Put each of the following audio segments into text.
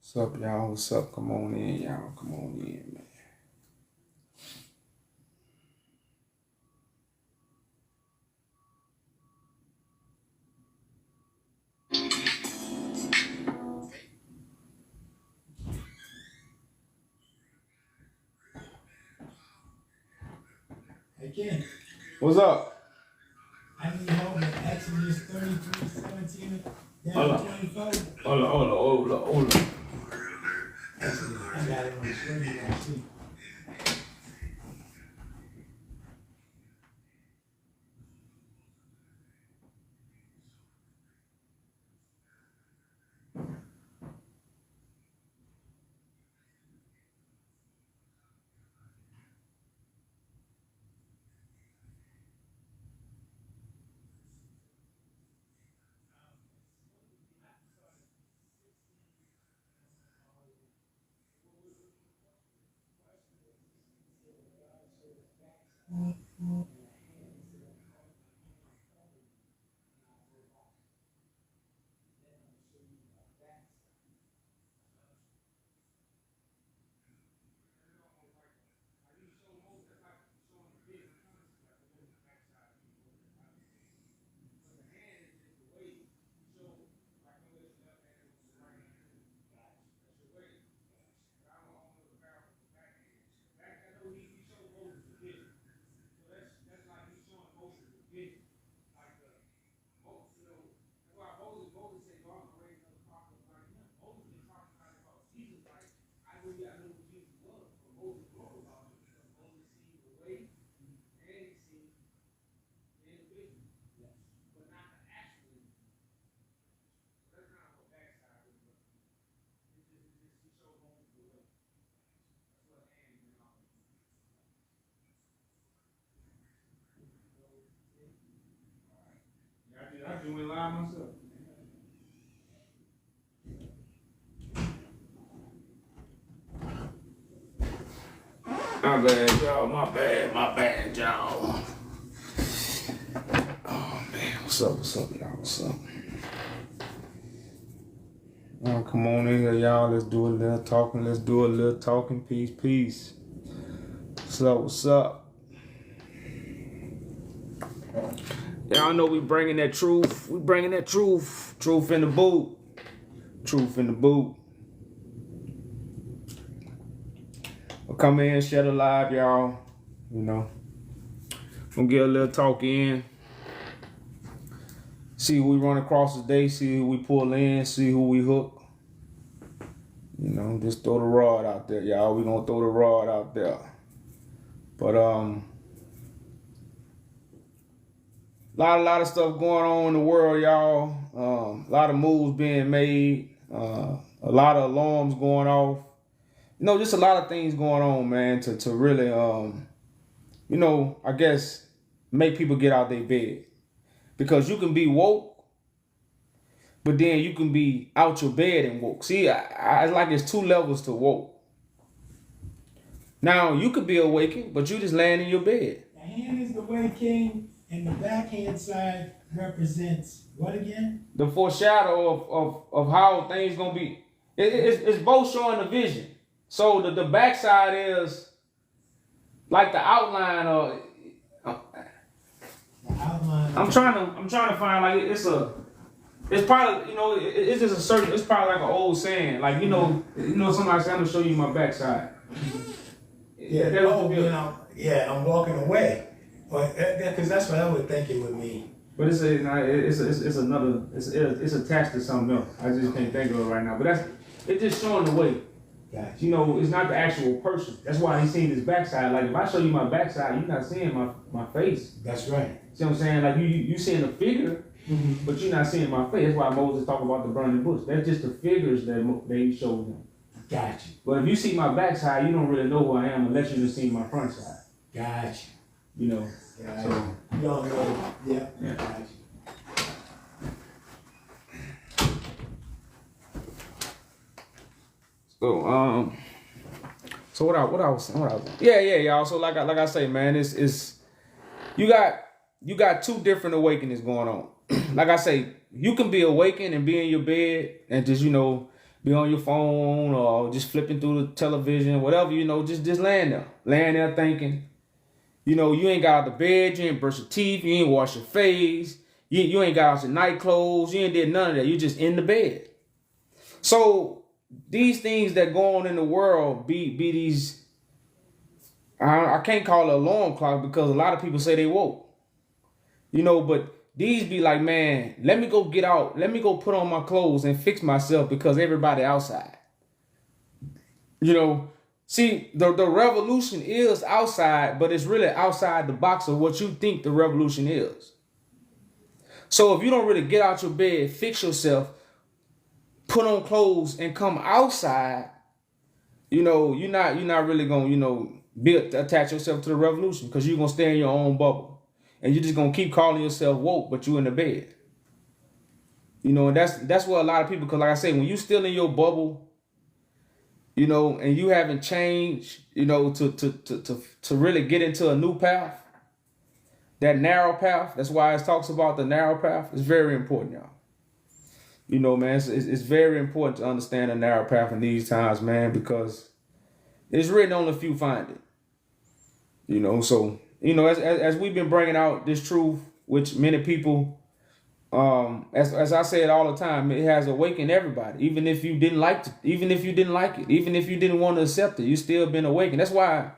What's up, y'all? What's up? Come on in, y'all. Come on in, man. Again, What's up? I need help with Exodus 33:17 Hold down to on. 24. Hold on. Exodus, I got it on the screen. You can see. I do it live myself. My bad, y'all. My bad, y'all. Oh, man. What's up, y'all? What's up? Come on in here, y'all. Let's do a little talking. Peace. What's up? Y'all know we bringing that truth. Truth in the boot. We'll come in, share the live, y'all. You know, gonna get a little talk in. See who we run across today. See who we pull in. See who we hook. You know, just throw the rod out there, y'all. We gonna throw the rod out there. But lot of stuff going on in the world, y'all. A lot of moves being made. A lot of alarms going off. You know, just a lot of things going on, man. To really you know, I guess make people get out their bed, because you can be woke, but then you can be out your bed and woke. See, I like it's two levels to woke. Now you could be awakened, but you just laying in your bed. The hand is the way, King, and the backhand side represents what again? The foreshadow of how things gonna be. It's both showing the vision. So the backside is like the outline of. The outline. I'm trying to find, like, it's probably, you know, it's just a certain, it's probably like an old saying, like, you know somebody say, I'm gonna show you my backside. Yeah, I'm walking away. Because that's what I would think it would mean. But it's attached to something else. I just can't think of it right now. But it's just showing the way. Gotcha. You know, it's not the actual person. That's why he's seeing his backside. Like, if I show you my backside, you're not seeing my face. That's right. See what I'm saying? Like, you seeing the figure, but you're not seeing my face. That's why Moses talk about the burning bush. That's just the figures that he showed him. Gotcha. But if you see my backside, you don't really know who I am unless you just see my front side. Gotcha. You know. Gotcha. So you don't know. Yeah. Gotcha. So what I was yeah, y'all. So like I say, man, it's you got two different awakenings going on. Like I say, you can be awakened and be in your bed and just, you know, be on your phone or just flipping through the television, whatever, just laying there thinking. You ain't got out of the bed, you ain't brush your teeth, you ain't wash your face, you ain't got out your night clothes, you ain't did none of that. You just in the bed. So these things that go on in the world be these, I can't call it alarm clock because a lot of people say they woke. But these be like, man, let me go get out, let me go put on my clothes and fix myself because everybody outside. See, the revolution is outside, but it's really outside the box of what you think the revolution is. So if you don't really get out your bed, fix yourself, put on clothes, and come outside, you're not really gonna, attach yourself to the revolution because you're gonna stay in your own bubble, and you're just gonna keep calling yourself woke, but you in the bed. And that's what a lot of people, because like I say, when you still in your bubble, and you haven't changed, to really get into a new path, that narrow path. That's why it talks about the narrow path. It's very important, y'all. Man, it's very important to understand the narrow path in these times, man, because it's written on a few find it. So, as we've been bringing out this truth, which many people, as I say it all the time, it has awakened everybody. Even if you didn't like it, even if you didn't want to accept it, you still been awakened. That's why,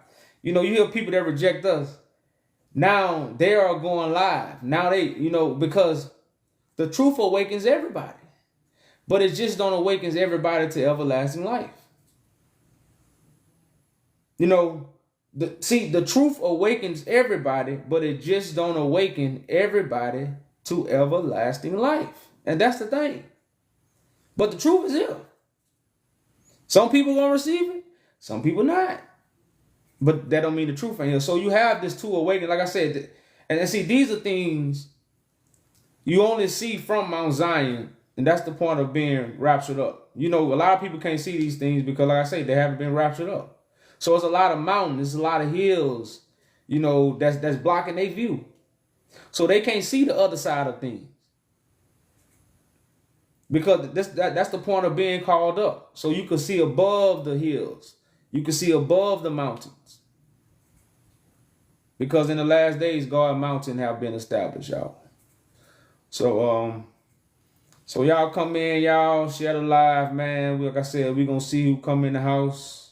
you hear people that reject us. Now they are going live. Now they, because the truth awakens everybody, but it just don't awakens everybody to everlasting life. The truth awakens everybody, but it just don't awaken everybody to everlasting life. And that's the thing. But the truth is here. Some people gonna receive it, some people not. But that don't mean the truth ain't here. So you have this to awaken, like I said, and see, these are things you only see from Mount Zion, and that's the point of being raptured up. A lot of people can't see these things because, like I say, they haven't been raptured up. So it's a lot of mountains, it's a lot of hills, that's blocking their view. So they can't see the other side of things. Because that's the point of being called up. So you can see above the hills. You can see above the mountains. Because in the last days, God's mountain have been established, y'all. So y'all come in, y'all, share the live, man. Like I said, we're going to see who come in the house.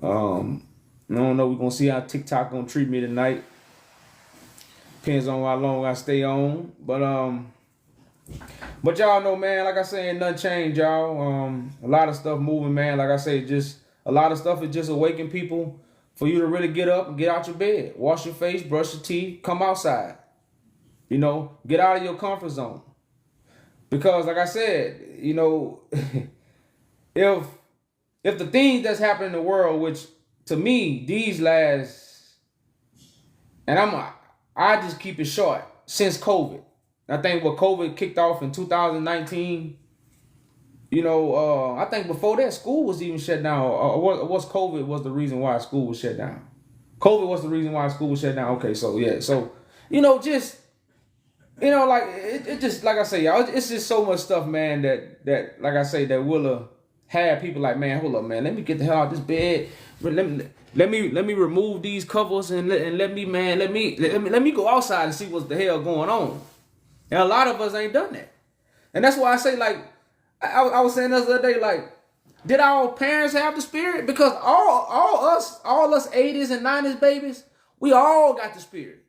I don't know. We're going to see how TikTok going to treat me tonight. Depends on how long I stay on. But y'all know, man, like I say, ain't nothing changed, y'all. A lot of stuff moving, man. Like I say, just a lot of stuff is just awakening people for you to really get up and get out your bed. Wash your face, brush your teeth, come outside. Get out of your comfort zone. Because like I said, if the things that's happening in the world, which to me, these last, and I just keep it short, since COVID. I think what COVID kicked off in 2019, I think before that, school was even shut down. Or was COVID was the reason why school was shut down? COVID was the reason why school was shut down. Okay, so yeah. So, like, it just, like I say, y'all, it's just so much stuff, man, that like I say, that will have people like, man, hold up, man, let me get the hell out of this bed. Let me remove these covers and let me go outside and see what's the hell going on. And a lot of us ain't done that. And that's why I say, like, I was saying this the other day, like, did our parents have the spirit? Because all us 80s and 90s babies, we all got the spirit.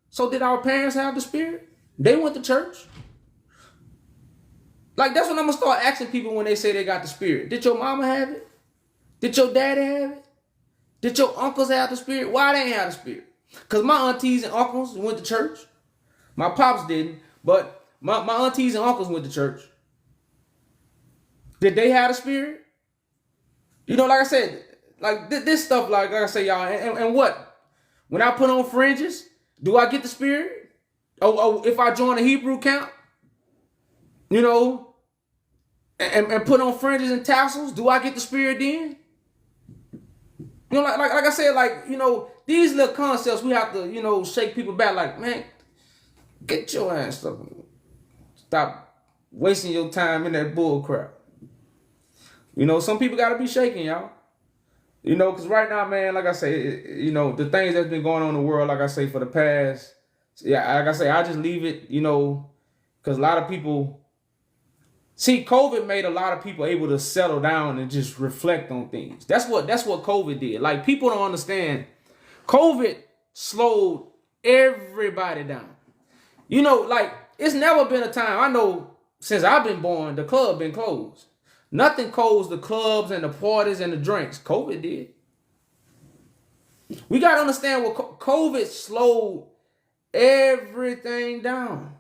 So did our parents have the spirit? They went to church. Like, that's when I'm going to start asking people when they say they got the spirit. Did your mama have it? Did your daddy have it? Did your uncles have the spirit? Why they ain't have the spirit? Because my aunties and uncles went to church. My pops didn't, but my aunties and uncles went to church. Did they have the spirit? Like I said, like this stuff, like I say, y'all, and what? When I put on fringes, do I get the spirit? Oh, if I join a Hebrew camp, and put on fringes and tassels, do I get the spirit then? Like I said, like, these little concepts, we have to, shake people back, like, man, get your ass up. Stop wasting your time in that bull crap. You know, some people got to be shaken, y'all. You know, because right now, man, like I say, you know, the things that's been going on in the world, like I say, for the past, yeah, like I say, I just leave it, you know, because a lot of people, see, COVID made a lot of people able to settle down and just reflect on things. That's what COVID did. Like, people don't understand. COVID slowed everybody down. You know, like, it's never been a time, I know since I've been born, the club been closed. Nothing closed the clubs and the parties and the drinks. COVID did. We got to understand what COVID slowed everything down.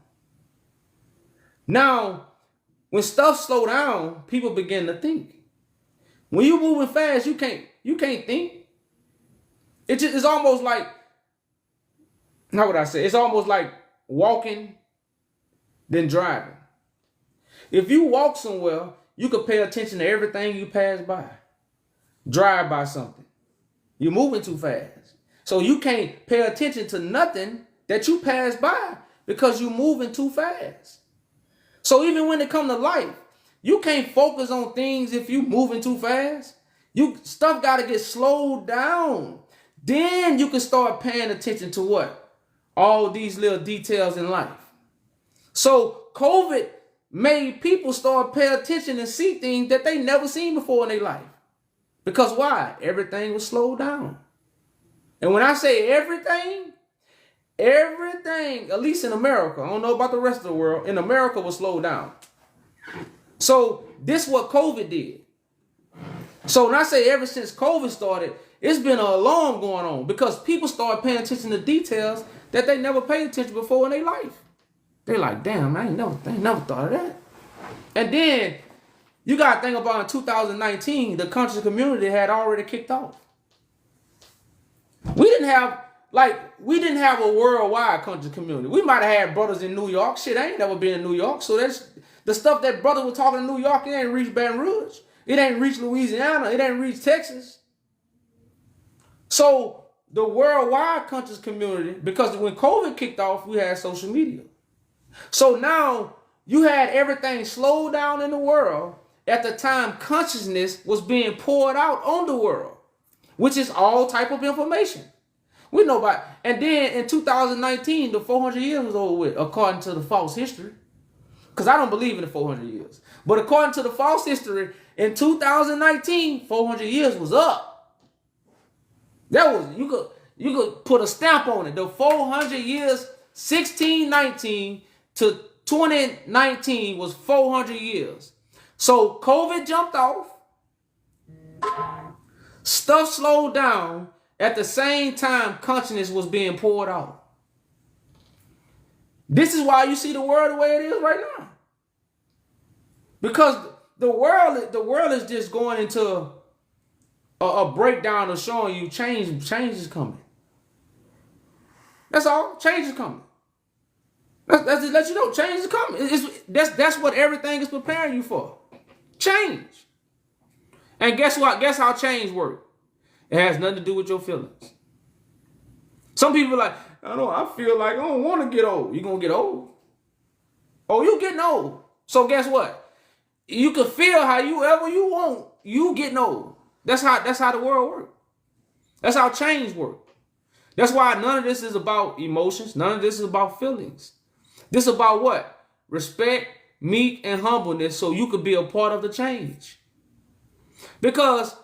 Now, when stuff slow down, people begin to think. When you moving fast, you can't think. It's almost like, how would I say? It's almost like walking, then driving. If you walk somewhere, you could pay attention to everything you pass by. Drive by something. You're moving too fast. So you can't pay attention to nothing that you pass by because you're moving too fast. So even when it comes to life, you can't focus on things if you're moving too fast. Stuff got to get slowed down. Then you can start paying attention to what? All these little details in life. So COVID made people start paying attention and see things that they never seen before in their life. Because why? Everything was slowed down. And when I say everything, at least in America, I don't know about the rest of the world, in America was slowed down. So this is what COVID did. So when I say ever since COVID started, it's been an alarm going on because people started paying attention to details that they never paid attention before in their life. They're like, damn, I ain't never thought of that. And then you got to think about in 2019, the conscious community had already kicked off. We didn't have a worldwide conscious community. We might have had brothers in New York. Shit, I ain't never been in New York. So that's the stuff that brothers were talking in New York, it ain't reached Baton Rouge. It ain't reached Louisiana. It ain't reached Texas. So the worldwide conscious community, because when COVID kicked off, we had social media. So now you had everything slowed down in the world at the time consciousness was being poured out on the world, which is all type of information. We know about, and then in 2019, the 400 years was over with, according to the false history. Because I don't believe in the 400 years. But according to the false history, in 2019, 400 years was up. That was, you could put a stamp on it. The 400 years, 1619 to 2019 was 400 years. So COVID jumped off. Stuff slowed down. At the same time, consciousness was being poured out. This is why you see the world the way it is right now. Because the world is just going into a breakdown of showing you change is coming. That's all. Change is coming. That's to let you know change is coming. That's what everything is preparing you for. Change. And guess what? Guess how change works? It has nothing to do with your feelings. Some people are like, I feel like I don't want to get old. You're going to get old. Oh, you getting old. So guess what? You can feel however you want. You getting old. That's how the world works. That's how change works. That's why none of this is about emotions. None of this is about feelings. This is about what? Respect, meek, and humbleness so you could be a part of the change. Because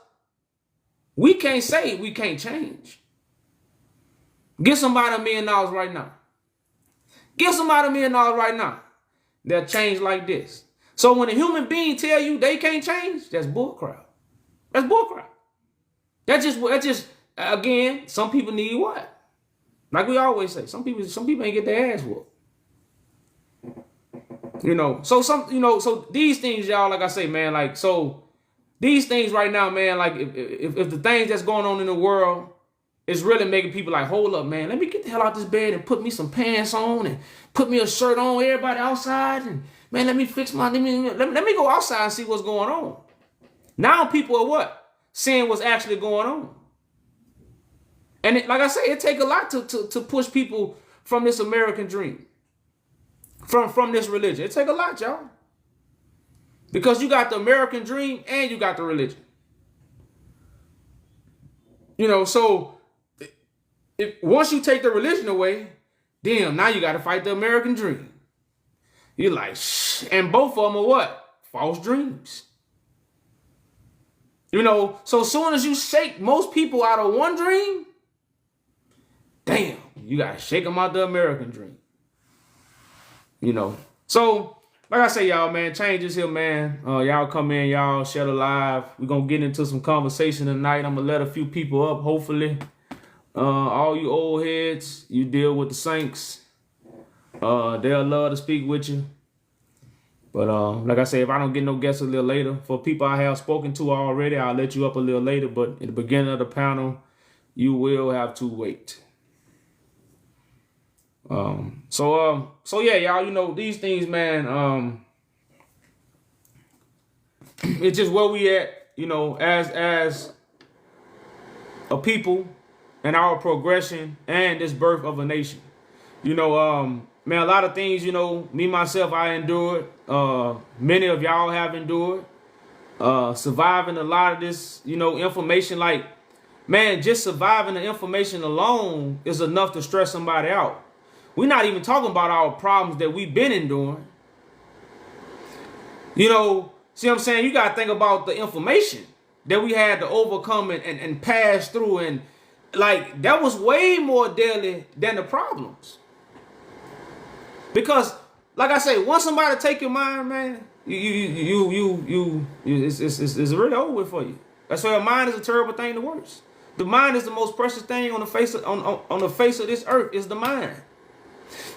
we can't say we can't change. Give somebody $1 million right now. Give somebody $1 million right now. They'll change like this. So when a human being tell you they can't change, that's bullcrap. That's bullcrap. That's just again, some people need what? Like we always say, some people ain't get their ass whooped. So these things, y'all, like I say, man, like, so these things right now, man, like if the things that's going on in the world is really making people like, hold up, man, let me get the hell out this bed and put me some pants on and put me a shirt on, everybody outside, and man, let me go outside and see what's going on. Now people are what? Seeing what's actually going on. And like I say, it take a lot to push people from this American dream. From this religion. It take a lot, y'all. Because you got the American dream and you got the religion. You know, so if once you take the religion away, damn, now you got to fight the American dream. You're like, shh. And both of them are what? False dreams. You know, so as soon as you shake most people out of one dream, damn, you got to shake them out the American dream. You know, so like I say, y'all, man, change is here, man. Y'all come in, y'all, share the live. We're going to get into some conversation tonight. I'm going to let a few people up, hopefully. All you old heads, you deal with the saints. They'll love to speak with you. But like I say, if I don't get no guests a little later, for people I have spoken to already, I'll let you up a little later. But in the beginning of the panel, you will have to wait. So yeah, y'all, you know, these things, man, it's just where we at, you know, as a people and our progression and this birth of a nation. You know, man, a lot of things, you know, me, myself, I endured. Many of y'all have endured. Surviving a lot of this, you know, information, like, man, just surviving the information alone is enough to stress somebody out. We're not even talking about our problems that we've been enduring. You know, see what I'm saying? You got to think about the information that we had to overcome and pass through. And like, that was way more deadly than the problems. Because, like I say, once somebody take your mind, man, it's really over with for you. That's why your mind is a terrible thing to worse. The mind is the most precious thing on the face of, on the face of this earth is the mind.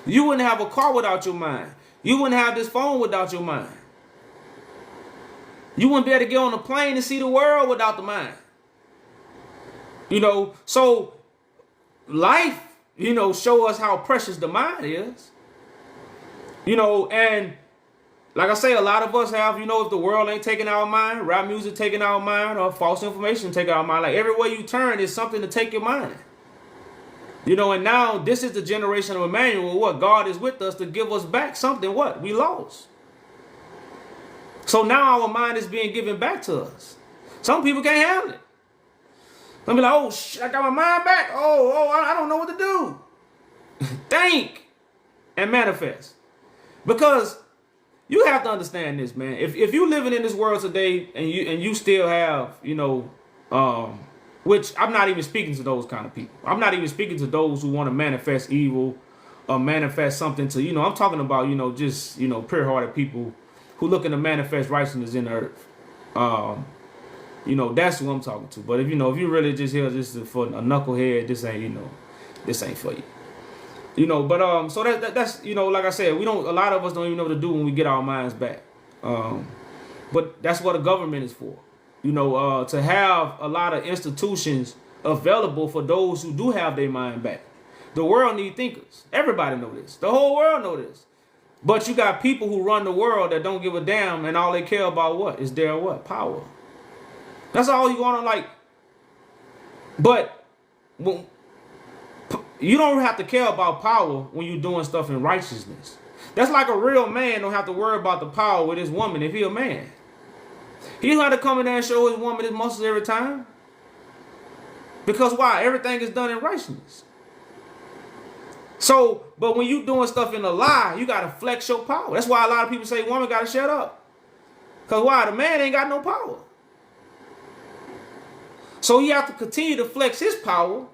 You wouldn't have a car without your mind. You wouldn't have this phone without your mind. You wouldn't be able to get on a plane and see the world without the mind. You know, so life, you know, show us how precious the mind is. You know, and like I say, a lot of us have, you know, if the world ain't taking our mind, rap music taking our mind, or false information taking our mind, like everywhere you turn is something to take your mind. You know, and now this is the generation of Emmanuel, what God is with us to give us back something, what we lost. So now our mind is being given back to us. Some people can't handle it. Some be like, oh, I got my mind back. I don't know what to do. Think and manifest. Because you have to understand this, man. If you living in this world today and you still have, you know, which I'm not even speaking to those kind of people. I'm not even speaking to those who want to manifest evil or manifest something to, you know, I'm talking about, you know, just, you know, pure-hearted people who looking to manifest righteousness in the earth. You know, that's who I'm talking to. But if you really just here just for a knucklehead, this ain't for you. You know, but so that's, you know, like I said, a lot of us don't even know what to do when we get our minds back. But that's what the government is for. You know, to have a lot of institutions available for those who do have their mind back. The world need thinkers. Everybody know this. The whole world know this. But you got people who run the world that don't give a damn, and all they care about what? Is their what? Power. That's all you want to like. But you don't have to care about power when you're doing stuff in righteousness. That's like a real man don't have to worry about the power with his woman if he a man. He don't have to come in there and show his woman his muscles every time. Because why? Everything is done in righteousness. So, but when you doing stuff in a lie, you got to flex your power. That's why a lot of people say woman got to shut up. Because why? The man ain't got no power. So he have to continue to flex his power.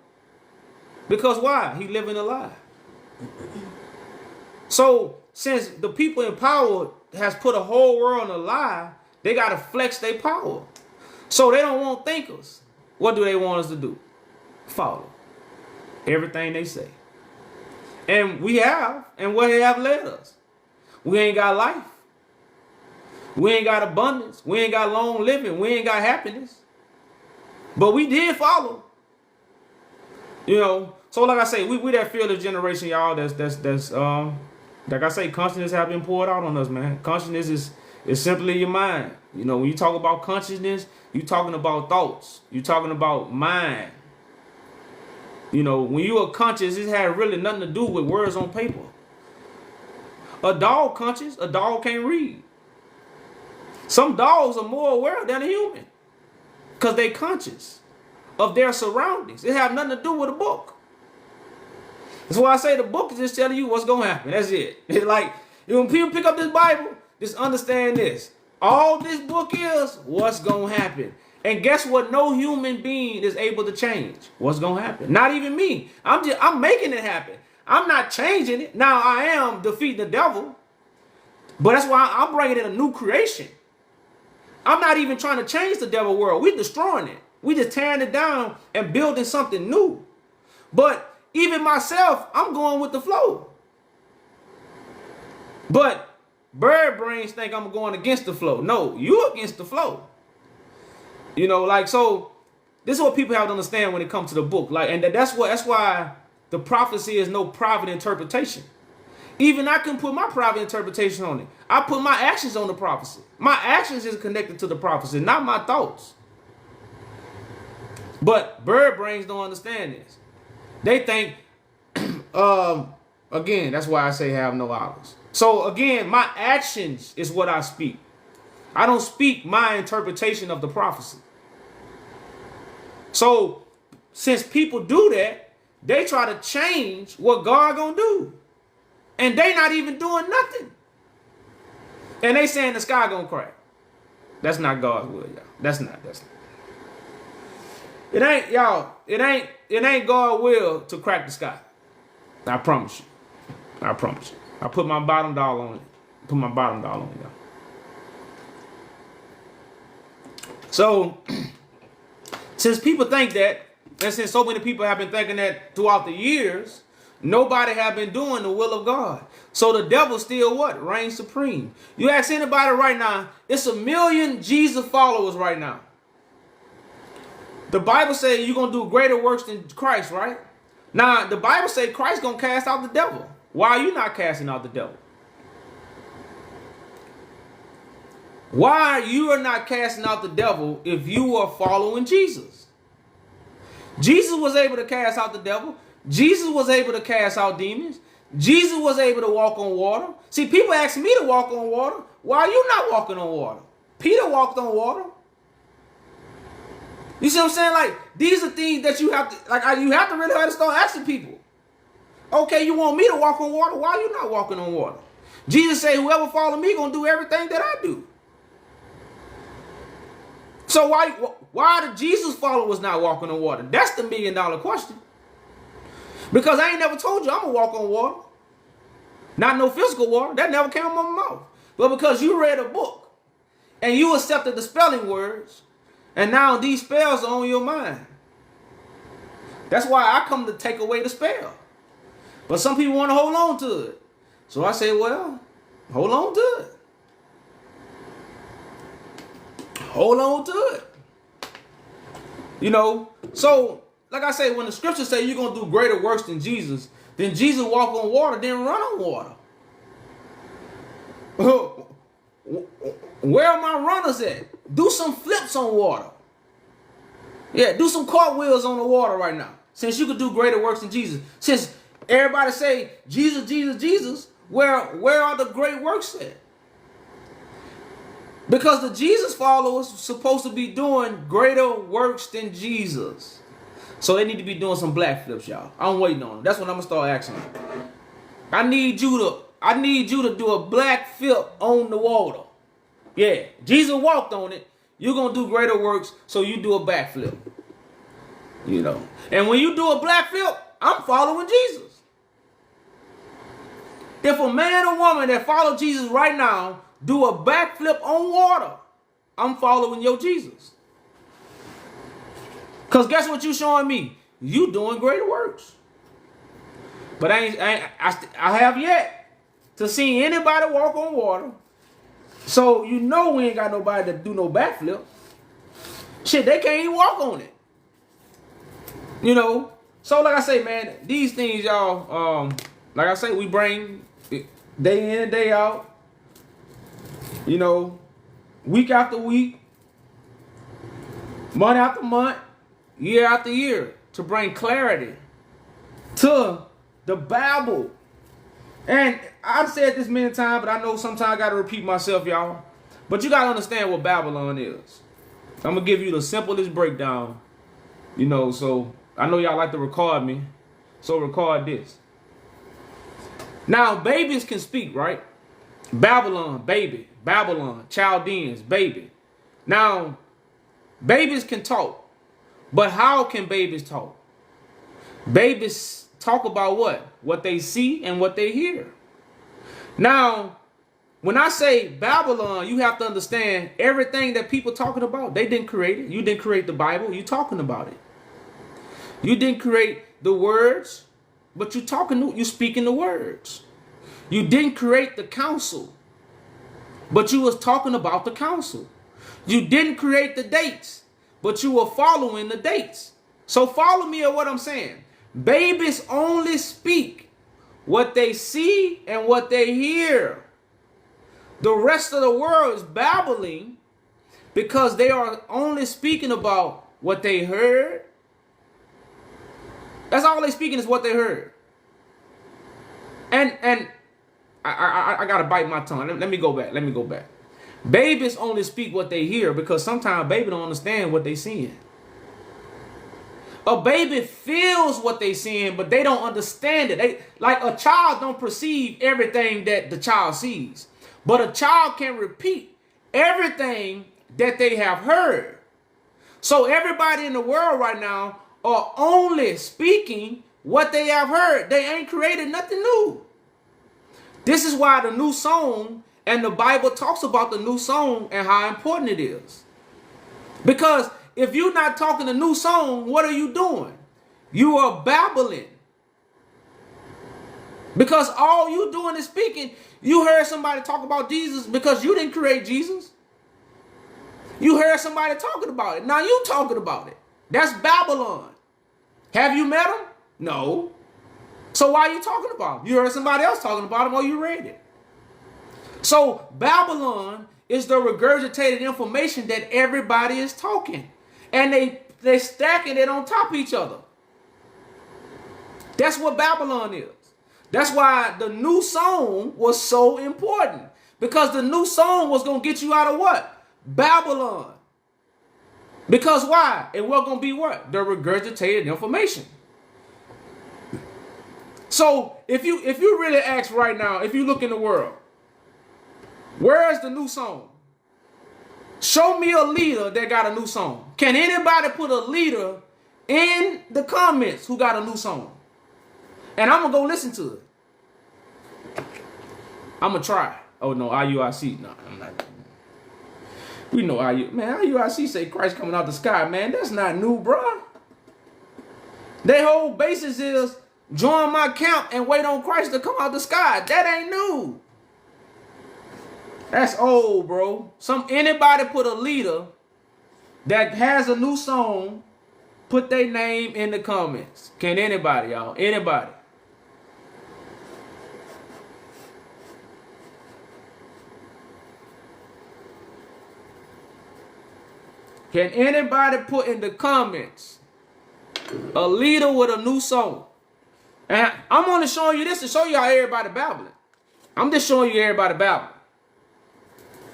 Because why? He living a lie. So, since the people in power has put a whole world in a lie, they got to flex their power. So they don't want thinkers. What do they want us to do? Follow everything they say. And we have, and where they have led us. We ain't got life. We ain't got abundance. We ain't got long living. We ain't got happiness. But we did follow. You know, so like I say, we that fearless generation, y'all, that's like I say, consciousness have been poured out on us, man. Consciousness is simply your mind. You know, when you talk about consciousness, you talking about thoughts. You talking about mind. You know, when you are conscious, it had really nothing to do with words on paper. A dog conscious, a dog can't read. Some dogs are more aware than a human because they're conscious of their surroundings. It have nothing to do with a book. That's why I say the book is just telling you what's going to happen. That's it. It's like, when people pick up this Bible, just understand this. All this book is what's going to happen. And guess what? No human being is able to change what's going to happen. Not even me. I'm making it happen. I'm not changing it. Now, I am defeating the devil. But that's why I'm bringing in a new creation. I'm not even trying to change the devil world. We're destroying it. We're just tearing it down and building something new. But even myself, I'm going with the flow. But bird brains think I'm going against the flow. No, you're against the flow. You know, like, so this is what people have to understand when it comes to the book. Like, and that's why the prophecy is no private interpretation. Even I can put my private interpretation on it. I put my actions on the prophecy. My actions is connected to the prophecy, not my thoughts. But bird brains don't understand this. They think, again, that's why I say have no hours. So again, my actions is what I speak. I don't speak my interpretation of the prophecy. So since people do that, they try to change what God gonna do. And they not even doing nothing. And they saying the sky gonna crack. That's not God's will, y'all. That's not. It ain't, y'all. It ain't God's will to crack the sky. I promise you. I promise you. I put my bottom dollar on it. Put my bottom dollar on it, y'all. So, since people think that, and since so many people have been thinking that throughout the years, nobody have been doing the will of God. So the devil still what? Reigns supreme. You ask anybody right now, it's 1 million Jesus followers right now. The Bible says you're going to do greater works than Christ, right? Now, the Bible says Christ going to cast out the devil. Why are you not casting out the devil? Why you are not casting out the devil if you are following Jesus? Jesus was able to cast out the devil. Jesus was able to cast out demons. Jesus was able to walk on water. See, people ask me to walk on water. Why are you not walking on water? Peter walked on water. You see what I'm saying? Like, these are things that you have to, like, you have to really have to start asking people. Okay, you want me to walk on water? Why are you not walking on water? Jesus said, whoever follow me gonna do everything that I do. So why the Jesus followers not walking on water? That's the $1 million question. Because I ain't never told you I'm gonna walk on water. Not no physical water. That never came out of my mouth. But because you read a book and you accepted the spelling words, and now these spells are on your mind. That's why I come to take away the spell. But some people want to hold on to it. So I say, well, hold on to it. Hold on to it. You know, so like I say, when the scriptures say you're going to do greater works than Jesus, then Jesus walked on water, then run on water. Where are my runners at? Do some flips on water. Yeah, do some cartwheels on the water right now. Since you could do greater works than Jesus. Since everybody say, Jesus, Jesus, Jesus, where are the great works at? Because the Jesus followers are supposed to be doing greater works than Jesus. So they need to be doing some black flips, y'all. I'm waiting on them. That's what I'm going to start asking them. I need you to do a black flip on the water. Yeah, Jesus walked on it. You're going to do greater works, so you do a backflip. You know. And when you do a black flip, I'm following Jesus. If a man or woman that follow Jesus right now do a backflip on water, I'm following your Jesus. Because guess what you showing me? You doing greater works. But I have yet to see anybody walk on water. So you know we ain't got nobody that do no backflip. Shit, they can't even walk on it. You know? So like I say, man, these things, y'all, like I say, we bring day in and day out. You know, week after week, month after month, year after year, to bring clarity to the Bible. And I've said this many times, but I know sometimes I got to repeat myself, y'all. But you gotta understand what Babylon is. I'm gonna give you the simplest breakdown. You know, so I know y'all like to record me, so record this. Now, babies can speak, right? Babylon, baby. Babylon, Chaldeans, baby. Now, babies can talk, but how can babies talk? Babies talk about what? What they see and what they hear. Now, when I say Babylon, you have to understand everything that people talking about, they didn't create it. You didn't create the Bible, you talking about it. You didn't create the words, but you speaking the words. You didn't create the council, but you was talking about the council. You didn't create the dates, but you were following the dates. So follow me at what I'm saying. Babies only speak what they see and what they hear. The rest of the world is babbling because they are only speaking about what they heard. That's all they speaking is what they heard. And I gotta bite my tongue. Let me go back. Babies only speak what they hear because sometimes baby don't understand what they seeing. A baby feels what they seeing, but they don't understand it. Like a child don't perceive everything that the child sees. But a child can repeat everything that they have heard. So everybody in the world right now are only speaking what they have heard. They ain't created nothing new. This is why the new song and the Bible talks about the new song and how important it is. Because if you're not talking a new song, what are you doing? You are babbling. Because all you doing is speaking. You heard somebody talk about Jesus because you didn't create Jesus. You heard somebody talking about it. Now you talking about it. That's Babylon. Have you met him? No. So why are you talking about him? You heard somebody else talking about him or you read it. So Babylon is the regurgitated information that everybody is talking. And they stacking it on top of each other. That's what Babylon is. That's why the new song was so important. Because the new song was going to get you out of what? Babylon. Because why? It was going to be what? The regurgitated information. So if you really ask right now, if you look in the world, where is the new song? Show me a leader that got a new song. Can anybody put a leader in the comments who got a new song? And I'm going to go listen to it. I'm going to try. Oh, no, IUIC. No, I'm not. We know IUIC say Christ coming out the sky, man. That's not new, bro. Their whole basis is join my camp and wait on Christ to come out the sky. That ain't new. That's old, bro. Anybody put a leader that has a new song, put their name in the comments. Can anybody, y'all? Anybody? Can anybody put in the comments a leader with a new song? And I'm only showing you this to show you how everybody babbling. I'm just showing you everybody babbling.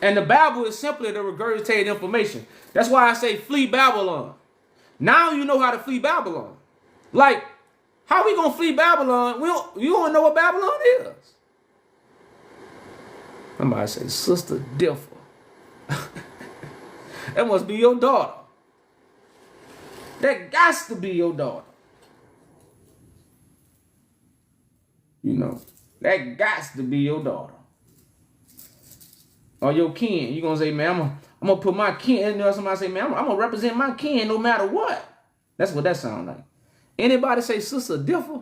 And the Bible is simply the regurgitated information. That's why I say flee Babylon. Now you know how to flee Babylon. Like, how we going to flee Babylon? You don't know what Babylon is. Somebody say, Sister Differ. That must be your daughter. That got to be your daughter. You know, that got to be your daughter. Or your kin. You're going to say, man, I'm going to put my kin. And somebody say, man, I'm going to represent my kin no matter what. That's what that sounds like. Anybody say Sister Differ?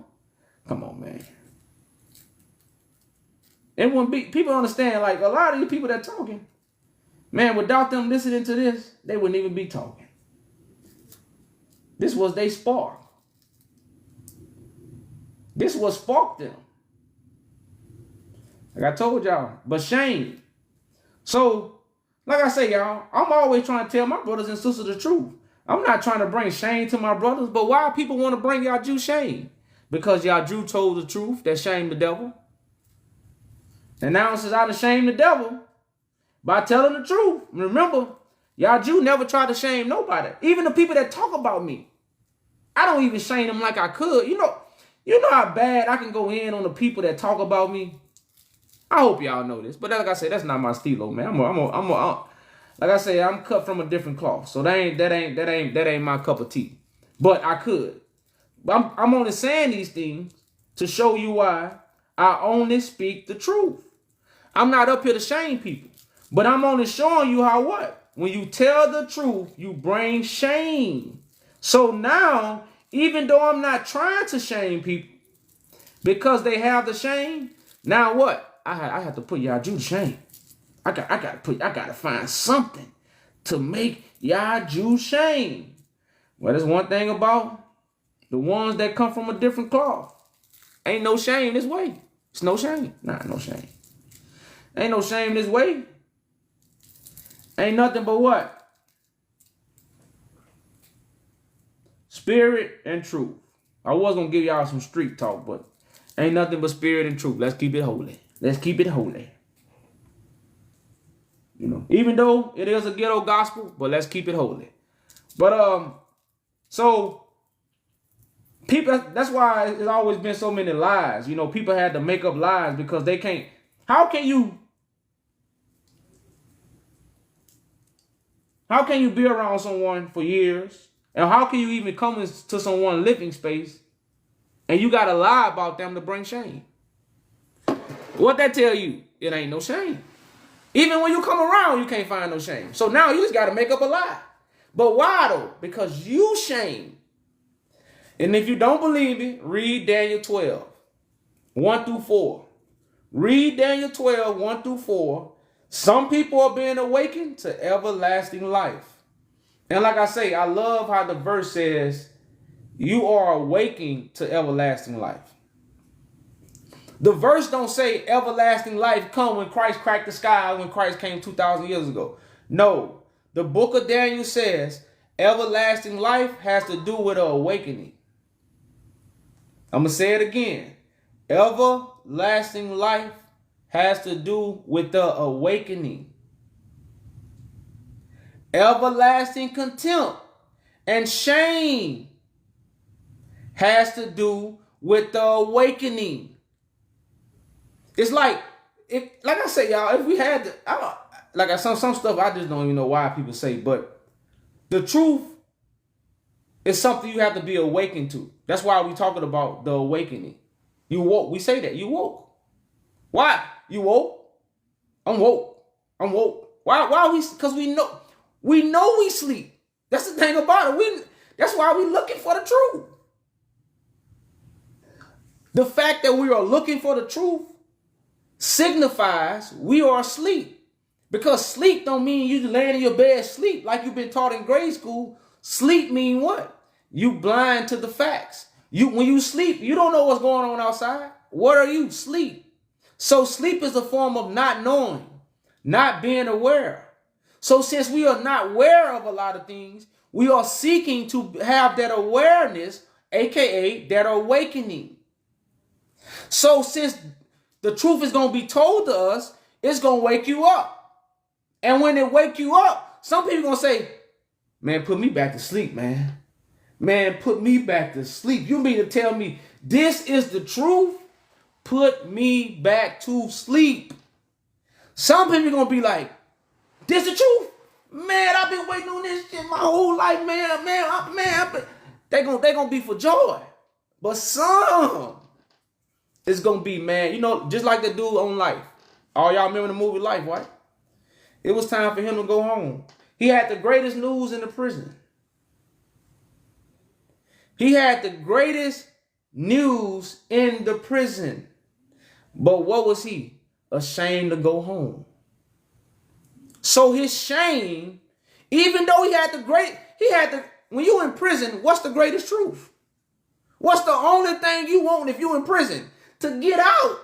Come on, man. It wouldn't be, people understand, like, a lot of these people that talking, man, without them listening to this, they wouldn't even be talking. This was they spark. This was sparked them. Like I told y'all, but shame. So, like I say, y'all, I'm always trying to tell my brothers and sisters the truth. I'm not trying to bring shame to my brothers, but why people want to bring y'all Jew shame? Because y'all Jew told the truth that shame the devil. And now since I done shame the devil, by telling the truth. Remember, y'all Jew never try to shame nobody. Even the people that talk about me, I don't even shame them like I could. You know how bad I can go in on the people that talk about me. I hope y'all know this, but like I said, that's not my stilo, man. Like I say, I'm cut from a different cloth, so that ain't my cup of tea. But I could. I'm only saying these things to show you why I only speak the truth. I'm not up here to shame people, but I'm only showing you how what? When you tell the truth, you bring shame. So now, even though I'm not trying to shame people because they have the shame, now what? I have to put y'all Jew to shame. I gotta find something to make y'all Jew shame. Well, there's one thing about the ones that come from a different cloth. Ain't no shame this way. It's no shame. Nah, no shame. Ain't no shame this way. Ain't nothing but what? Spirit and truth. I was gonna give y'all some street talk, but ain't nothing but spirit and truth. Let's keep it holy. Let's keep it holy. You know, even though it is a ghetto gospel, but let's keep it holy. But so people, that's why it's always been so many lies. You know, people had to make up lies because they can't. How can you be around someone for years? And how can you even come into someone's living space and you gotta lie about them to bring shame? What that tell you? It ain't no shame. Even when you come around, you can't find no shame. So now you just got to make up a lie. But why though? Because you shame. And if you don't believe it, read Daniel 12, 1 through 4. Read Daniel 12, 1 through 4. Some people are being awakened to everlasting life. And like I say, I love how the verse says, you are awaking to everlasting life. The verse don't say everlasting life come when Christ cracked the sky, when Christ came 2,000 years ago. No, the book of Daniel says everlasting life has to do with an awakening. I'm going to say it again. Everlasting life has to do with the awakening. Everlasting contempt and shame has to do with the awakening. It's like I say, y'all, if we had some stuff I just don't even know why people say, but the truth is something you have to be awakened to. That's why we talking about the awakening. You woke. We say that you woke. Why? You woke? I'm woke. I'm woke. Why we? Because we know we sleep. That's the thing about it. That's why we looking for the truth. The fact that we are looking for the truth signifies we are asleep. Because sleep don't mean you laying in your bed sleep like you've been taught in grade school. Sleep mean what? You blind to the facts. When you sleep, you don't know what's going on outside. What are you? Sleep. So sleep is a form of not knowing, not being aware. So since we are not aware of a lot of things, we are seeking to have that awareness, aka that awakening. So since the truth is going to be told to us, it's going to wake you up. And when it wake you up, some people going to say, man, put me back to sleep, man. Man, put me back to sleep. You mean to tell me this is the truth? Put me back to sleep. Some people going to be like, this the truth? Man, I've been waiting on this shit my whole life, man. They're going to be for joy. But some, it's going to be, man, you know, just like the dude on Life. All y'all remember the movie Life, right? It was time for him to go home. He had the greatest news in the prison. He had the greatest news in the prison. But what was he? Ashamed to go home. So his shame, even though when you in prison, what's the greatest truth? What's the only thing you want if you in prison? To get out.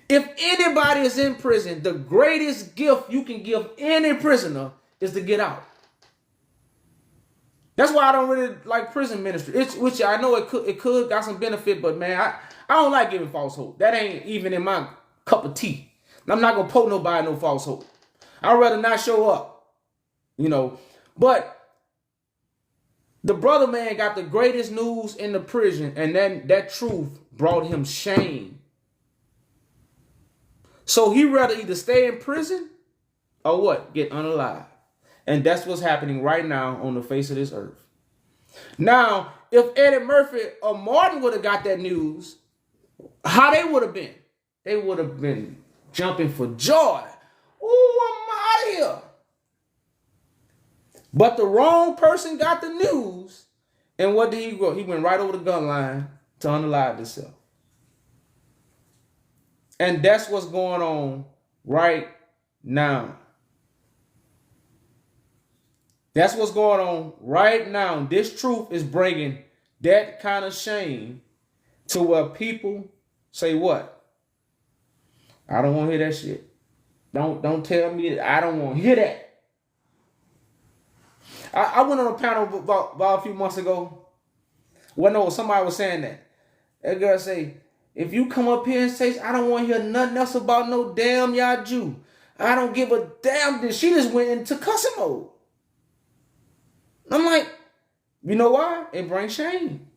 If anybody is in prison, the greatest gift you can give any prisoner is to get out. That's why I don't really like prison ministry. Which I know it could got some benefit, but man, I don't like giving false hope. That ain't even in my cup of tea. I'm not gonna poke nobody no false hope. I'd rather not show up, you know. But the brother man got the greatest news in the prison, and then that truth brought him shame. So he rather either stay in prison or what? Get unalive. And that's what's happening right now on the face of this earth. Now, if Eddie Murphy or Martin would have got that news, how they would have been? They would have been jumping for joy. Ooh, I'm out of here. But the wrong person got the news, and what did he go? He went right over the gun line to unalive himself. And that's what's going on right now. That's what's going on right now. This truth is bringing that kind of shame to where people say what? I don't want to hear that shit. Don't tell me that. I don't want to hear that. I went on a panel about a few months ago. Well, no, somebody was saying that. That girl say, if you come up here and say, I don't want to hear nothing else about no damn y'all Jew. I don't give a damn. She just went into cussing mode. I'm like, you know why? It brings shame.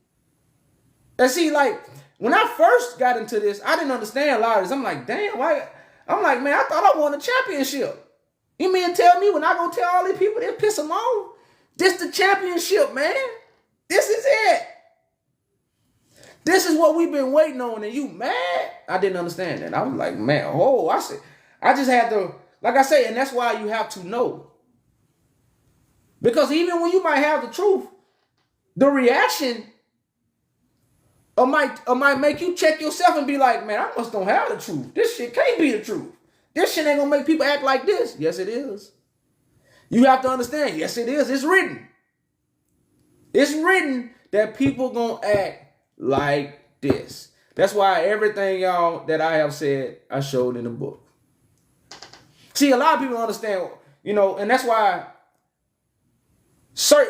And see, like, when I first got into this, I didn't understand a lot of this. I'm like, damn, why? I'm like, man, I thought I won a championship. You mean tell me when I go tell all these people they piss them off? This the championship, man. This is it. This is what we've been waiting on, and you mad? I didn't understand that. I was like, man, oh, I said, I just had to, like I say, and that's why you have to know. Because even when you might have the truth, the reaction might make you check yourself and be like, man, I must don't have the truth. This shit can't be the truth. This shit ain't gonna make people act like this. Yes, it is. You have to understand. Yes, it is. It's written. It's written that people gonna act like this. That's why everything, y'all, that I have said, I showed in the book. See, a lot of people don't understand, you know, and that's why,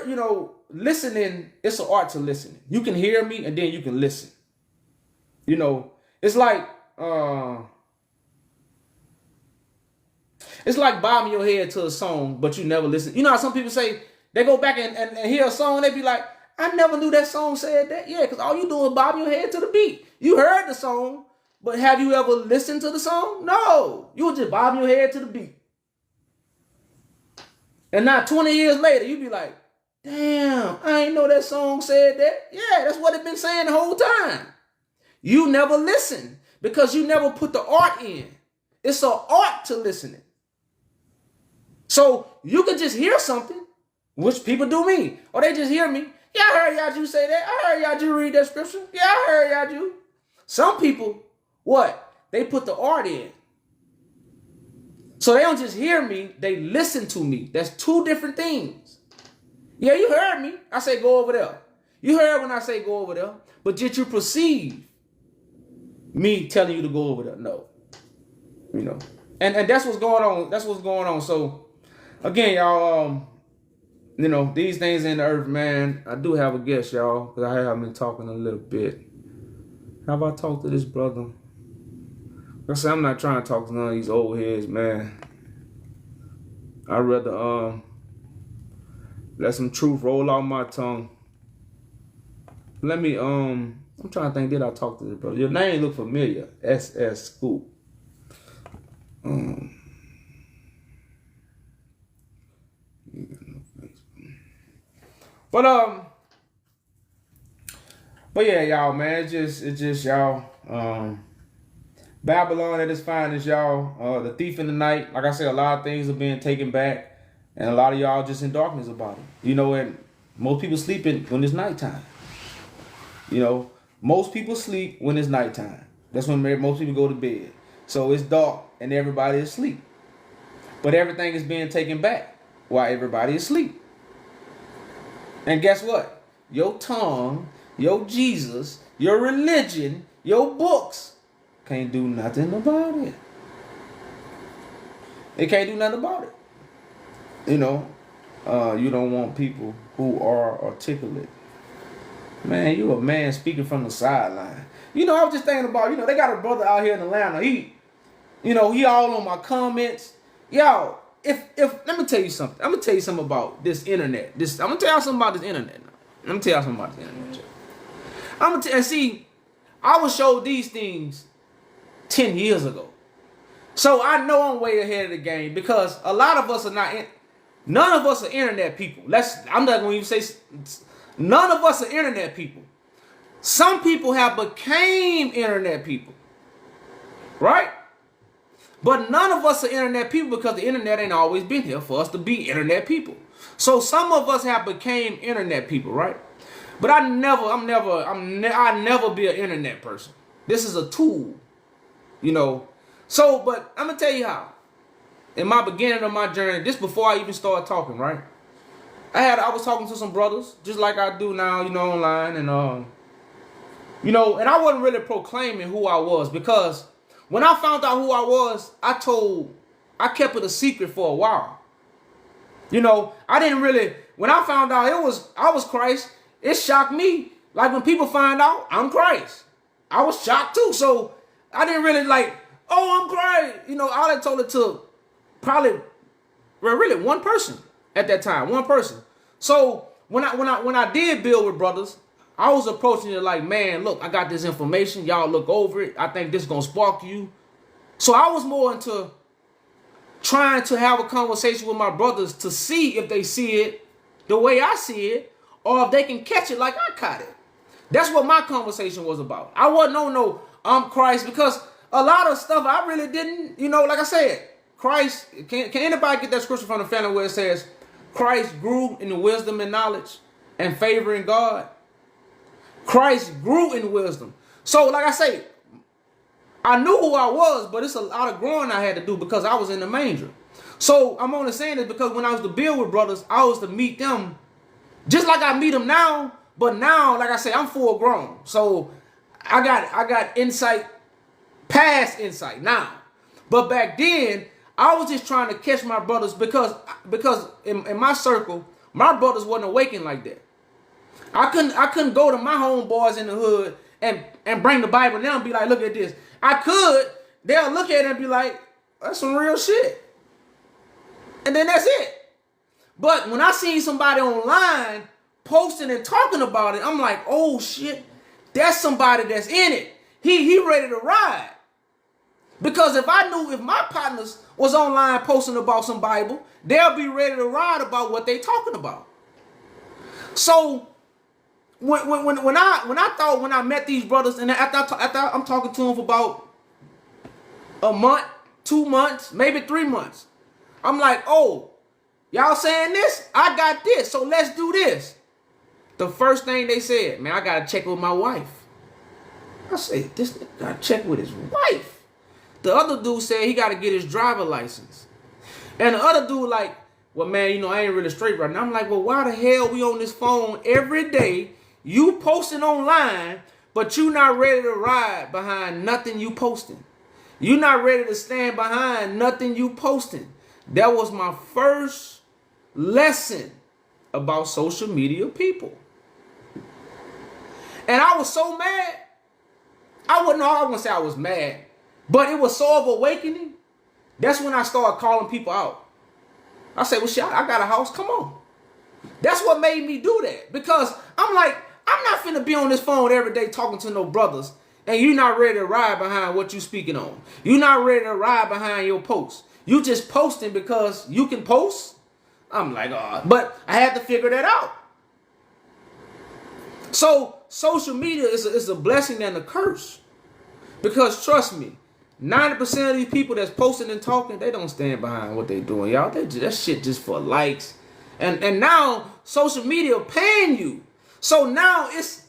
you know, listening, it's an art to listening. You can hear me and then you can listen. You know, it's like bobbing your head to a song, but you never listen. You know how some people say, they go back and hear a song, they be like, I never knew that song said that. Yeah, because all you do is bob your head to the beat. You heard the song, but have you ever listened to the song? No. You were just bobbing your head to the beat. And now 20 years later, you be like, damn, I ain't know that song said that. Yeah, that's what it been saying the whole time. You never listen because you never put the art in. It's an art to listening. So you can just hear something, which people do me, or they just hear me. Yeah, I heard y'all Jew say that. I heard y'all Jew read that scripture. Yeah, I heard y'all Jew. Some people, what? They put the art in. So they don't just hear me, they listen to me. That's two different things. Yeah, you heard me. I say go over there. You heard when I say go over there, but did you perceive me telling you to go over there? No. You know. And that's what's going on. That's what's going on. So again, y'all, you know, these things in the earth, man. I do have a guest, y'all, because I have been talking a little bit. How about I talk to this brother? I said, I'm not trying to talk to none of these old heads, man. I'd rather let some truth roll off my tongue. Let me I'm trying to think, did I talk to this brother? Your name look familiar. SS Scoop. But yeah, y'all, man, it's just y'all. Babylon at its finest, y'all. The thief in the night. Like I said, a lot of things are being taken back, and a lot of y'all just in darkness about it. You know, and most people sleeping when it's nighttime. You know, most people sleep when it's nighttime. That's when most people go to bed. So it's dark and everybody is asleep. But everything is being taken back while everybody is asleep. And guess what? Your tongue, your Jesus, your religion, your books can't do nothing about it. They can't do nothing about it. You know, you don't want people who are articulate. Man, you a man speaking from the sideline. You know, I was just thinking about, you know, they got a brother out here in Atlanta. You know, he all on my comments. Yo, if let me tell you something. I'm gonna tell you something about this internet. I'm gonna tell you something about this internet now. Let me tell you something about this internet. I'm gonna and see, I was showed these things 10 years ago. So I know I'm way ahead of the game because a lot of us are not none of us are internet people. I'm not gonna even say none of us are internet people. Some people have became internet people. Right? But none of us are internet people because the internet ain't always been here for us to be internet people. So some of us have became internet people, right? But I never be an internet person. This is a tool, you know. So, but I'm gonna tell you how. In my beginning of my journey, just before I even started talking, right? I was talking to some brothers, just like I do now, you know, online, and you know, and I wasn't really proclaiming who I was because when I found out who I was, I kept it a secret for a while. You know, I didn't really, when I found out I was Christ, it shocked me. Like when people find out I'm Christ, I was shocked too. So I didn't really like, oh, I'm Christ. You know, I had told it to probably, really one person at that time, one person. So when I did build with brothers, I was approaching it like, man, look, I got this information. Y'all look over it. I think this is going to spark you. So I was more into trying to have a conversation with my brothers to see if they see it the way I see it or if they can catch it like I caught it. That's what my conversation was about. I wasn't on no, I'm Christ, because a lot of stuff I really didn't, you know, like I said, Christ, can anybody get that scripture from the family where it says, Christ grew in the wisdom and knowledge and favoring God? Christ grew in wisdom. So, like I say, I knew who I was, but it's a lot of growing I had to do because I was in the manger. So, I'm only saying this because when I was to build with brothers, I was to meet them just like I meet them now. But now, like I say, I'm full grown. So, I got insight, past insight now. But back then, I was just trying to catch my brothers because in my circle, my brothers wasn't awakened like that. I couldn't go to my homeboys in the hood and bring the Bible down and be like, look at this. I could. They'll look at it and be like, that's some real shit. And then that's it. But when I seen somebody online posting and talking about it, I'm like, oh shit, that's somebody that's in it. He ready to ride. Because if my partners was online posting about some Bible, they'll be ready to ride about what they talking about. So when I met these brothers, and after I'm talking to them for about a month, 2 months, maybe 3 months, I'm like, oh, y'all saying this? I got this, so let's do this. The first thing they said, man, I gotta check with my wife. I said, this nigga gotta check with his wife. The other dude said he gotta get his driver license. And the other dude like, well, man, you know, I ain't really straight right now. I'm like, well, why the hell we on this phone every day? You posting online, but you not ready to ride behind nothing you posting. You not ready to stand behind nothing you posting. That was my first lesson about social media people. And I was so mad. I wouldn't say I was mad, but it was so of awakening. That's when I started calling people out. I said, well, shit, I got a house. Come on. That's what made me do that. Because I'm like, I'm not finna be on this phone every day talking to no brothers and you not ready to ride behind what you speaking on. You not ready to ride behind your posts. You just posting because you can post. I'm like, oh, but I had to figure that out. So social media is a blessing and a curse. Because trust me, 90% of these people that's posting and talking, they don't stand behind what they doing, y'all. That shit just for likes. And now social media paying you. So now it's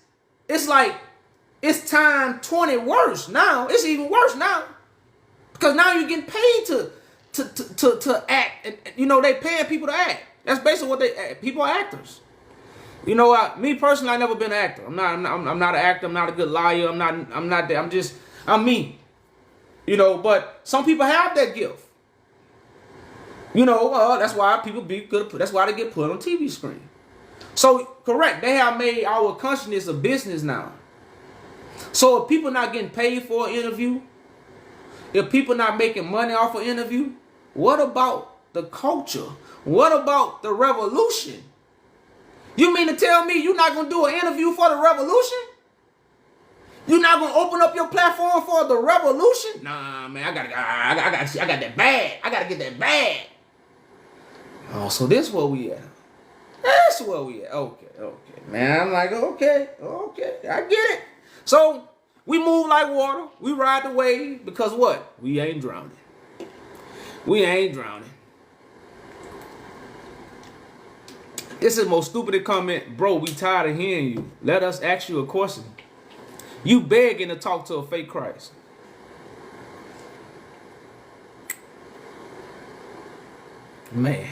like it's time 20 worse. Now it's even worse now. Because now you're getting paid to act. And, you know, they paying people to act. That's basically what people are actors. You know, me personally, I've never been an actor. I'm not an actor. I'm not a good liar. I'm not that. I'm me. You know, but some people have that gift. You know, that's why people be good. That's why they get put on TV screen. So, correct. They have made our consciousness a business now. So, if people not getting paid for an interview, If people not making money off an interview, what about the culture? What about the revolution? You mean to tell me you're not gonna do an interview for the revolution? You're not gonna open up your platform for the revolution? Nah, man, I got that bag. I gotta get that bag. Oh, so this where we at? That's where we at. Okay, man. I'm like, okay, I get it. So we move like water. We ride the wave because what? We ain't drowning. We ain't drowning. This is the most stupid comment. Bro, we tired of hearing you. Let us ask you a question. You begging to talk to a fake Christ. Man.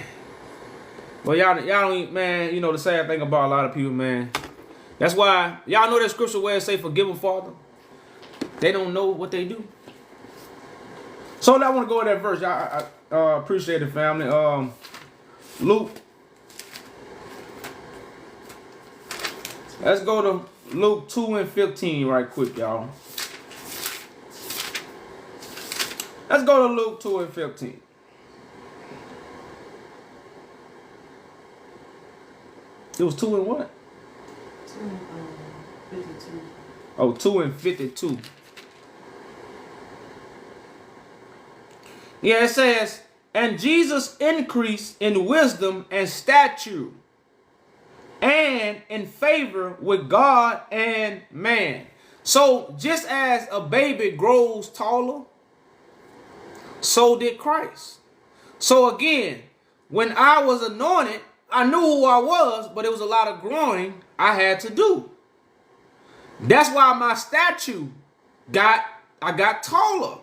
Well, y'all don't, man, you know the sad thing about a lot of people, man. That's why, y'all know that scripture where it say, forgive them, Father. They don't know what they do. So I want to go with that verse. I appreciate it, family. Luke. Let's go to Luke 2:15 right quick, y'all. Let's go to Luke 2:15. It was 2 and what? 52. Oh, 2:52. Yeah, it says, and Jesus increased in wisdom and stature and in favor with God and man. So just as a baby grows taller, so did Christ. So again, when I was anointed, I knew who I was, but it was a lot of growing I had to do. That's why my statue I got taller.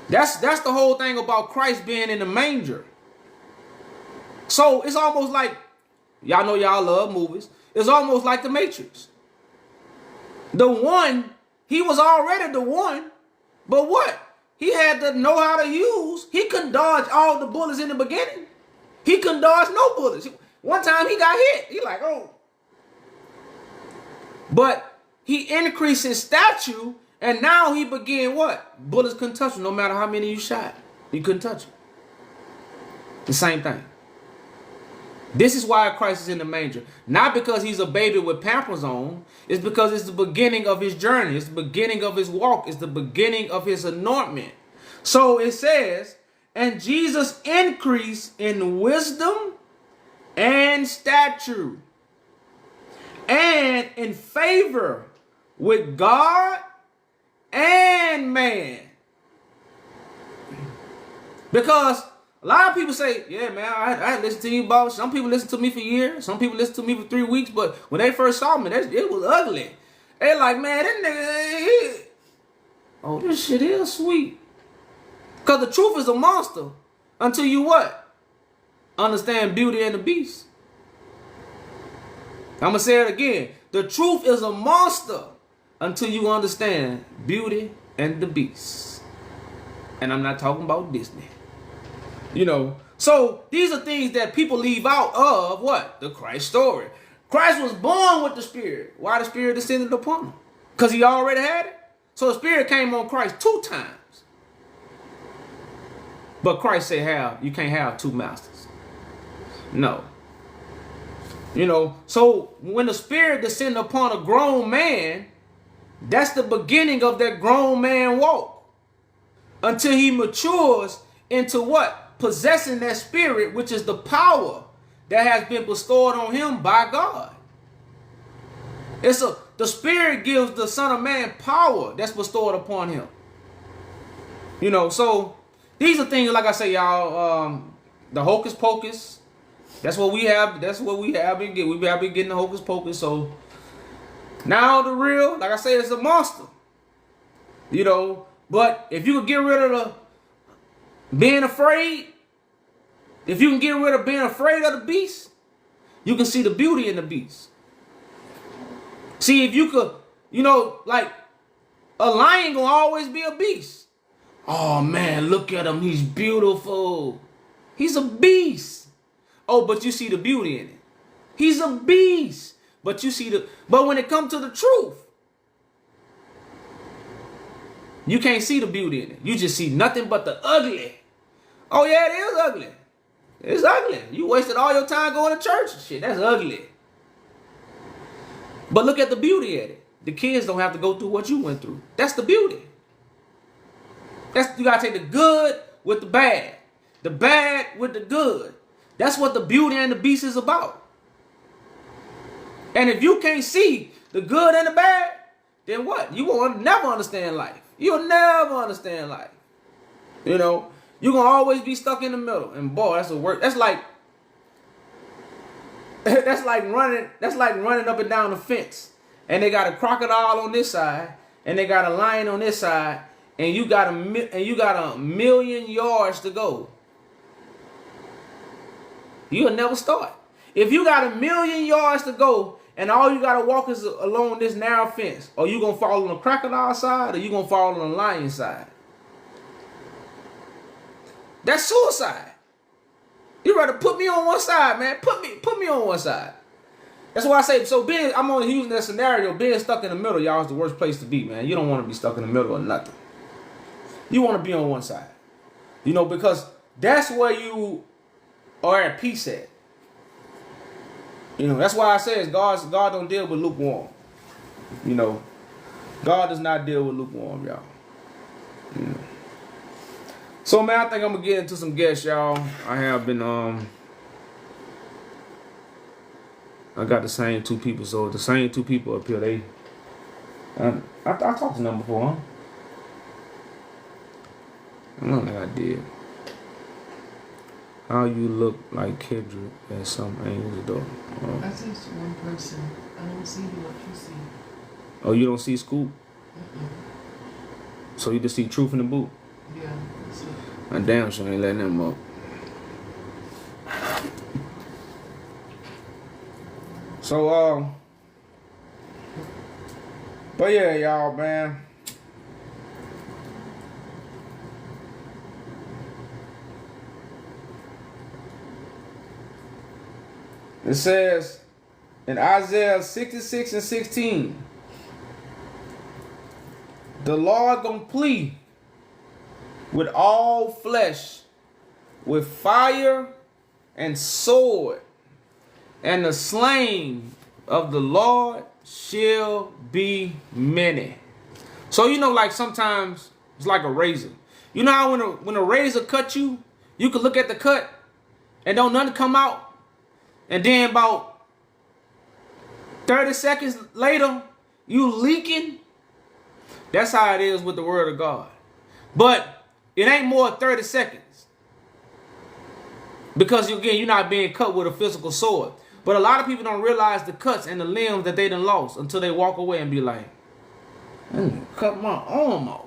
That's the whole thing about Christ being in the manger. So it's almost like, y'all know y'all love movies. It's almost like the Matrix. The one, he was already the one, but what? He had to know how to use. He couldn't dodge all the bullets in the beginning. He couldn't dodge no bullets. One time he got hit. He like, oh. But he increased his stature, and now he began what? Bullets couldn't touch him no matter how many you shot. He couldn't touch him. The same thing. This is why Christ is in the manger. Not because he's a baby with Pampers on. It's because it's the beginning of his journey. It's the beginning of his walk. It's the beginning of his anointment. So it says, and Jesus increased in wisdom and stature and in favor with God and man. Because a lot of people say, yeah, man, I listen to you about, some people listen to me for years. Some people listen to me for 3 weeks. But when they first saw me, it was ugly. They like, man, this nigga, oh, this shit is sweet. Because the truth is a monster until you what? Understand Beauty and the Beast. I'm going to say it again. The truth is a monster until you understand Beauty and the Beast. And I'm not talking about Disney. You know, so these are things that people leave out of what? The Christ story. Christ was born with the Spirit. Why the Spirit descended upon him? Because he already had it. So the Spirit came on Christ 2 times. But Christ said, you can't have 2 masters. No. You know, so when the Spirit descended upon a grown man, that's the beginning of that grown man walk. Until he matures into what? Possessing that Spirit, which is the power that has been bestowed on him by God. The Spirit gives the Son of Man power that's bestowed upon him. You know, so these are things, like I say, y'all, the hocus pocus. That's what we have. That's what we have been getting. We have been getting the hocus pocus. So now the real, like I say, it's a monster. You know, but if you could get rid of the being afraid, if you can get rid of being afraid of the beast, you can see the beauty in the beast. See, if you could, you know, like a lion gonna always be a beast. Oh man, look at him, he's beautiful. He's a beast. Oh, but you see the beauty in it. He's a beast. But you see but when it comes to the truth, You can't see the beauty in it. You just see nothing but the ugly. Oh yeah, it is ugly. It's ugly. You wasted all your time going to church and shit. That's ugly. But look at the beauty at it. The kids don't have to go through what you went through. That's the beauty. You gotta take the good with the bad with the good. That's what the beauty and the beast is about. And if you can't see the good and the bad, then what? You will never understand life. You'll never understand life. You know, you're gonna always be stuck in the middle. And boy, that's the worst. That's like running up and down the fence. And they got a crocodile on this side, and they got a lion on this side, and you got a million yards to go. You'll never start. If you got a million yards to go, and all you gotta walk is along this narrow fence, or you gonna fall on the crocodile side, or you gonna fall on the lion side. That's suicide. You rather put me on one side, man. Put me on one side. That's why I say, so I'm only using that scenario, being stuck in the middle, y'all, is the worst place to be, man. You don't want to be stuck in the middle of nothing. You want to be on one side. You know, because that's where you are at peace at. You know, that's why I say God don't deal with lukewarm. You know, God does not deal with lukewarm, y'all. You know. So, man, I think I'm going to get into some guests, y'all. I have been, I got the same two people, so the same two people up here, I talked to them before, huh? I don't think I did. How you look like Kendrick at some angles, though. I see one person. I don't see what you see. Oh, you don't see Scoop? So you just see Truth in the Boot? Yeah, that's it. I damn sure ain't letting them up. So, but yeah, y'all, man. It says in Isaiah 66 and 16, the Lord gonna plead with all flesh, with fire and sword, and the slain of the Lord shall be many. So you know, like sometimes it's like a razor. You know how when a razor cut you, you can look at the cut and don't nothing come out, and then about 30 seconds later you leaking. That's how it is with the word of God. But it ain't more than 30 seconds. Because again, you're not being cut with a physical sword. But a lot of people don't realize the cuts and the limbs that they done lost until they walk away and be like, cut my arm off.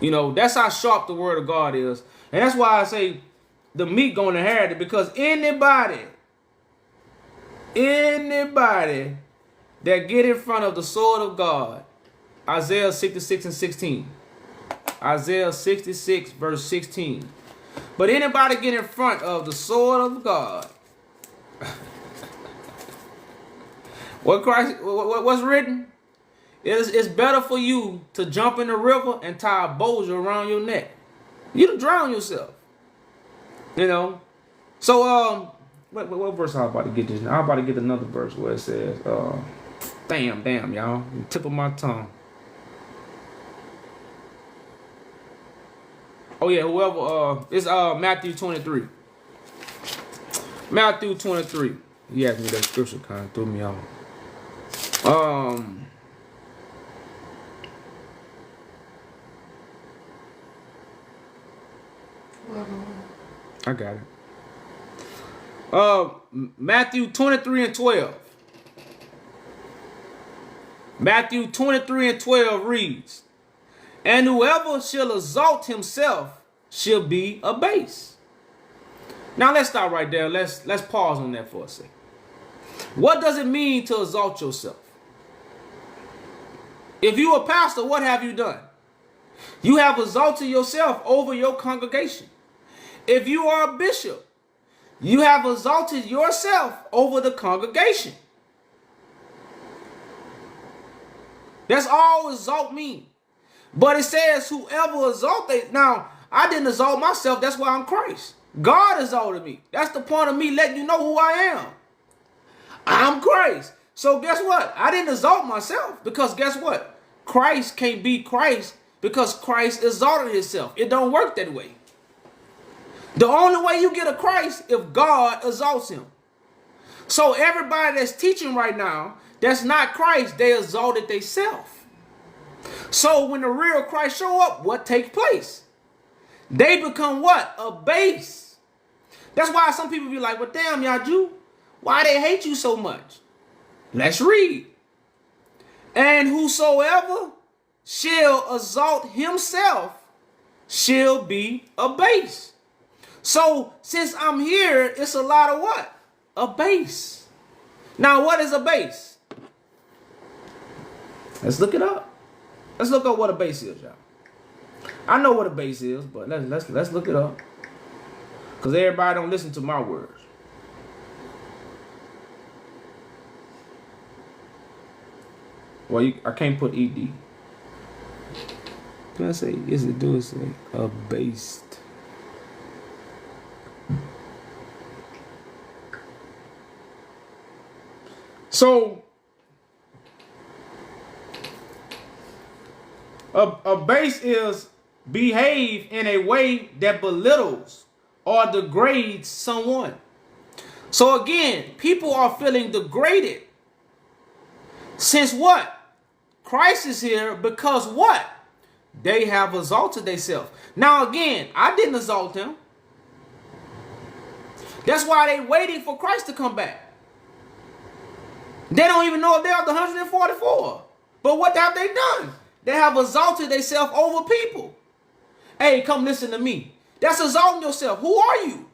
You know, that's how sharp the word of God is. And that's why I say the meat gonna inherit it, because anybody that get in front of the sword of God, Isaiah 66 and 16. Isaiah 66 verse 16. But anybody get in front of the sword of God, what's written? It's better for you to jump in the river and tie a bowser around your neck. You'll drown yourself. You know? So, what verse I'm about to get this? I'm about to get another verse where it says, damn, y'all. Tip of my tongue. Oh yeah, whoever, it's Matthew 23. Matthew 23. He asked me that scripture, kind of threw me off. I got it. Matthew 23 and 12. Matthew 23 and 12 reads, and whoever shall exalt himself shall be abased. Now let's stop right there. Let's pause on that for a second. What does it mean to exalt yourself? If you are a pastor, what have you done? You have exalted yourself over your congregation. If you are a bishop, you have exalted yourself over the congregation. That's all exalt means. But it says whoever exalted. Now, I didn't exalt myself. That's why I'm Christ. God exalted me. That's the point of me letting you know who I am. I'm Christ. So guess what? I didn't exalt myself because guess what? Christ can't be Christ because Christ exalted himself. It don't work that way. The only way you get a Christ if God exalts him. So everybody that's teaching right now, that's not Christ, they exalted themselves. So when the real Christ show up, what takes place? They become what? A base. That's why some people be like, well, damn, y'all Jew, why they hate you so much? Let's read. And whosoever shall exalt himself shall be abased. So since I'm here, it's a lot of what? A base. Now what is a base? Let's look it up. Let's look up what a base is, y'all. I know what a base is, but let's look it up. Because everybody don't listen to my words. Well, I can't put ED. Can I say, is it do it say abased? So a base is behave in a way that belittles or degrades someone. So again, people are feeling degraded. Since what? Christ is here because what? They have exalted themselves. Now again, I didn't exalt them. That's why they waiting for Christ to come back. They don't even know if they're the 144. But what have they done? They have exalted themselves over people. Hey, come listen to me. That's exalting yourself. Who are you?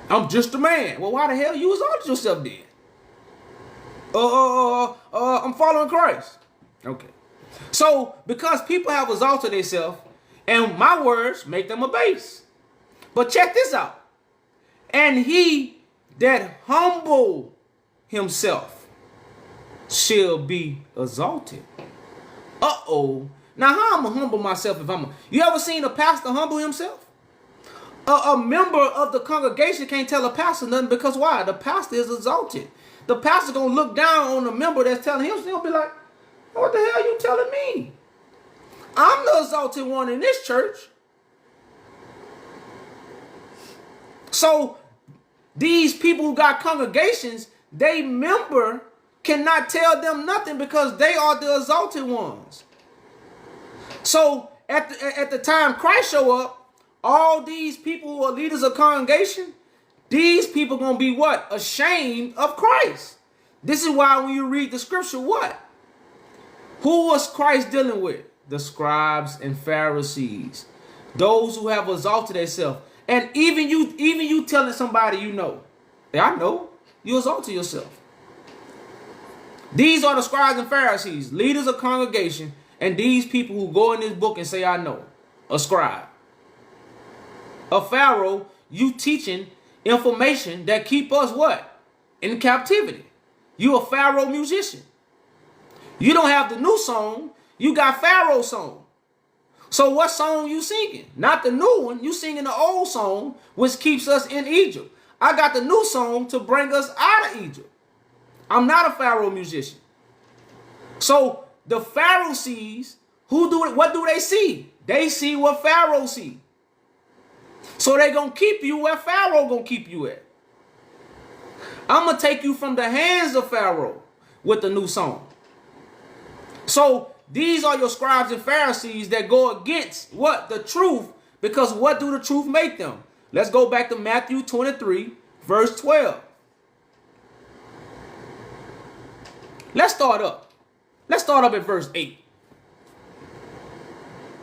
I'm just a man. Well, why the hell you exalted yourself then? I'm following Christ. Okay. So, because people have exalted themselves, and my words make them a base. But check this out. And he that humble himself shall be exalted. Uh-oh. Now, how am I humble myself if you ever seen a pastor humble himself? A member of the congregation can't tell a pastor nothing because why? The pastor is exalted. The pastor gonna look down on the member that's telling him, he'll be like, what the hell are you telling me? I'm the exalted one in this church. So these people who got congregations, they member cannot tell them nothing because they are the exalted ones. So at the time Christ show up, all these people who are leaders of congregation, these people going to be what? Ashamed of Christ. This is why when you read the scripture, what? Who was Christ dealing with? The scribes and Pharisees. Those who have exalted themselves. And even you telling somebody you know. Yeah, I know. You exalted yourself. These are the scribes and Pharisees, leaders of congregation, and these people who go in this book and say, I know. A scribe. A Pharaoh, you teaching information that keep us what? In captivity. You a Pharaoh musician. You don't have the new song. You got Pharaoh song. So what song you singing? Not the new one. You singing the old song, which keeps us in Egypt. I got the new song to bring us out of Egypt. I'm not a Pharaoh musician. So the Pharisees, what do they see? They see what Pharaoh see. So they gonna keep you where Pharaoh gonna keep you at. I'm gonna take you from the hands of Pharaoh with the new song. So these are your scribes and Pharisees that go against what? The truth. Because what do the truth make them? Let's go back to Matthew 23, verse 12. Let's start up. Let's start up at verse 8.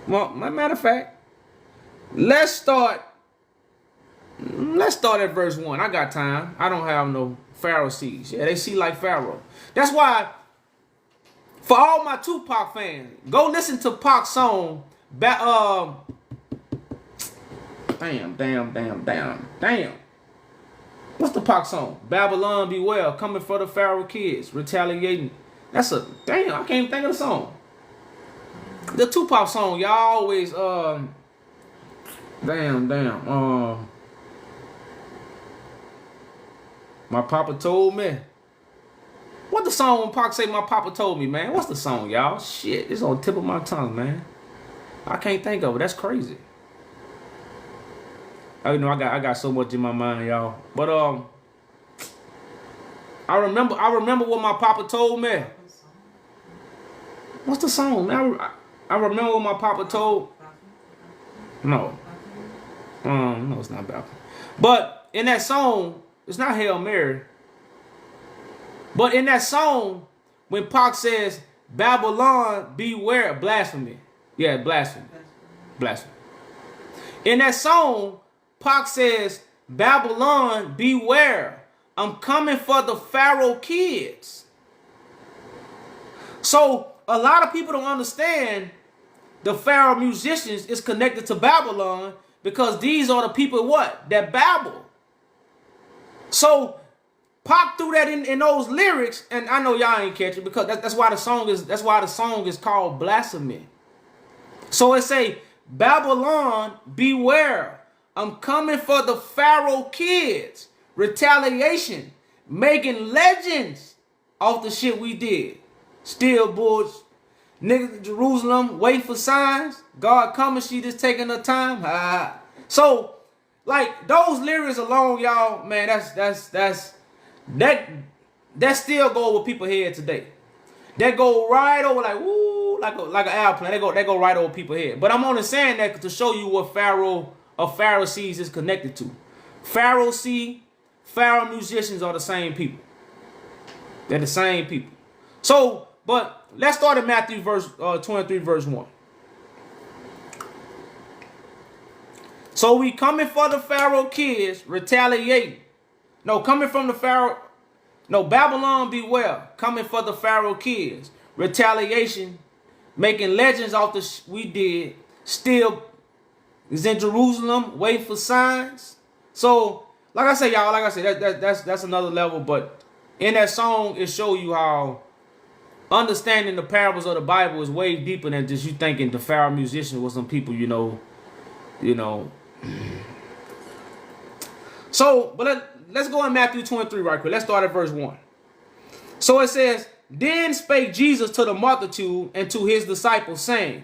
Well, matter of fact, let's start at verse 1. I got time. I don't have no Pharisees. Yeah, they see like Pharaoh. That's why, for all my Tupac fans, go listen to Pac's song. Damn. What's the Pac song? Babylon Beware, coming for the Pharaoh kids, retaliating. That's a, damn, I can't even think of the song. the Tupac song, y'all always damn. My papa told me. What the song when Pac say my papa told me, man? What's the song, y'all? Shit, it's on the tip of my tongue, man. I can't think of it. That's crazy. I got so much in my mind, y'all. But I remember what my papa told me. What's the song? I remember what my papa told. No, no, it's not Baptist. But in that song, it's not Hail Mary. But in that song, when Pac says, Babylon, beware, blasphemy. Yeah, blasphemy. Blasphemy. In that song, Pac says, Babylon, beware. I'm coming for the Pharaoh kids. So a lot of people don't understand the Pharaoh musicians is connected to Babylon because these are the people what? That babble. So Pac threw that in those lyrics, and I know y'all ain't catch it because that's why the song is called blasphemy. So it say, Babylon, beware. I'm coming for the Pharaoh kids. Retaliation. Making legends off the shit we did. Still bullshit. Niggas in Jerusalem, wait for signs. God coming, she just taking her time. So, like, those lyrics alone, y'all, man, that still go over people's head today. That go right over like woo, like an airplane. They go right over people's head. But I'm only saying that to show you what Pharisees is connected to. Pharaoh musicians are the same people. They're the same people. So, but let's start at Matthew 23, verse 1. So we coming for the Pharaoh kids, retaliating. No, coming from the Pharaoh. No, Babylon beware. Coming for the Pharaoh kids. Retaliation. Making legends off the we did. Still is in Jerusalem. Wait for signs. So, like I said, y'all, that's another level. But in that song, it shows you how understanding the parables of the Bible is way deeper than just you thinking the Pharaoh musicians was some people, you know. So, but let's go in Matthew 23 right quick. Let's start at verse 1. So it says, Then spake Jesus to the multitude and to his disciples, saying,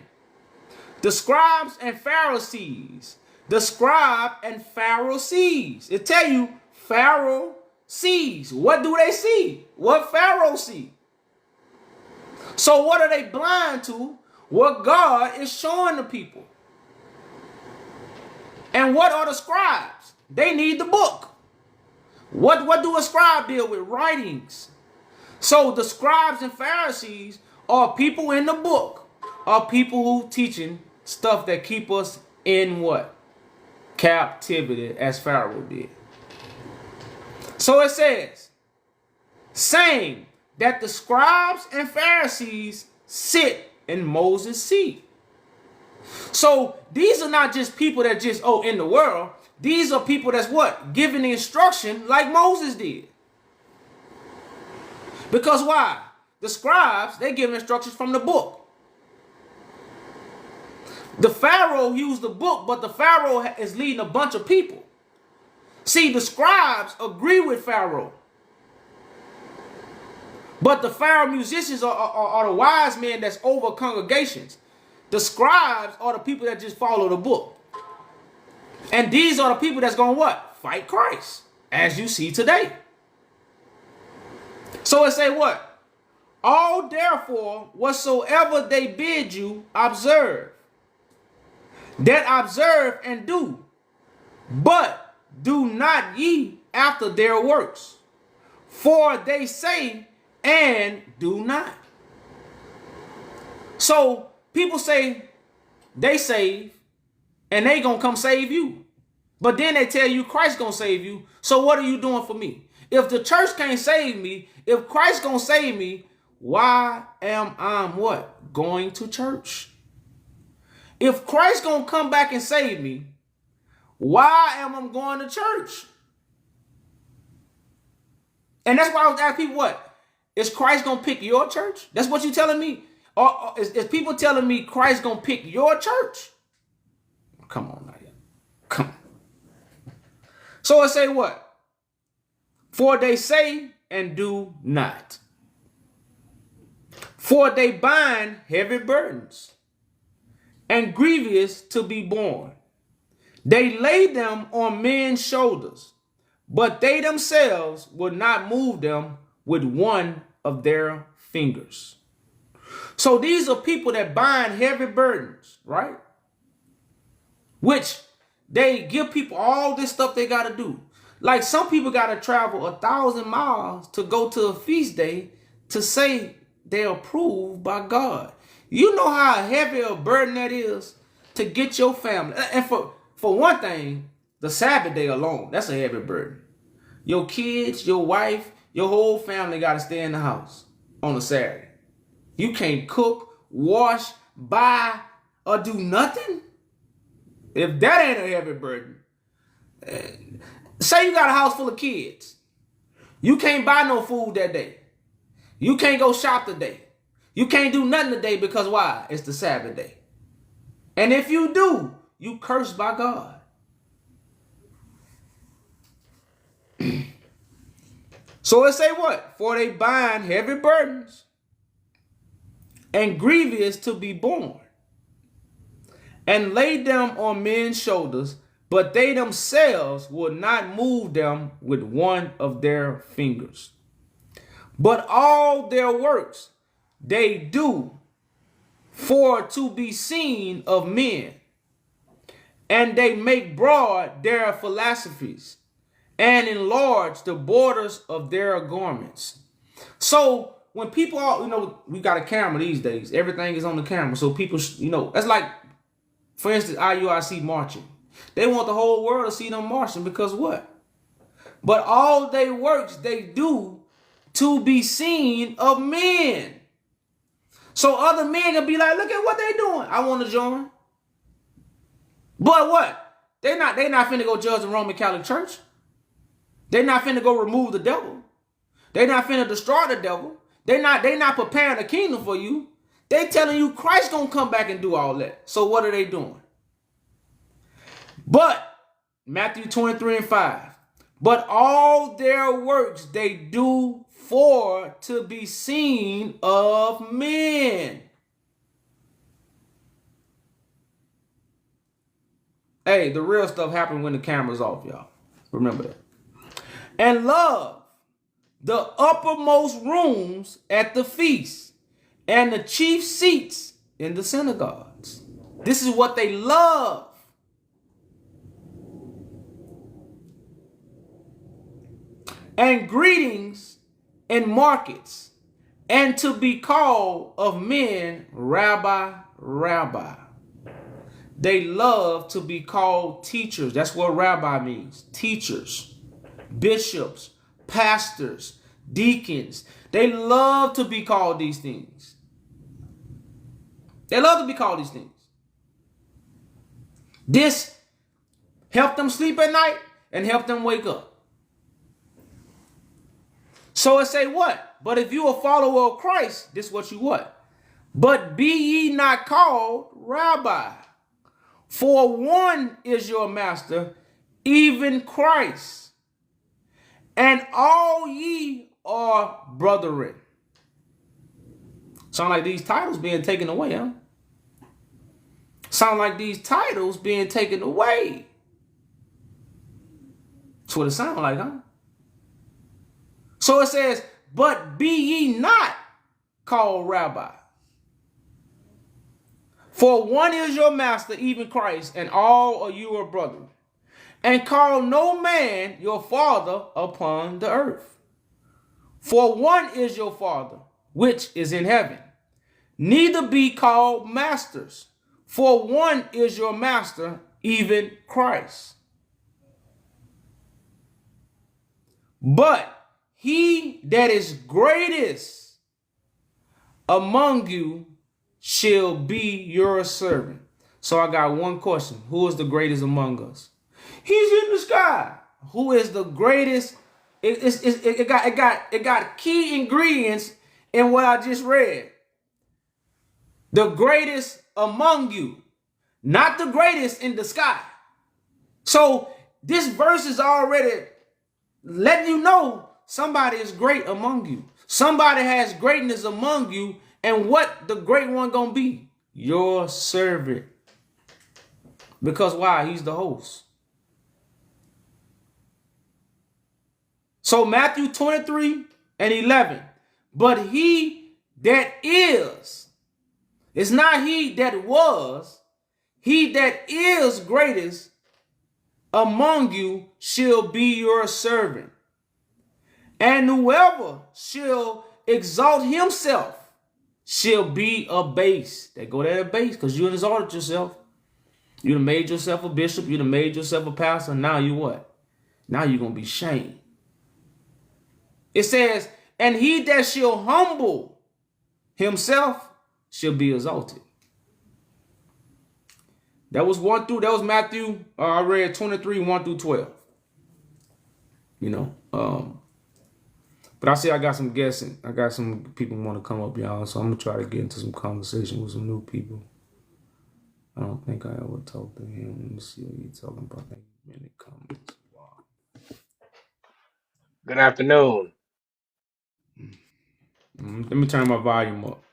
The scribes and Pharisees. The scribe and Pharisees. It tell you, Pharaoh sees. What do they see? What Pharaoh see? So what are they blind to? What God is showing the people. And what are the scribes? They need the book. What do a scribe deal with? Writings. So the scribes and Pharisees are people in the book, are people who teaching stuff that keep us in what? Captivity, as Pharaoh did. So it says, saying that the scribes and Pharisees sit in Moses' seat. So these are not just people that just, in the world. These are people that's what? Giving the instruction like Moses did. Because why? The scribes, they give instructions from the book. The Pharaoh used the book, but the Pharaoh is leading a bunch of people. See, the scribes agree with Pharaoh. But the Pharaoh musicians are the wise men that's over congregations. The scribes are the people that just follow the book. And these are the people that's going to what? Fight Christ, as you see today. So it say what? All therefore, whatsoever they bid you, observe. That observe and do. But do not ye after their works. For they say and do not. So people say they save and they gonna come save you. But then they tell you Christ gonna save you. So what are you doing for me? If the church can't save me, if Christ gonna save me, why am I what? Going to church. If Christ gonna come back and save me, why am I going to church? And that's why I was asking people what? Is Christ gonna pick your church? That's what you telling me? Is people telling me Christ gonna pick your church? Come on now. Come on. So it say what? For they say and do not. For they bind heavy burdens and grievous to be borne. They lay them on men's shoulders, but they themselves will not move them with one of their fingers. So these are people that bind heavy burdens, right? Which they give people all this stuff they got to do. Like some people got to travel 1,000 miles to go to a feast day to say they're approved by God. You know how heavy a burden that is to get your family. And for one thing, the Sabbath day alone, that's a heavy burden. Your kids, your wife, your whole family got to stay in the house on a Saturday. You can't cook, wash, buy, or do nothing. If that ain't a heavy burden, say you got a house full of kids. You can't buy no food that day. You can't go shop today. You can't do nothing today because why? It's the Sabbath day. And if you do, you cursed by God. So it say what? For they bind heavy burdens and grievous to be borne, and lay them on men's shoulders, but they themselves will not move them with one of their fingers. But all their works they do for to be seen of men, and they make broad their philosophies, and enlarge the borders of their garments. So when people are, we got a camera these days. Everything is on the camera. So people, that's like, for instance, IUIC marching. They want the whole world to see them marching because what? But all they works they do to be seen of men. So other men can be like, look at what they doing. I want to join. But what? They not finna go judge the Roman Catholic Church. They not finna go remove the devil. They not finna destroy the devil. They not preparing the kingdom for you. They telling you Christ gonna come back and do all that. So what are they doing? But Matthew 23:5. But all their works they do for to be seen of men. Hey, the real stuff happened when the camera's off, y'all. Remember that. And love the uppermost rooms at the feast and the chief seats in the synagogues. This is what they love. And greetings in markets, and to be called of men, Rabbi, Rabbi. They love to be called teachers. That's what rabbi means. Teachers, bishops, pastors, deacons. They love to be called these things. They love to be called these things. This help them sleep at night and help them wake up. So it say what? But if you a follower of Christ, this is what you what? But be ye not called rabbi, for one is your master, even Christ, and all ye are brethren. Sound like these titles being taken away, huh? Sound like these titles being taken away. That's what it sounds like, huh? So it says, but be ye not called rabbi. For one is your master, even Christ, and all of you are brethren. And call no man your father upon the earth. For one is your Father, which is in heaven. Neither be called masters, for one is your master, even Christ. But he that is greatest among you shall be your servant. So I got one question. Who is the greatest among us? He's in the sky. Who is the greatest? It got key ingredients in what I just read. The greatest among you, not the greatest in the sky. So this verse is already letting you know somebody is great among you. Somebody has greatness among you. And what the great one gonna be? Your servant. Because why? He's the host. So Matthew 23 and 11. But he that is, it's not he that was, he that is greatest among you shall be your servant. And whoever shall exalt himself shall be abased. They go there abased because you exalted yourself. You done made yourself a bishop. You done made yourself a pastor. Now you what? Now you're going to be shamed. It says, and he that shall humble himself shall be exalted. That was Matthew. I read 23, 1 through 12. You know, but I see I got some guessing. I got some people want to come up, y'all. So I'm going to try to get into some conversation with some new people. I don't think I ever talked to him. Let me see what he's talking about. In the comments. Wow. Good afternoon. Let me turn my volume up.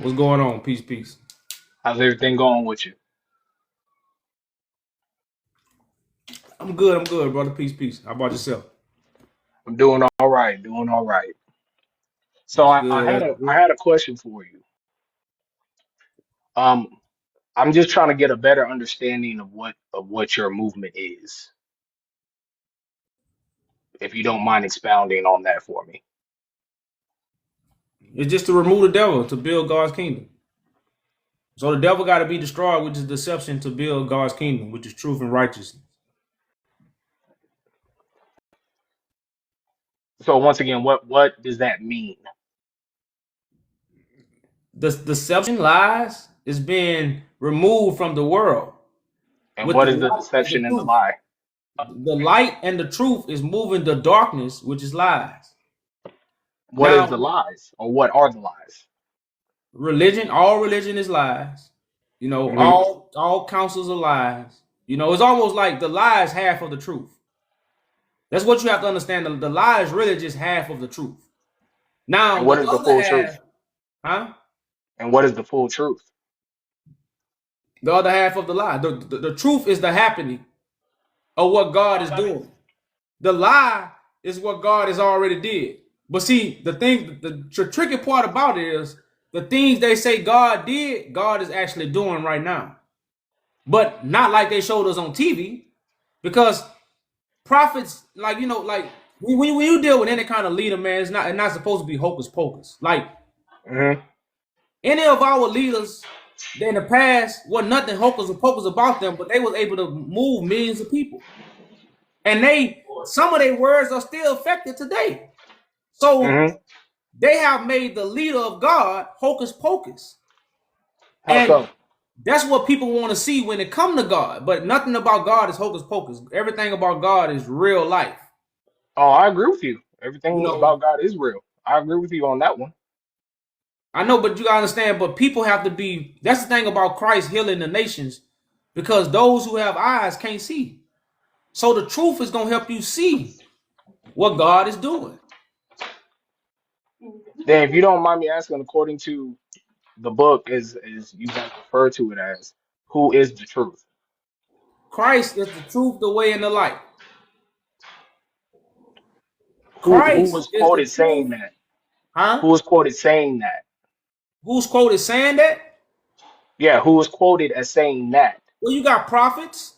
What's going on? Peace. How's everything going with you? I'm good, brother. Peace. How about yourself? I'm doing all right, So That's I good. had That's a I good. had a question for you. Um, I'm just trying to get a better understanding of what your movement is, if you don't mind expounding on that for me. It's just to remove the devil to build God's kingdom. So the devil got to be destroyed, which is deception, to build God's kingdom, which is truth and righteousness. So once again, what does that mean? The deception, lies, is being removed from the world And with what the is the light and the deception and the truth. lie? The light and the truth is moving the darkness, which is lies. What is the Now, lies, or what are the lies? all religion is lies. You know, Hmm. all counsels are lies. You know, it's almost like the lie is half of the truth. That's what you have to understand. The lie is really just half of the truth. And Now, what the is the other full truth? half, huh? And what is the full truth? The other half of the lie. The truth is the happening of what God is doing. The lie is what God has already did. But see, the tricky part about it is the things they say God did, God is actually doing right now. But not like they showed us on TV, because prophets, like, you know, like when you deal with any kind of leader, man, it's not supposed to be hocus pocus. Like Hmm. any of our leaders in the past, was nothing hocus pocus about them, but they was able to move millions of people, and some of their words are still effective today. So Hmm. they have made the leader of God hocus pocus, How and so? that's what people want to see when it come to God. But nothing about God is hocus pocus. Everything about God is real life. Oh, I agree with you. You Everything know, about God is real. I agree with you on that one. I know, but you gotta understand. But people have to be. That's the thing about Christ healing the nations, because those who have eyes can't see. So the truth is gonna help you see what God is doing. Then, if you don't mind me asking, according to the book, as you guys refer to it as, who is the truth? Christ is the truth, the way, and the light. Who Christ was is the quoted truth, saying that? huh? Who was quoted saying that? Who's quoted saying that? Yeah, who was quoted as saying that? Well, you got prophets,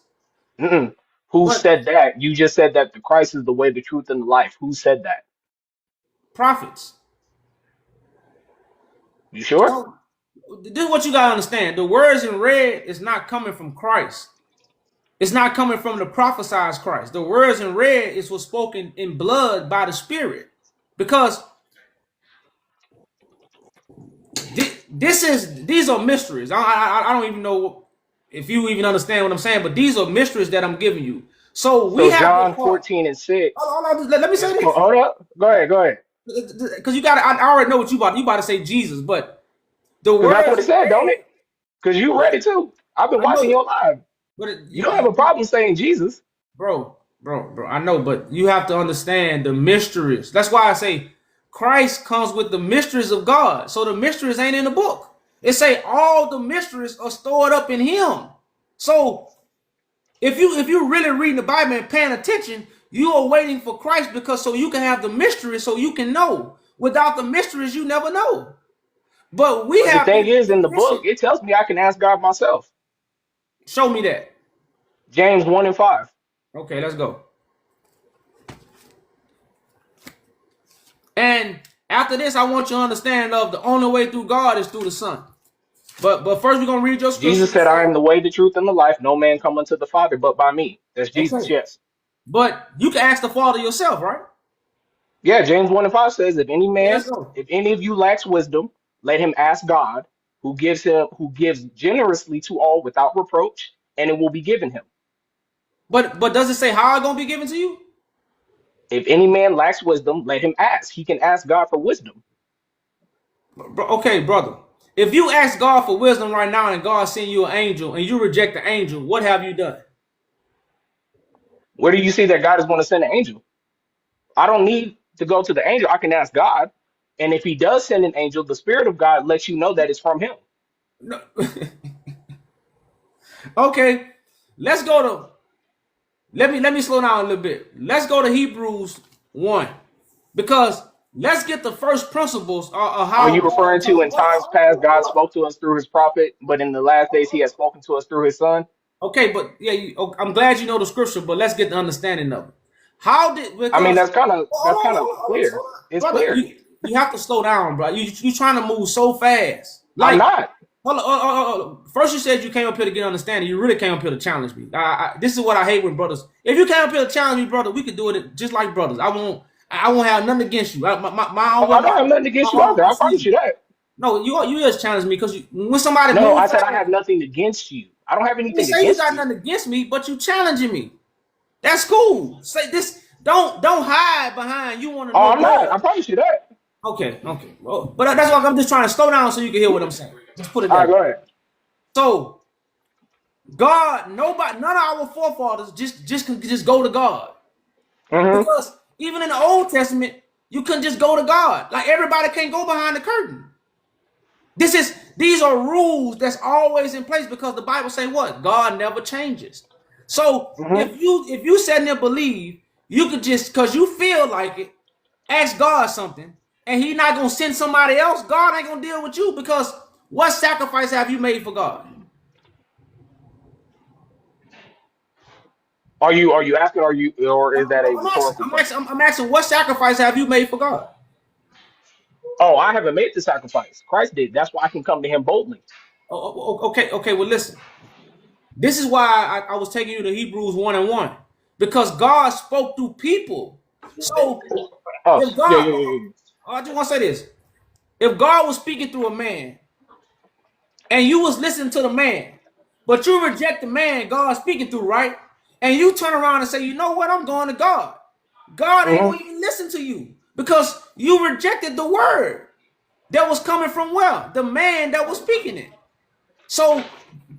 Mm-mm. Who but said that? You just said that the Christ is the way, the truth, and the life. Who said that? prophets. You sure? So this is what you gotta understand. The words in red is not coming from Christ. It's not coming from the prophesied Christ. The words in red is what's spoken in blood by the Spirit. Because these are mysteries. I don't even know if you even understand what I'm saying, but these are mysteries that I'm giving you. So we So have the John part. 14 and 6 Let me say is this, hold up. Go ahead. because you got. I already know what you about. You about to say Jesus, but The Because that's what word it said, don't said, it? Because you read it too. I've been I watching know, your live. but You don't have a problem saying Jesus. bro, I know, but you have to understand the mysteries. That's why I say Christ comes with the mysteries of God. So the mysteries ain't in the book. It say all the mysteries are stored up in Him. So if you really reading the Bible and paying attention, you are waiting for Christ because so you can have the mysteries, so you can know. Without the mysteries, you never know. But we But the have thing been is, in the book, conditioned. it tells me I can ask God myself. Show me that. James 1 and 5. Okay, let's go. And after this, I want you to understand of the only way through God is through the Son. But first we're gonna read your scripture. Jesus said, I am the way, the truth, and the life. No man come unto the Father but by me. That's Jesus, Okay. yes. But you can ask the Father yourself, right? Yeah, James 1 and 5 says, Okay, let's go. if any of you lacks wisdom, let him ask God, who gives generously to all without reproach, and it will be given him. But does it say how it's gonna be given to you? If any man lacks wisdom, let him ask. He can ask God for wisdom. Okay, brother. If you ask God for wisdom right now and God send you an angel and you reject the angel, what have you done? Where do you see that God is going to send an angel? I don't need to go to the angel. I can ask God. And if he does send an angel, the Spirit of God lets you know that it's from him. No. Okay, let's go to let me slow down a little bit. Let's go to Hebrews 1. Because let's get the first principles of Are how you God referring to talks. in times past God spoke to us through his prophet, but in the last days he has spoken to us through his son? Okay, but yeah, I'm glad you know the scripture, but let's get the understanding of it. How did I mean, because that's kind of clear. It's brother, clear. you have to slow down, bro. You trying to move so fast. I'm Like, not. first you said you came up here to get understanding. You really came up here to challenge me. This is what I hate with brothers. If you came up here to challenge me, brother, we could do it just like brothers. I won't have nothing against you. Oh, I don't have nothing My against you heart either. will I promise see. you that. No, you just challenge me because when somebody No, I moves said I fast, have nothing against you. I don't have you anything say you against got you. nothing against me, but you challenging me. That's cool. Say this. Don't hide behind. You want to Oh, know I'm not. I more. promise you that. Okay. Well, but that's why I'm just trying to slow down so you can hear what I'm saying. Just put it All right, that go way. ahead. So God, nobody, none of our forefathers just go to God Mm-hmm. because even in the Old Testament you couldn't just go to God. Like everybody can't go behind the curtain. These are rules that's always in place because the Bible say what? God never changes. So Mm-hmm. if you sit there and believe you could just because you feel like it, ask God something, and He not gonna send somebody else, God ain't gonna deal with you because what sacrifice have you made for God? Are you asking? Are you, or is that a I'm asking, rhetorical I'm question? asking, I'm asking, what sacrifice have you made for God? Oh, I haven't made the sacrifice. Christ did. That's why I can come to him boldly. Okay. Well, listen. This is why I was taking you to Hebrews 1 and 1 because God spoke through people. So Oh, if yeah, God, yeah, yeah, yeah. I just want to say this: if God was speaking through a man and you was listening to the man, but you reject the man God speaking through, right? And you turn around and say, you know what? I'm going to God. God ain't Mm-hmm. going to even listen to you because you rejected the word that was coming from where? The man that was speaking it. So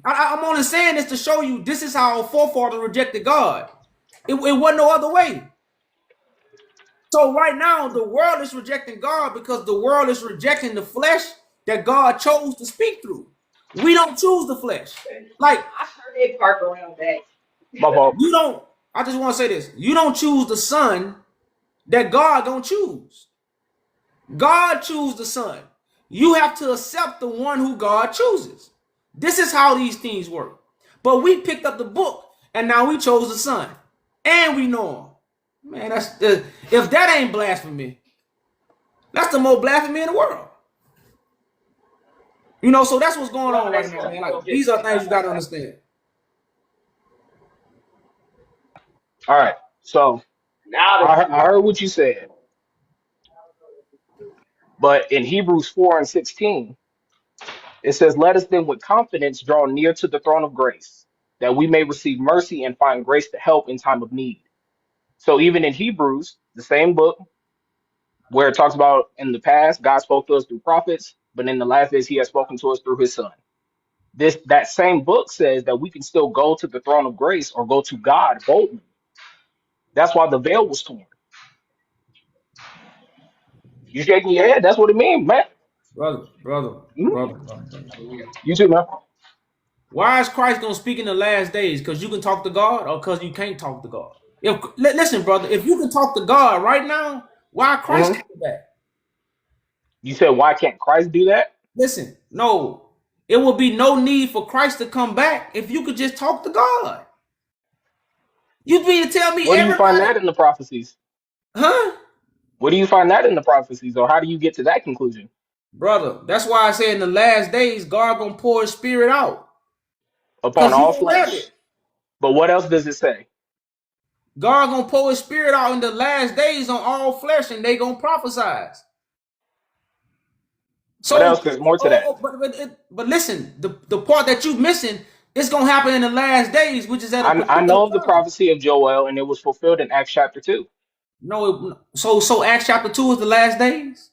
I'm only saying this to show you this is how our forefathers rejected God. It wasn't no other way. So right now, the world is rejecting God because the world is rejecting the flesh that God chose to speak through. We don't choose the flesh. Like My fault. you don't. I just want to say this: you don't choose the son that God don't choose. God choose the son. You have to accept the one who God chooses. This is how these things work. But we picked up the book and now we chose the son. And we know him. Man, that's the if that ain't blasphemy, that's the most blasphemy in the world. So that's what's going on right now, man. Like these are things you gotta understand. All right. So I heard what you said, but in Hebrews 4 and 16, it says, let us then with confidence draw near to the throne of grace, that we may receive mercy and find grace to help in time of need. So even in Hebrews, the same book where it talks about in the past, God spoke to us through prophets, but in the last days he has spoken to us through his son. That same book says that we can still go to the throne of grace or go to God boldly. That's why the veil was torn. You shaking your head? That's what it means, man. brother. You too, man. Why is Christ gonna speak in the last days? Because you can talk to God, or because you can't talk to God? Listen, brother, if you can talk to God right now, why Christ Mhm. coming back? You said, why can't Christ do that? Listen, no, it will be no need for Christ to come back if you could just talk to God. You mean to tell me Where do you find everybody, that in the prophecies? huh? Where do you find that in the prophecies, or how do you get to that conclusion? Brother, that's why I say in the last days, God gonna pour his spirit out. Upon Because you all don't have flesh. it. But what else does it say? God gonna pour his spirit out in the last days on all flesh, and they gonna prophesy. What else? So, There's more to that. but listen, the part that you missing, it's gonna happen in the last days, which is at a I particular know of the time. prophecy of Joel, and it was fulfilled in Acts chapter 2. No, so Acts chapter 2 is the last days.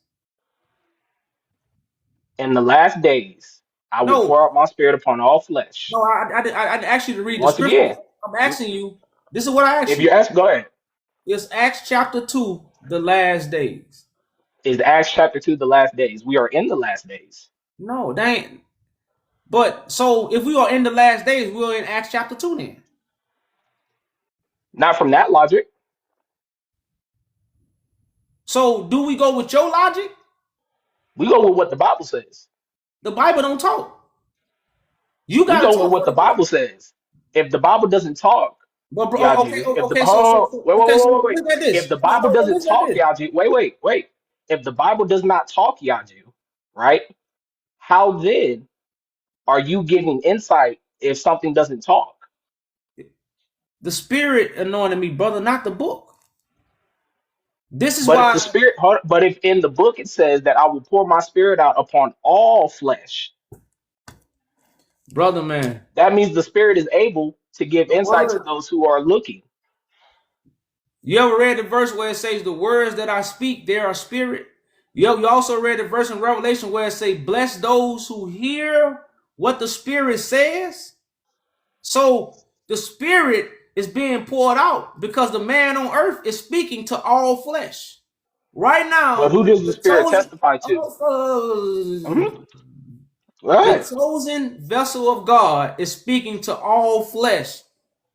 In the last days, I will No, pour out my spirit upon all flesh. no, I didn't ask you to read the Once scripture. again, I'm asking you. This is what I asked if you you. ask, go ahead. Is Acts chapter 2 the last days? Is Acts chapter 2 the last days? We are in the last days. No, they ain't. But so if we are in the last days, we're in Acts chapter 2 then. Not from that logic. So do we go with your logic? We go with what the Bible says. The Bible don't talk. You We gotta go with talk what for the the Bible. Bible says. If the Bible doesn't talk, But bro, Yaji, if the okay, wait. look at this. If the No, Bible doesn't listen at talk, this. Yaji, wait. If the Bible does not talk, Yaji, right? How then are you giving insight if something doesn't talk? The Spirit anointed me, brother, not the book. This is But if the why, spirit, but if in the book it says that I will pour my spirit out upon all flesh, brother, man. that means the spirit is able to give The insight to word. those who are looking. You ever read the verse where it says, "The words that I speak, they are spirit"? You also read the verse in Revelation where it says, "Bless those who hear what the Spirit says." So the Spirit is being poured out because the man on earth is speaking to all flesh. Right But now, who does the the spirit chosen, testify to? Mhm. the Right. chosen vessel of God is speaking to all flesh.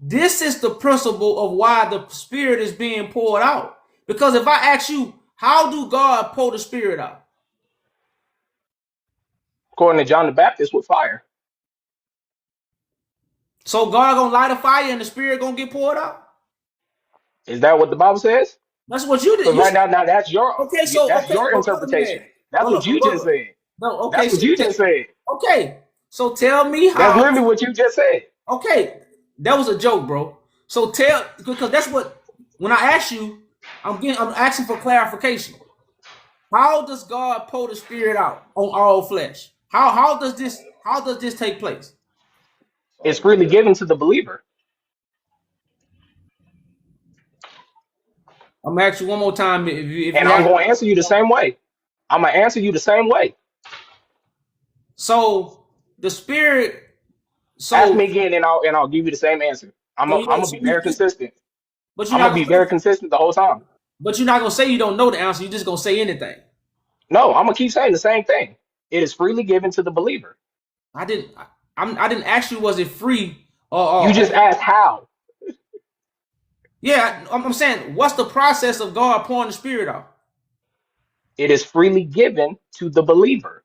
This is the principle of why the Spirit is being poured out. Because if I ask you, how do God pour the Spirit out? According to John the Baptist, with fire. So God gonna light a fire and the Spirit gonna get poured out? Is that what the Bible says? That's what you did. Because You right now that's okay? So okay, but brother interpretation. man, That's what you just brother. said. No, okay, That's what so you just said. okay. So tell me That's how. literally what you just said. Okay, that was a joke, bro. So tell, because that's what, when I ask you, I'm asking for clarification. How does God pour the Spirit out on all flesh? How does this take place? It's freely given to the believer. I'm gonna ask you one more time if And you I'm have. going to answer you the same way. I'm going to answer you the same way. So the Spirit. Ask So me again, and I'll give you the same answer. I'm so gonna be very consistent. but you're I'm not gonna be very gonna say, consistent the whole time. but you're not gonna say you don't know the answer. You're just gonna say anything. No, I'm gonna keep saying the same thing. It is freely given to the believer. I didn't. I didn't ask you was it free You just asked how. yeah. I'm saying what's the process of God pouring the Spirit out? It is freely given to the believer.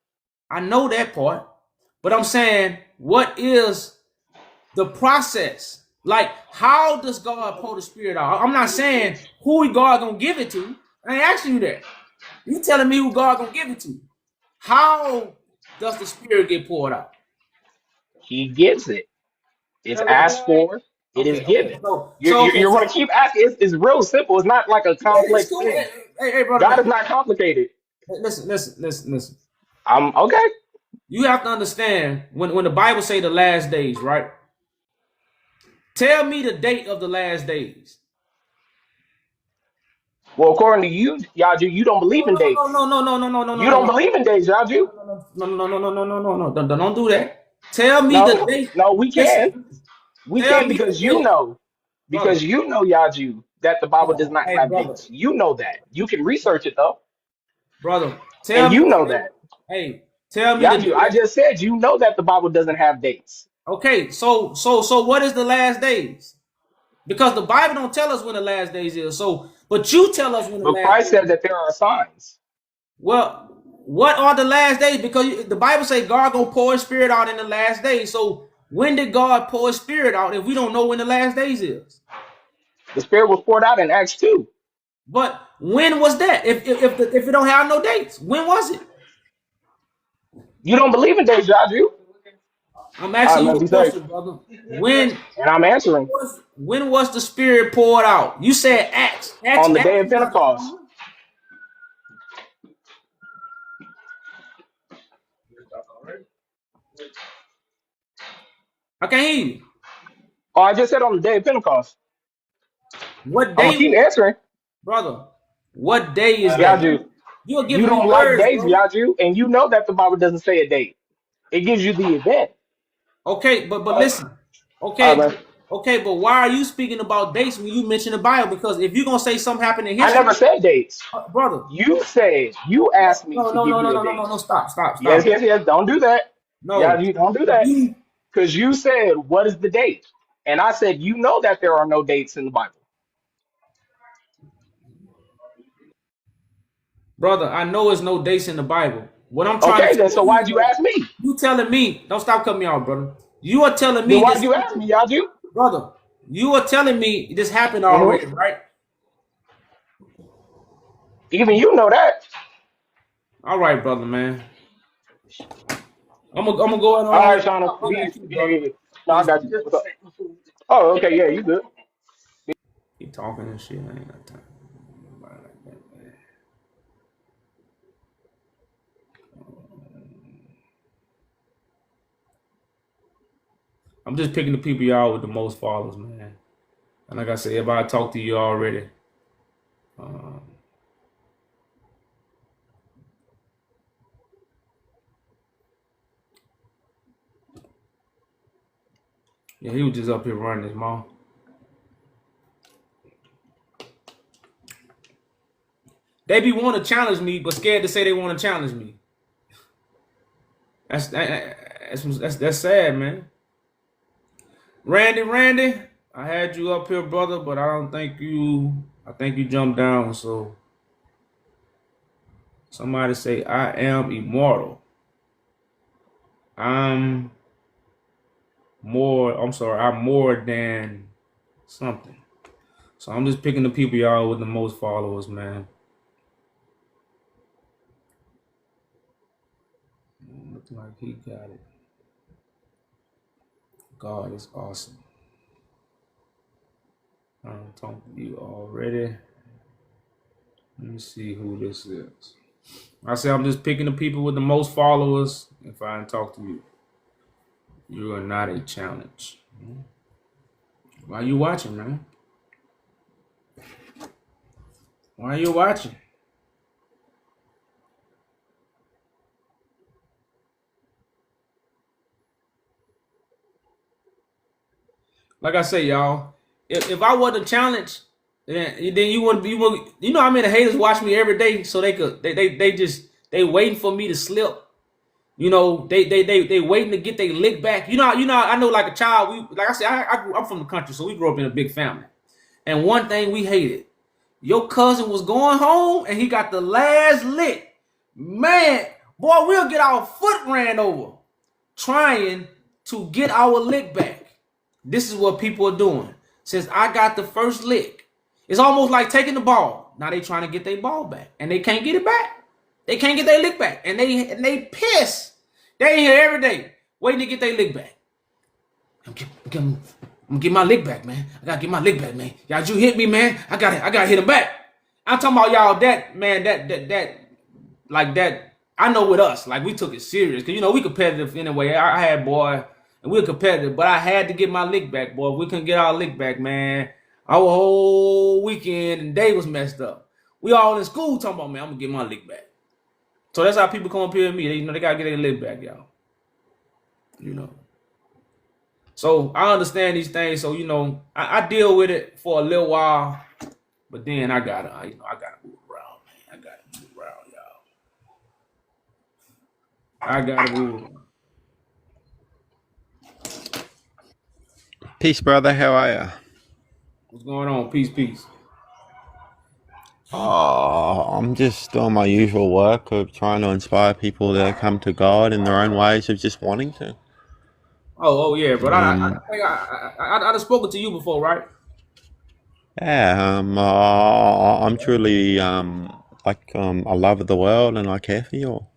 I know that part, but I'm saying what is the process? Like, how does God pour the Spirit out? I'm not saying who God gonna give it to. I ain't asking you that. You telling me who God gonna give it to? How does the Spirit get poured out? He gives it. It's asked for. It is Okay. given. So, You're, so you're, okay. you're going to So keep asking. It's real simple. It's not like a it's complex cool. thing. Hey, brother God man. is not complicated. Listen. I'm okay. You have to understand when the Bible say the last days, right? Tell me the date of the last days. Well, according to you, Yaju, you don't believe in dates. You don't No. believe in dates, Yaju. No. Don't do that. Tell me the No, date. no, we can. Listen, We tell can me the because date, brother. you know, Yaju, that the Bible does not Hey, have brother, dates. You know that. You can research it though, brother. and Tell me you the know date. that. Hey, tell me the Yaju, I date. just said you know that the Bible doesn't have dates. Okay, so what is the last days? Because the Bible don't tell us when the last days is. So, but you tell us when the But last Christ days said is. that there are signs Well, what are the last days? Because the Bible says God gonna pour His Spirit out in the last days. So, when did God pour His Spirit out if we don't know when the last days is? the Spirit was poured out in Acts 2. But when was that? If it don't have no dates, when was it? You don't believe in dates, Yaju. I'm All right, asking you man, a be safe. question, brother. When And I'm answering when was the Spirit poured out? You said Acts. Acts, on the day Acts of is not the Pentecost. summer. I can't hear you. Oh, I just said on the day of Pentecost. What I'm gonna day keep was it, answering. brother? What day is that? Yaju, You are you giving me don't like words, dates, bro. Yaju, and you know that the Bible doesn't say a date. It gives you the event. Okay, but listen. All Okay, right, man. but why are you speaking about dates when you mention the Bible? Because if you're gonna say something happened in I history, never said dates. brother. You asked me to give you a No. date. Stop. Yes. Don't do that. No, Yaju, don't do that. you, Because you said, what is the date? And I said, you know that there are no dates in the Bible. brother. I know it's no dates in the Bible. What I'm trying to Okay, then tell so you why'd is you that ask me? you telling me. Don't stop cutting me off, brother. You are telling Then me why'd this, you ask me, Yaju? brother. You are telling me this happened hmm already, right? Even you know that. All right, brother, man. I'm gonna go ahead All on right, and Shauna. I'll Be, let you, yeah, brother. yeah, yeah. No, I Peace, got brother. you. What's up? Oh, okay, yeah, you good. Keep talking and shit. I ain't got time. Nobody like that, man. I'm just picking the people y'all with the most followers, man. And like I said, everybody talked to you already. Um, yeah, he was just up here running his mouth. They be want to challenge me, but scared to say they want to challenge me. That's sad, man. Randy, I had you up here, brother, but I don't think you. I think you jumped down. So somebody say I am immortal. I'm more. I'm sorry. I'm more than something. So I'm just picking the people y'all with the most followers, man. Looks like he got it. God is awesome. I'm talking to you already. Let me see who this is. I say I'm just picking the people with the most followers. If I didn't talk to you, you are not a challenge. Why you watching, man? Why are you watching? Like I say, y'all, if I was a challenge, then you wouldn't you know how many haters watch me every day so they waiting for me to slip. You know, they waiting to get their lick back. I know like a child, like I said, I'm from the country, so we grew up in a big family. And one thing we hated, your cousin was going home and he got the last lick. Man, boy, we'll get our foot ran over trying to get our lick back. This is what people are doing. Since I got the first lick, it's almost like taking the ball. Now they trying to get their ball back and they can't get it back. They can't get their lick back and they piss. They in here every day waiting to get their lick back. I'm gonna get my lick back, man. I gotta get my lick back, man. Y'all, you hit me, man. I gotta hit him back. I'm talking about y'all that man, that like that. I know with us, like we took it serious because we competitive anyway. I had boy, and we were competitive, but I had to get my lick back, boy. If we couldn't get our lick back, man, our whole weekend and day was messed up. We all in school talking about, man, I'm gonna get my lick back. So that's how people come up here to me. They gotta get their lick back, y'all. So I understand these things. So I deal with it for a little while, but then I gotta move around, man. I gotta move around, y'all. I gotta move around. Peace, brother. How are you? What's going on? Peace, peace. Oh, I'm just doing my usual work of trying to inspire people to come to God in their own ways of just wanting to. Oh yeah, but I Um, think I've spoken to you before, right? yeah, I'm truly a love of the world, and I care for you all.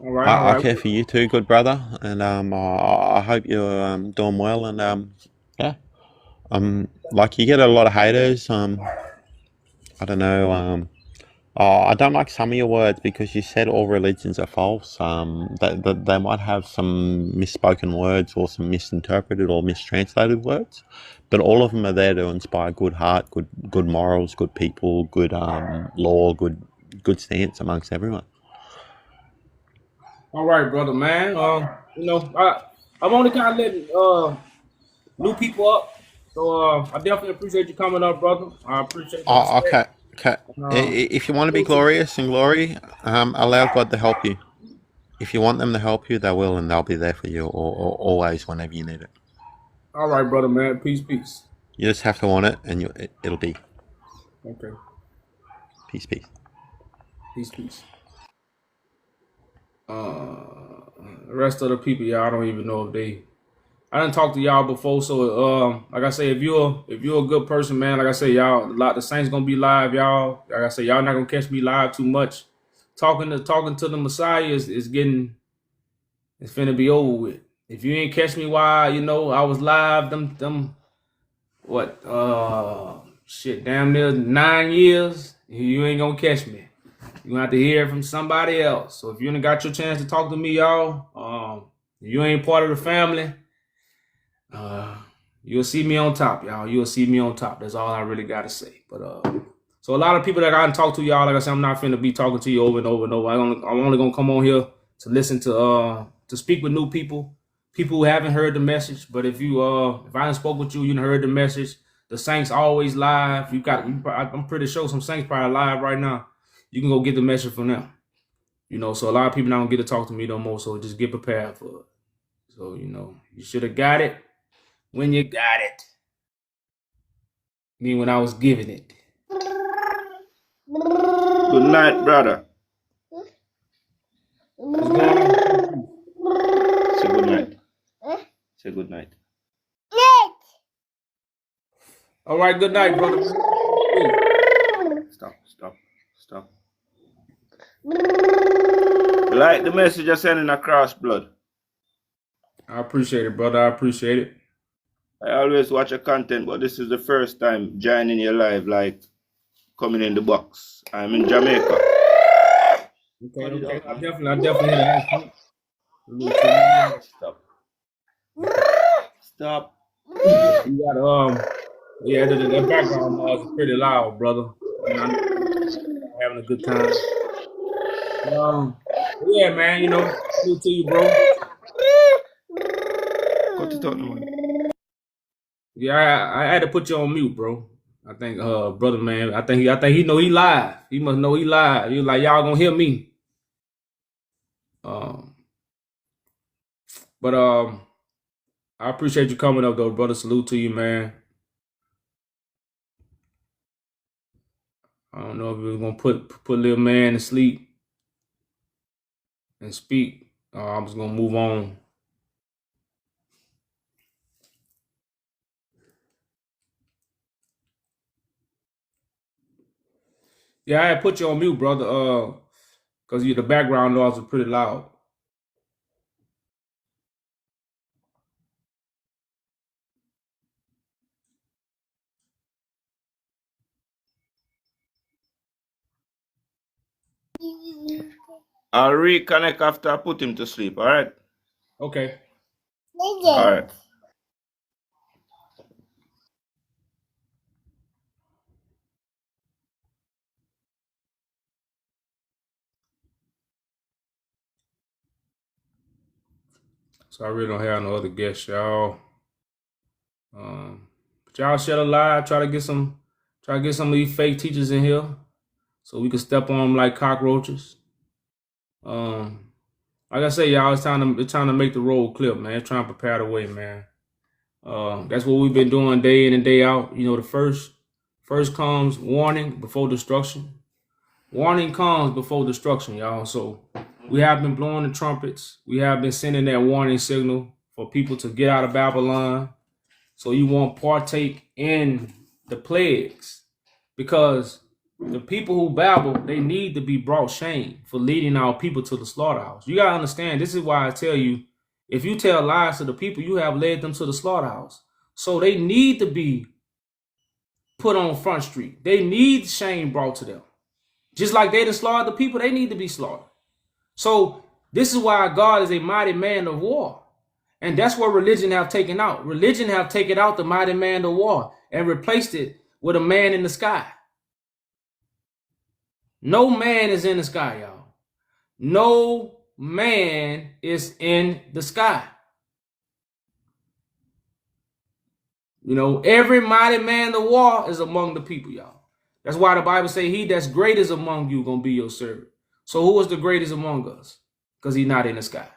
All right, all I right, care for you too, good brother, and I hope you're doing well. And yeah, like you get a lot of haters. I don't know. I don't like some of your words because you said all religions are false. They might have some misspoken words or some misinterpreted or mistranslated words, but all of them are there to inspire good heart, good morals, good people, good law, good stance amongst everyone. all right, brother, man. I'm only kind of letting new people up. So I definitely appreciate you coming up, brother. I appreciate the Oh, respect. okay, okay. Um, If you want to be glorious and glory, allow God to help you. If you want them to help you, they will, and they'll be there for you always whenever you need it. all right, brother, man. Peace, peace. You just have to want it, and it'll be Okay, peace, peace. peace, peace. The rest of the people, y'all, I don't even know if they. I didn't talk to y'all before, so like I say, if you're a good person, man, like I say, y'all, the Saints gonna be live, y'all. Like I say, y'all not gonna catch me live too much. Talking to the Messiah is getting. It's finna be over with. If you ain't catch me while I was live, them what shit, damn near 9 years. You ain't gonna catch me. You gonna have to hear it from somebody else. So if you ain't got your chance to talk to me, y'all, you ain't part of the family. You'll see me on top, y'all. You'll see me on top. That's all I really gotta say. But so a lot of people that I can talk to, y'all, like I said, I'm not finna be talking to you over and over and over. I'm only gonna come on here to listen to speak with new people who haven't heard the message. But if I didn't spoke with you, you done heard the message. The Saints always live. I'm pretty sure some Saints probably live right now. You can go get the message from them. So a lot of people don't get to talk to me no more. So just get prepared for it. So you should have got it when you got it. I mean, when I was giving it. Good night, brother. Say good night. Say good night. All right, good night, brother. Stop. Like the message you're sending across, blood. I appreciate it, brother. I appreciate it. I always watch your content, but this is the first time joining your live, like coming in the box. I'm in Jamaica. Okay. I definitely had an Stop. You got yeah, that background noise is pretty loud, brother. I'm having a good time. Yeah, man. Salute to you, bro. Cut it out, man. Yeah, I had to put you on mute, bro. I think, brother, man. I think he know he live. He must know he live. He was like, y'all gonna hear me. But I appreciate you coming up, though, brother. Salute to you, man. I don't know if we was gonna put little man to sleep and speak. I'm just gonna move on. Yeah, I had put you on mute, brother. Cause the background noise was pretty loud. I'll reconnect after I put him to sleep, alright? Okay. Alright. So I really don't have no other guests, y'all. But y'all share the live. Try to get some of these fake teachers in here, so we can step on them like cockroaches. Like I say, y'all, it's time to make the road clear, man. It's trying to prepare the way, man. That's what we've been doing day in and day out. You know, the first comes warning before destruction. Warning comes before destruction, y'all. So we have been blowing the trumpets. We have been sending that warning signal for people to get out of Babylon, so you won't partake in the plagues, because the people who babble, they need to be brought shame for leading our people to the slaughterhouse. You got to understand, this is why I tell you, if you tell lies to the people, you have led them to the slaughterhouse. So they need to be put on Front Street. They need shame brought to them. Just like they done slaughtered the people, they need to be slaughtered. So this is why God is a mighty man of war. And that's what religion have taken out. Religion have taken out the mighty man of war and replaced it with a man in the sky. No man is in the sky, y'all. No man is in the sky. You know, every mighty man of war is among the people, y'all. That's why the Bible say he that's greatest among you gonna be your servant. So who is the greatest among us? Because he's not in the sky.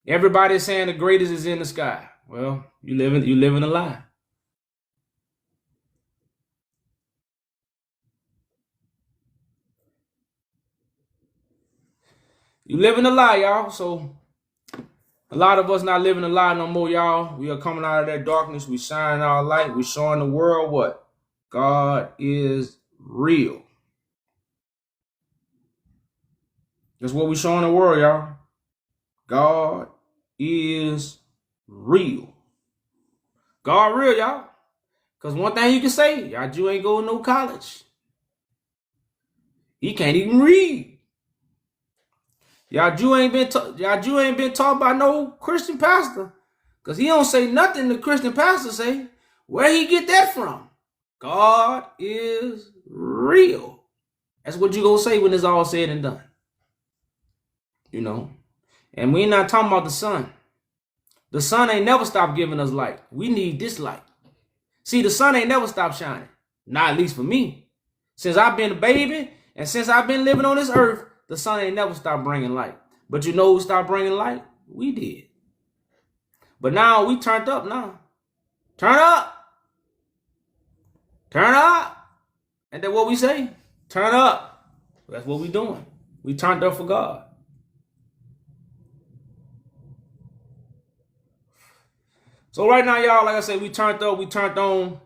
Everybody is saying the greatest is in the sky. Well, you living a lie. You living a lie, y'all. So a lot of us not living a lie no more, y'all. We are coming out of that darkness. We shining our light. We showing the world what? God is real. That's what we showing the world, y'all. God is real. God real, y'all. Because one thing you can say, y'all Jew ain't going to no college. He can't even read. Y'all Jew ain't been taught by no Christian pastor, because he don't say nothing the Christian pastor say. Where he get that from? God is real. That's what you gonna say when it's all said and done. You know, and we ain't not talking about the sun. The sun ain't never stopped giving us light. We need this light. See, the sun ain't never stopped shining. Not at least for me. Since I've been a baby and since I've been living on this earth, the sun ain't never stopped bringing light. But you know who stopped bringing light? We did. But now we turned up now. Turn up. Turn up. And then what we say? Turn up. That's what we doing. We turned up for God. So right now, y'all, like I said, we turned up, we turned on.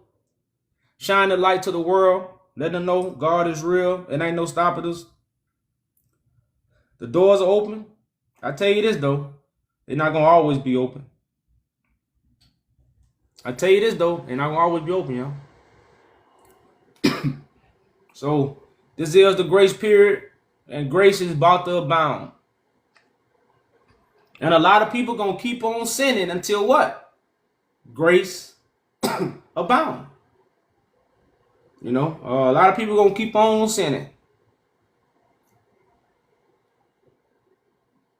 Shine the light to the world. Let them know God is real. It ain't no stopping us. The doors are open. I tell you this, though. They're not going to always be open. I tell you this, though. They're not going to always be open, y'all. So, this is the grace period. And grace is about to abound. And a lot of people going to keep on sinning until what? Grace abound. You know, a lot of people going to keep on sinning.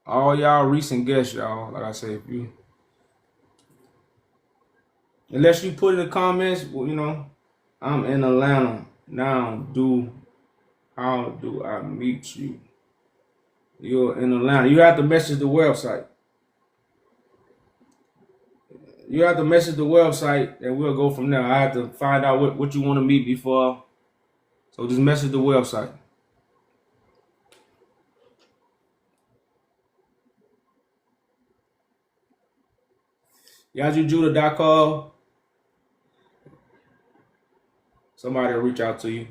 All y'all recent guests, y'all, like I said, if you, unless you put in the comments, well, you know, I'm in Atlanta now. How do I meet you? You're in Atlanta. You have to message the website. You have to message the website, and we'll go from there. I have to find out what you want to meet before. So just message the website. YajuJudah.com. Somebody will reach out to you.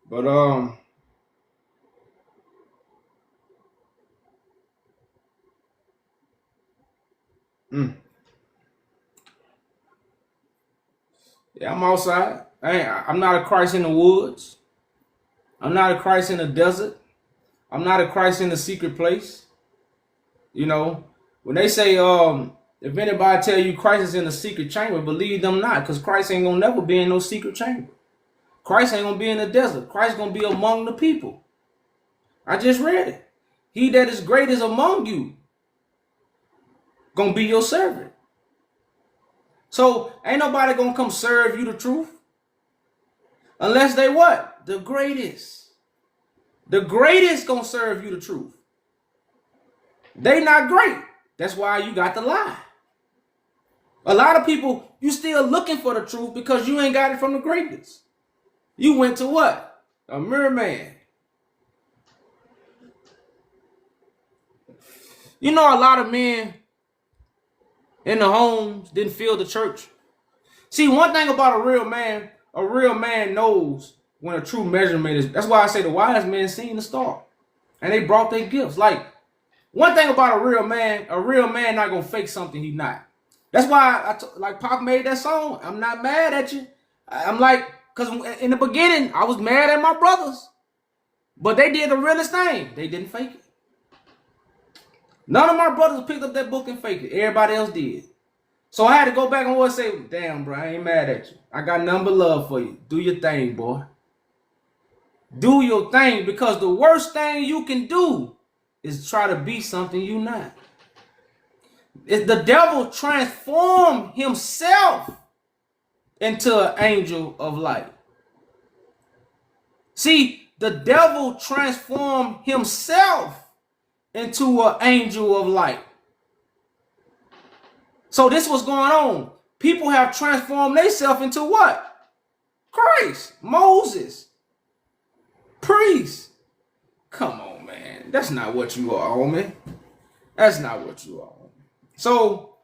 But yeah, I'm outside. I'm not a Christ in the woods. I'm not a Christ in the desert. I'm not a Christ in the secret place. You know, when they say, if anybody tell you Christ is in the secret chamber, believe them not, because Christ ain't gonna never be in no secret chamber. Christ ain't gonna be in the desert. Christ gonna be among the people. I just read it. He that is greatest among you gonna be your servant. So ain't nobody gonna come serve you the truth unless they what? The greatest. The greatest gonna serve you the truth. They not great. That's why you got to lie. A lot of people, you still looking for the truth because you ain't got it from the greatest. You went to what? A mere man. You know, a lot of men in the homes didn't feel the church. See, one thing about a real man knows when a true measurement is. That's why I say the wise men seen the star, and they brought their gifts. Like, one thing about a real man not gonna fake something he's not. That's why like Pac made that song. I'm not mad at you. I'm like, because in the beginning I was mad at my brothers, but they did the realest thing. They didn't fake it. None of my brothers picked up that book and faked it. Everybody else did. So I had to go back and say, damn, bro, I ain't mad at you. I got nothing but love for you. Do your thing, boy. Do your thing, because the worst thing you can do is try to be something you're not. The devil transformed himself into an angel of light. See, the devil transformed himself into an angel of light. So this was going on. People have transformed themselves into what? Christ, Moses, priest. Come on, man. That's not what you are, homie. That's not what you are. So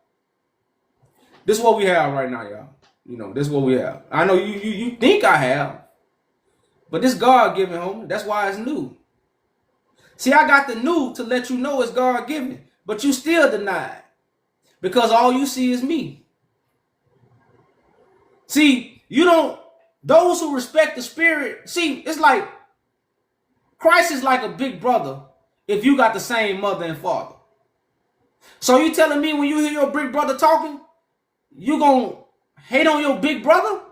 this is what we have right now, y'all. You know, this is what we have. I know you think I have, but this God-given, homie. That's why it's new. See, I got the new to let you know it's God-given, but you still deny it because all you see is me. See, those who respect the spirit, see, it's like Christ is like a big brother if you got the same mother and father. So you telling me when you hear your big brother talking, you gonna hate on your big brother?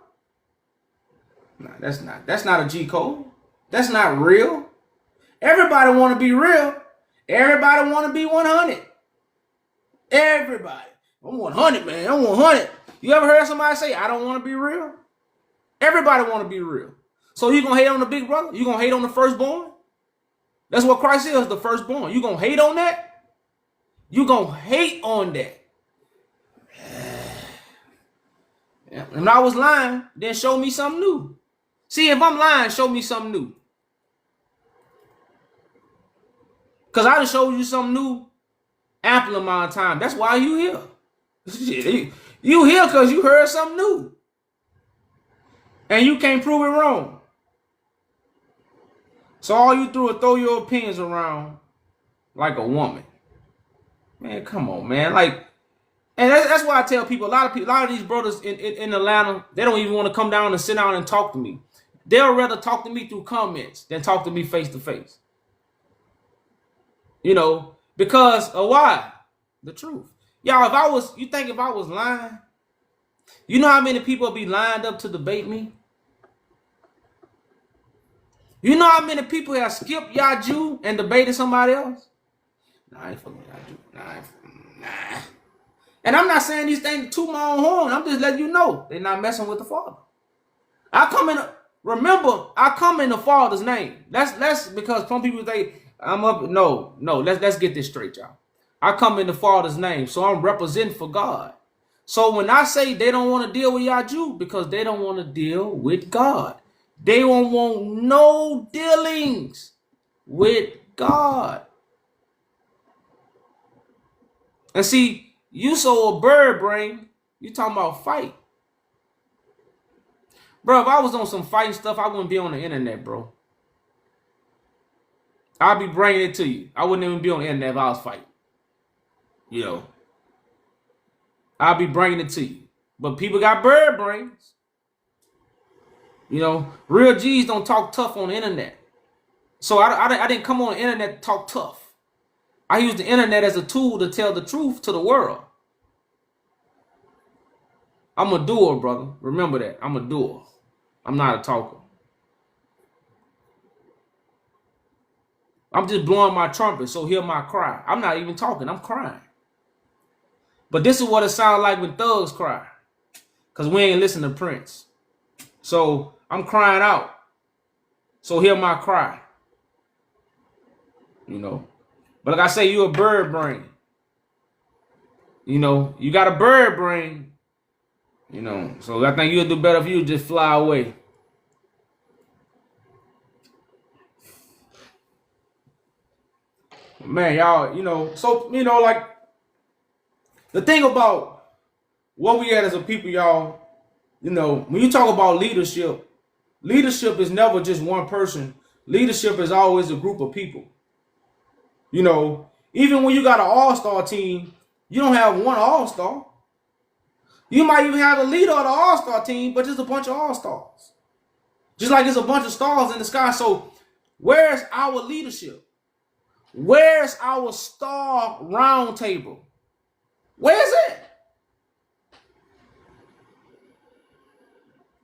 Nah, that's not a G code. That's not real. Everybody want to be real. Everybody want to be 100. Everybody. I'm 100, man. I'm 100. You ever heard somebody say, I don't want to be real? Everybody want to be real. So you gonna hate on the big brother? You gonna hate on the firstborn? That's what Christ is, the firstborn. You gonna hate on that? You gonna hate on that. When I was lying, then show me something new. See, if I'm lying, show me something new. Because I done showed you something new ample amount of time. That's why you here. You here because you heard something new. And you can't prove it wrong. So all you do is throw your opinions around like a woman. Man, come on, man. Like, and that's why I tell people, a lot of these brothers in Atlanta, they don't even want to come down and sit down and talk to me. They'll rather talk to me through comments than talk to me face to face. You know, because of why? The truth. Y'all, you think if I was lying, you know how many people be lined up to debate me? You know how many people have skipped Yaju and debated somebody else? Nah, I ain't fucking Yaju. Nah. And I'm not saying these things to toot my own horn. I'm just letting you know they're not messing with the Father. I come in the Father's name. That's because some people think I'm up. No. Let's get this straight, y'all. I come in the Father's name, so I'm representing for God. So when I say they don't want to deal with Yaju, because they don't want to deal with God. They won't want no dealings with God. And see, you so a bird brain, you talking about fight. Bro, if I was on some fighting stuff, I wouldn't be on the internet, bro. I'd be bringing it to you. I wouldn't even be on the internet if I was fighting. You know. I'd be bringing it to you. But people got bird brains. You know, real G's don't talk tough on the internet. So I didn't come on the internet to talk tough. I use the internet as a tool to tell the truth to the world. I'm a doer, brother. Remember that. I'm a doer. I'm not a talker. I'm just blowing my trumpet, so hear my cry. I'm not even talking, I'm crying. But this is what it sounds like when thugs cry. Because we ain't listen to Prince. So I'm crying out. So hear my cry. You know. But like I say, you a bird brain. You know, you got a bird brain. You know, so I think you'll do better if you just fly away. Man, y'all, you know, so, you know, like, the thing about what we at as a people, y'all, you know, when you talk about leadership, leadership is never just one person. Leadership is always a group of people. You know, even when you got an all-star team, you don't have one all-star. You might even have the leader of the all-star team, but just a bunch of all-stars. Just like it's a bunch of stars in the sky. So where's our leadership? Where's our star round table? Where's it?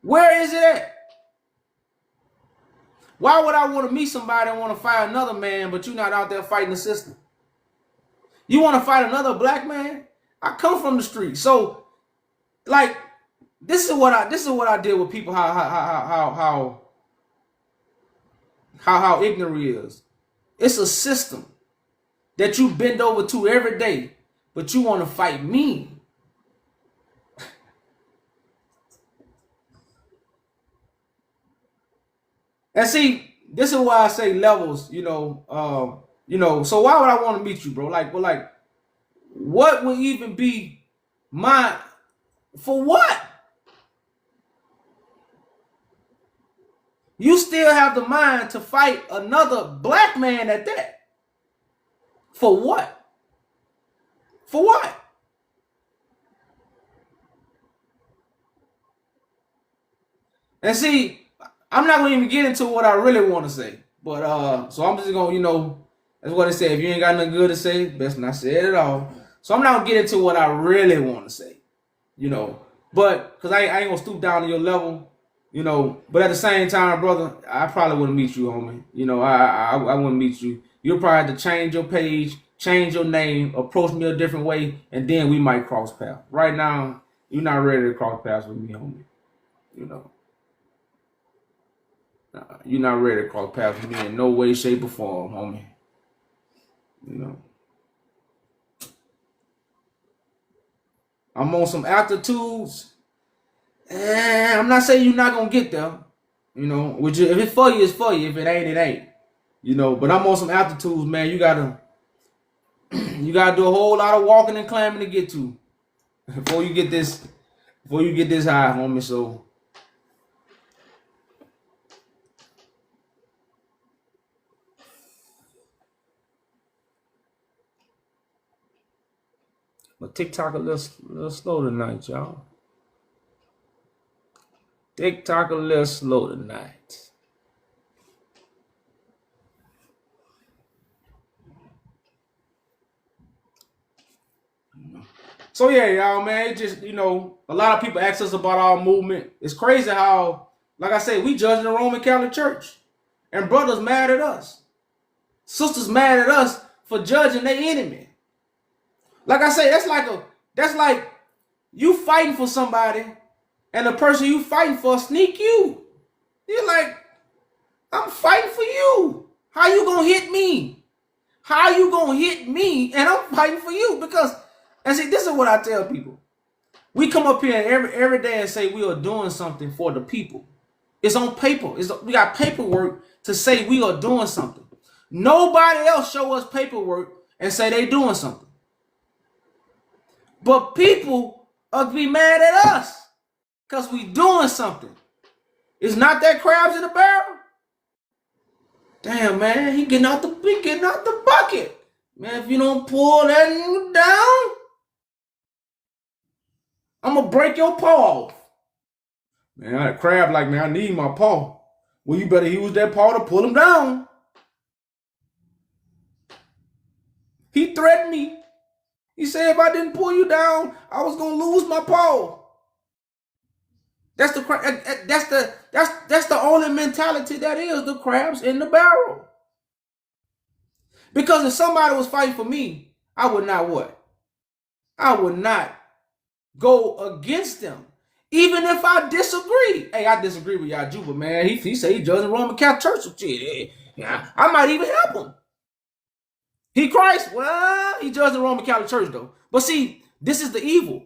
Where is it at? Why would I want to meet somebody and want to fight another man, but you're not out there fighting the system? You want to fight another black man? I come from the street. So, like, this is what I deal with people, how ignorant it is. It's a system that you bend over to every day, but you want to fight me. And see, this is why I say levels, you know, so why would I want to meet you, bro? Like, well, like, what would even be my, for what? You still have the mind to fight another black man at that. For what? For what? And see, I'm not gonna even get into what I really want to say. But so I'm just gonna, you know, that's what I say. If you ain't got nothing good to say, best not say it at all. So I'm not gonna get into what I really want to say, you know. But because I ain't gonna stoop down to your level, you know. But at the same time, brother, I probably wouldn't meet you, homie. You know, I wouldn't meet you. You'll probably have to change your page, change your name, approach me a different way, and then we might cross paths. Right now, you're not ready to cross paths with me, homie. You know. You're not ready to cross paths with me in no way, shape, or form, homie. You know. I'm on some altitudes. And I'm not saying you're not gonna get there. You know, which if it's for you, it's for you. If it ain't, it ain't. You know, but I'm on some altitudes, man. You gotta do a whole lot of walking and climbing to get to before you get this high, homie. So but TikTok a little slow tonight, y'all. TikTok a little slow tonight. So yeah, y'all, man, it just, you know, a lot of people ask us about our movement. It's crazy how, like I said, we judging the Roman Catholic Church. And brothers mad at us. Sisters mad at us for judging their enemy. Like I say, that's like you fighting for somebody and the person you fighting for sneak you. You're like, I'm fighting for you. How you gonna hit me? How you gonna hit me and I'm fighting for you? Because, and see, this is what I tell people. We come up here every day and say we are doing something for the people. It's on paper. We got paperwork to say we are doing something. Nobody else show us paperwork and say they doing something. But people are be mad at us because we doing something. It's not that crabs in the barrel. Damn, man, he getting out the bucket. Man, if you don't pull that down, I'm gonna break your paw off. Man, that crab like, man, I need my paw. Well, you better use that paw to pull him down. He threatened me. He said if I didn't pull you down, I was gonna lose my paw. That's the only mentality that is the crabs in the barrel. Because if somebody was fighting for me, I would not what? I would not go against them. Even if I disagree. Hey, I disagree with y'all Juba, man. He say he judging Roman Catholic Church. Yeah, I might even help him. He Christ. Well, he judging the Roman Catholic Church though. But see, this is the evil.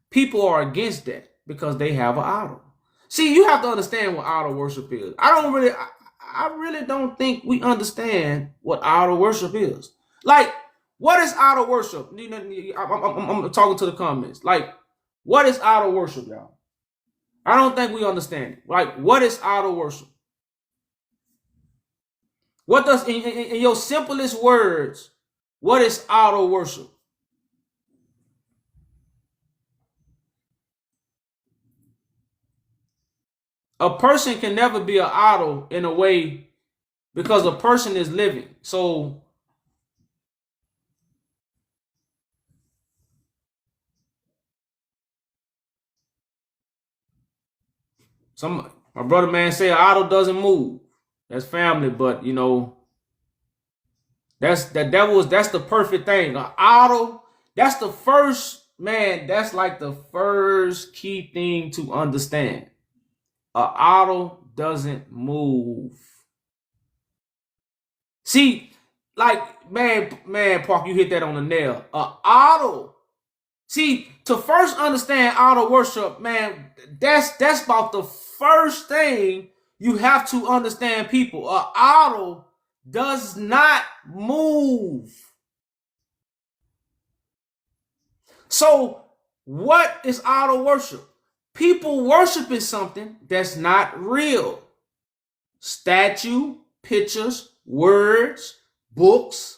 People are against that because they have an idol. See, you have to understand what idol worship is. I really don't think we understand what idol worship is. Like, what is idol worship? I'm talking to the comments. Like, what is idol worship, y'all? I don't think we understand it. Like, what is idol worship? What does, in your simplest words, what is idol worship? A person can never be an idol in a way because a person is living. So my brother man say an idol doesn't move. That's family, but you know, that's the perfect thing. An idol, that's the first, man, that's like the first key thing to understand. An idol doesn't move. See, like, man, Park, you hit that on the nail. An idol. See, to first understand idol worship, man, that's about the first thing you have to understand, people. An idol does not move. So, what is idol worship? People worshiping something that's not real. Statue, pictures, words, books,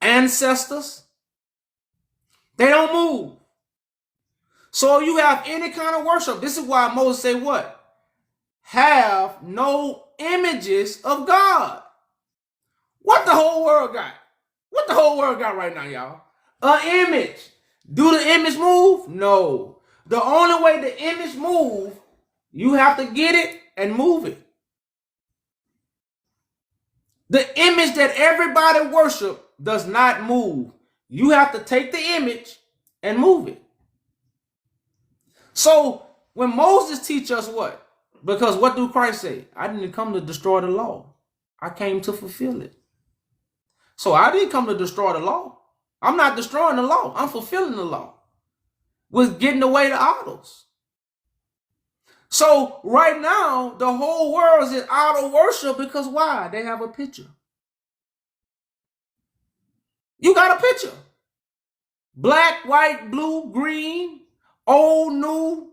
ancestors. They don't move. So you have any kind of worship. This is why Moses say what? Have no images of God. What the whole world got? What the whole world got right now, y'all? An image. Do the image move? No. The only way the image move, you have to get it and move it. The image that everybody worship does not move. You have to take the image and move it. So when Moses teach us what? Because what do Christ say? I didn't come to destroy the law. I came to fulfill it. So I didn't come to destroy the law. I'm not destroying the law. I'm fulfilling the law with getting away the idols. So right now, the whole world is in idol worship because why? They have a picture. You got a picture. Black, white, blue, green, old, new.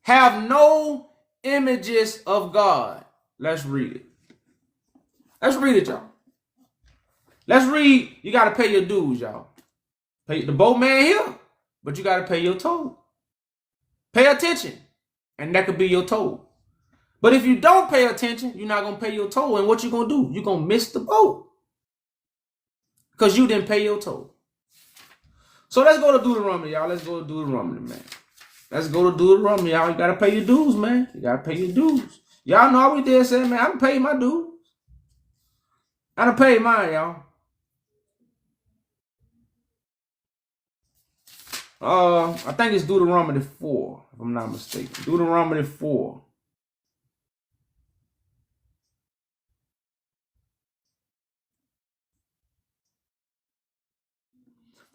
Have no images of God. Let's read it. Let's read it, y'all. Let's read. You got to pay your dues, y'all. Pay the boatman here, but you got to pay your toll. Pay attention, and that could be your toll. But if you don't pay attention, you're not going to pay your toll. And what you going to do? You're going to miss the boat because you didn't pay your toll. So let's go to Deuteronomy, y'all. Let's go to Deuteronomy, man. Let's go to Deuteronomy, y'all. You got to pay your dues, man. You got to pay your dues. Y'all know how we did say, man, I done paid my dues. I done paid mine, y'all. I think it's Deuteronomy 4, if I'm not mistaken. Deuteronomy 4.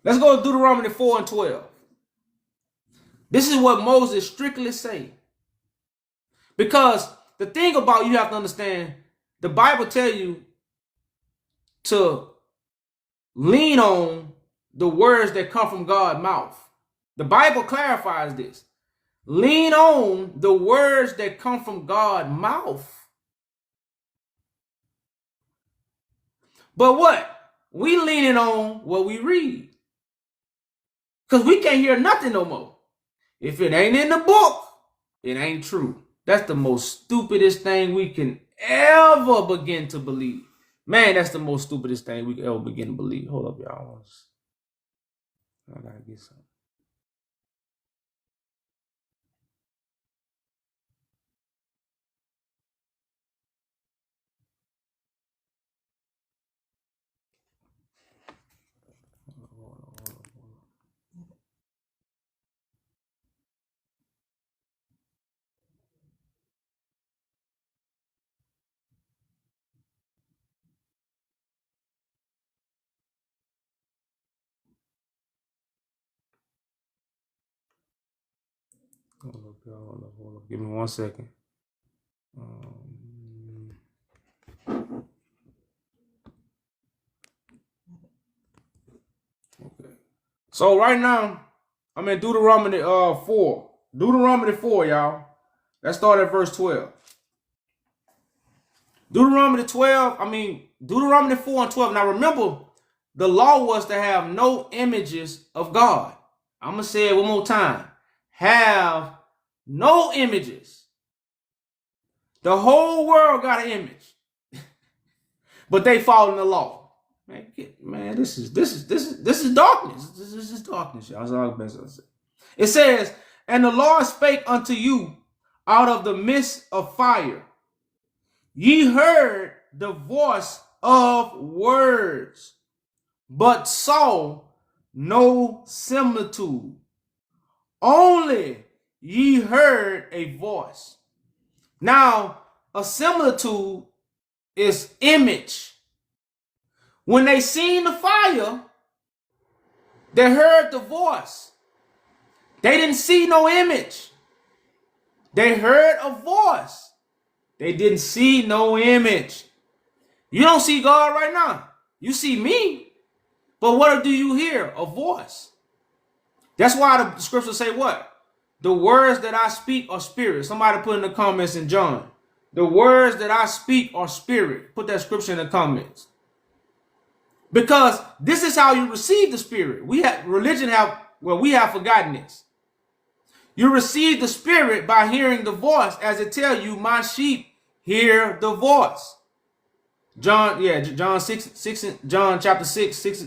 Let's go to Deuteronomy 4 and 12. This is what Moses strictly say. Because the thing about you have to understand, the Bible tell you to lean on the words that come from God's mouth. The Bible clarifies this. Lean on the words that come from God's mouth. But what? We leaning on what we read. Because we can't hear nothing no more. If it ain't in the book, it ain't true. That's the most stupidest thing we can ever begin to believe. Man, that's the most stupidest thing we can ever begin to believe. Hold up, y'all. I gotta get something. Hold up. Give me 1 second. Okay. So right now, I'm in Deuteronomy 4. Deuteronomy 4, y'all. Let's start at verse 12. Deuteronomy 4 and 12. Now remember, the law was to have no images of God. I'm going to say it one more time. Have no images. The whole world got an image. But they fall in the law. Man, this is darkness. This is darkness, y'all. That's all the best I say. It says, and the Lord spake unto you out of the midst of fire. Ye heard the voice of words, but saw no similitude. Only ye heard a voice. Now, a similitude is image. When they seen the fire, they heard the voice. They didn't see no image. They heard a voice. They didn't see no image. You don't see God right now. You see me. But what do you hear? A voice. That's why the scriptures say what? The words that I speak are spirit. Somebody put in the comments in John. The words that I speak are spirit. Put that scripture in the comments. Because this is how you receive the spirit. We have forgotten this. You receive the spirit by hearing the voice, as it tells you, my sheep hear the voice. John chapter 6,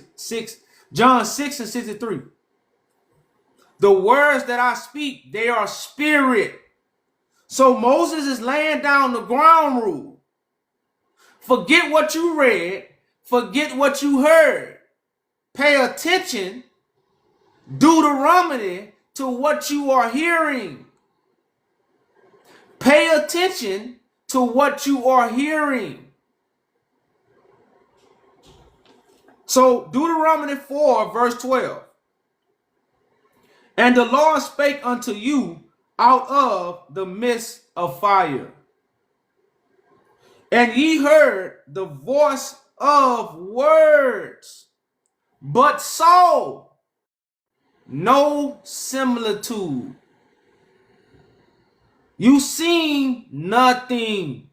John 6 and 63. The words that I speak, they are spirit. So Moses is laying down the ground rule. Forget what you read. Forget what you heard. Pay attention. Deuteronomy to what you are hearing. Pay attention to what you are hearing. So Deuteronomy 4 verse 12. And the Lord spake unto you out of the midst of fire. And ye heard the voice of words, but saw no similitude. You seen nothing.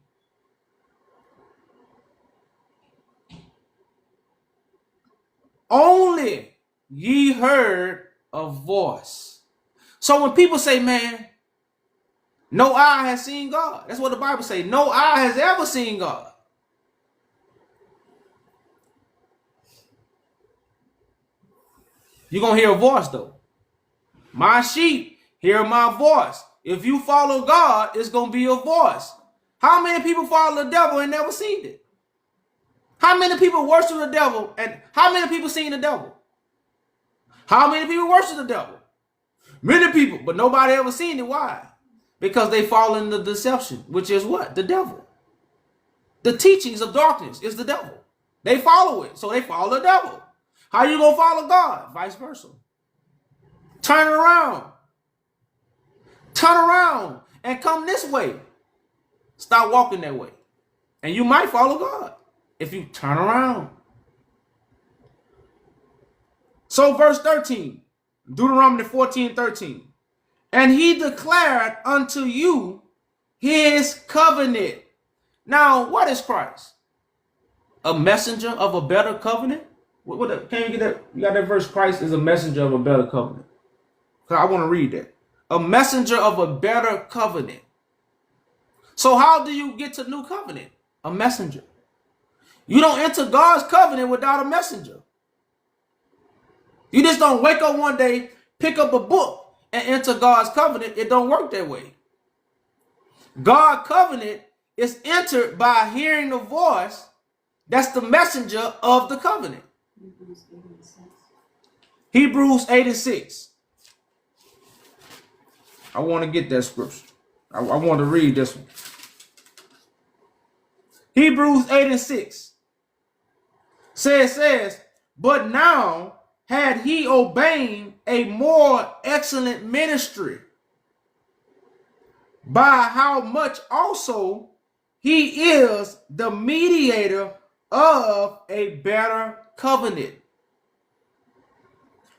Only ye heard a voice. So when people say, man, no eye has seen God. That's what the Bible says. No eye has ever seen God. You're going to hear a voice though. My sheep hear my voice. If you follow God, it's going to be a voice. How many people follow the devil and never seen it? How many people worship the devil and how many people seen the devil? How many people worship the devil? Many people, but nobody ever seen it. Why? Because they fall in the deception, which is what? The devil. The teachings of darkness is the devil. They follow it, so they follow the devil. How you gonna follow God? Vice versa. Turn around. Turn around and come this way. Stop walking that way. And you might follow God if you turn around. So verse 13, Deuteronomy 14:13. And he declared unto you his covenant. Now, what is Christ? A messenger of a better covenant? Can you get that? You got that verse? Christ is a messenger of a better covenant. I want to read that. A messenger of a better covenant. So how do you get to new covenant? A messenger. You don't enter God's covenant without a messenger. You just don't wake up one day, pick up a book, and enter God's covenant. It don't work that way. God's covenant is entered by hearing the voice. That's the messenger of the covenant. Hebrews 8 and 6. I want to get that scripture. I want to read this one. Hebrews 8 and 6 says, but now had he obeyed a more excellent ministry, by how much also he is the mediator of a better covenant,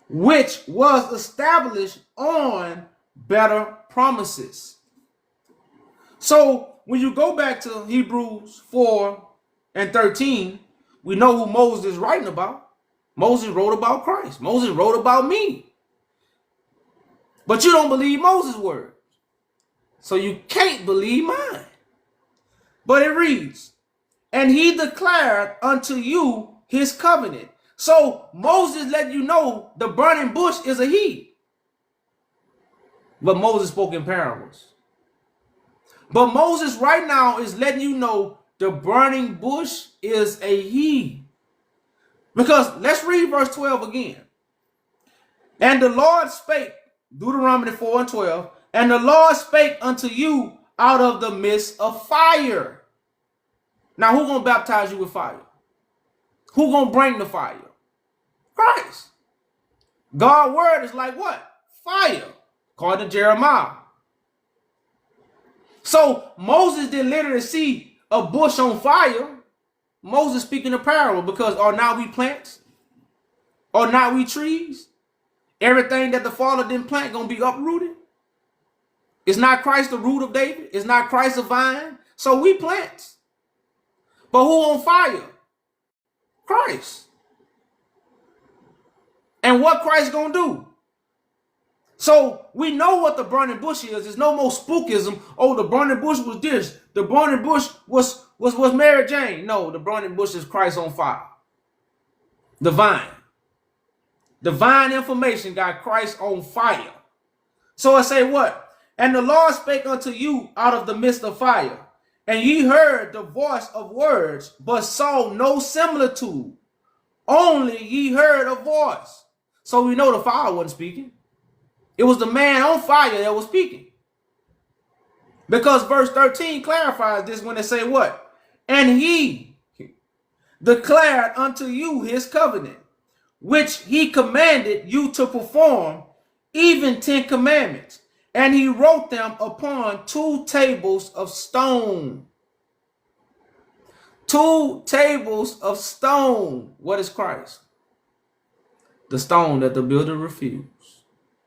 which was established on better promises. So when you go back to Hebrews 4 and 13, we know who Moses is writing about. Moses wrote about Christ. Moses wrote about me. But you don't believe Moses' word, so you can't believe mine. But it reads, and he declared unto you his covenant. So Moses let you know the burning bush is a he. But Moses spoke in parables. But Moses right now is letting you know the burning bush is a he. Because let's read verse 12 again. And the Lord spake, Deuteronomy 4 and 12, and the Lord spake unto you out of the midst of fire. Now, who's going to baptize you with fire? Who's going to bring the fire? Christ. God's word is like what? Fire, according to Jeremiah. So Moses didn't literally see a bush on fire. Moses speaking a parable, because are now we plants? Or now we trees? Everything that the Father didn't plant gonna be uprooted. Is not Christ the root of David? Is not Christ a vine? So we plants. But who on fire? Christ. And what Christ gonna do? So we know what the burning bush is. There's no more spookism. Oh, the burning bush was this. The burning bush was Mary Jane. No, the burning bush is Christ on fire. The vine. Divine information got Christ on fire. So I say what? And the Lord spake unto you out of the midst of fire, and ye heard the voice of words, but saw no similitude. Only ye heard a voice. So we know the fire wasn't speaking. It was the man on fire that was speaking. Because verse 13 clarifies this when they say what? And he declared unto you his covenant, which he commanded you to perform, even 10 commandments. And he wrote them upon 2 tables of stone. 2 tables of stone. What is Christ? The stone that the builder refused.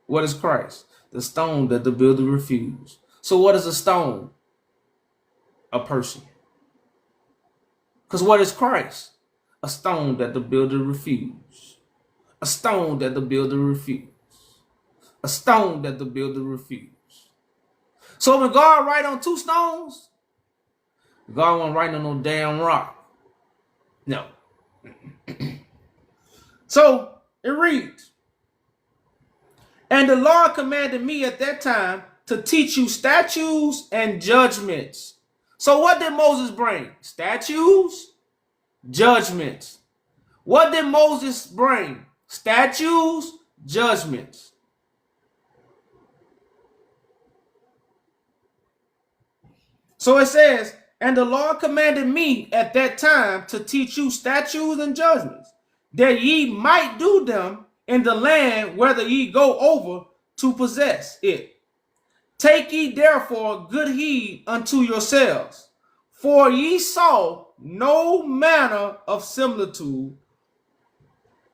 What is Christ? The stone that the builder refused. So what is a stone? A person. Because what is Christ? A stone that the builder refused. A stone that the builder refused. A stone that the builder refused. So when God write on 2 stones, God won't write on no damn rock. No. So it reads, and the Lord commanded me at that time to teach you statutes and judgments. So what did Moses bring? Statutes, judgments. What did Moses bring? Statutes, judgments. So it says, and the Lord commanded me at that time to teach you statutes and judgments, that ye might do them in the land whether ye go over to possess it. Take ye therefore good heed unto yourselves, for ye saw no manner of similitude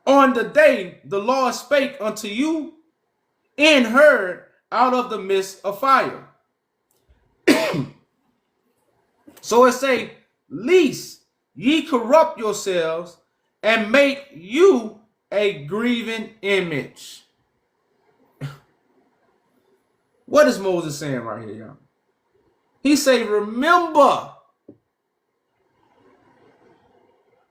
on the day the Lord spake unto you, and heard out of the midst of fire. So it say, lest ye corrupt yourselves and make you a grieving image. What is Moses saying right here, y'all? He say, remember.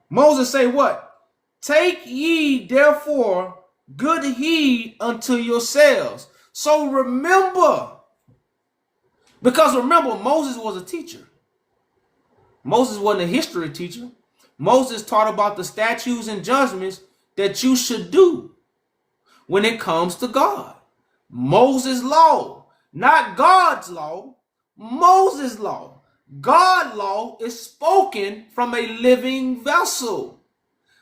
Moses say what? Take ye therefore good heed unto yourselves. So remember. Because remember, Moses was a teacher. Moses wasn't a history teacher. Moses taught about the statutes and judgments that you should do when it comes to God. Moses' law, not God's law, Moses' law. God's law is spoken from a living vessel.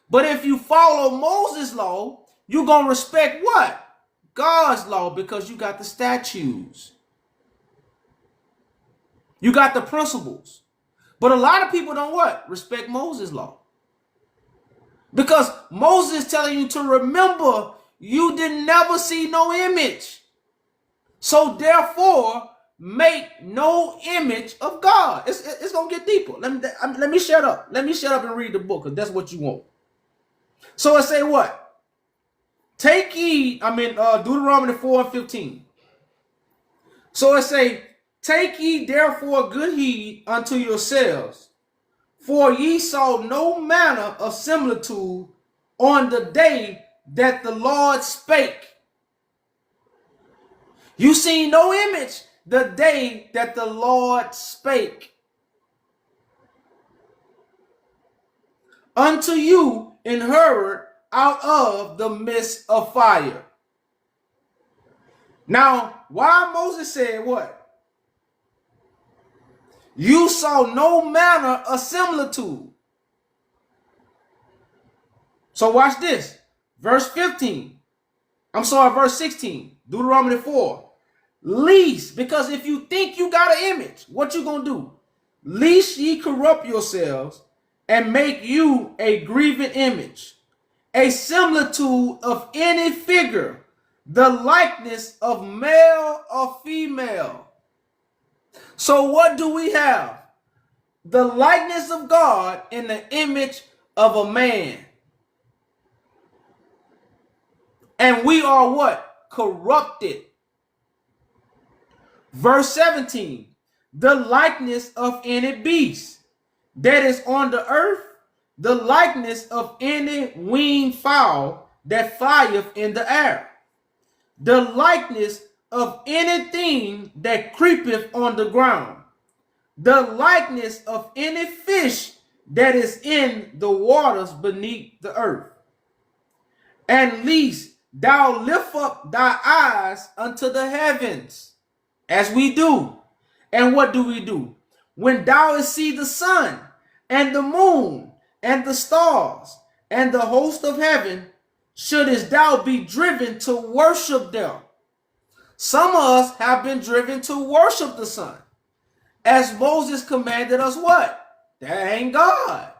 But if you follow Moses' law, you're going to respect what? God's law, because you got the statutes. You got the principles. But a lot of people don't what? Respect Moses' law. Because Moses is telling you to remember you did never see no image. So therefore, make no image of God. It's going to get deeper. Let me shut up. Let me shut up and read the book, because that's what you want. So it say what? Take heed, Deuteronomy 4:15. So it say, take ye therefore good heed unto yourselves, for ye saw no manner of similitude on the day that the Lord spake. You seen no image the day that the Lord spake unto you in Horeb out of the midst of fire. Now, why Moses said what? You saw no manner of similitude. So watch this. Verse 16. Deuteronomy 4. Least, because if you think you got an image, what you gonna do? Least ye corrupt yourselves and make you a grieving image, a similitude of any figure, the likeness of male or female. So what do we have? The likeness of God in the image of a man. And we are what? Corrupted. Verse 17. The likeness of any beast that is on the earth, the likeness of any winged fowl that flieth in the air, the likeness of anything that creepeth on the ground, the likeness of any fish that is in the waters beneath the earth. And lest thou lift up thy eyes unto the heavens, as we do. And what do we do? When thou see the sun and the moon and the stars and the host of heaven, shouldest thou be driven to worship them? Some of us have been driven to worship the sun, as Moses commanded us what? That ain't God.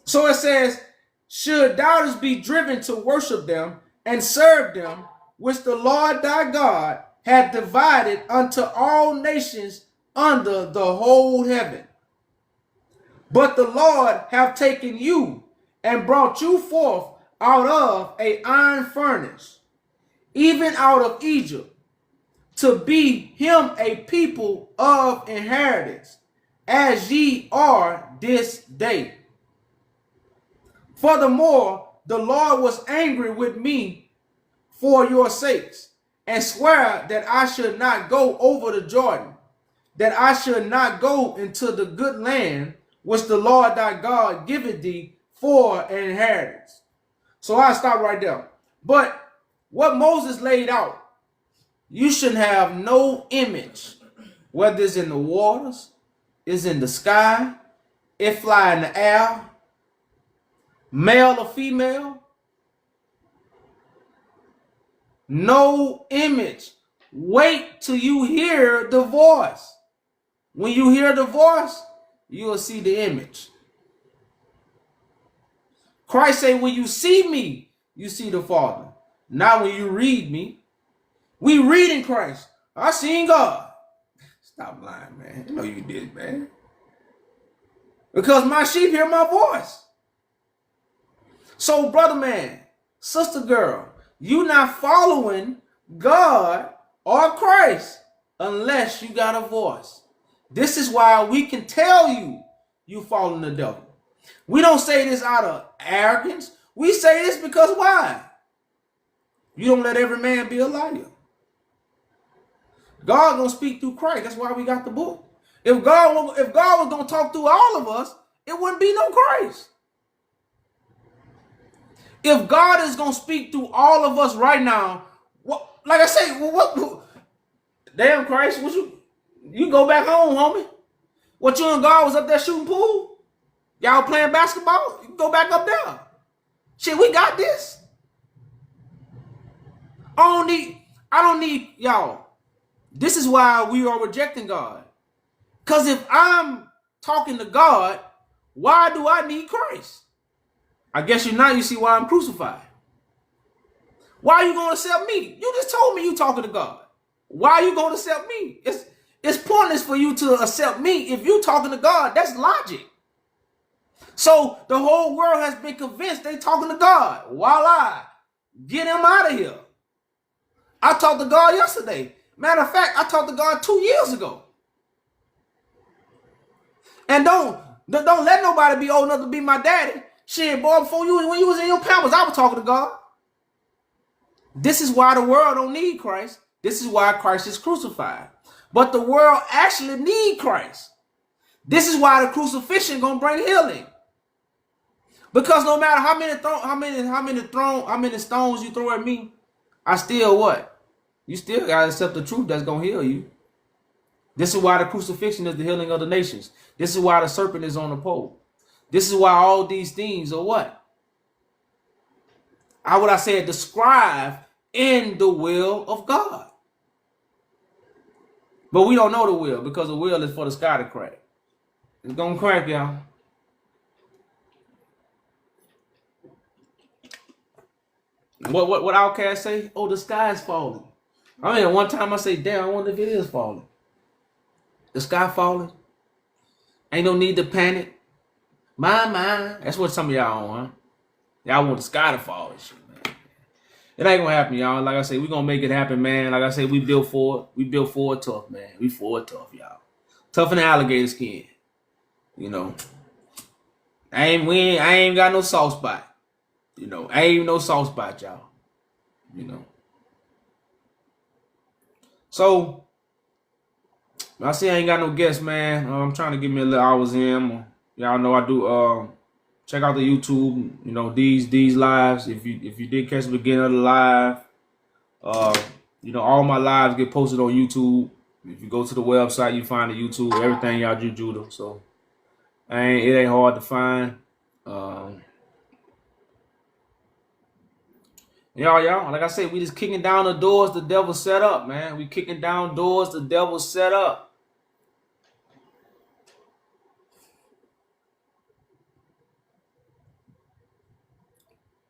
So it says, should thou be driven to worship them and serve them, which the Lord thy God hath divided unto all nations under the whole heaven. But the Lord hath taken you and brought you forth out of an iron furnace, even out of Egypt, to be him a people of inheritance, as ye are this day. Furthermore, the Lord was angry with me for your sakes, and swear that I should not go over the Jordan, that I should not go into the good land which the Lord thy God giveth thee for an inheritance. So I stop right there. But what Moses laid out, you shouldn't have no image, whether it's in the waters, it's in the sky, it fly in the air, male or female. No image. Wait till you hear the voice. When you hear the voice, you will see the image. Christ said, when you see me, you see the Father. Not when you read me. We read in Christ. I seen God. Stop lying, man. You know you did, man. Because my sheep hear my voice. So, brother man, sister girl, you not following God or Christ unless you got a voice. This is why we can tell you following the devil. We don't say this out of arrogance. We say this because why? You don't let every man be a liar. God gonna speak through Christ. That's why we got the book. If God was gonna talk through all of us, it wouldn't be no Christ. If God is gonna speak through all of us right now, what? Like I say, what? Damn Christ, what you go back home, homie? What, you and God was up there shooting pool? Y'all playing basketball? You go back up there. Shit, we got this. I don't need y'all. This is why we are rejecting God. Because if I'm talking to God, why do I need Christ? I guess you see why I'm crucified. Why are you going to accept me? You just told me you talking to God. Why are you going to accept me? It's pointless for you to accept me if you talking to God. That's logic. So the whole world has been convinced they talking to God. Voila. Get him out of here. I talked to God yesterday. Matter of fact, I talked to God 2 years ago. And don't let nobody be old enough to be my daddy. Shit, boy, before you, when you was in your pampers, I was talking to God. This is why the world don't need Christ. This is why Christ is crucified. But the world actually need Christ. This is why the crucifixion gonna bring healing. Because no matter how many stones you throw at me, I still what? You still gotta accept the truth that's gonna heal you. This is why the crucifixion is the healing of the nations. This is why the serpent is on the pole. This is why all these things are what? How would I say it? Described in the will of God. But we don't know the will because the will is for the sky to crack. It's gonna crack, y'all. What Outcast say? Oh, the sky is falling. I mean, one time I say, damn, I wonder if it is falling. The sky falling. Ain't no need to panic. My. That's what some of y'all on, huh? Y'all want the sky to fall and shit, man. It ain't gonna happen, y'all. Like I say, we gonna make it happen, man. Like I say, we built for it. We built for it tough, man. We for it tough, y'all. Tough in the alligator skin. You know. I ain't got no soft spot. You know, I ain't even no soft spot, y'all. You know. So, I see I ain't got no guests, man. I'm trying to get me a little hours in. Y'all know I do. Check out the YouTube. You know these lives. If you did catch the beginning of the live, you know all my lives get posted on YouTube. If you go to the website, you find the YouTube. Everything y'all Judah. So, it ain't hard to find. Y'all, like I said, we just kicking down the doors the devil set up, man. We kicking down doors the devil set up.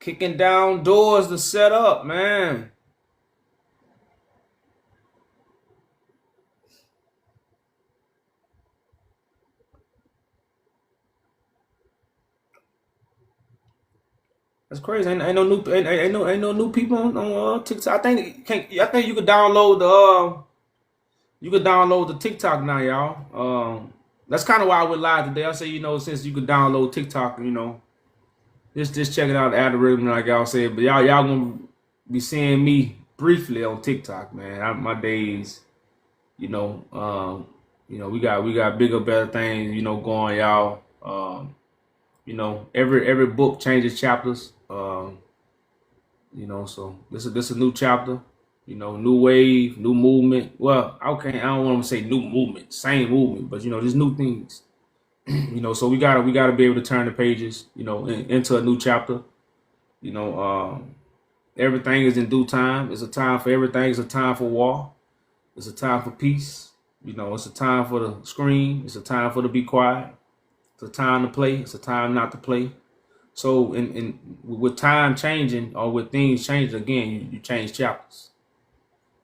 Kicking down doors to set up, man. That's crazy. Ain't no new people on TikTok. I think you could download the TikTok now, y'all. That's kind of why I went live today. I say, since you could download TikTok, just check it out, the algorithm, like y'all said. But y'all gonna be seeing me briefly on TikTok, man. My days, we got bigger, better things, going, y'all. Every book changes chapters. So this is a new chapter, new wave, new movement. Well, okay, I don't want to say new movement, same movement, but there's new things. So we gotta be able to turn the pages, into a new chapter. Everything is in due time. It's a time for everything. It's a time for war. It's a time for peace. It's a time for the scream. It's a time for to be quiet. It's a time to play. It's a time not to play. So, with time changing or with things changing again, you change chapters.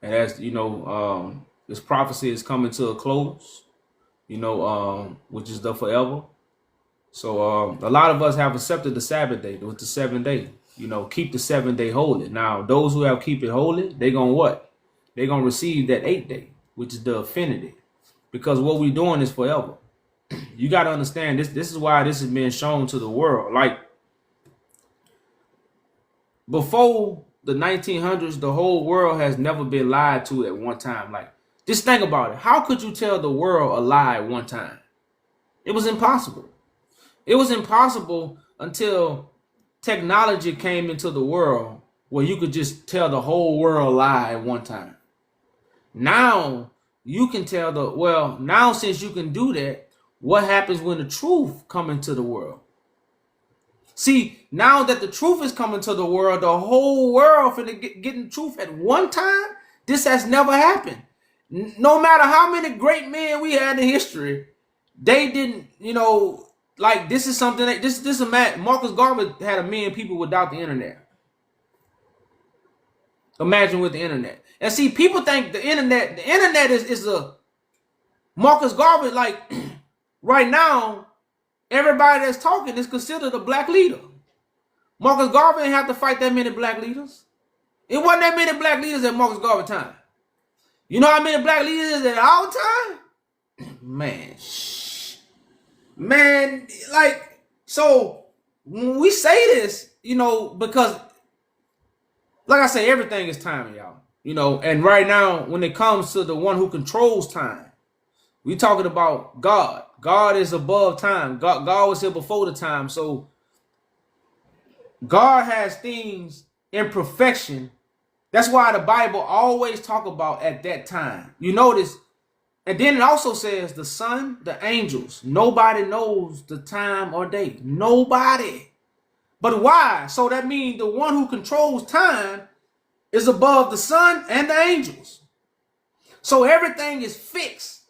And as this prophecy is coming to a close, which is the forever. So, a lot of us have accepted the Sabbath day with the 7th day. Keep the 7th day holy. Now, those who have keep it holy, they gonna what? They gonna receive that 8th day, which is the affinity, because what we're doing is forever. You got to understand this. This is why this is being shown to the world. Like, before the 1900s, the whole world has never been lied to at one time. Like, just think about it. How could you tell the world a lie at one time? It was impossible. It was impossible until technology came into the world where you could just tell the whole world a lie at one time. Now you can tell now since you can do that, what happens when the truth comes into the world? See, now that the truth is coming to the world, the whole world finna getting truth at one time. This has never happened. No matter how many great men we had in history, they didn't, like this is something that this is a man. Marcus Garvey had 1 million people without the internet. Imagine with the internet. And see, people think the internet is a Marcus Garvey, like right now, everybody that's talking is considered a black leader. Marcus Garvey didn't have to fight that many black leaders. It wasn't that many black leaders at Marcus Garvey time. You know how many black leaders at our time? Man, like, so when we say this, because like I say, everything is timing, y'all. And right now, when it comes to the one who controls time, we talking about God. God is above time. God was here before the time. So God has things in perfection. That's why the Bible always talk about at that time. You notice, and then it also says the sun, the angels. Nobody knows the time or day. Nobody. But why? So that means the one who controls time is above the sun and the angels. So everything is fixed.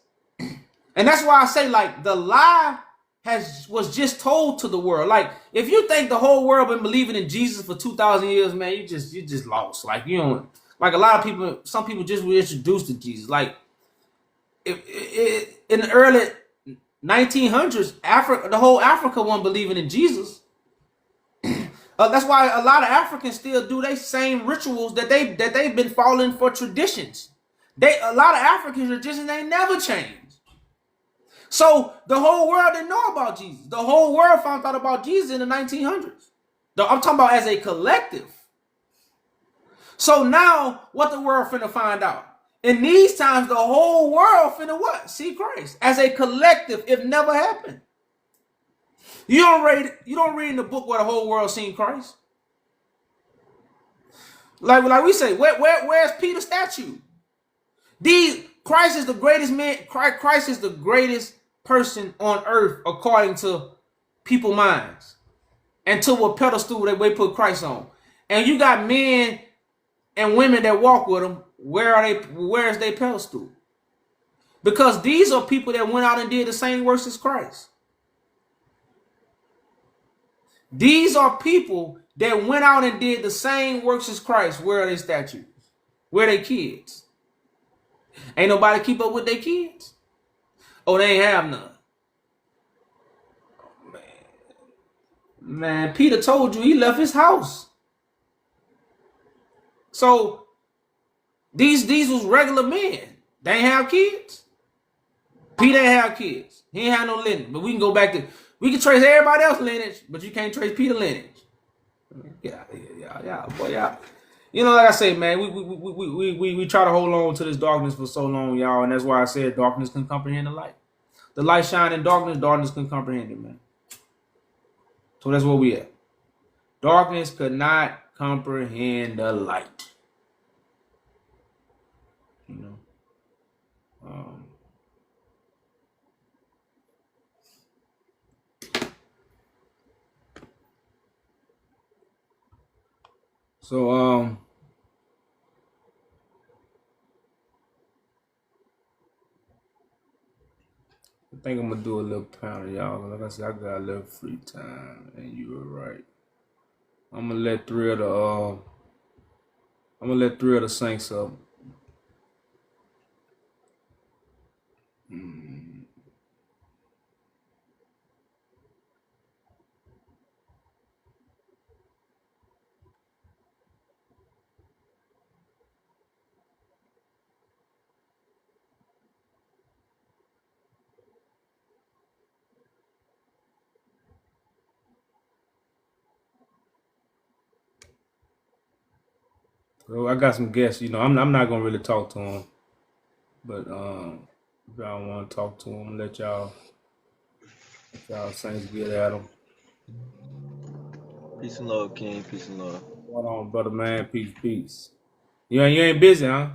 And that's why I say, like, the lie was just told to the world. Like, if you think the whole world been believing in Jesus for 2,000 years, man, you just lost. Like, like a lot of people, some people just were introduced to Jesus. Like, in the early 1900s, the whole Africa wasn't believing in Jesus. That's why a lot of Africans still do their same rituals that they've been following for traditions. A lot of African traditions ain't never changed. So the whole world didn't know about Jesus. The whole world found out about Jesus in the 1900s. I'm talking about as a collective. So now what the world finna find out? In these times, the whole world finna what? See Christ. As a collective, it never happened. You don't read in the book where the whole world seen Christ. Like we say, where's Peter's statue? Christ is the greatest man. Christ is the greatest person on earth according to people's minds, and to what pedestal they put Christ on. And you got men and women that walk with him. Where's their pedestal? Because these are people that went out and did the same works as Christ. These are people that went out and did the same works as Christ. Where are their statues? Where are their kids? Ain't nobody keep up with their kids? Oh, they ain't have none. Man, Peter told you he left his house. So these was regular men. They ain't have kids. Peter ain't have kids. He ain't have no lineage. But we can go back to, we can trace everybody else's lineage, but you can't trace Peter's lineage. Yeah, boy, yeah. Like I say, man, we try to hold on to this darkness for so long, y'all, and that's why I said darkness can comprehend the light. The light shine in darkness, darkness can comprehend it, man. So that's where we at. Darkness could not comprehend the light. So I think I'm gonna do a little pound, y'all. Like I said, I got a little free time, and you were right. I'm gonna let three of the Saints up. So I got some guests. I'm not gonna really talk to them, but if y'all want to talk to them, let y'all Saints get at them. Peace and love, King. Peace and love. Hold on, brother, man. Peace. You ain't busy, huh?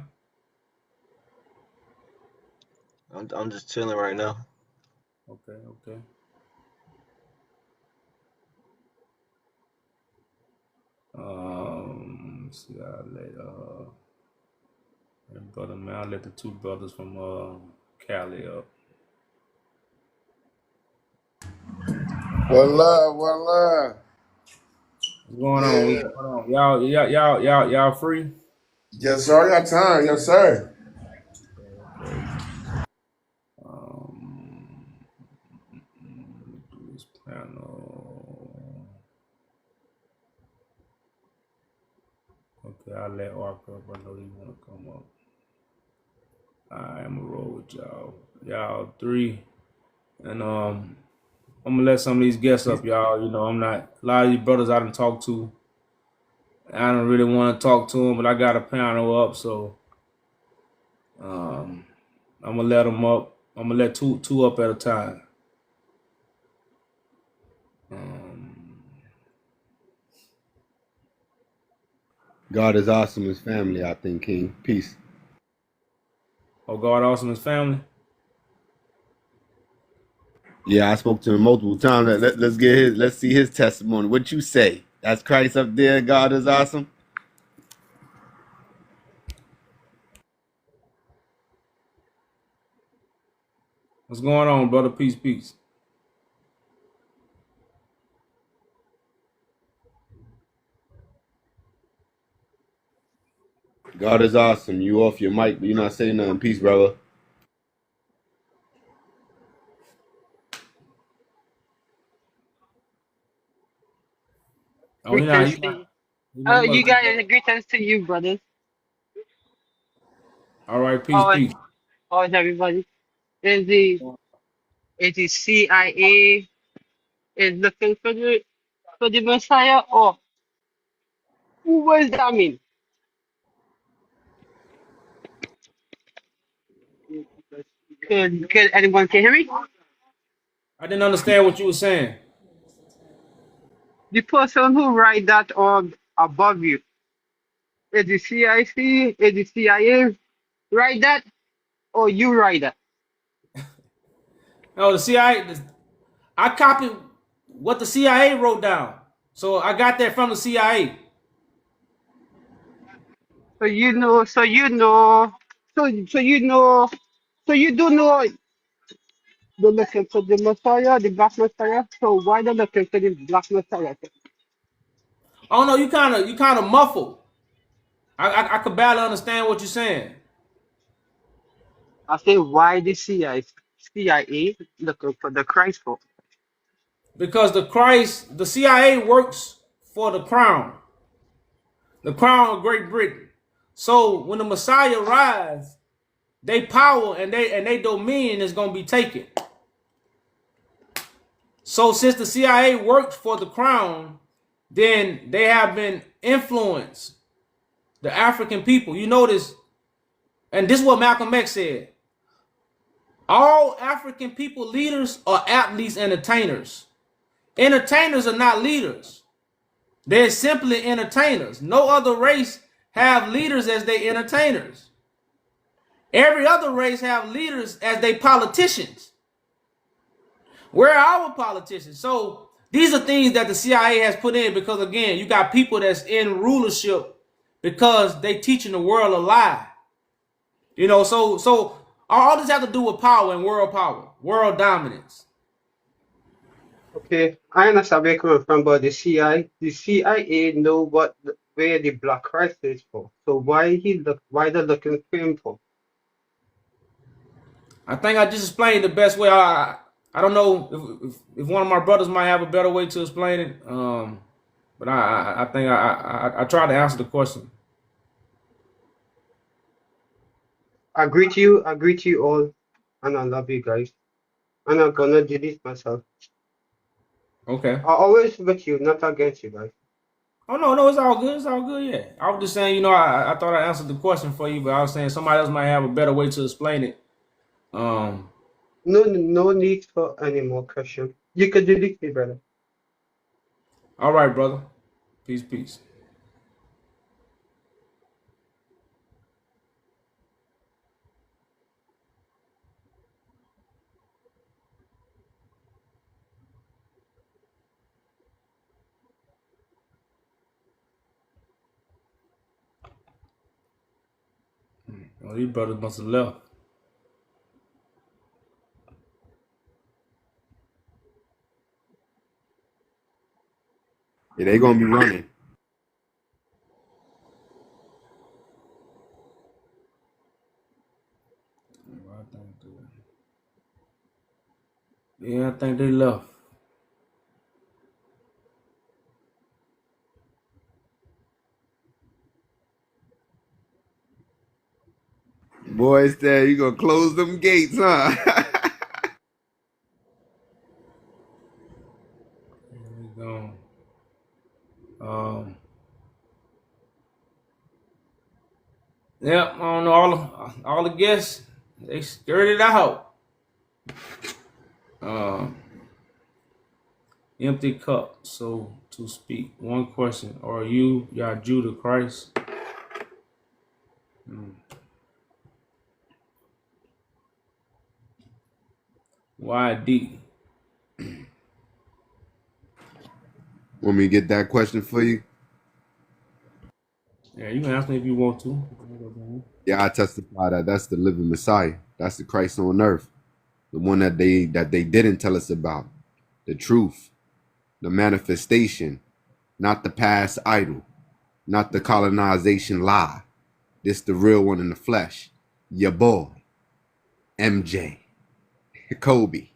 I'm just chilling right now. Okay. See y'all later. And brother, man, I let the two brothers from Cali up. One love, one love. What's going on? Yeah. What's going on? Y'all free? Yes, sir. I got time. Yes, sir. Okay. Do this panel. Okay, I'll let Ark up. I know he wanna come up. I'm gonna roll with y'all. Y'all three. And I'm gonna let some of these guests up, y'all. You know, I'm not a lot of these brothers I done talked to. I don't really want to talk to them, but I got a panel up, so I'm gonna let them up. I'm gonna let two up at a time. God is awesome. His family, I think, King. Peace. Oh, God, awesome, his family. Yeah, I spoke to him multiple times. Let's get his. Let's see his testimony. What you say? That's Christ up there. God is awesome. What's going on, brother? Peace, peace. God is awesome. You off your mic, but you're not saying nothing. Peace, brother. Oh, Greetings to you. he Oh, you must be. guys, greetings to you, brothers. All right, peace, How is, peace. how is everybody? Is the CIA is looking for the Messiah, or what does that mean? Could anyone can hear me? I didn't understand what you were saying. The person who write that on above you is the CIC, is the CIA write that, or you write that? No, the CIA. I copied what the CIA wrote down, so I got that from the CIA. So you know, so you know, so you know, so you do know they're looking for the Messiah, the Black Messiah. So why they're looking for the Black Messiah? Oh no, you kind of muffled. I could barely understand what you're saying I say why the CIA looking for the Christ for? because the CIA works for the crown of Great Britain. So when the Messiah rise, they power and they dominion is gonna be taken. So since the CIA worked for the crown, then they have been influenced the African people. You notice, and this is what Malcolm X said: all African people leaders are athletes, entertainers. Entertainers are not leaders. They're simply entertainers. No other race have leaders as they entertainers. Every other race have leaders as they politicians. Where are our politicians? So these are things that the CIA has put in because again, you got people that's in rulership because they teaching the world a lie. You know, so all this have to do with power, world dominance. Okay, I understand where you're coming from, but the CIA know where the Black Christ is for. So why they looking for him for? I think I just explained the best way. I don't know if one of my brothers might have a better way to explain it. But I think I tried to answer the question. I greet you all, and I love you guys. And I'm gonna delete myself. Okay. I always with you, not against you guys. Oh no, it's all good. It's all good. Yeah. I was just saying, I thought I answered the question for you, but I was saying somebody else might have a better way to explain it. Um. No need for any more question. You can delete me, brother. All right, brother. Peace, peace. Oh, these brothers must have left. Yeah, they gonna be running. Yeah, I think they left. Boy said you gonna close them gates, huh? We gone. Yeah, I don't know, all the guests, they skirted out. Empty cup, so to speak. One question: are you Judah Christ? Why D? Want me to get that question for you? Yeah, you can ask me if you want to. Yeah, I testify that that's the living Messiah. That's the Christ on earth, the one that they didn't tell us about, the truth, the manifestation, not the past idol, not the colonization lie. This the real one in the flesh. Your boy, MJ, Kobe,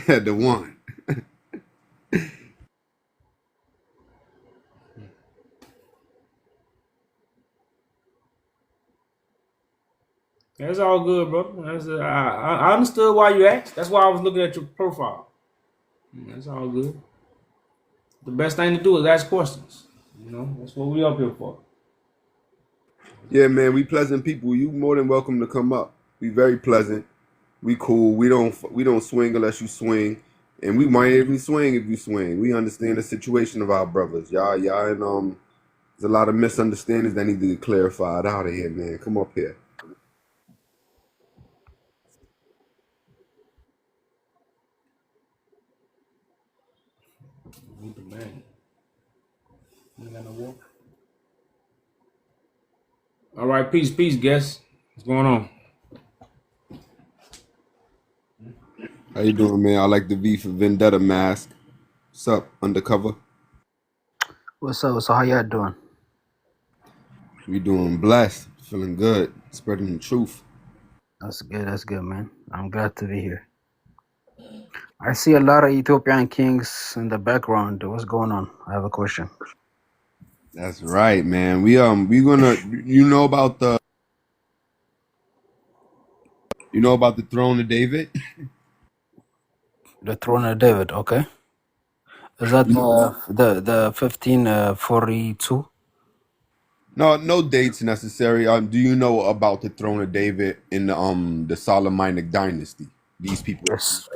the one. That's all good, brother. I understood why you asked. That's why I was looking at your profile. That's all good. The best thing to do is ask questions. You know, that's what we up here for. Yeah, man, we pleasant people. You more than welcome to come up. We very pleasant. We cool. We don't swing unless you swing, and we might even swing if you swing. We understand the situation of our brothers, y'all, and there's a lot of misunderstandings that need to be clarified out of here, man. Come up here. All right, peace, guests. What's going on? How you doing, man? I like the V for Vendetta mask. What's up, undercover? What's up? So how y'all doing? We doing blessed, feeling good, spreading the truth. That's good. That's good, man. I'm glad to be here. I see a lot of Ethiopian kings in the background. What's going on? I have a question. That's right, man. We gonna about the throne of David? The throne of David, okay. Is that the 1542? No dates necessary. Do you know about the throne of David in the Solomonic dynasty? These people.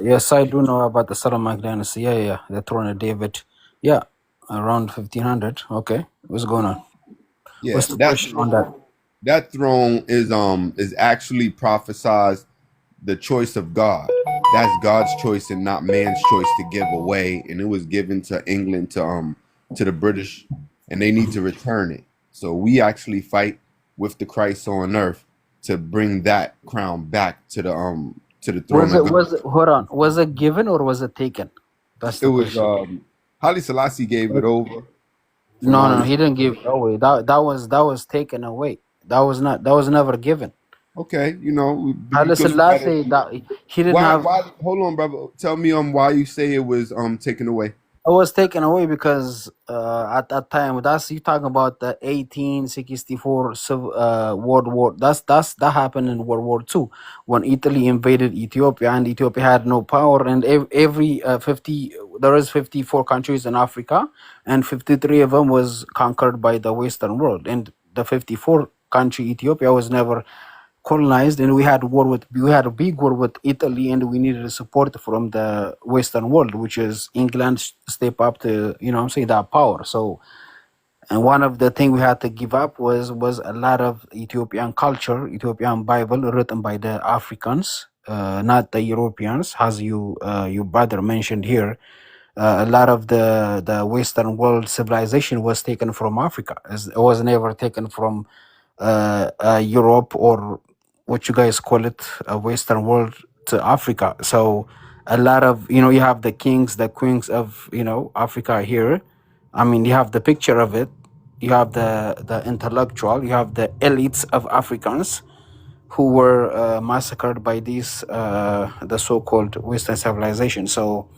Yes, I do know about the Solomonic dynasty. Yeah, the throne of David. Yeah, around 1500. Okay, what's going on? Yeah, what's the question on that? That throne is actually prophesied the choice of God. That's God's choice and not man's choice to give away, and it was given to England to the British, and they need to return it. So we actually fight with the Christ on earth to bring that crown back to the throne of God. Was it given or was it taken? That's the question. Haile Selassie gave it over. No, he didn't give it away. That was taken away. That was never given. Okay, Haile Selassie, he didn't have. Why, hold on, brother. Tell me why you say it was taken away. It was taken away because at that time, you talking about the 1864 World War. That happened in World War II when Italy invaded Ethiopia, and Ethiopia had no power. And every 54 countries in Africa, and 53 of them was conquered by the Western world. And the 54 country Ethiopia was never colonized, and we had a big war with Italy, and we needed support from the Western world, which is England step up to that power. So, and one of the things we had to give up was a lot of Ethiopian culture, Ethiopian Bible written by the Africans, not the Europeans, as your brother mentioned here. A lot of the Western world civilization was taken from Africa. It was never taken from Europe, or what you guys call it, Western world, to Africa. So a lot of, you have the kings, the queens of, Africa here. I mean, you have the picture of it. You have the intellectual. You have the elites of Africans who were massacred by these the so-called Western civilization. So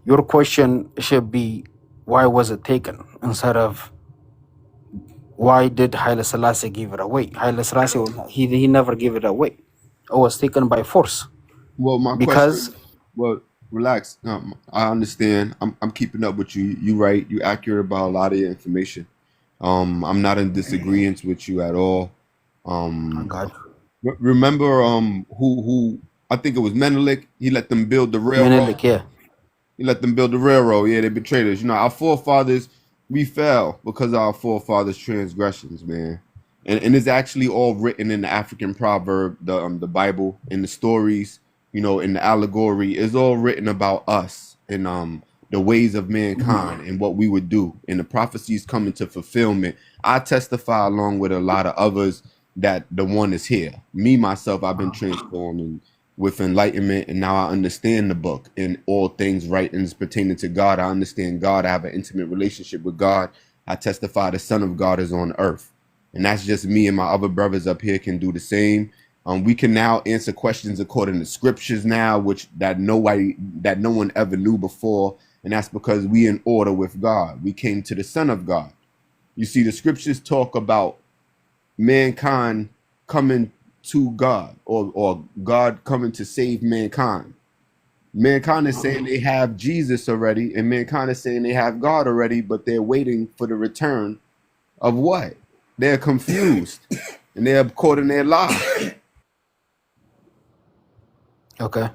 your question should be, why was it taken, instead of why did Haile Selassie give it away? Haile Selassie, he never gave it away. It was taken by force. Well, my Because question. Well, relax. I understand. I'm keeping up with you. You right. You accurate about a lot of your information. I'm not in disagreement with you at all. God, Remember, who I think it was Menelik. He let them build the railroad. Menelik, yeah. He let them build the railroad. Yeah, they betrayed us. Our forefathers, we fell because of our forefathers' transgressions, man. And it's actually all written in the African proverb, the Bible, in the stories, in the allegory. It's all written about us and the ways of mankind and what we would do. And the prophecies come into fulfillment. I testify along with a lot of others that the one is here. Me, myself, I've been transformed with enlightenment, and now I understand the book and all things writings pertaining to God. I understand God. I have an intimate relationship with God. I testify the Son of God is on earth. And that's just me, and my other brothers up here can do the same. We can now answer questions according to scriptures now, that no one ever knew before. And that's because we in order with God. We came to the Son of God. You see, the scriptures talk about mankind coming to God, or God coming to save mankind. Mankind is saying they have Jesus already, and mankind is saying they have God already, but they're waiting for the return of what? They're confused and they're caught in their lie. Okay.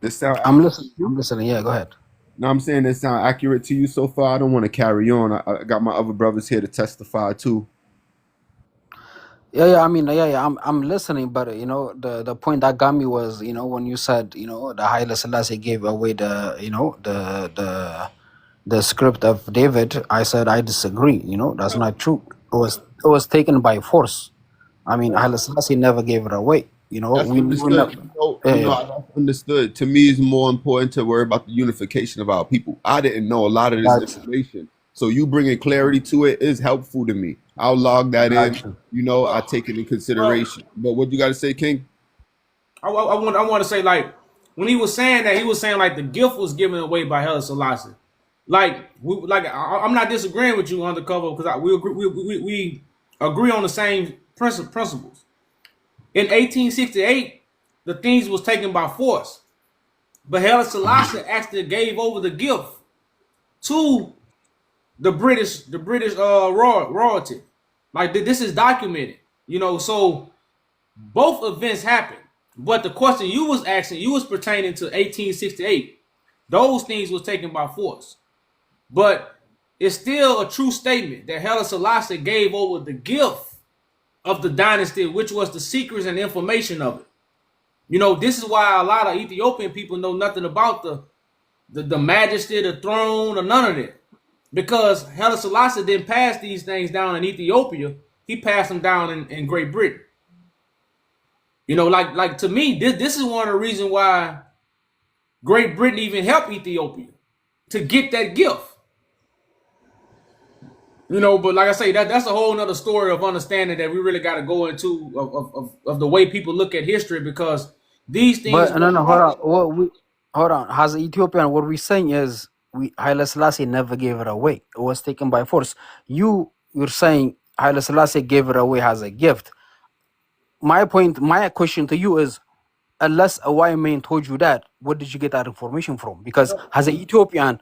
This sound I'm listening. Yeah, go ahead. No, I'm saying this sound accurate to you so far. I don't want to carry on. I got my other brothers here to testify too. Yeah. I mean, yeah. I'm listening, but the point that got me was, when you said, the Haile Selassie gave away the script of David. I said I disagree. That's not true. It was taken by force. I mean, Haile Selassie never gave it away. That's we understood. That's understood. To me, it's more important to worry about the unification of our people. I didn't know a lot of this information, so you bringing clarity to it is helpful to me. I'll log that in. I take it in consideration. But what you got to say, King? I want to say, like, when he was saying that, he was saying like the gift was given away by Haile Selassie. I'm not disagreeing with you, Undercover, because we agree on the same principles. In 1868, the things was taken by force, but Haile Selassie actually gave over the gift to the British royalty. Like, this is documented, So both events happened, but the question you was asking, you was pertaining to 1868. Those things was taken by force, but it's still a true statement that Haile Selassie gave over the gift of the dynasty, which was the secrets and information of it. This is why a lot of Ethiopian people know nothing about the majesty, the throne, or none of that. Because Haile Selassie didn't pass these things down in Ethiopia. He passed them down in Great Britain. Like to me, this is one of the reasons why Great Britain even helped Ethiopia to get that gift. But like I say, that's a whole nother story of understanding that we really got to go into of the way people look at history, because these things. But no, hold on. As an Ethiopian, what we're saying is Haile Selassie never gave it away. It was taken by force. You're saying Haile Selassie gave it away as a gift. My question to you is, unless a white man told you that, where did you get that information from? Because as an Ethiopian,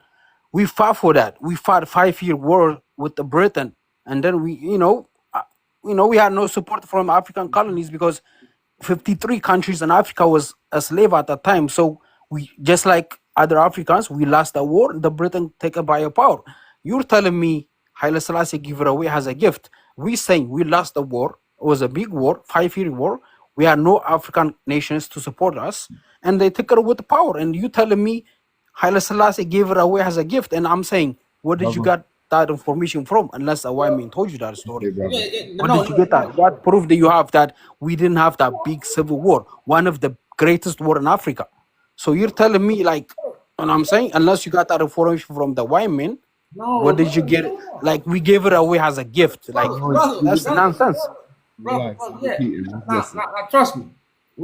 we fought for that. We fought 5-year war with the Britain, and then we had no support from African colonies because 53 countries in Africa was a slave at that time. So we, just like other Africans, we lost the war. The Britain take it by a power. You're telling me Haile Selassie give it away as a gift. We saying we lost the war. It was a big war, 5-year war. We had no African nations to support us, and they took it with power. And you telling me Haile Selassie gave it away as a gift, and I'm saying, where did you get that information from unless a white man told you that story? Hey, brother. Where did you get that? What proof do you have that we didn't have that big civil war, one of the greatest war in Africa? So you're telling me like, you know what I'm saying? Unless you got that information from the white man, where did you get it? Like we gave it away as a gift. Like that's nonsense. Brother, yeah. Repeat it. Listen. Now, trust me.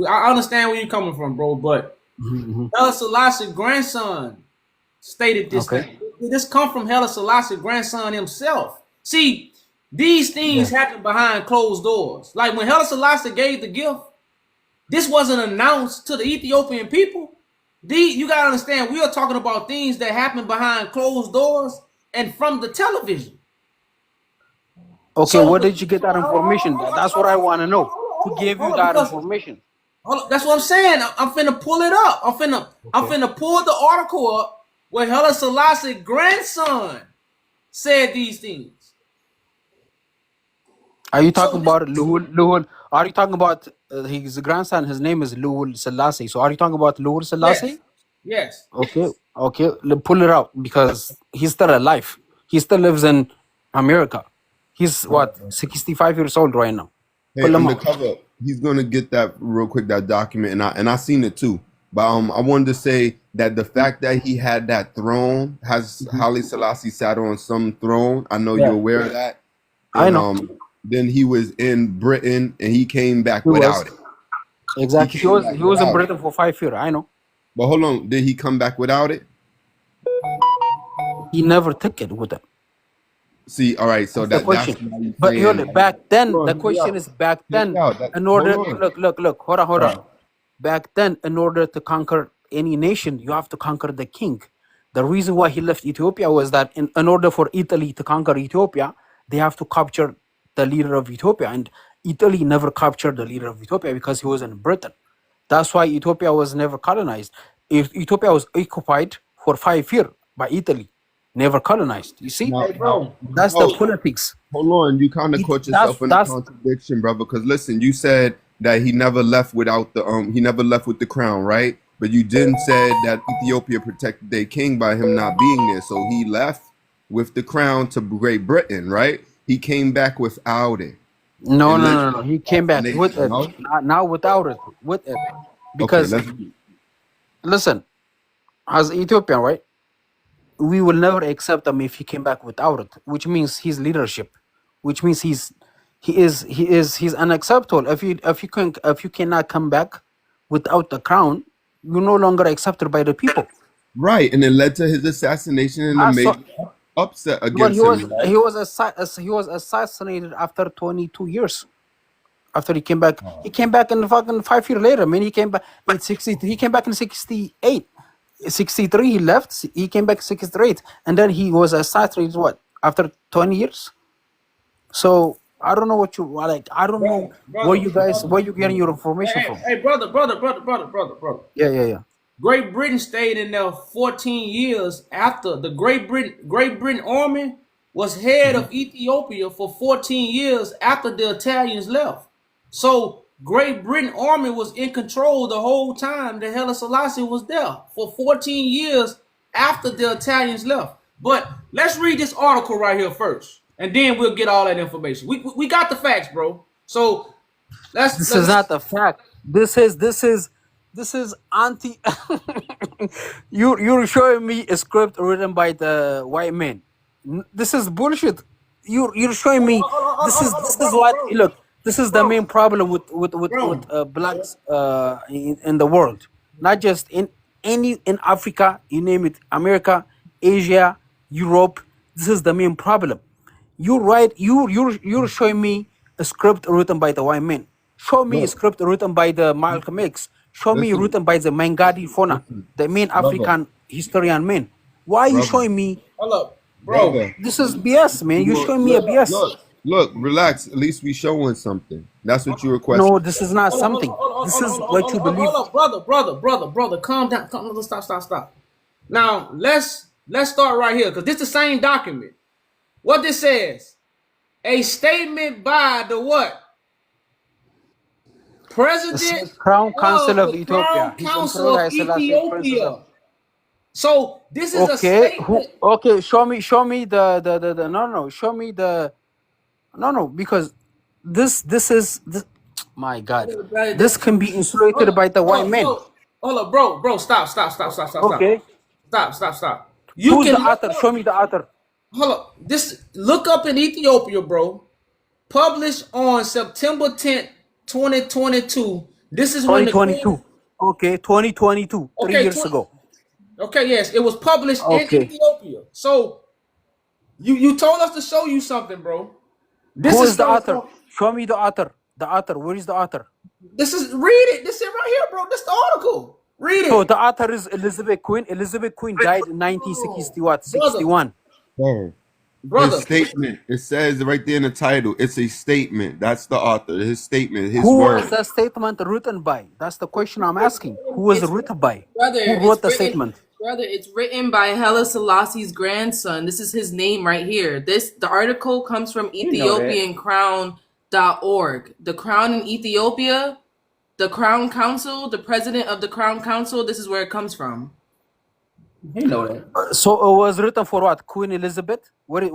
I understand where you're coming from, bro, but Haile Selassie's grandson stated this thing. This come from Haile Selassie's grandson himself. See, these things happen behind closed doors. Like when Haile Selassie gave the gift, this wasn't announced to the Ethiopian people. You gotta understand, we are talking about things that happen behind closed doors and from the television. Okay, So- where did you get that information? That's what I want to know. Who gave you that information? That's what I'm saying. I'm finna pull it up. I'm finna pull the article up where Haile Selassie's grandson said these things. Are you talking about Luhul? Are you talking about his grandson? His name is Luhul Selassie. So are you talking about Luhul Selassie? Yes. Okay. Pull it out because he's still alive. He still lives in America. He's what 65 years old right now. Hey, Pull him on the out. cover, he's gonna get that real quick, that document, and I seen it too. But I wanted to say that the fact that he had that throne, has Haile Selassie sat on some throne. I know you're aware of that. I And, know. then he was in Britain and he came back He without was. it. Exactly. He was in without Britain for 5 years. I know. But hold on, did he come back without it? He never took it with him. See, all right, so That's the that's question. why you But saying- Yoli, back then, Hold the on, question yeah. is back then, Yeah, that- in order, hold on. look, hold on. Back then, in order to conquer any nation, you have to conquer the king. The reason why he left Ethiopia was that in order for Italy to conquer Ethiopia, they have to capture the leader of Ethiopia. And Italy never captured the leader of Ethiopia because he was in Britain. That's why Ethiopia was never colonized. If Ethiopia was occupied for 5 years by Italy, never colonized. You see? Now, That's the politics. Hold on, you kind of caught yourself in a that's- contradiction, brother. Because listen, you said that he never left without the he never left with the crown, right? But you didn't say that Ethiopia protected their king by him not being there, so he left with the crown to Great Britain, right? He came back without it. No, And no, let's- no, no. He came back with it. No? Not without it. With it. Because let's- listen, as Ethiopian, right? We will never accept him if he came back without it, which means his leadership, which means he's unacceptable. If you cannot come back without the crown, you're no longer accepted by the people. right, and it led to his assassination and Ah, a so- major upset But against him. he was assassinated after 22 years. After he came back in fucking 5 years later. I mean, he came back in 60. He came back in 68. 63 he left. He came back 68, and then he was assassinated. What, after 20 years? So I don't know what you like. I don't know where you getting your information from. Hey, brother. Yeah. Great Britain stayed in there 14 years after the Great Britain army was head of Ethiopia for 14 years after the Italians left. So Great Britain army was in control the whole time that Haile Selassie was there for 14 years after the Italians left. But let's read this article right here first, and then we'll get all that information. We got the facts, bro. So This is not the fact. This is anti. You're showing me a script written by the white man. This is bullshit. You're showing me this is what look. This is the main problem with blacks in the world, not just in Africa. You name it, America, Asia, Europe. This is the main problem. You're showing me a script written by the white man. Show me a script written by the Malcolm X. Show me written by the Mangadi Fona, the main African historian man. Why are you showing me? Hold up, bro. This is BS, man. You're showing me a BS. Look, relax. At least we showing something. That's what you requested. No, this is not something. This is what you believe. Hold up, brother. Calm down. Stop. Now let's start right here because this is the same document. What this says: a statement by the what? President Crown Council of the Ethiopia. Crown His Council Emperor of Haile Selassie, Princess Ethiopia. of- So this is a Okay, who? statement. Okay, show me the no, show me the no, because this is this. My God, Brother, this can be insulated by the white men. Hold up, bro. Okay, Stop. You who's can the look author? up. Show me the author. Hold up. Look up in Ethiopia, bro. Published on September 10th, 2022. This is when the queen. 2022. Okay, 2022, 3 years Okay, ago. okay, yes, it was published in Okay, Ethiopia. So you told us to show you something, bro. This who is is the from author? Show me the author. The author. Where is the author? this is read it. This is right here, bro. This the article. Read So it, the author is Elizabeth Queen. Elizabeth Queen died in 1960 what? brother. 61. Sir, his Brother. statement. It says right there in the title. It's a statement. That's the author. His statement. His Who word. was the statement written by? That's the question I'm asking. Who was it It's written by? brother. Who wrote the statement? It's written by Haile Selassie's grandson. This is his name right here. The article comes from You know that. EthiopianCrown.org. The Crown in Ethiopia, the Crown Council, the president of the Crown Council. This is where it comes from. You know that. So it was written for what? Queen Elizabeth? Why did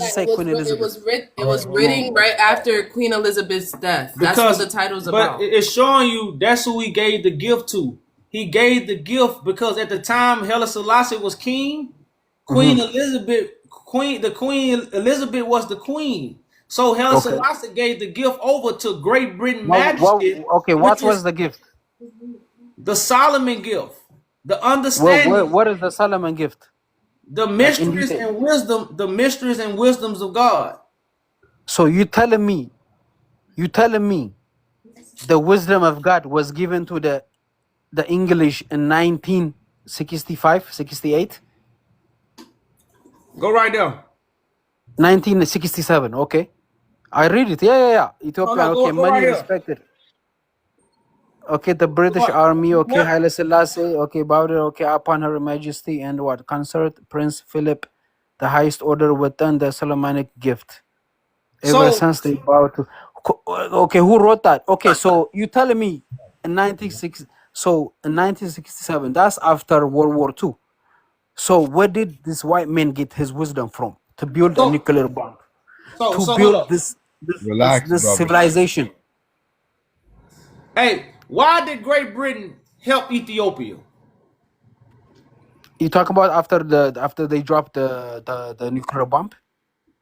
you say Queen Elizabeth? It was written right after Queen Elizabeth's death. That's what the title's about. But it's showing you that's who he gave the gift to. He gave the gift because at the time Haile Selassie was king. Queen Elizabeth was the queen. So Haile Okay. Selassie gave the gift over to Great Britain What Majesty. what was the gift? The Solomon gift, the understanding, What is the Solomon gift? the Like in mysteries detail. and wisdom, the mysteries and wisdoms of God. So you telling me the wisdom of God was given to the English in 1965, 68, Go right there. 1967. Okay, I read it. Yeah. Ethiopian. go Okay, right money here. respected. Okay, the British What? Army. Okay, What? Haile Selassie. Okay, bowed. Okay, upon Her Majesty and what consort Prince Philip, the highest order within the Solomonic gift. Ever So since they bowed to. Okay, who wrote that? Okay, so you telling me in 1967, that's after World War II. So where did this white man get his wisdom from to build a nuclear bomb, to hold build up. this Relax, brother. civilization? Hey, why did Great Britain help Ethiopia? You talk about after they dropped the nuclear bomb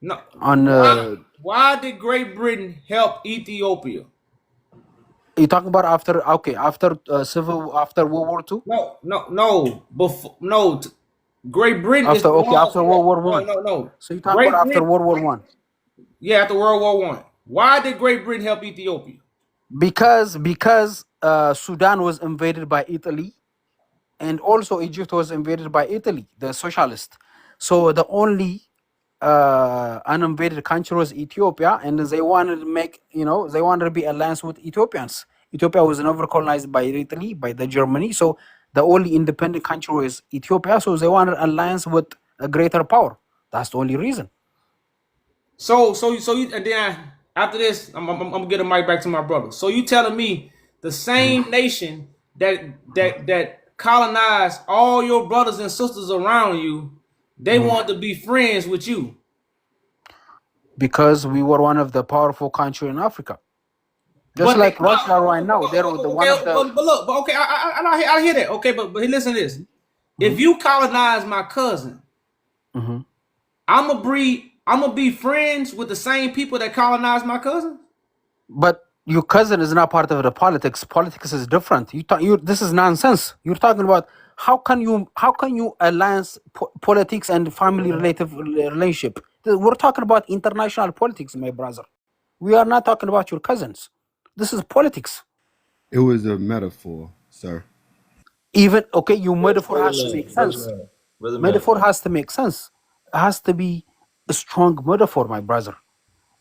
No. on Why did Great Britain help Ethiopia? you talking about after after World War II? No. Great Britain is After after World War One. No. So you talking Great about after Britain, World War One? yeah, after World War One. Why did Great Britain help Ethiopia? Because Sudan was invaded by Italy, and also Egypt was invaded by Italy, the socialist. So the only uninvaded country was Ethiopia, and they wanted to make they wanted to be alliance with Ethiopians. Ethiopia was never colonized by Italy, by the Germany, so the only independent country was Ethiopia. So they wanted alliance with a greater power. That's the only reason. So you and then after this, I'm gonna get a mic back to my brother. So you telling me the same nation that colonized all your brothers and sisters around you, they want to be friends with you? Because we were one of the powerful countries in Africa. Just But like Russia right now, they're the one of the. But look, but okay, I hear that. Okay, but listen to this. If you colonize my cousin, Mhm. I'm gonna be friends with the same people that colonized my cousin. But your cousin is not part of the politics. Politics is different. This is nonsense. You're talking about how can you alliance politics and family relative relationship. We're talking about international politics, my brother. We are not talking about your cousins. This is politics. It was a metaphor, sir. Even okay, your metaphor has to make sense. Brother man. Metaphor has to make sense. It has to be a strong metaphor, my brother.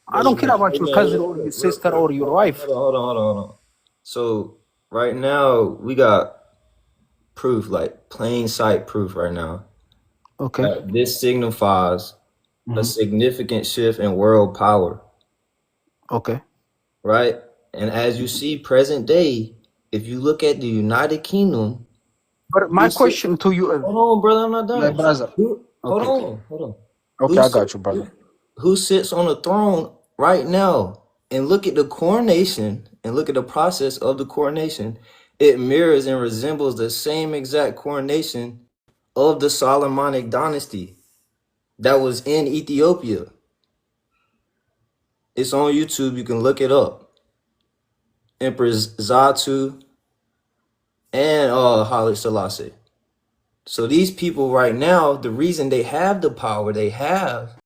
I don't care about your cousin or your sister or your wife. Hold on. So right now we got proof, like plain sight proof right now. Okay. That this signifies a significant shift in world power. Okay. Right? And as you see present day, if you look at the United Kingdom, But my Who sit? question to you, Hold on, brother. I'm not my done. brother. Hold Okay, on. Hold on. okay, Who I sit? got you, brother. Who sits on the throne right now? And look at the coronation and look at the process of the coronation. It mirrors and resembles the same exact coronation of the Solomonic dynasty that was in Ethiopia. It's on YouTube. You can look it up. Empress Zatu and Haile Selassie. So these people right now, the reason they have the power they have,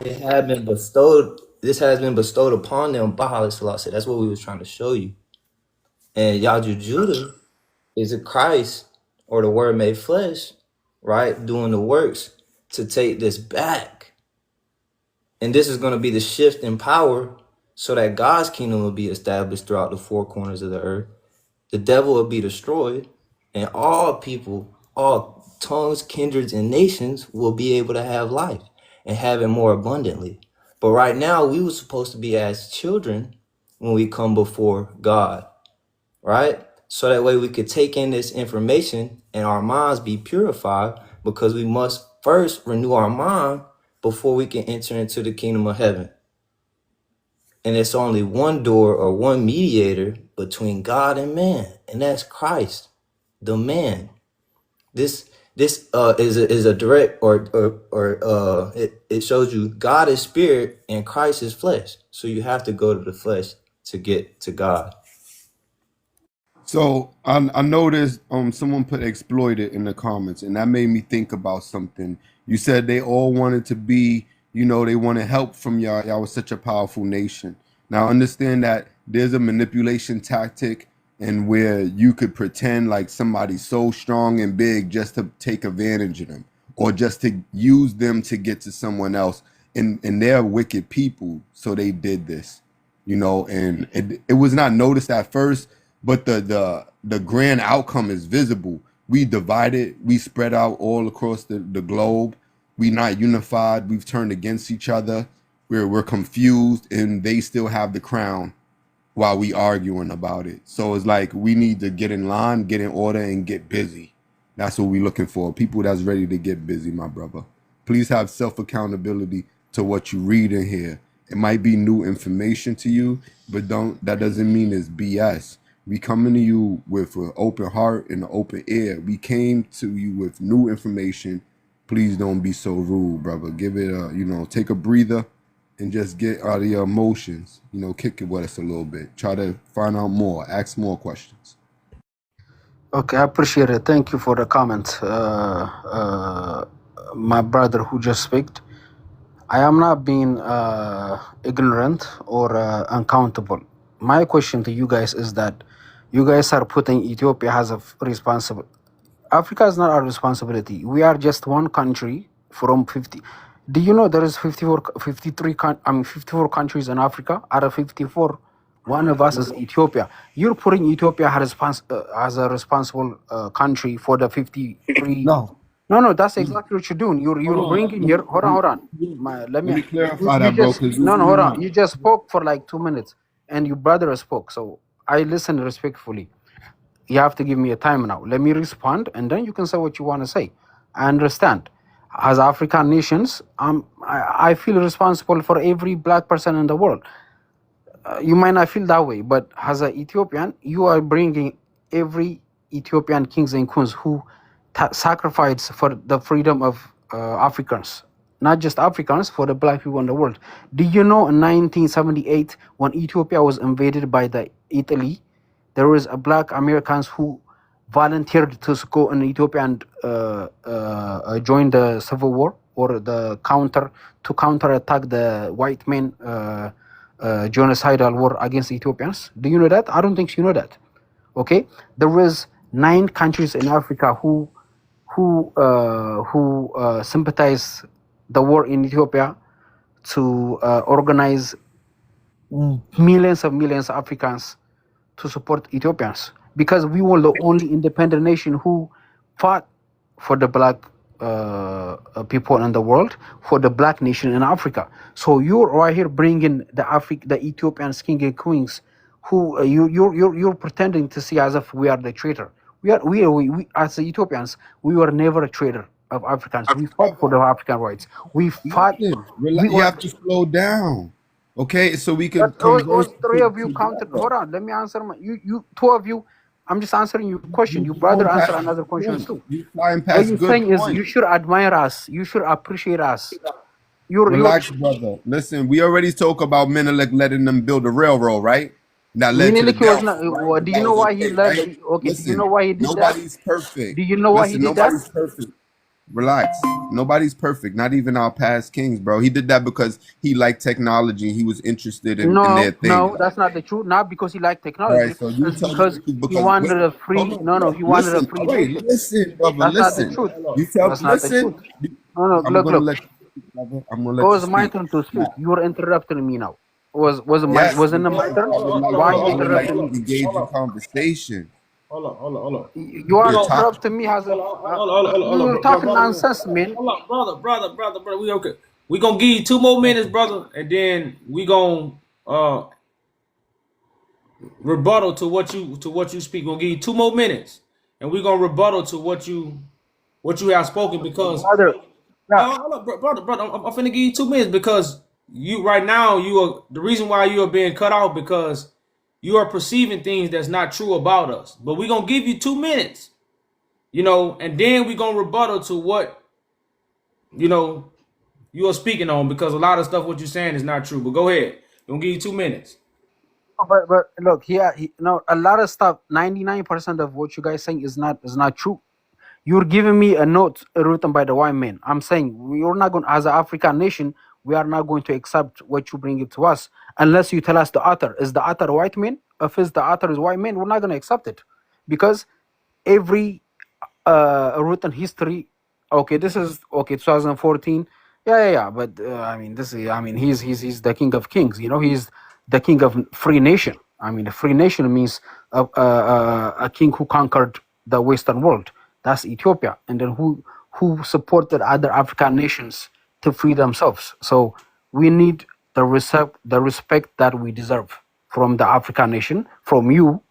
it have been bestowed. This has been bestowed upon them by Haile Selassie. That's what we was trying to show you. And Yaju Judah is a Christ or the Word made flesh, right? Doing the works to take this back. And this is going to be the shift in power so that God's kingdom will be established throughout the four corners of the earth. The devil will be destroyed, and all people, all tongues, kindreds, and nations will be able to have life and have it more abundantly. But right now, we were supposed to be as children when we come before God, right? So that way we could take in this information and our minds be purified, because we must first renew our mind before we can enter into the kingdom of heaven. And it's only one door or one mediator between God and man, and that's Christ, the man. This is a direct it shows you God is spirit and Christ is flesh. So you have to go to the flesh to get to God. So I noticed someone put exploited in the comments, and that made me think about something. You said they all wanted to be, they wanted help from y'all. Y'all was such a powerful nation. Now understand that there's a manipulation tactic, and where you could pretend like somebody's so strong and big just to take advantage of them, or just to use them to get to someone else. And they're wicked people, so they did this, and it was not noticed at first. But the grand outcome is visible. We divided, we spread out all across the globe. We not unified. We've turned against each other. We're confused, and they still have the crown while we arguing about it. So it's like we need to get in line, get in order, and get busy. That's what we're looking for. People that's ready to get busy, my brother. Please have self-accountability to what you read in here. It might be new information to you, but that doesn't mean it's BS. We coming to you with an open heart and an open ear. We came to you with new information. Please don't be so rude, brother. Give it take a breather and just get out of your emotions. Kick it with us a little bit. Try to find out more. Ask more questions. Okay, I appreciate it. Thank you for the comment, my brother who just spoke. I am not being ignorant or uncountable. My question to you guys is that you guys are putting Ethiopia as a responsible. Africa is not our responsibility. We are just one country from 50. Do you know there is 54 countries in Africa? Out of 54, one of us is Ethiopia. You're putting Ethiopia as a responsible country for the 53. No, that's exactly what you're doing. You're bringing here. Hold on. Let me clarify that, bro. Hold on. You just spoke for like 2 minutes, and your brother spoke. So I listen respectfully. You have to give me a time now. Let me respond, and then you can say what you want to say. I understand. As African nations, I feel responsible for every black person in the world. You might not feel that way, but as an Ethiopian, you are bringing every Ethiopian kings and queens who sacrificed for the freedom of Africans, not just Africans, for the black people in the world. Do you know in 1978, when Ethiopia was invaded by Italy, there was a black Americans who volunteered to go in Ethiopia and join the civil war or the counterattack the white men genocidal war against Ethiopians? Do you know that? I don't think you know that. Okay, there was 9 countries in Africa who sympathize the war in Ethiopia to organize millions of Africans to support Ethiopians, because we were the only independent nation who fought for the black people in the world, for the black nation in Africa. So you're right here bringing the Ethiopian king and queens, who you're pretending to see as if we are the traitor. We as Ethiopians, we were never a traitor of Africans. We fought for the African rights. We fought. Listen, We you were. have to slow down, okay? So we But could converse all three of you counted. together. Hold on, let me answer. You two of you. I'm just answering your question. You You brother flying answer past another good questions points. too. You flying What past you're good saying is you points. should admire us. You should appreciate us. You're Relax, brother. Listen, we already talk about Menelik letting them build a railroad, right? That led to the Menelik was not. downfall, right? But Do you that know was why he okay, led? right? Okay, do you know Listen, why he did that? nobody's perfect. Do you know why he Listen, did that? nobody's perfect. Relax. Nobody's perfect. Not even our past kings, bro. He did that because he liked technology. He was interested in their No, thing. that's not the truth. Not because he liked All technology. right, so you It's tell me the because truth he because wait, wanted a hold free. on, No, he wanted a listen. free All right, nation. listen, brother, That's not the listen. truth. You tell That's not the truth. listen. No, I'm gonna look. let you speak, brother. I'm gonna It let you was my speak. turn to speak. Now, You were interrupting me now. yes, Wasn't it my because turn? I would like Why to you interrupting me? engage in conversation. Hold on. You We are Your gon' topic. interrupting me as if hold you're on, bro, talking nonsense, man. brother. We okay. We gonna give you 2 more minutes, brother, and then we gonna rebuttal to what you speak. Gonna give you 2 more minutes, and we gonna rebuttal to what you have spoken because Brother, yeah, hold up, brother. I'm finna give you 2 minutes because you right now you are the reason why you are being cut off because you are perceiving things that's not true about us. But we gonna give you 2 minutes, and then we gonna rebuttal to what you are speaking on because a lot of stuff what you're saying is not true. But go ahead. I'm gonna give you 2 minutes. but look here. A lot of stuff. 99% of what you guys saying is not true. You're giving me a note written by the white man. I'm saying we're not going, as an African nation, we are not going to accept what you bring it to us unless you tell us the author. Is the author a white man? If it's the author is white man, we're not going to accept it because every written history. Okay, this is okay. 2014. Yeah. But I mean, he's the king of kings. He's the king of free nation. I mean, a free nation means a king who conquered the Western world. That's Ethiopia, and then who supported other African nations to free themselves. So we need the respect that we deserve from the African nation, from you,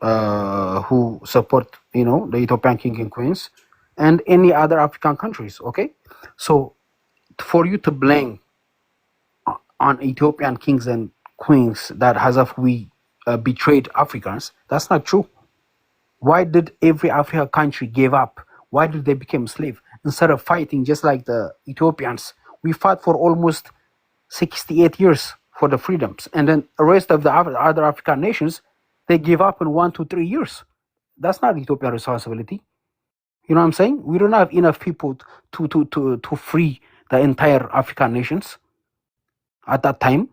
who support the Ethiopian king and queens, and any other African countries. Okay, so for you to blame on Ethiopian kings and queens that as if we betrayed Africans, that's not true. Why did every African country give up? Why did they become slave instead of fighting just like the Ethiopians? We fought for almost 68 years for the freedoms, and then the rest of the other African nations, they give up in 1 to 3 years. That's not Ethiopian responsibility. You know what I'm saying? We don't have enough people to free the entire African nations at that time.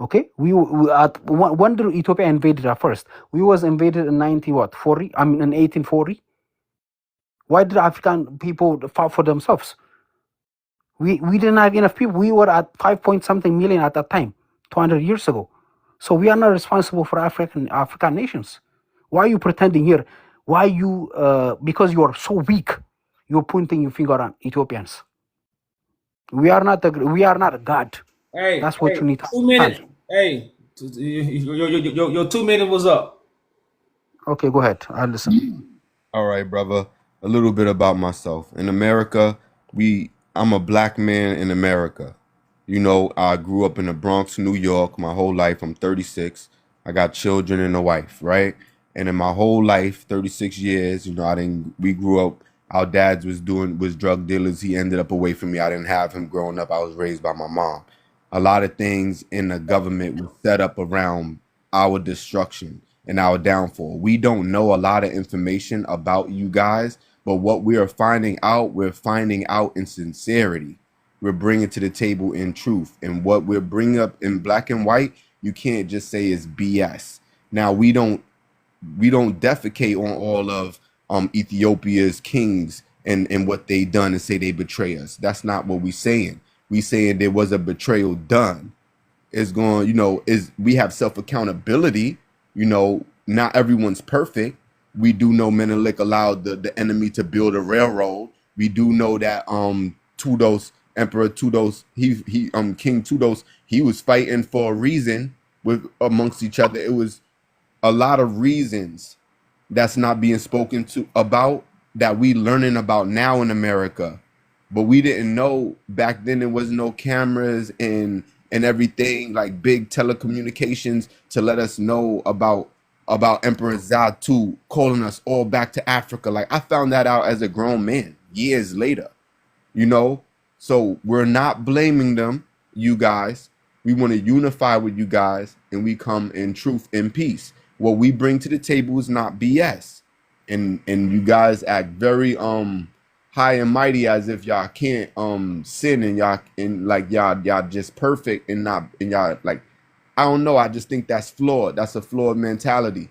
Okay, when did Ethiopia invaded at first? We was invaded in 40? I mean in 1840. Why did African people fight for themselves? We didn't have enough people. We were at 5 point something million at that time, 200 years ago. So we are not responsible for African nations. Why are you pretending here? Why you because you are so weak, you're pointing your finger on Ethiopians. We are not God. Hey, That's what you need to 2 minutes. understand. Hey, your 2 minutes was up. Okay, go ahead. I'll listen. All right, brother. A little bit about myself. In America, I'm a black man in America. I grew up in the Bronx, New York, my whole life. I'm 36. I got children and a wife, right? And in my whole life, 36 years, we grew up, our dads was drug dealers. He ended up away from me. I didn't have him growing up. I was raised by my mom. A lot of things in the government was set up around our destruction and our downfall. We don't know a lot of information about you guys, but what we're finding out in sincerity. We're bringing to the table in truth. And what we're bringing up in black and white, you can't just say is BS. Now, we don't defecate on all of Ethiopia's kings and what they done and say they betray us. That's not what we saying. We saying there was a betrayal done. We have self-accountability. Not everyone's perfect. We do know Menelik allowed the enemy to build a railroad. We do know that Emperor Tudos, King Tudos, he was fighting for a reason amongst each other. It was a lot of reasons that's not being spoken to about, that we learning about now in America, but we didn't know back then. There was no cameras and everything, like big telecommunications to let us know about Emperor Zatu calling us all back to Africa. Like, I found that out as a grown man years later, you know. So we're not blaming them, you guys. We want to unify with you guys, and we come in truth and peace. What we bring to the table is not BS. And you guys act very high and mighty as if y'all can't sin, and y'all just perfect and not, and y'all, like, I don't know, I just think that's flawed. That's a flawed mentality.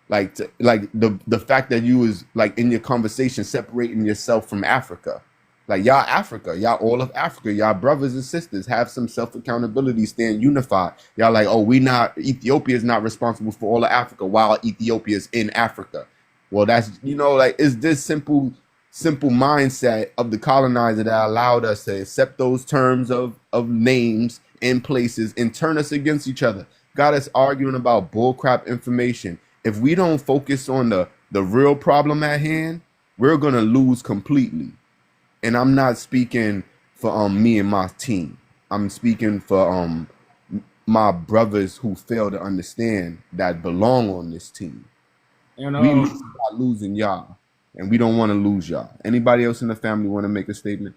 Like the fact that you was like in your conversation separating yourself from Africa. Like, y'all Africa, y'all all of Africa, y'all brothers and sisters, have some self-accountability, stand unified. Y'all like, oh, Ethiopia is not responsible for all of Africa while Ethiopia is in Africa. Well, that's, you know, like, it's this simple mindset of the colonizer that allowed us to accept those terms of names and places and turn us against each other. Got us arguing about bullcrap information. If we don't focus on the real problem at hand, we're gonna lose completely. And I'm not speaking for me and my team. I'm speaking for my brothers who fail to understand that belong on this team. And We are losing y'all, and we don't want to lose y'all. Anybody else in the family want to make a statement?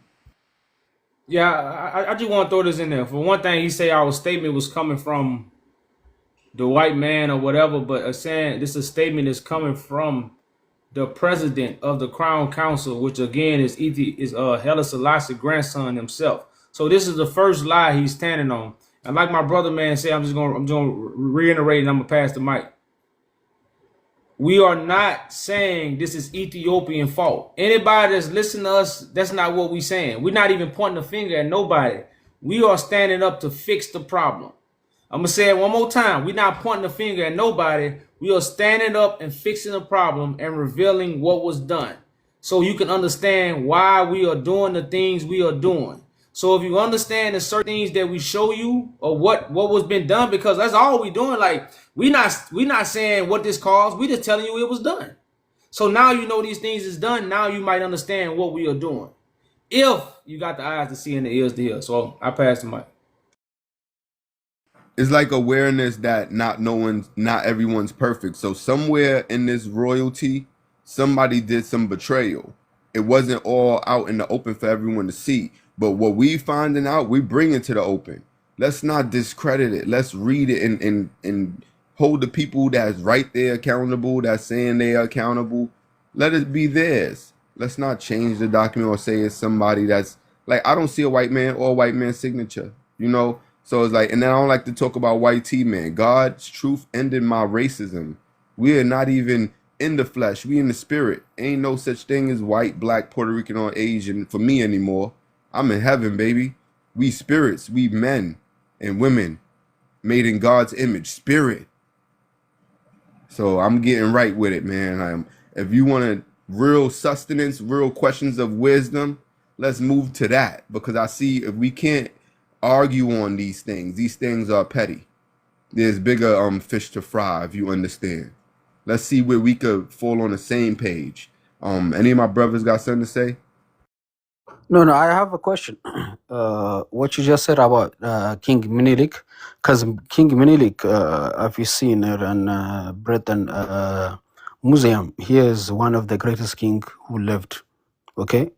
yeah, I just want to throw this in there. For one thing, he say our statement was coming from the white man or whatever, but saying this is a statement is coming from the president of the Crown Council, which again is Haile Selassie grandson himself. So this is the first lie he's standing on. And like my brother man said, I'm gonna reiterate, and I'm gonna pass the mic. We are not saying this is Ethiopian fault. Anybody that's listening to us, that's not what we're saying. We're not even pointing a finger at nobody. We are standing up to fix the problem. I'm going to say it one more time. We're not pointing a finger at nobody. We are standing up and fixing the problem and revealing what was done, so you can understand why we are doing the things we are doing. So if you understand the certain things that we show you, or what was been done, because that's all we doing. Like, we not saying what this caused. We just telling you it was done. So now you know these things is done. Now you might understand what we are doing, if you got the eyes to see and the ears to hear. So I pass the mic. It's like awareness that not everyone's perfect. So somewhere in this royalty, somebody did some betrayal. It wasn't all out in the open for everyone to see. But what we finding out, we bring it to the open. Let's not discredit it. Let's read it and hold the people that's right there accountable, that's saying they are accountable. Let it be theirs. Let's not change the document or say it's somebody that's like, I don't see a white man or a white man's signature, you know? So it's like, and then I don't like to talk about white T-man. God's truth ended my racism. We are not even in the flesh. We in the spirit. Ain't no such thing as white, black, Puerto Rican, or Asian for me anymore. I'm in heaven, baby. We spirits, we men and women made in God's image, spirit. So I'm getting right with it, man. If you want a real sustenance, real questions of wisdom, let's move to that, because I see if we can't argue on these things are petty. There's bigger fish to fry, if you understand. Let's see where we could fall on the same page. Any of my brothers got something to say? No, I have a question. What you just said about King Menelik, because King Menelik, if you seen it in Britain Museum, he is one of the greatest king who lived. Okay,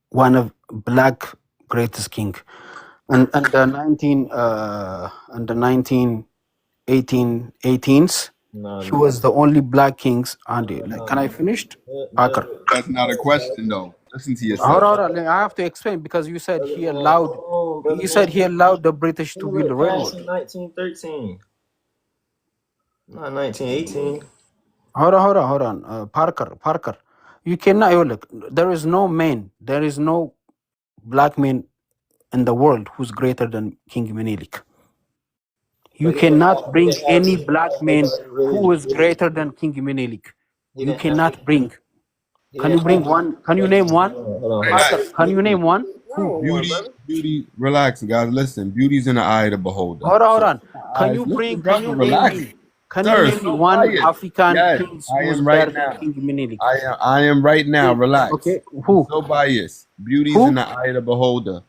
one of black greatest king, and the 1818s, he was the only black kings on it. Like, can I finish? Parker. That's not a question, though. Listen to yourself. Hold on, I have to explain, because you said he allowed. You said he allowed the British to build the railroad. 1913, not 1918. Hold on. Parker. You cannot. Look, there is no black man in the world who's greater than King Menelik. You cannot bring any black man who is greater than King Menelik. You cannot bring. Can you bring one? Can you name one? Parker, can you name one? Who? Beauty, relax, guys. Listen, beauty's in the eye of the beholder. Hold on. Can you name me? Can you Sir, name me so one biased. African Yes, king I who's am better right than now. King Menelik? I am right now. Relax. Okay, You're who? so biased. Beauty is Who? in the eye of the beholder.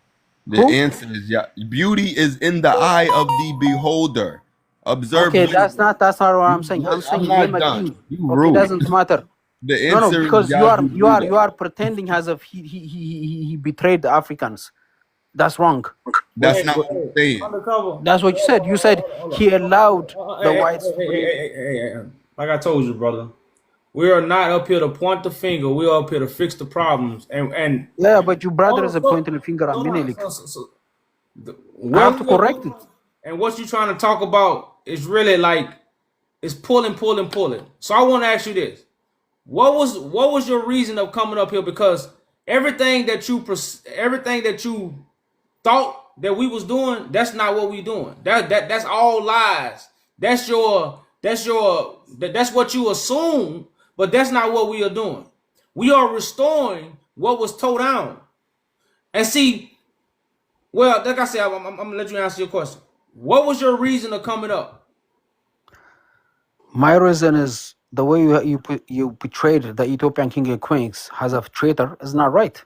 The Who? answer is yeah. Beauty is in the eye of the beholder. Observe Okay, women. that's not what I'm saying. I'm I'm saying name not a done. king. You Okay, rude. doesn't matter. The No, answer is because you are Yazoo you are Judah. you are pretending as if he betrayed the Africans. That's wrong. That's not what I'm saying. Undercover. That's what you said. You said he allowed the whites to breed. Hey. Like I told you, brother, we are not up here to point the finger. We are up here to fix the problems. And Yeah, but your brother is so, pointing the finger at so, Menelik. I where have to correct it. and what you trying to talk about is really like it's pulling. So I want to ask you this: what was your reason of coming up here? Because everything that you thought that we was doing, that's not what we doing. That's all lies. That's what you assume, but that's not what we are doing. We are restoring what was tore down. And see, well, like I said, I'm gonna let you answer your question. What was your reason of coming up? My reason is the way you betrayed the Ethiopian king and queens as a traitor is not right.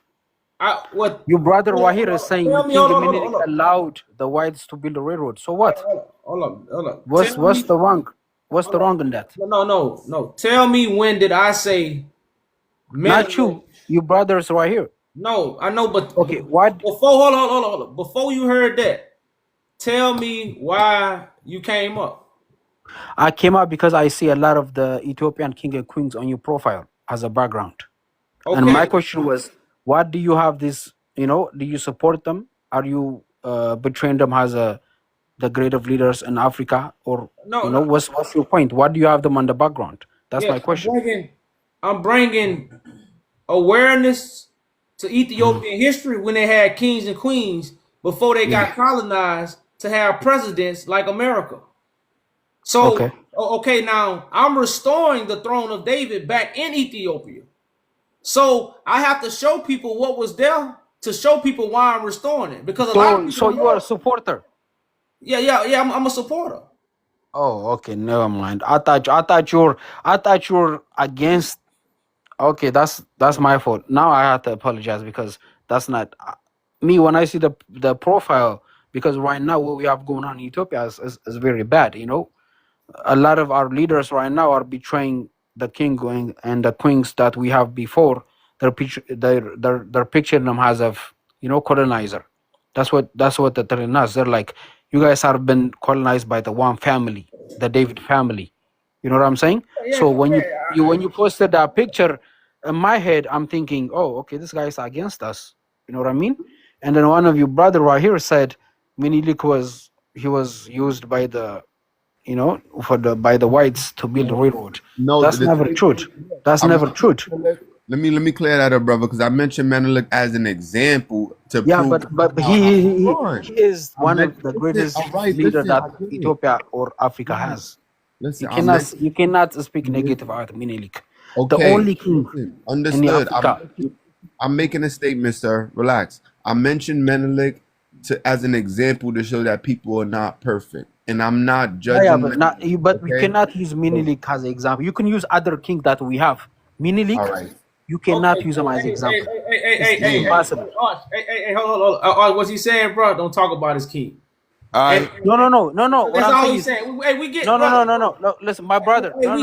Your brother Wahir is saying King Menelik allowed the whites to build a railroad. So what? Hold up. What's the wrong? What's the wrong in that? No. Tell me, when did I say Not you. Your brother is right here. No, I know, but okay, what? Hold on. Before you heard that, tell me why you came up. I came up because I see a lot of the Ethiopian king and queens on your profile as a background. Okay. And my question was, what do you have this, do you support them? Are you betraying them as the great of leaders in Africa? Or, what's your point? What do you have them on the background? That's my question. I'm bringing awareness to Ethiopian history when they had kings and queens before they got colonized to have presidents like America. So, okay, now I'm restoring the throne of David back in Ethiopia. So I have to show people what was there to show people why I'm restoring it. Because a lot of people. So you are a supporter? Yeah. I'm a supporter. Oh, okay. Never mind. I thought you're against. Okay, that's my fault. Now I have to apologize because that's not me. When I see the profile, because right now what we have going on in Ethiopia is very bad. A lot of our leaders right now are betraying the king and the queens that we have before. They're picturing them as of colonizer. That's what they're telling us. They're like, you guys have been colonized by the one family, the David family. You know what I'm saying? Yeah, so when you posted that picture, in my head I'm thinking, oh, okay, this guy is against us. You know what I mean? And then one of your brother right here said Menelik was used by the by the whites to build a railroad. No, that's never truth. That's never truth. Let me clear that up, brother, because I mentioned Menelik as an example to prove. But he is one of the greatest leaders that Ethiopia or Africa has. Listen, you cannot speak negative about Menelik. Okay. The only king understood. In Africa. I'm making a statement, sir. Relax. I mentioned Menelik as an example to show that people are not perfect. And I'm not judging. But we cannot use Menelik as an example. You can use other king that we have. Menelik, you cannot use him as an example. Hey, impossible. Hey, hold on. What's he saying, bro? Don't talk about his king. No. That's all he's saying. Hey, we get no. Listen, my brother. He can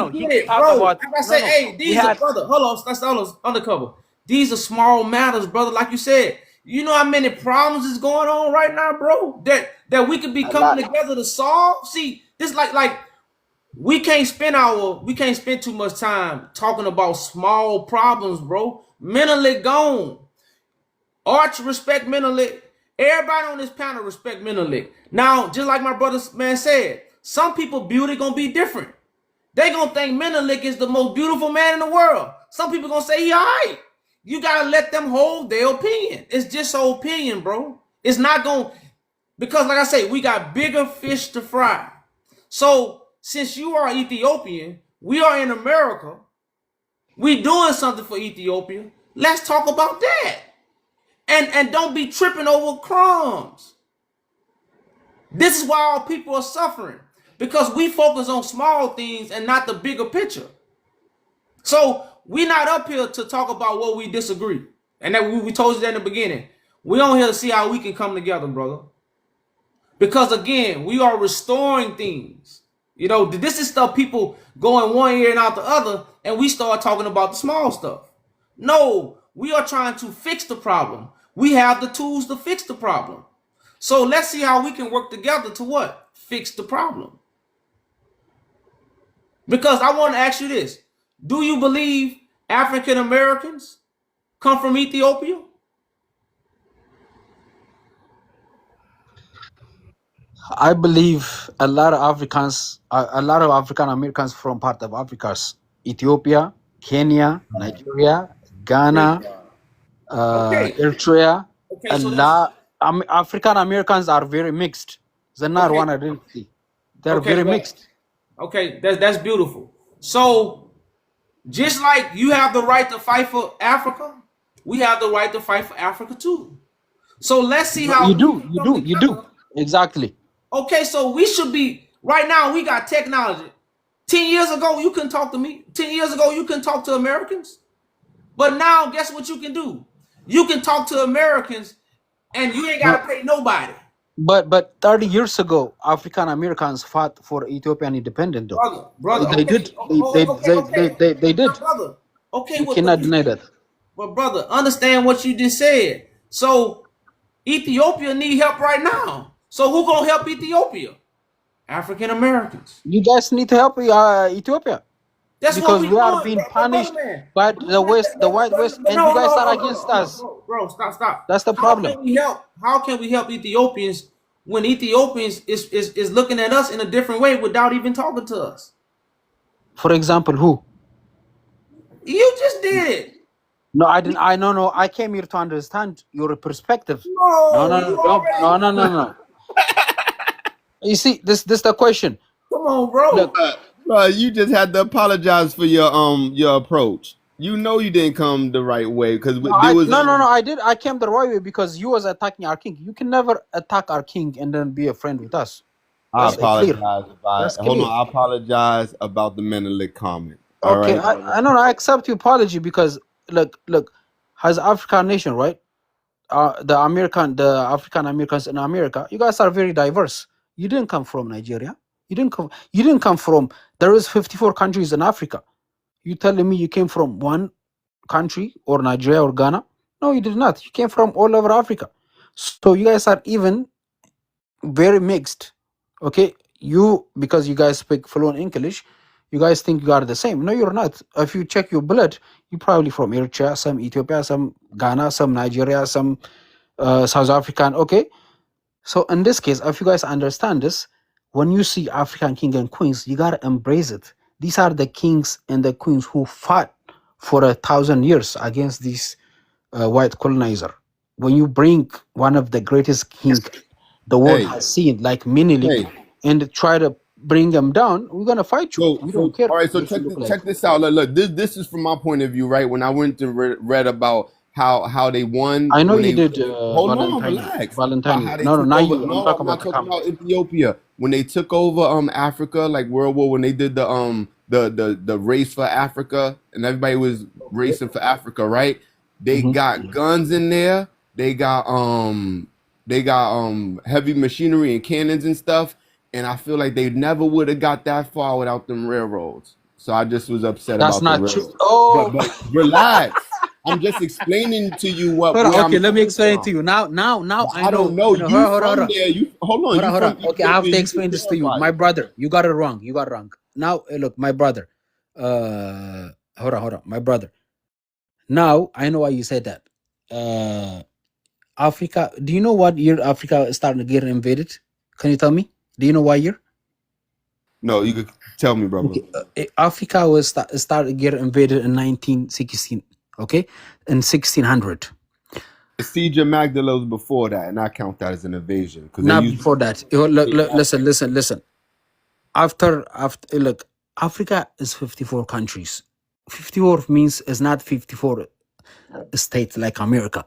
talk about. Like I said, hey, these are brother. Hold on, that's all undercover. These are small matters, brother. Like you said, you know how many problems is going on right now, bro? That we could be coming together to solve. See, this like we can't spend too much time talking about small problems, bro. Menelik gone. Arch respect Menelik. Everybody on this panel respect Menelik. Now, just like my brother man said, some people beauty gonna be different. They gonna think Menelik is the most beautiful man in the world. Some people gonna say he alright. You gotta let them hold their opinion. It's just an opinion, bro. It's not gonna, because like I say, we got bigger fish to fry. So since you are Ethiopian, we are in America, we doing something for Ethiopia. Let's talk about that. And don't be tripping over crumbs. This is why all people are suffering. because we focus on small things and not the bigger picture. So we're not up here to talk about what we disagree. And that we told you that in the beginning. We're on here to see how we can come together, brother. Because again, we are restoring things. You know, this is stuff people go in one ear and out the other, and we start talking about the small stuff. No, we are trying to fix the problem. We have the tools to fix the problem. So let's see how we can work together to what? Fix the problem. Because I want to ask you this. Do you believe African Americans come from Ethiopia? I believe a lot of African Americans from part of Africa's Ethiopia, Kenya, Nigeria, Ghana, Okay. Eritrea. Okay, A so lot. African Americans are very mixed. They're not Okay. one identity. They're Okay, very well, mixed. Okay, that's beautiful. So just like you have the right to fight for Africa, we have the right to fight for Africa too. So let's see how You we do. can You come do. You together. do. Exactly. Okay, so we should be right now. We got technology. 10 years ago, you couldn't talk to me. 10 years ago, you couldn't talk to Americans. But now, guess what you can do? You can talk to Americans, and you ain't got to pay nobody. But 30 years ago, African Americans fought for Ethiopian independence. Though Brother. they Okay. did. Okay. They did. Brother. Okay. You cannot deny that. But brother, understand what you just said. So Ethiopia need help right now. So who gonna help Ethiopia? African Americans. You guys need to help Ethiopia That's because what we are doing, being brother punished man. by the West, the White West, and you guys are against us. Bro, stop. That's the problem. How can we help Ethiopians when Ethiopians is looking at us in a different way without even talking to us? For example, who? You just did it. No, I didn't. No. I came here to understand your perspective. No. No. You see, this the question. Come on, bro. Look, Bro, you just had to apologize for your approach. You know you didn't come the right way because there was no. I did. I came the right way because you was attacking our king. You can never attack our king and then be a friend with us. I That's apologize clear. about That's it. Hold clear. on, I apologize about the Menelik comment. All Okay, right. I know. I accept your apology because look, as African nation, right? The African Americans in America, you guys are very diverse. You didn't come from Nigeria. You didn't come from. There is 54 countries in Africa. You telling me you came from one country or Nigeria or Ghana? No, you did not. You came from all over Africa. So you guys are even very mixed. Okay, because you guys speak fluent English, you guys think you are the same. No, you're not. If you check your blood, you're probably from Eritrea, some Ethiopia, some Ghana, some Nigeria, some South African. Okay, so in this case, if you guys understand this, when you see African king and queens, you gotta embrace it. These are the kings and the queens who fought for 1,000 years against this white colonizer. When you bring one of the greatest kings the world has seen, like Menelik, and try to bring them down, we're gonna fight you. We don't care. All right, so check this out. Look, this is from my point of view, right? When I went to read about how they won. I know when you they, did. hold on, relax. Valentine. How they No, took now over, you. no, I'm talking I'm not about talking about Ethiopia. When they took over Africa, like World War, when they did the race for Africa, and everybody was racing for Africa, right? They got guns in there. They got heavy machinery and cannons and stuff. And I feel like they never would have got that far without them railroads. So I just was upset That's about not the true. railroads. Oh, But relax. I'm just explaining to you what. okay, let me explain to you. Now, I don't know. You from there? You hold on. Hold on. Okay, I have to explain this to you, my brother. You got it wrong. Now, look, my brother. Hold on, my brother. Now I know why you said that. Africa. Do you know what year Africa started to get invaded? Can you tell me? Do you know what year? No, you could tell me, brother. Okay. Africa was started get invaded in 1916. Okay, in 1600. The siege of Magdala was before that, and I count that as an invasion. Not before that. Listen. After look, Africa is 54 countries. 54 means it's not 54 states like America.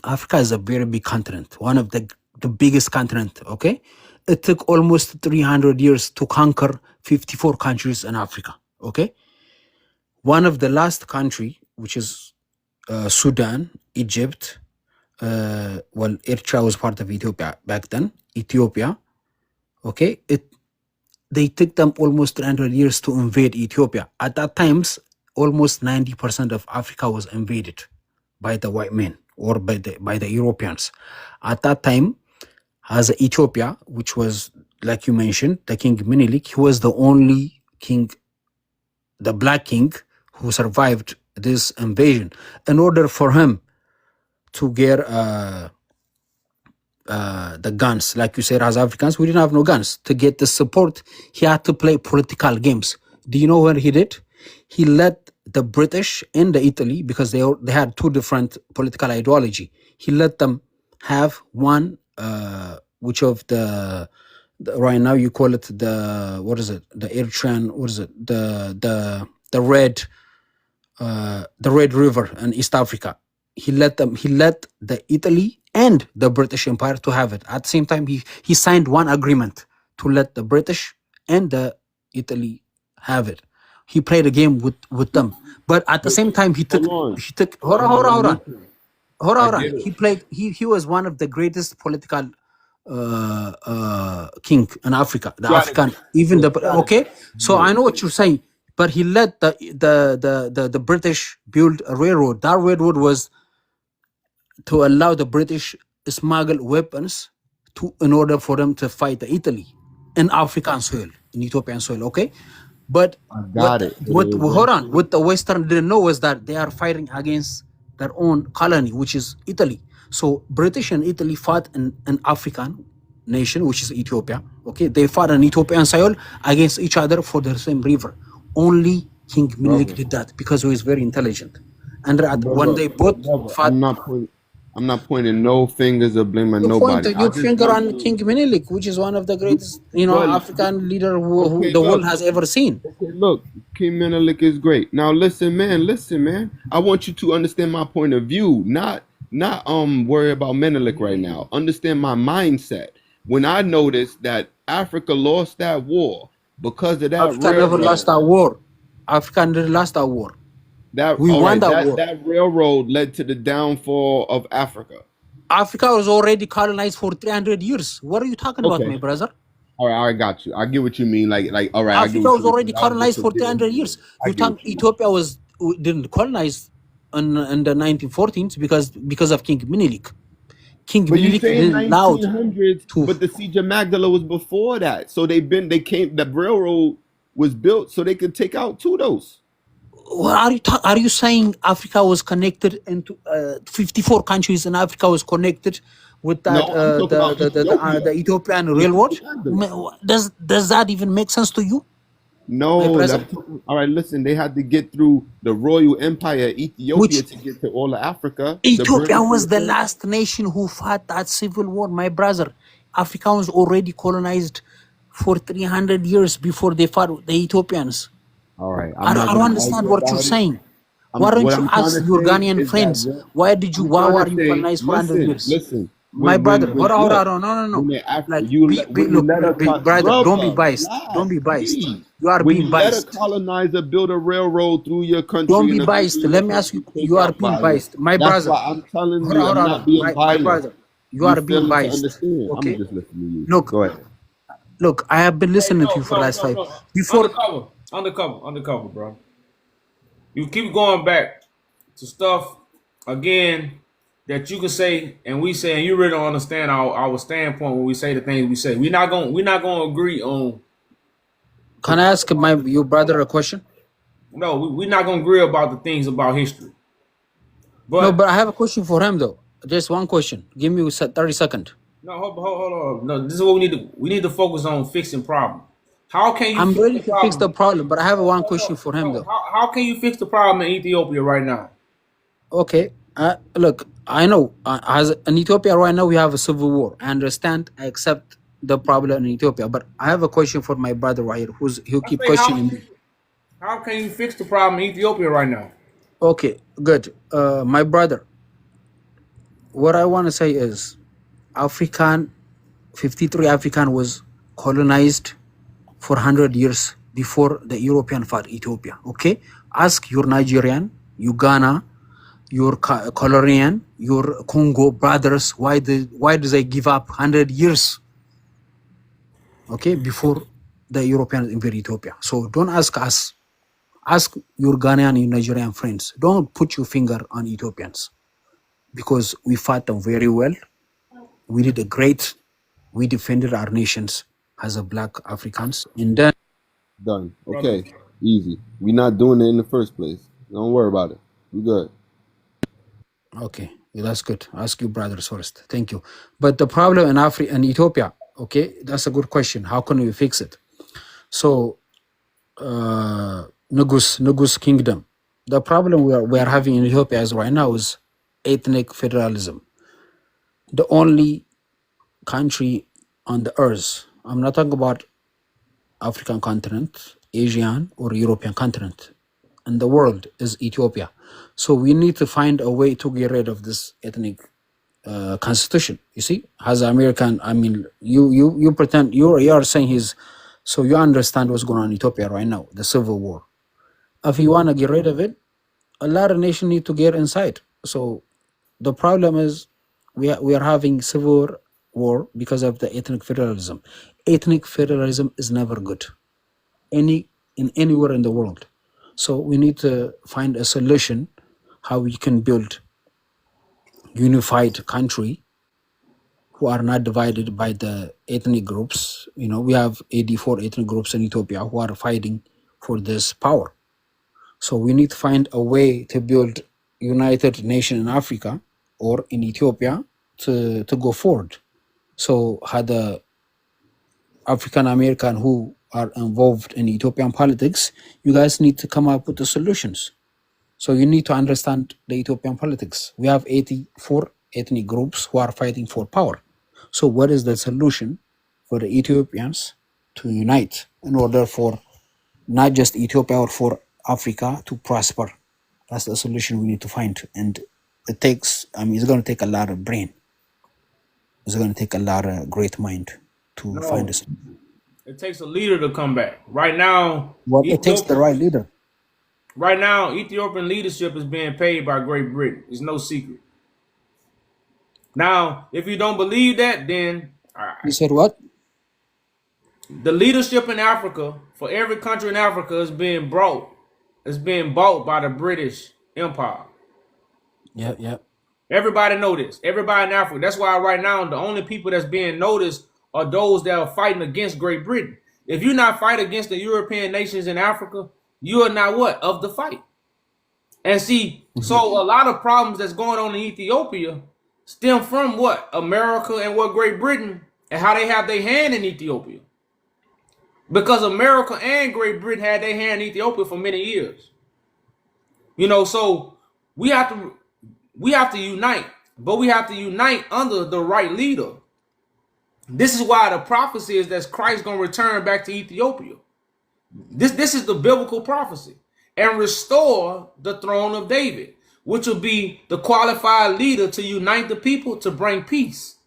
Africa is a very big continent, one of the biggest continent. Okay, it took almost 300 years to conquer 54 countries in Africa. Okay, one of the last country, which is Sudan, Egypt. Well, Eritrea was part of Ethiopia back then. Ethiopia. Okay, they took them almost 300 years to invade Ethiopia. At that times, almost 90% of Africa was invaded by the white men or by the Europeans. At that time, as Ethiopia, which was, like you mentioned, the King Menelik, he was the only king, the black king, who survived this invasion. In order for him to get the guns, like you said, as Africans, we didn't have no guns. To get the support, he had to play political games. Do you know what he did? He let the British and the Italy, because they had two different political ideology. He let them have one, which of the right now you call it the, what is it? The Eritrean, what is it? The Red River in East Africa. He let the Italy and the British Empire to have it. At the same time, he signed one agreement to let the British and the Italy have it. He played a game with them, but at the same time he took hold on. He was one of the greatest political king in Africa, the African, even the okay. So I know what you're saying, but he let the British build a railroad. That railroad was to allow the British smuggle weapons in order for them to fight the Italy in African soil, in Ethiopian soil. Okay, but hold on. What the Western didn't know was that they are fighting against their own colony, which is Italy. So British and Italy fought in an African nation, which is Ethiopia. Okay, they fought on Ethiopian soil against each other for the same river. Only King Menelik did that because he was very intelligent. And when they both fought, I'm not pointing no fingers or blaming nobody. You finger on King Menelik, which is one of the greatest, African leader who the world has ever seen. Okay, look, King Menelik is great. Now listen, man. I want you to understand my point of view, not worry about Menelik right now. Understand my mindset. When I noticed that Africa lost that war because of that, Africa never lost that war. Africa never lost that war. We won that war. That railroad led to the downfall of Africa. Africa was already colonized for 300 years. What are you talking about, my brother? All right, I got you. I get what you mean. Like, all right. Africa was already colonized for 300 years. You think Ethiopia didn't colonize in the 1914s because of King Menelik. King Menelik didn't allow to. But the Siege of Magdala was before that. So the railroad was built so they could take out Tudos. What are you saying? Africa was connected into 54 countries, and Africa was connected with that the Ethiopian railroad. Does that even make sense to you? No. All right, listen. They had to get through the royal empire Ethiopia to get to all of Africa. Ethiopia was the last nation who fought that civil war, my brother. Africa was already colonized for 300 years before they fought the Ethiopians. All right. I don't understand what you're saying. Why don't you ask your Ghanaian friends? Why were you colonized for 100 years? Listen. My brother, hold on, no. Brother, don't be biased. Don't be biased. You are being biased. Let a colonizer build a railroad through your country. Don't be biased. Let me ask you. You are being biased, my brother. That's why I'm telling you, I'm not being biased. My brother, you are being biased. Okay. I'm just listening to you. Look, go ahead. Look, I have been listening to you for the last 5 before. Undercover, bro. You keep going back to stuff again that you can say and we say, and you really don't understand our standpoint when we say the things we say. We're not gonna agree on. Can I ask your brother a question? No, we're not gonna agree about the things about history. But I have a question for him though. Just one question. Give me 30 seconds. No, hold on. No, this is what we need to. We need to focus on fixing problems. How can you? I'm ready to fix the problem, but I have one question for him though. How can you fix the problem in Ethiopia right now? Okay, look, I know as in Ethiopia right now we have a civil war. I understand. I accept the problem in Ethiopia, but I have a question for my brother right here, he'll keep questioning me. How can you fix the problem in Ethiopia right now? Okay, good. My brother, what I want to say is, African 53 African was colonized for 100 years before the European fought Ethiopia. Okay, ask your Nigerian, Uganda, your Colombian, your Congo brothers why do they give up 100 years? Okay, before the Europeans invaded Ethiopia. So don't ask us. Ask your Ghanaian and Nigerian friends. Don't put your finger on Ethiopians because we fought them very well. We did a great. We defended our nations as a black Africans, and then Done. Okay. Easy. We not doing it in the first place. Don't worry about it. We good. okay, that's good. Ask your brothers first. Thank you. But the problem in Africa and Ethiopia, okay, that's a good question. How can we fix it? So, Nugus Kingdom. The problem we are having in Ethiopia as right now is ethnic federalism. The only country on the earth, I'm not talking about African continent, Asian or European continent, in the world is Ethiopia. So we need to find a way to get rid of this ethnic constitution. You see, as American, I mean, you pretend you are saying so you understand what's going on in Ethiopia right now, the civil war. If you want to get rid of it, a lot of nations need to get inside. So the problem is we are having civil war because of the ethnic federalism. Ethnic federalism is never good anywhere in the world. So we need to find a solution how we can build unified country who are not divided by the ethnic groups. You know, we have 84 ethnic groups in Ethiopia who are fighting for this power. So we need to find a way to build United Nation in Africa or in Ethiopia to go forward. So had the African American who are involved in Ethiopian politics, you guys need to come up with the solutions. So you need to understand the Ethiopian politics. We have 84 ethnic groups who are fighting for power. So what is the solution for the Ethiopians to unite in order for not just Ethiopia or for Africa to prosper? That's the solution we need to find. And it takes, it's going to take a lot of brain. It's going to take a lot of great mind to find this. It takes a leader to come back. Right now, Well, it takes the right leader. Right now, Ethiopian leadership is being paid by Great Britain. It's no secret. Now, if you don't believe that, then You said what? The leadership in Africa, for every country in Africa, is being bought. It's being bought by the British Empire. Yeah. Everybody know this. Everybody in Africa. That's why right now the only people that's being noticed are those that are fighting against Great Britain. If you're not fighting against the European nations in Africa, you are not what? Of the fight. And see, so a lot of problems that's going on in Ethiopia stem from what? America and what Great Britain and how they have their hand in Ethiopia. Because America and Great Britain had their hand in Ethiopia for many years. You know, so we have to unite, but we have to unite under the right leader. This is why the prophecy is that Christ gonna return back to Ethiopia. This is the biblical prophecy, and restore the throne of David, which will be the qualified leader to unite the people to bring peace.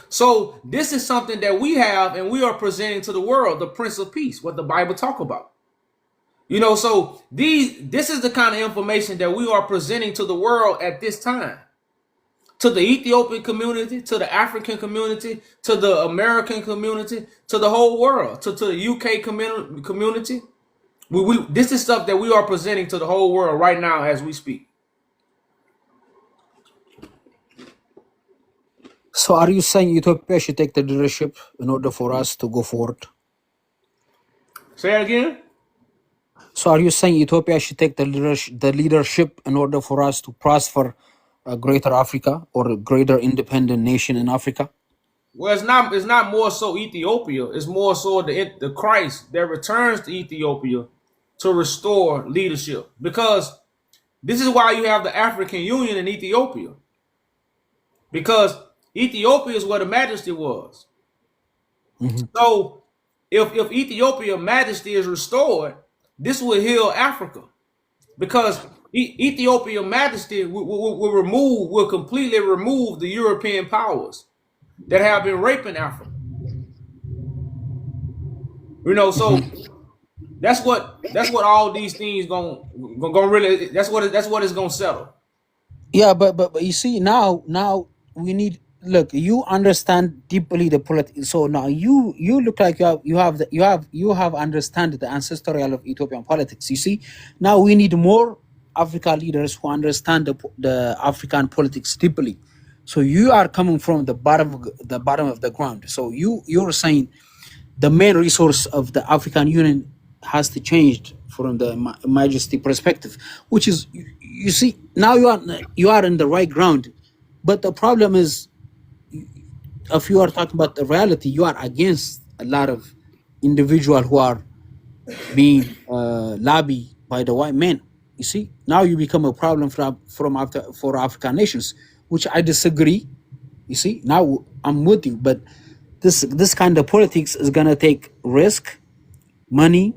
So this is something that we have, and we are presenting to the world, the Prince of Peace, what the Bible talk about. You know, so this is the kind of information that we are presenting to the world at this time. To the Ethiopian community, to the African community, to the American community, to the whole world, to the UK community. This is stuff that we are presenting to the whole world right now as we speak. So are you saying Ethiopia should take the leadership in order for us to go forward? Say that again? So are you saying Ethiopia should take the leadership in order for us to prosper a greater Africa or a greater independent nation in Africa? Well, it's not more so Ethiopia. It's more so the Christ that returns to Ethiopia to restore leadership. Because this is why you have the African Union in Ethiopia. Because Ethiopia is where the majesty was. So if Ethiopia majesty is restored, this will heal Africa. Because Ethiopia majesty will completely remove the European powers. that have been raping Africa. You know, so that's what all these things gonna really. That's what it's gonna settle. Yeah, but you see now we need, look, you understand deeply the politics. So now you look like you have understand the ancestral of Ethiopian politics. You see, now we need more Africa leaders who understand the African politics deeply. So you are coming from the bottom of the ground. So you're saying the main resource of the African Union has to change from the majesty perspective, which is, you see, now you are in the right ground. But the problem is, if you are talking about the reality, you are against a lot of individuals who are being lobbied by the white men. You see, now you become a problem for African nations, which I disagree. You see, now I'm with you, but this kind of politics is gonna take risk, money,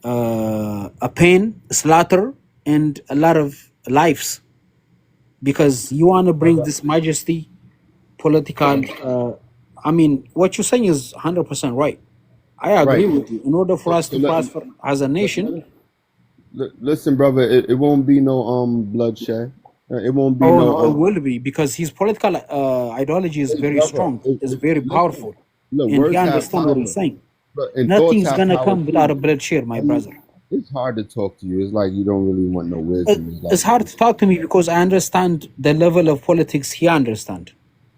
a pain, slaughter, and a lot of lives, because you want to bring this majesty political. I mean, what you're saying is 100% right. I agree Right. with you. In order for us So to prosper as a nation, listen, brother, it won't be no bloodshed. It won't be oh no no, it will be, because his political ideology is very brother. strong, is very powerful, Look, and he words have understands what power. he's saying. Look, and Nothing thoughts is have gonna power come without a too. bloodshed, my I mean, brother. it's hard to talk to you. It's like you don't really want no wisdom. It's It's like, hard to talk to me because I understand the level of politics he understands.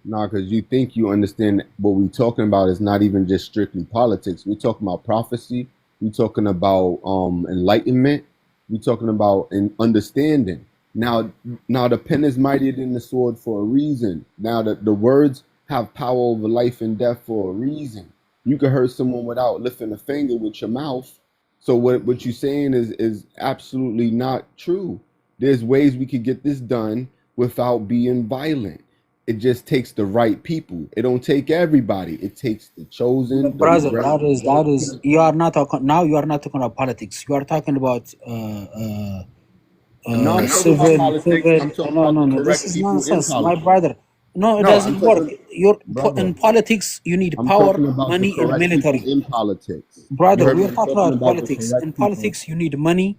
nah, because you think you understand what we're talking about is not even just strictly politics. We're talking about prophecy. We're talking about enlightenment. We're talking about an understanding. Now the pen is mightier than the sword for a reason. Now the words have power over life and death for a reason. You can hurt someone without lifting a finger with your mouth. So what you're saying is absolutely not true. There's ways we could get this done without being violent. It just takes the right people. It don't take everybody. It takes the chosen, the Brother, right. that is you are not talking now. You are not talking about politics. You are talking about No, I'm talking about civil. politics. I'm talking about the No. This correct is people in nonsense, my politics. brother. No, it No, I'm doesn't work. talking, In brother. politics, you need I'm power, talking about the money, and correct people military. in politics. You Brother, heard we me? are I'm talking talking about about the politics. correct In people. politics, you need money,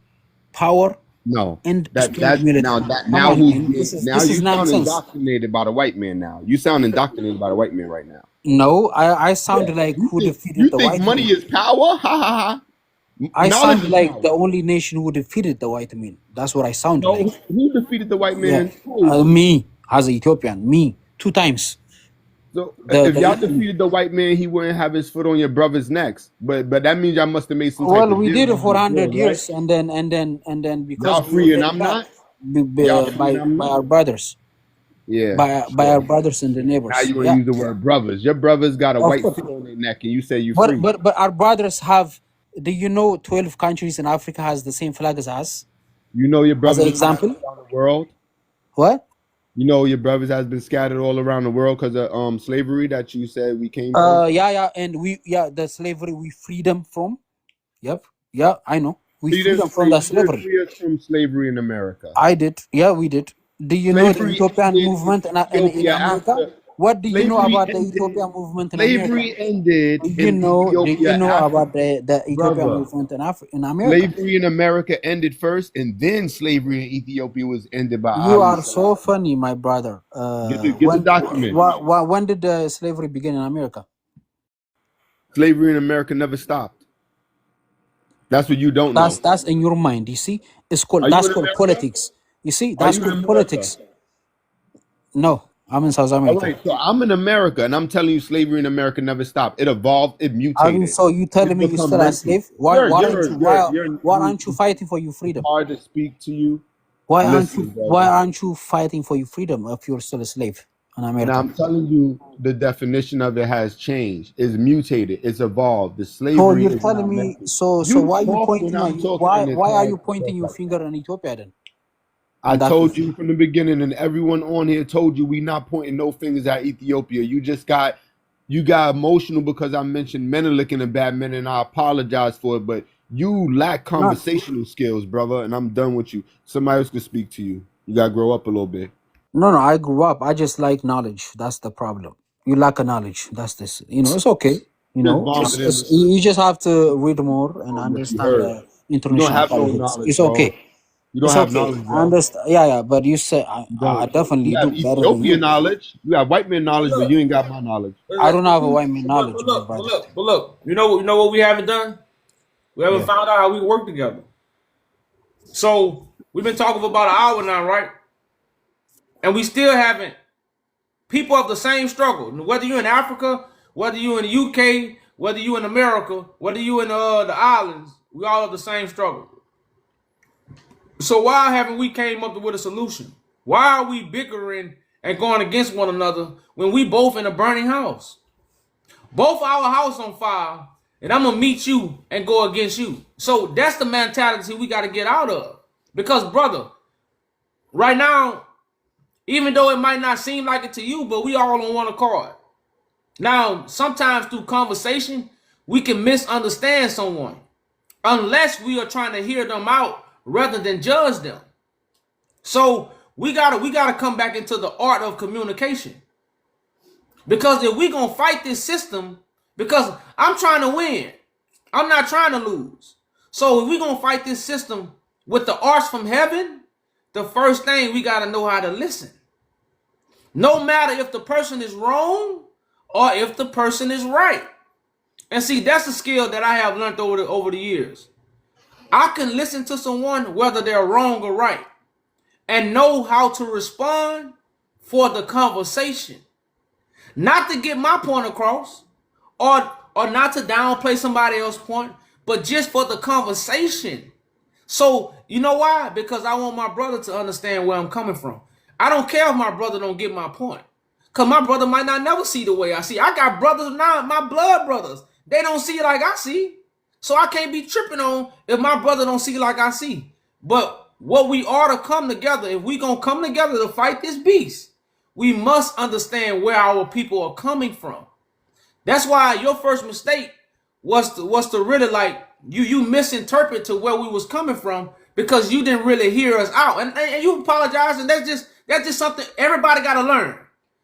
power, No, and strong that military. Come now on, who's man. being, now This is you sound nonsense. indoctrinated by the white man. Now you sound indoctrinated by the white man right now. No, I sound Yeah, like who you defeated the think white money man. is power? Ha ha ha! I Knowledge sound is like power. the only nation who defeated the white man. That's what I sound No, like. who defeated the white Yeah, man? Who? me as an Ethiopian, me 2 times. So if The y'all Italy. defeated the white man, he wouldn't have his foot on your brother's necks. But that means y'all must have made some type Well, of we deal did it with for him, 100 right? years, and then because Y'all we were free and hit I'm back not. Y'all free and I'm by not. our brothers, Yeah, by our sure. brothers and the Now neighbors. you want to Yeah, use the word brothers. Your brothers got a of white course. foot on their neck, and you say you But free. but our brothers have. Do you know 12 countries in Africa has the same flag as us? You know your As brothers an are scattered example, around the world. what? You know your brothers has been scattered all around the world because of slavery that you said we came from. Yeah, and the slavery we freed them from. Yep, yeah, I know. We You freed them didn't from the free. You didn't slavery. free us from slavery in America. I did. Yeah, we did. Do you know the Slavery Ethiopian ended in movement in Ethiopia America? after What do you know slavery about the ended. Ethiopian movement in America? Slavery ended Do in you Ethiopia know after, about the Ethiopian brother. movement in America? Slavery in America ended first, and then slavery in Ethiopia was ended by You Ali are so Selassie. funny, my brother. Get the documents. When did the slavery begin in America? Slavery in America never stopped. That's what you don't know. That's in your mind. You see, Are that's you in called America? politics. You see, Are that's you in called America? politics. No, I'm in South All America. right, so I'm in America, and I'm telling you, slavery in America never stopped. It evolved, it I mean, mutated. so you telling me It's you become still a rampant. slave? Why aren't you It's fighting for your freedom? hard to speak to you. Why Listen, brother. aren't you fighting for your freedom if you're still a slave in Now America? I'm telling you, the definition of it has changed. It's mutated. It's evolved. The So slavery you're is telling not me meant to. so You why you talk when pointing I'm on talking, and it's why are hard you to pointing talk your like finger that. in Ethiopia then? I On that told position? you from the beginning, and everyone on here told you we not pointing no fingers at Ethiopia. You got emotional because I mentioned Menelik in a bad minute, and I apologize for it. But you lack No, conversational skills, brother, and I'm done with you. Somebody else can speak to you. You gotta grow up a little bit. no, I grew up. I just like knowledge. That's the problem. You lack a knowledge. That's this. It's okay. Just bumping into You just have to read more and what you understand heard. the You don't international have no politics. knowledge, It's bro. okay. You don't It's have okay. knowledge, I bro. understand. Yeah. But you said You I don't. definitely You have do better than Ethiopian you. knowledge. You have white man knowledge, but you ain't got my knowledge. I don't have a white man knowledge, my brother. But look. You know what we haven't done? We haven't Yeah. found out how we work together. So we've been talking for about an hour now, right? And we still haven't. People of the same struggle. Whether you're in Africa, whether you're in the UK, whether you're in America, whether you're in the islands, we all have the same struggle. So why haven't we came up with a solution? Why are we bickering and going against one another when we both in a burning house? Both our house on fire, and I'm gonna meet you and go against you. So that's the mentality we got to get out of. Because, brother, right now, even though it might not seem like it to you, but we all on one accord. Now, sometimes through conversation, we can misunderstand someone unless we are trying to hear them out rather than judge them. So we gotta come back into the art of communication. Because if we gonna fight this system, because I'm trying to win, I'm not trying to lose. So if we gonna fight this system with the arts from heaven, the first thing we gotta know how to listen. No matter if the person is wrong or if the person is right. And see, that's a skill that I have learned over the years. I can listen to someone whether they're wrong or right and know how to respond for the conversation. Not to get my point across or not to downplay somebody else's point, but just for the conversation. So, you know why? Because I want my brother to understand where I'm coming from. I don't care if my brother don't get my point. Because my brother might not never see the way I see. I got brothers now, my blood brothers. They don't see it like I see. So I can't be tripping on if my brother don't see it like I see. But what we ought to come together, if we going to come together to fight this beast, we must understand where our people are coming from. That's why your first mistake was to really like, you misinterpret to where we was coming from because you didn't really hear us out. And you apologize, and that's just something everybody got to learn.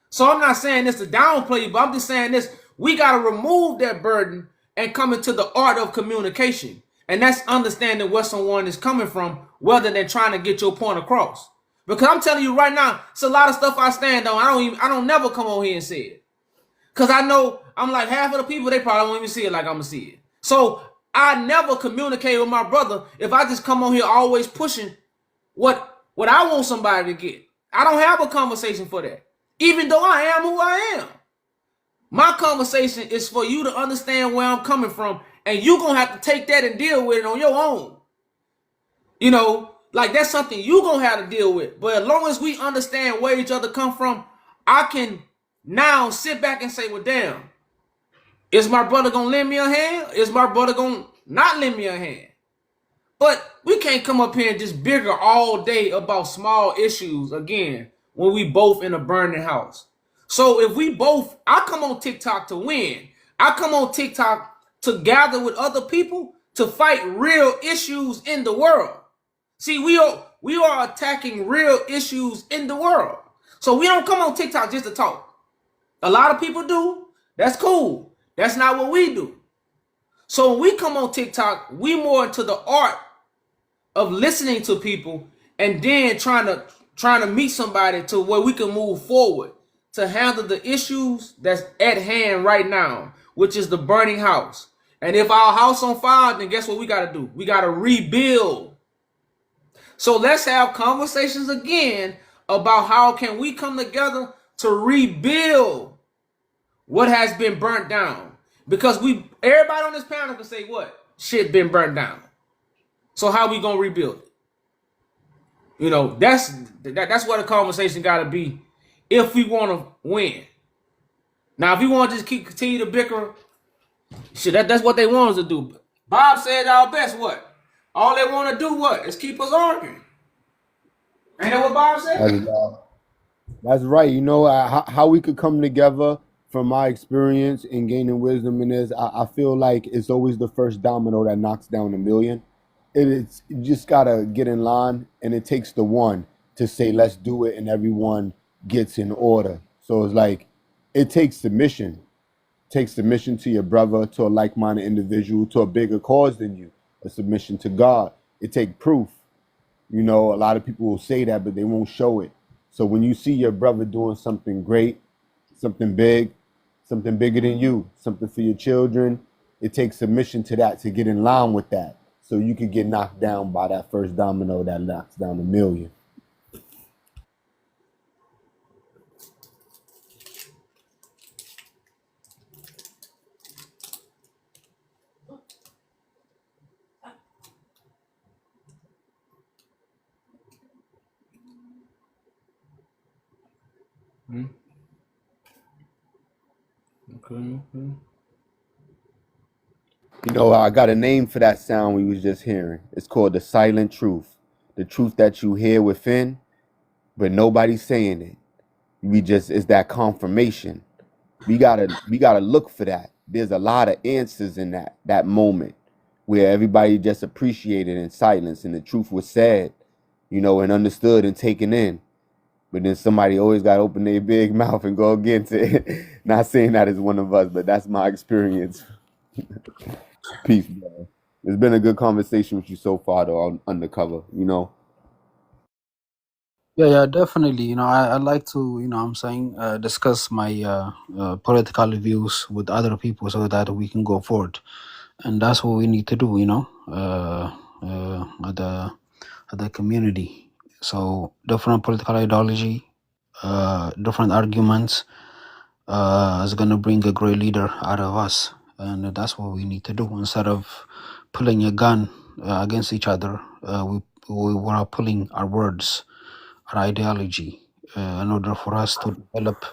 So I'm not saying this to downplay you, but I'm just saying this. We got to remove that burden and come into the art of communication. And that's understanding where someone is coming from rather than trying to get your point across. Because I'm telling you right now, it's a lot of stuff I stand on. I don't never come on here and say it. Because I know I'm like half of the people, they probably won't even see it like I'm going to see it. So I never communicate with my brother if I just come on here always pushing what I want somebody to get. I don't have a conversation for that. Even though I am who I am. My conversation is for you to understand where I'm coming from, and you're going to have to take that and deal with it on your own. You know, like that's something you're going to have to deal with. But as long as we understand where each other come from, I can now sit back and say, well, damn, is my brother going to lend me a hand? Is my brother going to not lend me a hand? But we can't come up here and just bigger all day about small issues again when we both in a burning house. So if we both, I come on TikTok to win. I come on TikTok to gather with other people to fight real issues in the world. See, we are attacking real issues in the world. So we don't come on TikTok just to talk. A lot of people do. That's cool. That's not what we do. So when we come on TikTok, we more into the art of listening to people and then trying to meet somebody to where we can move forward to handle the issues that's at hand right now, which is the burning house. And if our house on fire, then guess what we got to do? We got to rebuild. So let's have conversations again about how can we come together to rebuild what has been burnt down. Because everybody on this panel can say what? Shit been burnt down. So how we gonna rebuild it? You know, that's what the conversation gotta be if we wanna win. Now, if you want to just continue to bicker, shit, that's what they want us to do. Bob said our best, what? All they want to do, what? Is keep us arguing. Ain't that what Bob said? That's right. You know, how we could come together from my experience in gaining wisdom in this, I feel like it's always the first domino that knocks down a million. You just got to get in line, and it takes the one to say, let's do it, and everyone gets in order. So it's like it takes submission. It takes submission to your brother, to a like-minded individual, to a bigger cause than you. A submission to God. It takes proof. You know, a lot of people will say that, but they won't show it. So when you see your brother doing something great, something big, something bigger than you, something for your children, it takes submission to that to get in line with that. So you could get knocked down by that first domino that knocks down a million. Okay. You know, I got a name for that sound we was just hearing. It's called the silent truth. The truth that you hear within, but nobody's saying it. It's that confirmation. We gotta look for that. There's a lot of answers in that moment where everybody just appreciated in silence and the truth was said, you know, and understood and taken in. But then somebody always got to open their big mouth and go against it. Not saying that is one of us, but that's my experience. Peace, bro. It's been a good conversation with you so far, though, on Undercover, you know. Yeah, definitely. You know, I like to, discuss my political views with other people so that we can go forward, and that's what we need to do. You know, at the community. So different political ideology, different arguments, is gonna bring a great leader out of us, and that's what we need to do. Instead of pulling a gun against each other, we are pulling our words, our ideology, in order for us to develop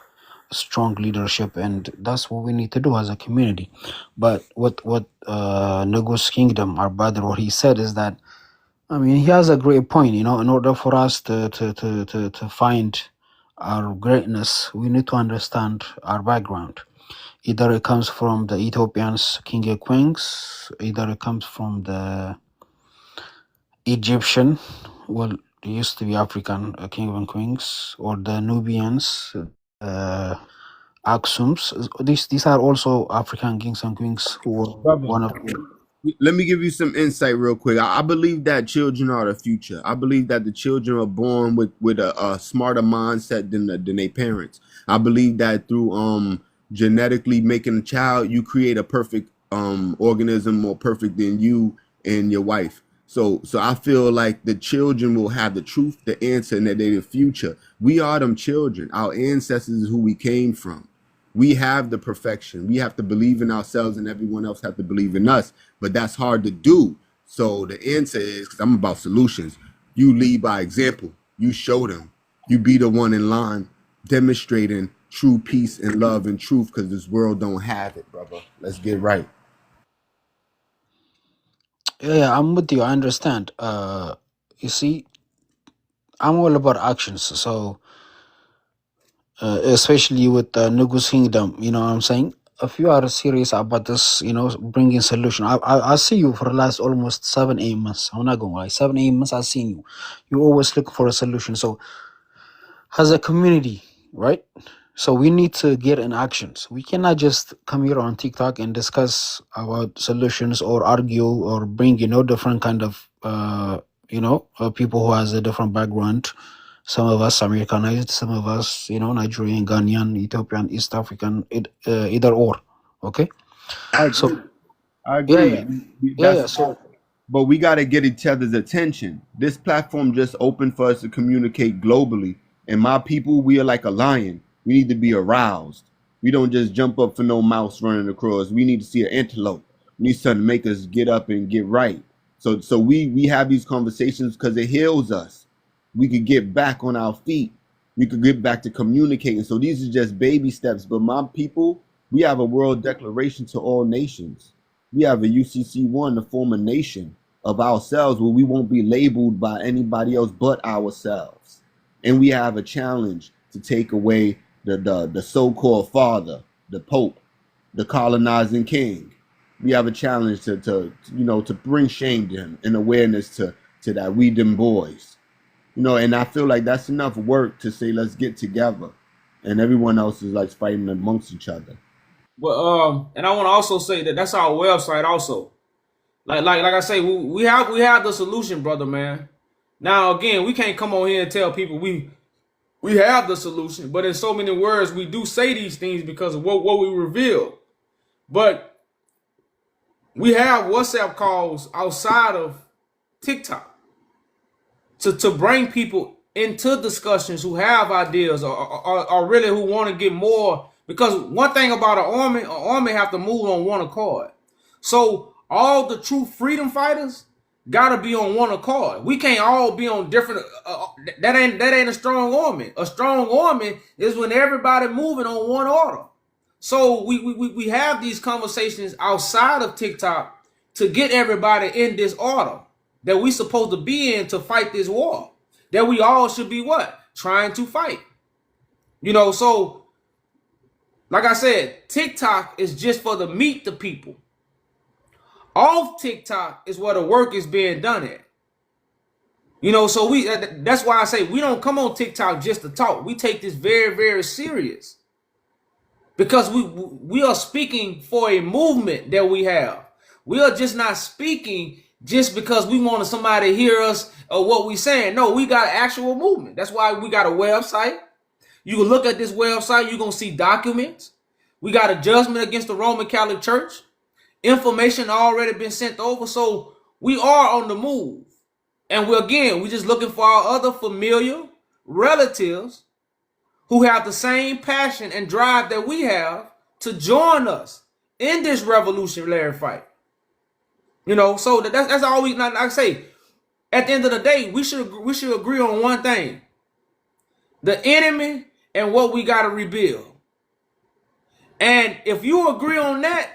strong leadership, and that's what we need to do as a community. But what Negus Kingdom, our brother, what he said is that, I mean, he has a great point. You know, in order for us to find our greatness, we need to understand our background. Either it comes from the Ethiopians, king and queens, either it comes from the Egyptian, well, it used to be African king and queens, or the Nubians, Aksums. These are also African kings and queens who were Brother, one of. let me give you some insight real quick. I believe that children are the future. I believe that the children are born with a smarter mindset than their parents. I believe that through genetically making a child, you create a perfect organism more perfect than you and your wife. So I feel like the children will have the truth, the answer, and that they're the future. We are them children. Our ancestors is who we came from. We have the perfection. We have to believe in ourselves, and everyone else have to believe in us. But that's hard to do. So the answer is, because I'm about solutions, you lead by example. You show them. You be the one in line demonstrating true peace and love and truth, because this world don't have it, brother. Let's get right. Yeah, I'm with you. I understand. You see, I'm all about actions. So, especially with Nugus Kingdom, you know what I'm saying? If you are serious about this, you know, bringing solution, I see you for the last almost 7-8 months. I'm not going to lie, 7-8 months I've seen you. You always look for a solution. So, as a community, right? So we need to get in actions. We cannot just come here on TikTok and discuss about solutions or argue or bring, you know, different kind of, people who has a different background. Some of us Americanized, some of us, you know, Nigerian, Ghanaian, Ethiopian, East African, either or. Okay. I agree. So I agree. So But we got to get each other's attention. This platform just opened for us to communicate globally. And my people, we are like a lion. We need to be aroused. We don't just jump up for no mouse running across. We need to see an antelope. We need something to make us get up and get right. So we have these conversations because it heals us. We could get back on our feet. We could get back to communicating. So these are just baby steps. But my people, we have a world declaration to all nations. We have a UCC1 to form a nation of ourselves where we won't be labeled by anybody else but ourselves. And we have a challenge to take away the so-called father, the Pope, the colonizing king. We have a challenge to bring shame to him and awareness to that we them boys. You know, and I feel like that's enough work to say, let's get together. and everyone else is like fighting amongst each other. But and I want to also say that that's our website also. Like I say, we have the solution, brother, man. Now again, we can't come on here and tell people we have the solution, but in so many words, we do say these things because of what we reveal. But we have WhatsApp calls outside of TikTok to bring people into discussions who have ideas or really who want to get more. Because one thing about an army have to move on one accord. So all the true freedom fighters gotta be on one accord. We can't all be on different. That ain't a strong army. A strong army is when everybody moving on one order. So we have these conversations outside of TikTok to get everybody in this order that we supposed to be in to fight this war. That we all should be what? Trying to fight. You know, so like I said, TikTok is just for the meet the people. Off TikTok is where the work is being done at. You know, so that's why I say we don't come on TikTok just to talk. We take this very, very serious. Because we are speaking for a movement that we have. We are just not speaking just because we wanted somebody to hear us or what we saying. No, we got actual movement. That's why we got a website. You can look at this website. You're going to see documents. We got a judgment against the Roman Catholic Church. Information already been sent over. So we are on the move. And we're just looking for our other familiar relatives who have the same passion and drive that we have to join us in this revolutionary fight. You know, so that's all we, like I say, at the end of the day, we should agree on one thing. The enemy and what we got to rebuild. And if you agree on that,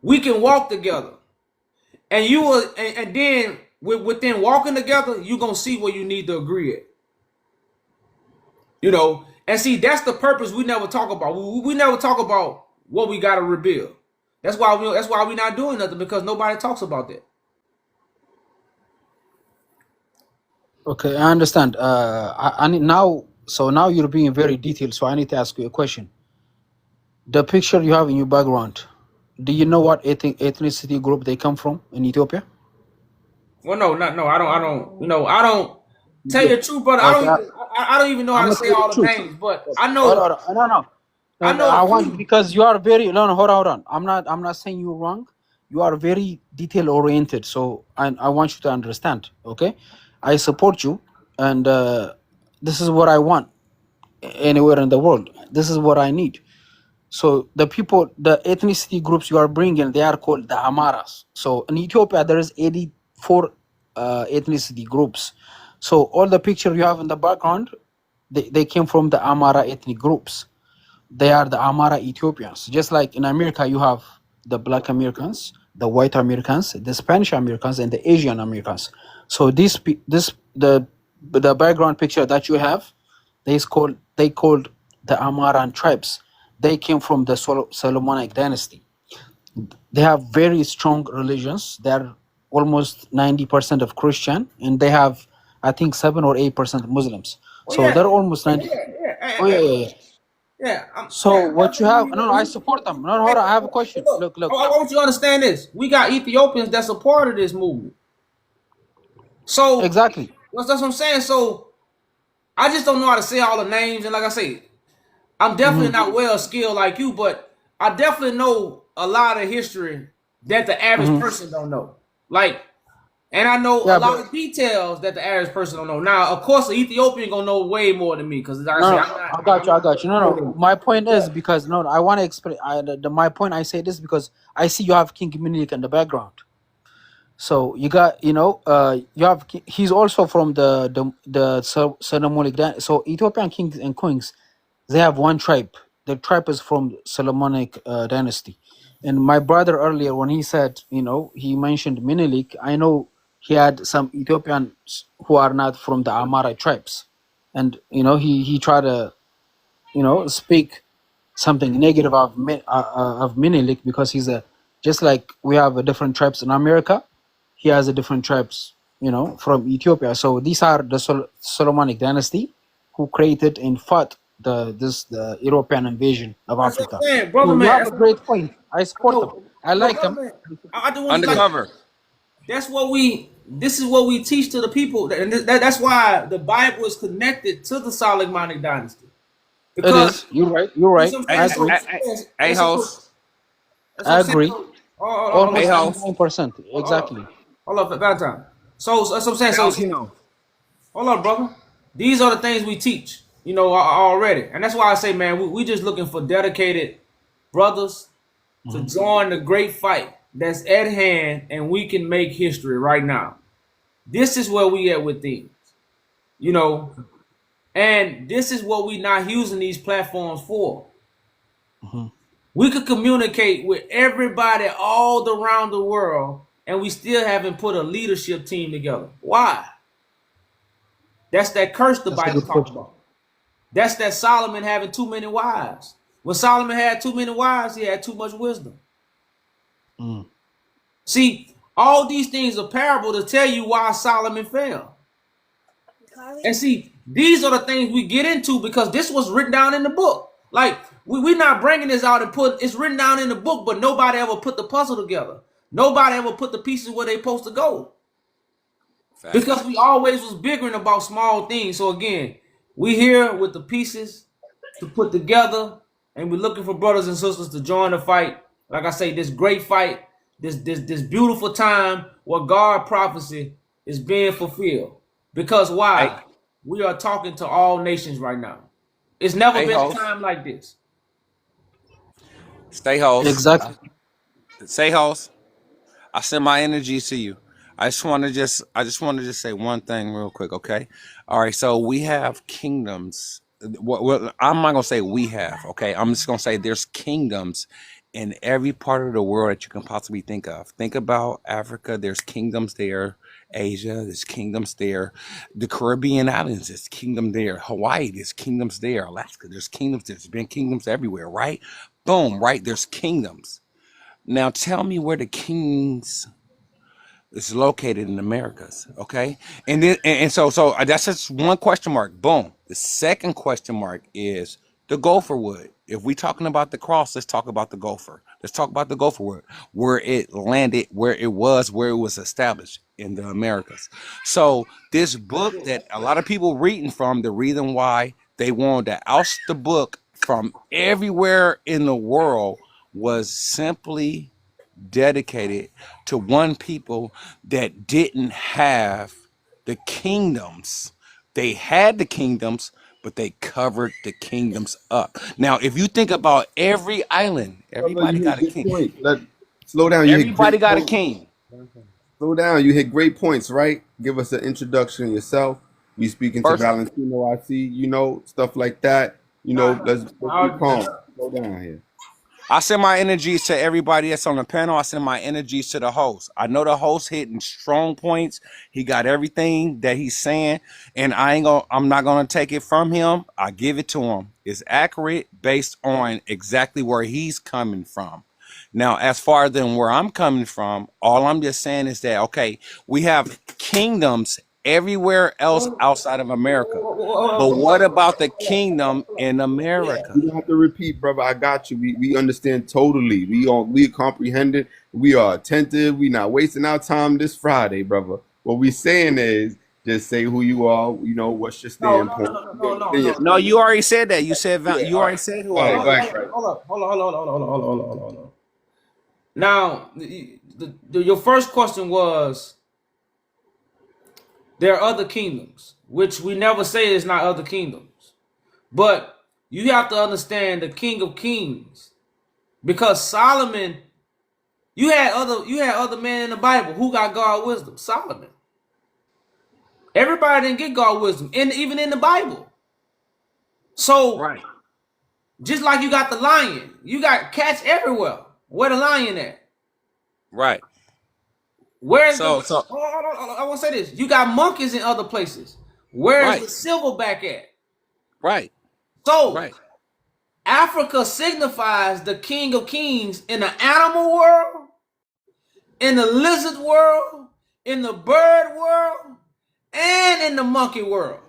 we can walk together. And you will, and then within walking together, you're going to see where you need to agree at. You know, and see, that's the purpose we never talk about. We never talk about what we got to rebuild. That's why we're not doing nothing, because nobody talks about that. Okay, I understand. I need now. So now you're being very detailed. So I need to ask you a question. The picture you have in your background, do you know what ethnicity group they come from in Ethiopia? Well, no. I don't. You know, I don't. Tell you the truth, brother. Okay, I don't even know how to say all the names, but I know. No. I know. I want, because you are very hold on. I'm not saying you're wrong. You are very detail oriented. So I want you to understand. Okay, I support you, and this is what I want anywhere in the world. This is what I need. So the people, the ethnicity groups you are bringing, they are called the Amaras. So in Ethiopia, there is 84 ethnicity groups. So all the picture you have in the background, they came from the Amara ethnic groups. They are the Amara Ethiopians. Just like in America, you have the Black Americans, the White Americans, the Spanish Americans, and the Asian Americans. So the background picture that you have, they called the Amaran tribes. They came from the Solomonic dynasty. They have very strong religions. They're almost 90% of Christian, and they have, I think, 7 or 8% Muslims. So they're almost 90. So what you have? No, I support them. No, hold on. I have a question. Look. I want you to understand this. We got Ethiopians that's a part of this movement. So exactly. That's what I'm saying. So I just don't know how to say all the names. And like I say, I'm definitely not well skilled like you, but I definitely know a lot of history that the average person don't know. And I know a lot of details that the average person don't know. Now, of course, the Ethiopian gonna know way more than me, because like I got you. No. My point is, because I want to explain. My point, I say this because I see you have King Menelik in the background. So you got, you have. He's also from the Solomonic dynasty. So Ethiopian kings and queens, they have one tribe. The tribe is from Solomonic dynasty. And my brother earlier, when he said, he mentioned Menelik, I know he had some Ethiopians who are not from the Amara tribes. And, he tried to, speak something negative of Menelik, because he's just like we have different tribes in America, he has a different tribes, from Ethiopia. So these are the Solomonic dynasty who created and fought the European invasion of That's what Africa. I'm saying, brother So you man. have a great point. I support them. I like brother them. man. I just want to Undercover. That's what we. This is what we teach to the people, and that's why the Bible is connected to the Solomonic dynasty. It Because is. You're right. You're right. I agree. Hey, host. I agree. Almost Hey, host. 99%. Exactly. Hold up, Valentine. So that's what I'm saying. So hold on, brother. These are the things we teach, already, and that's why I say, man, we just looking for dedicated brothers to join the great fight that's at hand, and we can make history right now. This is where we at with things, and this is what we not using these platforms for. We could communicate with everybody all around the world, and we still haven't put a leadership team together. Why? That's that curse the Bible talks about. That's that Solomon having too many wives. When Solomon had too many wives, he had too much wisdom. See, all these things are parable to tell you why Solomon fell. And see, these are the things we get into because this was written down in the book. Like, we're not bringing this out and it's written down in the book, but nobody ever put the puzzle together. Nobody ever put the pieces where they're supposed to go. Fact. Because we always was bickering about small things. So again, we here with the pieces to put together, and we're looking for brothers and sisters to join the fight. Like I say, this great fight, this beautiful time where God prophecy is being fulfilled. Because why? Hey. We are talking to all nations right now. It's never been a time like this. Stay host. Exactly. Stay host. I send my energies to you. I just want to say one thing real quick, okay? All right, so we have kingdoms. Well, I'm not gonna say we have, okay? I'm just gonna say there's kingdoms in every part of the world that you can possibly think of. Think about Africa. There's kingdoms there. Asia, there's kingdoms there. The Caribbean islands, there's kingdom there. Hawaii, there's kingdoms there. Alaska, there's kingdoms. There's been kingdoms everywhere, right? Boom, right? There's kingdoms. Now tell me where the kings is located in the Americas, okay? And then and so that's just one question mark. Boom. The second question mark is the gopher wood. If we talking about the cross, let's talk about the gopher. Let's talk about the gopher wood, where it landed, where it was established in the Americas. So this book that a lot of people reading from, the reason why they wanted to oust the book from everywhere in the world was simply dedicated to one people that didn't have the kingdoms. They had the kingdoms, but they covered the kingdoms up. Now, if you think about every island, everybody got a king. Slow down. Everybody got a king. Slow down. You hit great points, right? Give us an introduction of yourself. We speaking to Valentino, I see, stuff like that. Let's be calm. Slow down here. I send my energies to everybody that's on the panel. I send my energies to the host. I know the host hitting strong points. He got everything that he's saying, and I'm not gonna take it from him. I give it to him. It's accurate based on exactly where he's coming from. Now, as far as where I'm coming from, all I'm just saying is that, okay, we have kingdoms everywhere else outside of America. But what about the kingdom in America? You don't have to repeat, brother. I got you. We understand totally. We comprehend it. We are attentive. We not wasting our time this Friday, brother. What we saying is just say who you are. What's your standpoint? No, you already said that. You said you already said who I am. Hold on. Now, your first question was, there are other kingdoms, which we never say is not other kingdoms. But you have to understand the King of Kings. Because Solomon, you had other men in the Bible who got God wisdom. Solomon. Everybody didn't get God wisdom, even in the Bible. So, right. Just like you got the lion, you got cats everywhere. Where the lion at? Right. Where's I want to say this. You got monkeys in other places. Where's the silverback at? Right. So, Africa signifies the King of Kings in the animal world, in the lizard world, in the bird world, and in the monkey world.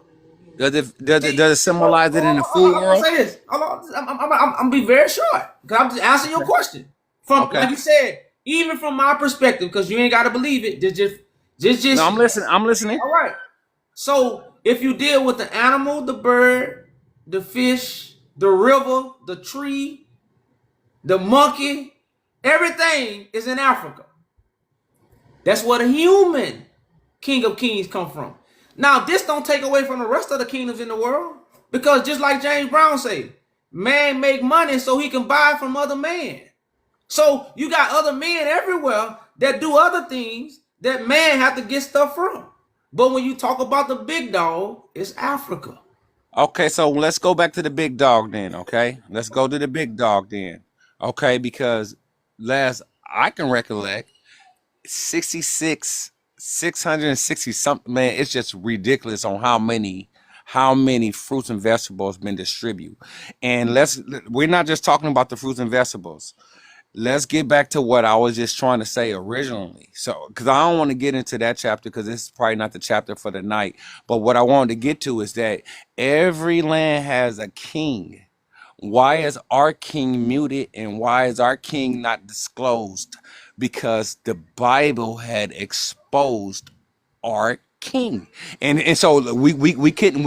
Does it symbolize it in the food I'm gonna world? say this. Hold on. I'm gonna be very short because I'm just answering your question. From Okay. like you said, even from my perspective, because you ain't gotta believe it. Just. No, I'm listening. I'm listening. All right. So if you deal with the animal, the bird, the fish, the river, the tree, the monkey, everything is in Africa. That's where the human King of Kings come from. Now, this don't take away from the rest of the kingdoms in the world, because just like James Brown say, man make money so he can buy from other men. So you got other men everywhere that do other things that man have to get stuff from. But when you talk about the big dog, it's Africa. Okay, so let's go back to the big dog then. Okay, let's go to the big dog then. Okay, because last I can recollect, 660 something. Man, it's just ridiculous on how many fruits and vegetables been distributed. And we're not just talking about the fruits and vegetables. Let's get back to what I was just trying to say originally. So, because I don't want to get into that chapter because this is probably not the chapter for the night. But what I wanted to get to is that every land has a king. Why is our king muted and why is our king not disclosed? Because the Bible had exposed our king, and so we couldn't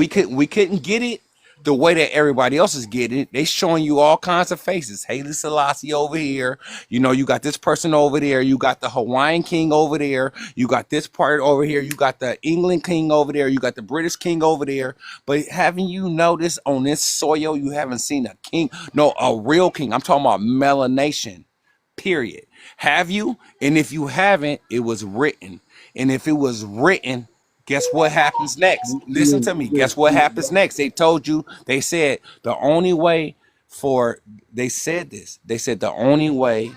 get it the way that everybody else is getting it. They showing you all kinds of faces. Haile Selassie over here. You know, you got this person over there. You got the Hawaiian king over there. You got this part over here. You got the England king over there. You got the British king over there. But haven't you noticed on this soil, you haven't seen a king? No, a real king. I'm talking about melanation, period. Have you? And if you haven't, it was written. And if it was written, guess what happens next? Listen to me. Guess what happens next? They told you, they said the only way they said the only way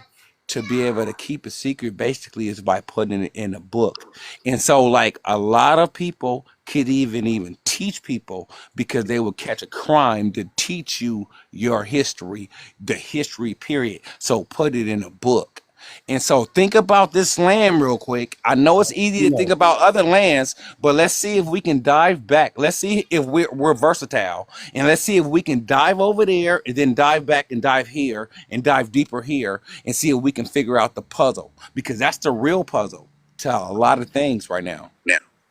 to be able to keep a secret basically is by putting it in a book. And so like a lot of people could even teach people because they would catch a crime to teach you your history, the history period. So put it in a book. And so think about this land real quick. I know it's easy to think about other lands, but let's see if we can dive back. Let's see if we're versatile. And let's see if we can dive over there and then dive back and dive here and dive deeper here and see if we can figure out the puzzle. Because that's the real puzzle to a lot of things right now.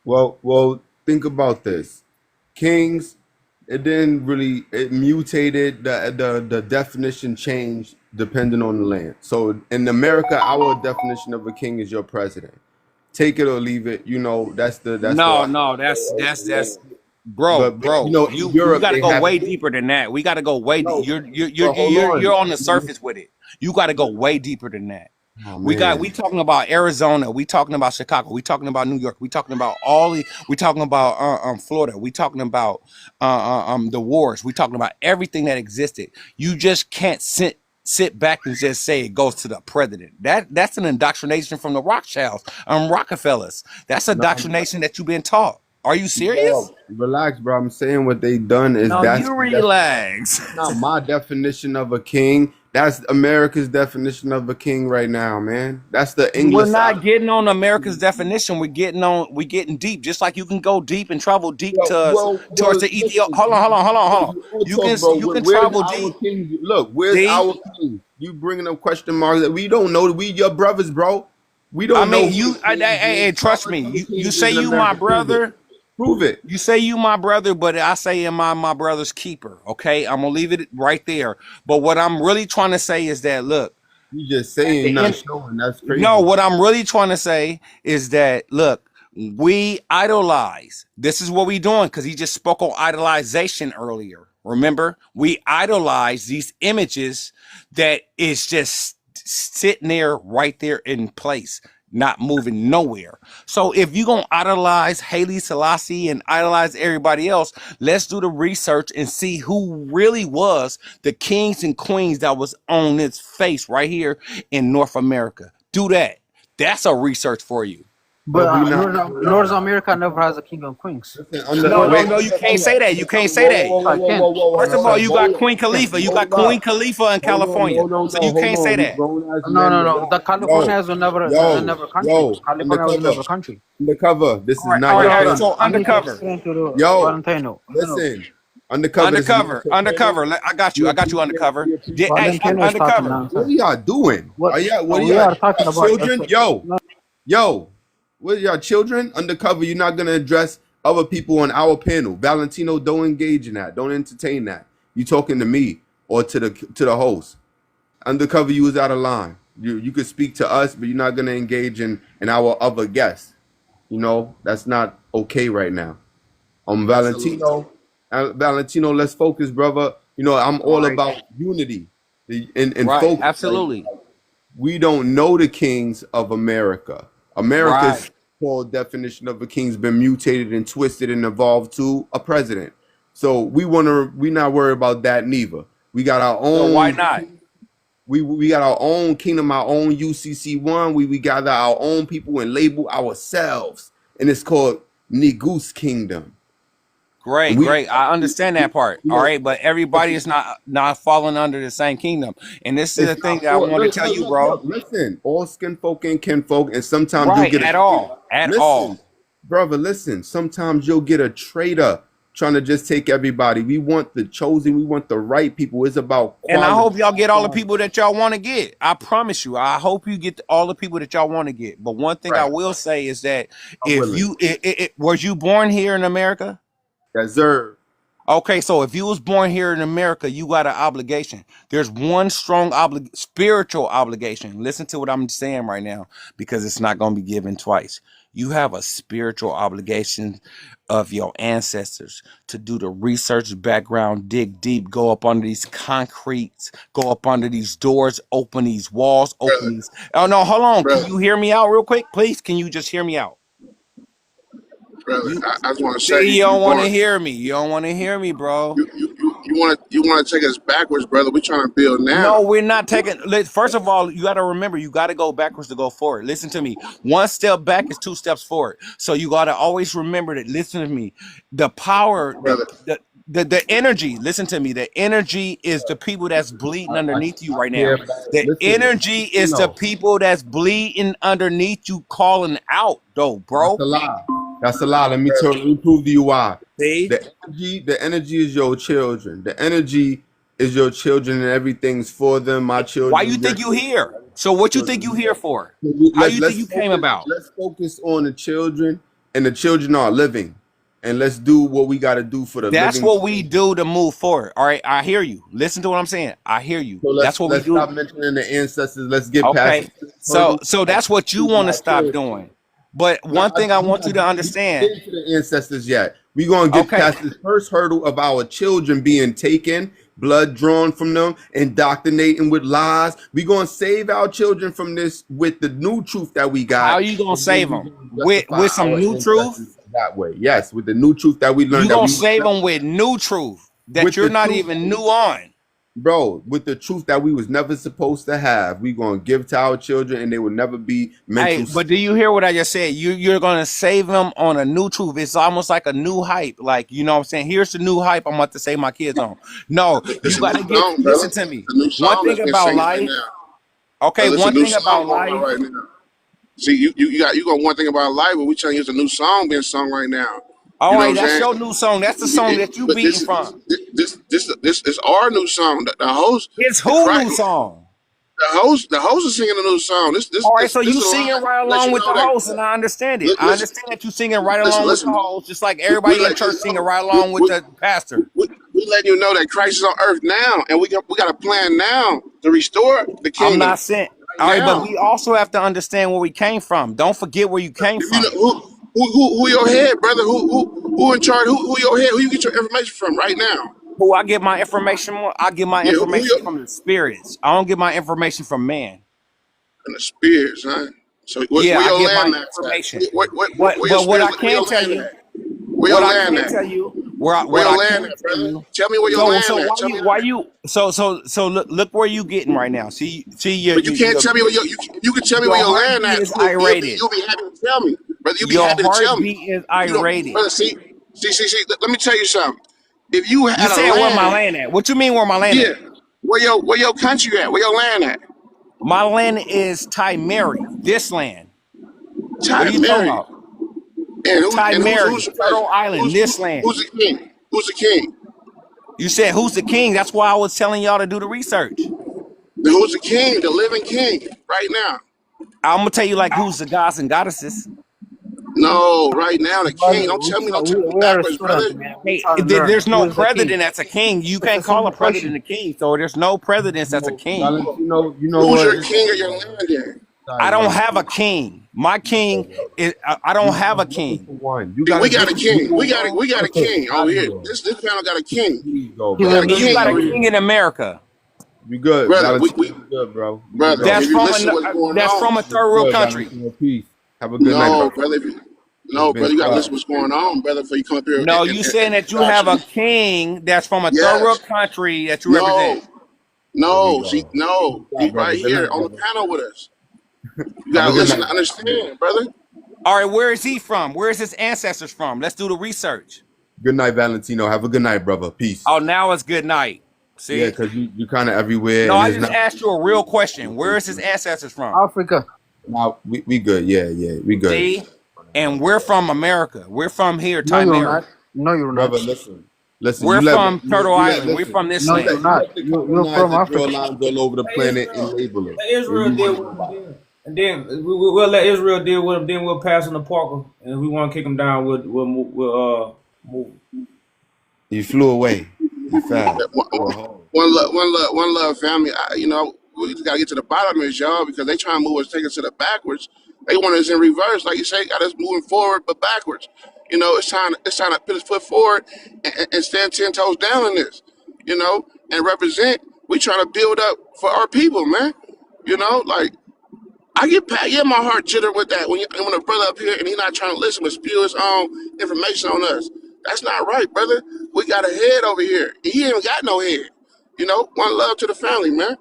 Well, think about this. Kings, it mutated, the definition changed depending on the land. So in America, our definition of a king is your president. Take it or leave it. You know, that's bro. you know, You Europe, got to they go have way deeper than that. We got to go way. no. You're on the surface with it. You got to go way deeper than that. Oh, We man. talking about Arizona. We talking about Chicago. We talking about New York. We talking about we talking about Florida. We talking about the wars. We talking about everything that existed. You just can't sit back and just say it goes to the president. That's an indoctrination from the Rothschilds, Rockefellers. That's indoctrination that you've been taught. Are you serious? Bro, relax, bro. I'm saying what they done is No, that's you relax. not my definition of a king. That's America's definition of a king right now, man. That's the We're English not side. getting on America's definition. We're getting deep. Just like you can go deep and travel deep towards the Ethiopia. Hold on. You can travel deep. King? Look, where's See? our king? You bringing up question marks that we don't know. We your brothers, bro. We don't I know. mean, hey, trust me. You say you my brother. Prove it. You say you my brother, but I say am I my brother's keeper. Okay, I'm gonna leave it right there. But what I'm really trying to say is that look. You just saying, not showing. That's crazy. No, what I'm really trying to say is that look, we idolize. This is what we doing because he just spoke on idolization earlier. Remember, we idolize these images that is just sitting there right there in place, not moving nowhere. So if you're gonna idolize Haile Selassie and idolize everybody else, let's do the research and see who really was the kings and queens that was on its face right here in North America. Do that. That's a research for you. But but we not. North America never has a king and queens. Listen, No, you can't say that. You can't say that. I can. First of all, you got Queen I can. Khalifa. You got Queen Khalifa in California. So you can't say that. No. The California was never country. California was never country. Undercover. This is All not your right. country. So undercover. Listen. Undercover. Undercover. I got you. Undercover. Yeah, hey, undercover. What are y'all doing? What Are y'all we are talking about? children? Yo. What are y'all children? Undercover. You're not gonna address other people on our panel. Valentino, don't engage in that. Don't entertain that. You talking to me or to the host. Undercover, you was out of line. You could speak to us, but you're not gonna engage in our other guests. You know, that's not okay right now. Valentino, let's focus, brother. You know, I'm all about unity and Right. focus. Absolutely. We don't know the kings of America. America's full definition of a king's been mutated and twisted and evolved to a president. So we not worried about that neither. We got our own. So why not? We got our own kingdom, our own UCC1. We gather our own people and label ourselves, and it's called Negus Kingdom. Great. I understand that part. All right, but everybody is not falling under the same kingdom, and this is the thing that I want to tell you, bro. Listen, all skin folk and kin folk, and sometimes you'll get at all. Brother. Listen, sometimes you'll get a traitor trying to just take everybody. We want the chosen. We want the right people. It's about quality. And I hope y'all get all the people that y'all want to get. I promise you. I hope you get all the people that y'all want to get. But one thing I will say is that was you born here in America? Yes, sir. Okay, so if you was born here in America, you got an obligation. There's one strong spiritual obligation. Listen to what I'm saying right now, because it's not going to be given twice. You have a spiritual obligation of your ancestors to do the research, background, dig deep, go up under these concretes, go up under these doors, open these walls, open these. Oh no, hold on. Can you hear me out real quick, please? Can you just hear me out? Brother, I just want to say you don't want to hear me. You don't want to hear me, bro. You want to take us backwards, brother. We're trying to build now. No, we're not taking. First of all, you got to remember, you got to go backwards to go forward. Listen to me. One step back is two steps forward. So you got to always remember that. Listen to me. The power, the energy. Listen to me. The energy is the people that's bleeding underneath you right now. The energy is the people that's bleeding underneath you, calling out, though, bro. That's a lie. Let me prove to you why. See? The energy is your children. The energy is your children, and everything's for them. My children. Why you think you here? So what you think you here for? How you think you came about? Let's focus on the children, and the children are living. And let's do what we got to do for the That's living. what we do to move forward. All right, I hear you. Listen to what I'm saying. I hear you. So that's what we do. Let's stop mentioning the ancestors. Let's get past. Okay. So that's what you want to stop doing. But one thing I want you to understand. Get into the ancestors yet. We're going to get past this first hurdle of our children being taken, blood drawn from them, indoctrinating with lies. We're going to save our children from this with the new truth that we got. How are you going to save them? With some new truth? That way. Yes, with the new truth that we learned. You're going to save them with new truth that you're not even new on. Bro, with the truth that we was never supposed to have, we gonna give to our children, and they will never be mental. Hey, but do you hear what I just said? You're gonna save them on a new truth. It's almost like a new hype. Like, you know what I'm saying? Here's the new hype I'm about to save my kids on. No, you gotta get. Listen to me. One thing about life. Okay, one thing about life. Right now. See, you got one thing about life, but we trying to use a new song being sung right now. All right, that's your new song. That's the song that you beating from. This is our new song. The host. It's who new song? The host is singing a new song. All right, so you singing right along with the host, and I understand it. I understand that you singing right along with the host, just like everybody in church singing right along with the pastor. We letting you know that Christ is on earth now, and we got a plan now to restore the kingdom. I'm not saying. All right, but we also have to understand where we came from. Don't forget where you came from. Who your head, brother? Who in charge? Who your head? Who you get your information from right now? Who I get my information from? I get my information from the spirits. I don't get my information from man. And the spirits, huh? So I get my information. But what I can tell you, What Where I your land can at, tell brother? you. Tell me where your So land at. Tell me why that. you look where you getting right now. See But you can't tell me where you can tell me where your your land heartbeat at. is You'll irated. be happy to tell me, brother. You'll be Your happy to tell me. heartbeat is You don't, irated. brother. See. Let me tell you something. If you You had a said where my land, land at? What you mean where my land yeah, at? where your country at? Where your land at? My land is Ty Mary. This land. What are Ty you talking Mary. about? Ty And Mary, who's the Turtle president? Island, this land. Who's the king? Who's the king? You said who's the king? That's why I was telling y'all to do the research. Who's the king? The living king right now. I'm gonna tell you like who's the gods and goddesses. No, right now the king. Brother, Don't tell me we are a backwards, brother. student, man. We Hey, try to learn. there's Who no is the king? president that's a king. You It's a can't call a simple president question. a king. So there's no presidents that's a Well, king. Valentino, you know Who's what? your king of your land then? I Sorry, don't brother. have a king. My king is I don't have a Looking king. for one. You We gotta got a get king. people. We got a Okay, king over out of here. here. This panel got a king. Here you go, He's We bro. a got a And you king got a over Muslim. here, king in America You good, brother. Valentino? You good, bro? You can Brother, go. that's if you from listen to what's going that's from on, a You third world good, country. Valentino? Peace. Have a good night, no, brother. brother. It's No, been brother, you gotta swell. listen to what's going on, brother, before you come up here No, you saying and that you have squash a me. king that's from a third world Yes. country that you represent. No. There we No. See, go. no. Stop, He brother. right Good here night, on the brother. panel with us. You Have a gotta good listen night, to Valentino. understand, brother. All right, where is he from? Where is his ancestors from? Let's do the research. Good night, Valentino. Have a good night, brother. Peace. Oh, now it's good night. Yeah, See? because you kind of everywhere, No, and I it's just not. asked you a real question. Where is his ancestors from? Africa. Now we good. Yeah, we good. See? And we're from America. We're from here, No, Ty you're Mary. not. No, you're not. Brother, listen. We're You let from Turtle Island. We're listen. from this No, You you're land. not. let the You're from colonizer draw Africa. lines all over the Let planet and Israel, label us. let And Israel we deal wonder with why. them. And then we'll let Israel deal with them. Then we'll pass them to Parker. And if we want to kick them down, we'll move. You flew away. You foul. You're a One hoe. one love, family. We just gotta get to the bottom of this, y'all, because they trying to move us, take us to the backwards. They want us in reverse, like you say, got us moving forward but backwards. It's time to put his foot forward and stand 10 toes down in this. And represent. We trying to build up for our people, man. Like yeah, my heart jitter with that when a brother up here and he not trying to listen but spew his own information on us. That's not right, brother. We got a head over here. He ain't got no head. One love to the family, man.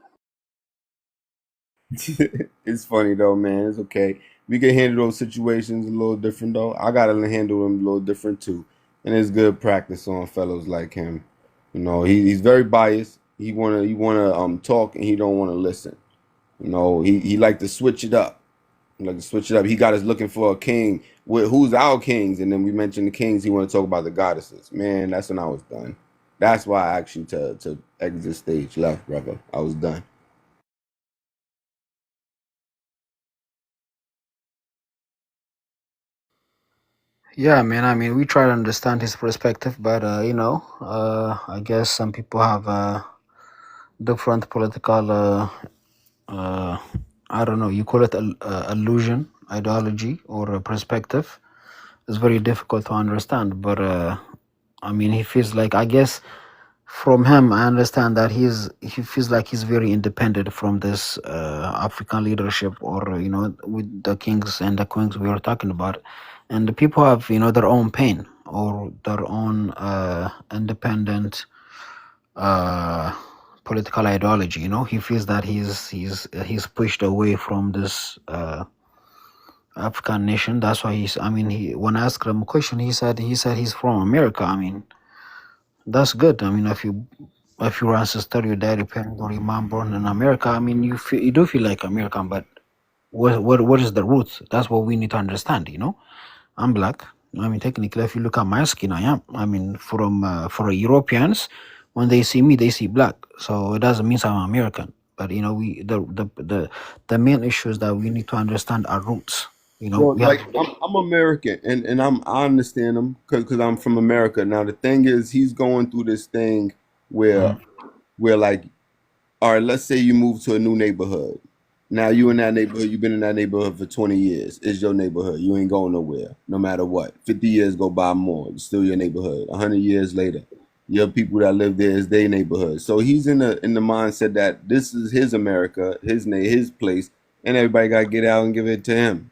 It's funny though, man. It's okay. We can handle those situations a little different though. I gotta handle them a little different too. And it's good practice on fellows like him. He's very biased. He wanna talk and he don't wanna listen. He like to switch it up. He got us looking for a king. Who's our kings? And then we mentioned the kings. He want to talk about the goddesses. Man, that's when I was done. That's why I asked you to exit stage left, brother. I was done. Yeah, man. I mean, we try to understand his perspective, but I guess some people have different political. Uh, I don't know. You call it illusion, ideology, or a perspective. It's very difficult to understand, but I mean, he feels like, I guess, from him, I understand that he feels like he's very independent from this African leadership, or with the kings and the queens we were talking about, and the people have their own pain or their own independent uh, political ideology. He feels that he's pushed away from this African nation. That's why when I asked him a question, he said he's from America. I mean, that's good. I mean, if your ancestor, your daddy, parent, or your mom born in America, I mean, you do feel like American, but what is the roots? That's what we need to understand. I'm black. I mean, technically, if you look at my skin, I am. I mean, for Europeans, when they see me, they see black. So it doesn't mean I'm American. But the main issue is that we need to understand our roots. Well, We have. like I'm American, and I understand him because I'm from America. Now the thing is, he's going through this thing where like, all right, let's say you move to a new neighborhood. Now you in that neighborhood, you've been in that neighborhood for 20 years. It's your neighborhood. You ain't going nowhere, no matter what. 50 years go by more, it's still your neighborhood. 100 years later, your people that live there is their neighborhood. So he's in the mindset that this is his America, his place, and everybody got to get out and give it to him.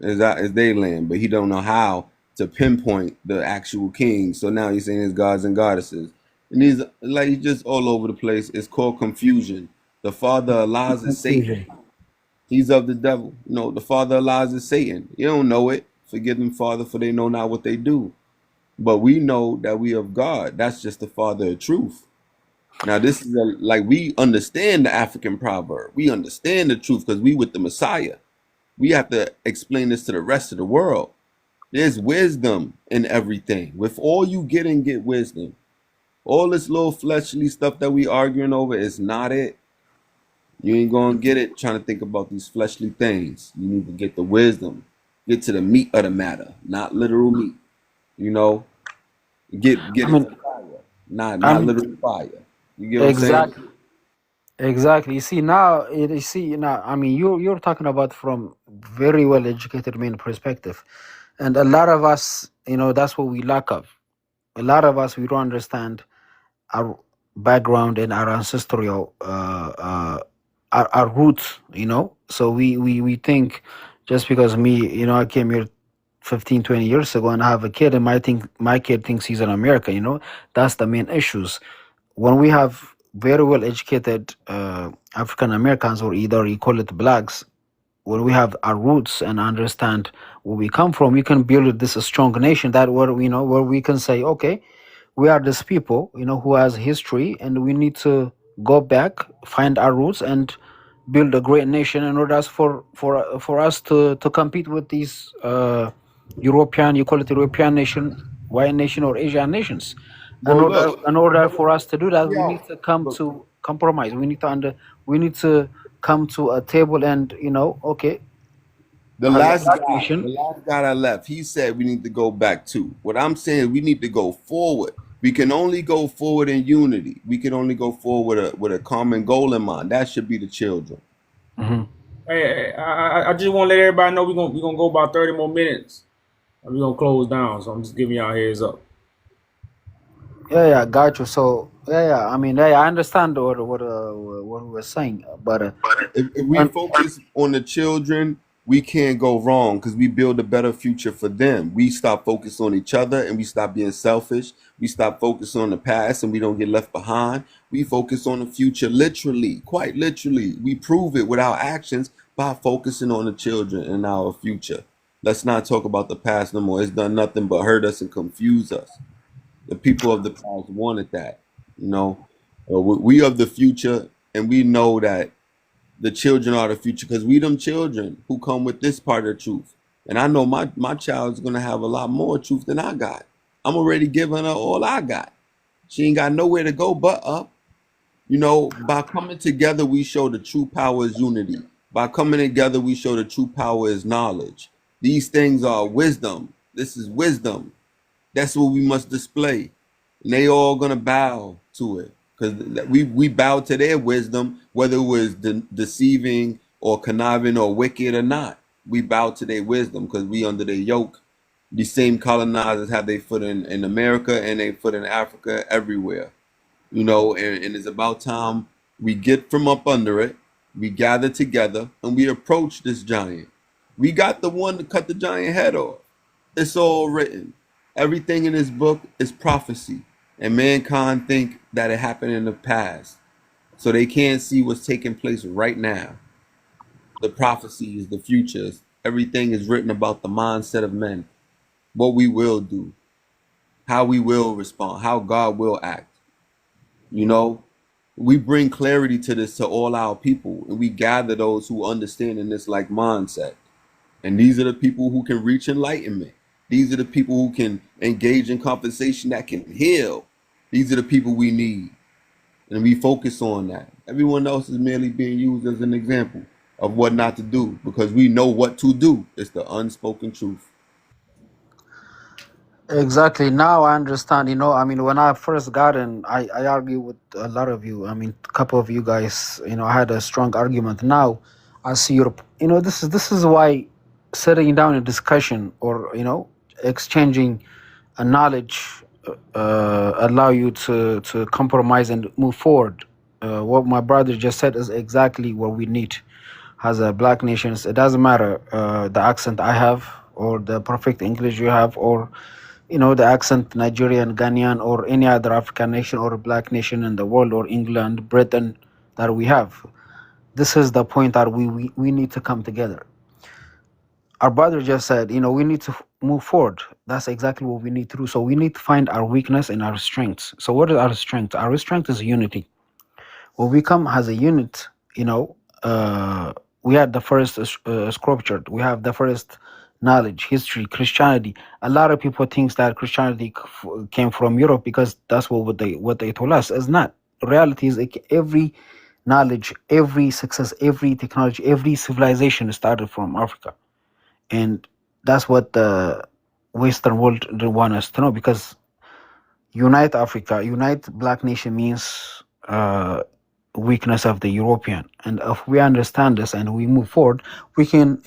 Is their land, but he don't know how to pinpoint the actual king. So now he's saying it's gods and goddesses. And he's like, he's just all over the place. It's called confusion. The father of lies is Satan. Confusion. He's of the devil. No, the father of lies is Satan. You don't know it. Forgive them, Father, for they know not what they do. But we know that we of God. That's just the father of truth. Now, this is like we understand the African proverb. We understand the truth because we with the Messiah. We have to explain this to the rest of the world. There's wisdom in everything. With all you get and get wisdom. All this little fleshly stuff that we arguing over is not it. You ain't gonna get it trying to think about these fleshly things. You need to get the wisdom. Get to the meat of the matter, not literal meat. You know, get I it mean, to fire, not I mean, literal fire. You get what I'm saying? exactly. Exactly. You see now, I mean, you're talking about from very well educated main perspective, and a lot of us, that's what we lack of. A lot of us, we don't understand our background and our ancestral, our roots. So we think just because me, I came here 15, 20 years ago and I have a kid, and my kid thinks he's an American. That's the main issues. When we have very well educated African Americans, or either you call it blacks, when we have our roots and understand where we come from, we can build this strong nation that where we can say, okay, we are this people, who has history, and we need to go back, find our roots, and build a great nation in order for us to compete with these European, you call it European nation, white nation, or Asian nations. Well, look, In order for us to do that, we yo, need to come look, to compromise. We need to come to a table, and okay, the as a last black guy, the nation. last guy that left, he said we need to go back too. What I'm saying, we need to go forward. We can only go forward in unity. We can only go forward with a common goal in mind. That should be the children. hmm Hey, I just want to let everybody know we gonna go about 30 more minutes, and we're gonna close down. So I'm just giving y'all a heads up. Yeah, got you. So yeah. I mean, I understand what we were saying, but If we and focus on the children, we can't go wrong because we build a better future for them. We stop focusing on each other and we stop being selfish. We stop focusing on the past and we don't get left behind. We focus on the future literally, quite literally. We prove it with our actions by focusing on the children and our future. Let's not talk about the past no more. It's done nothing but hurt us and confuse us. The people of the past wanted that, we of the future, and we know that the children are the future because we them children who come with this part of truth. And I know my child's gonna have a lot more truth than I got. I'm already giving her all I got. She ain't got nowhere to go but up. By coming together, we show the true power is unity. By coming together, we show the true power is knowledge. These things are wisdom. This is wisdom. That's what we must display. And they all gonna bow to it. Because we bow to their wisdom, whether it was deceiving or conniving or wicked or not. We bow to their wisdom because we under their yoke. These same colonizers have their foot in America and their foot in Africa, everywhere. And it's about time we get from up under it, we gather together, and we approach this giant. We got the one to cut the giant head off. It's all written. Everything in this book is prophecy. And mankind think that it happened in the past. So they can't see what's taking place right now. The prophecy is the future. Everything is written about the mindset of men. What we will do. How we will respond. How God will act. We bring clarity to this to all our people. And we gather those who understand in this like mindset. And these are the people who can reach enlightenment. These are the people who can engage in conversation that can heal. These are the people we need. And we focus on that. Everyone else is merely being used as an example of what not to do because we know what to do. It's the unspoken truth. exactly, now I understand. I mean, when I first got in, I argue with a lot of you. I mean, a couple of you guys, I had a strong argument. Now I see your, this is why sitting down in discussion or exchanging a knowledge allow you to compromise and move forward. What my brother just said is exactly what we need as a black nations. It doesn't matter the accent I have or the perfect English you have, or the accent Nigerian, Ghanaian, or any other African nation or black nation in the world, or England, Britain that we have. This is the point that we need to come together. Our brother just said, we need to move forward. That's exactly what we need to do. So we need to find our weakness and our strengths. So what is our strength? Our strength is unity. When we come as a unit, we had the first scripture. We have the first knowledge, history, Christianity. A lot of people think that Christianity came from Europe because that's what they told us. It's not. Reality is every knowledge, every success, every technology, every civilization started from Africa. And that's what the Western world want us to know, because unite Africa, unite black nation means weakness of the European. And if we understand this and we move forward, we can,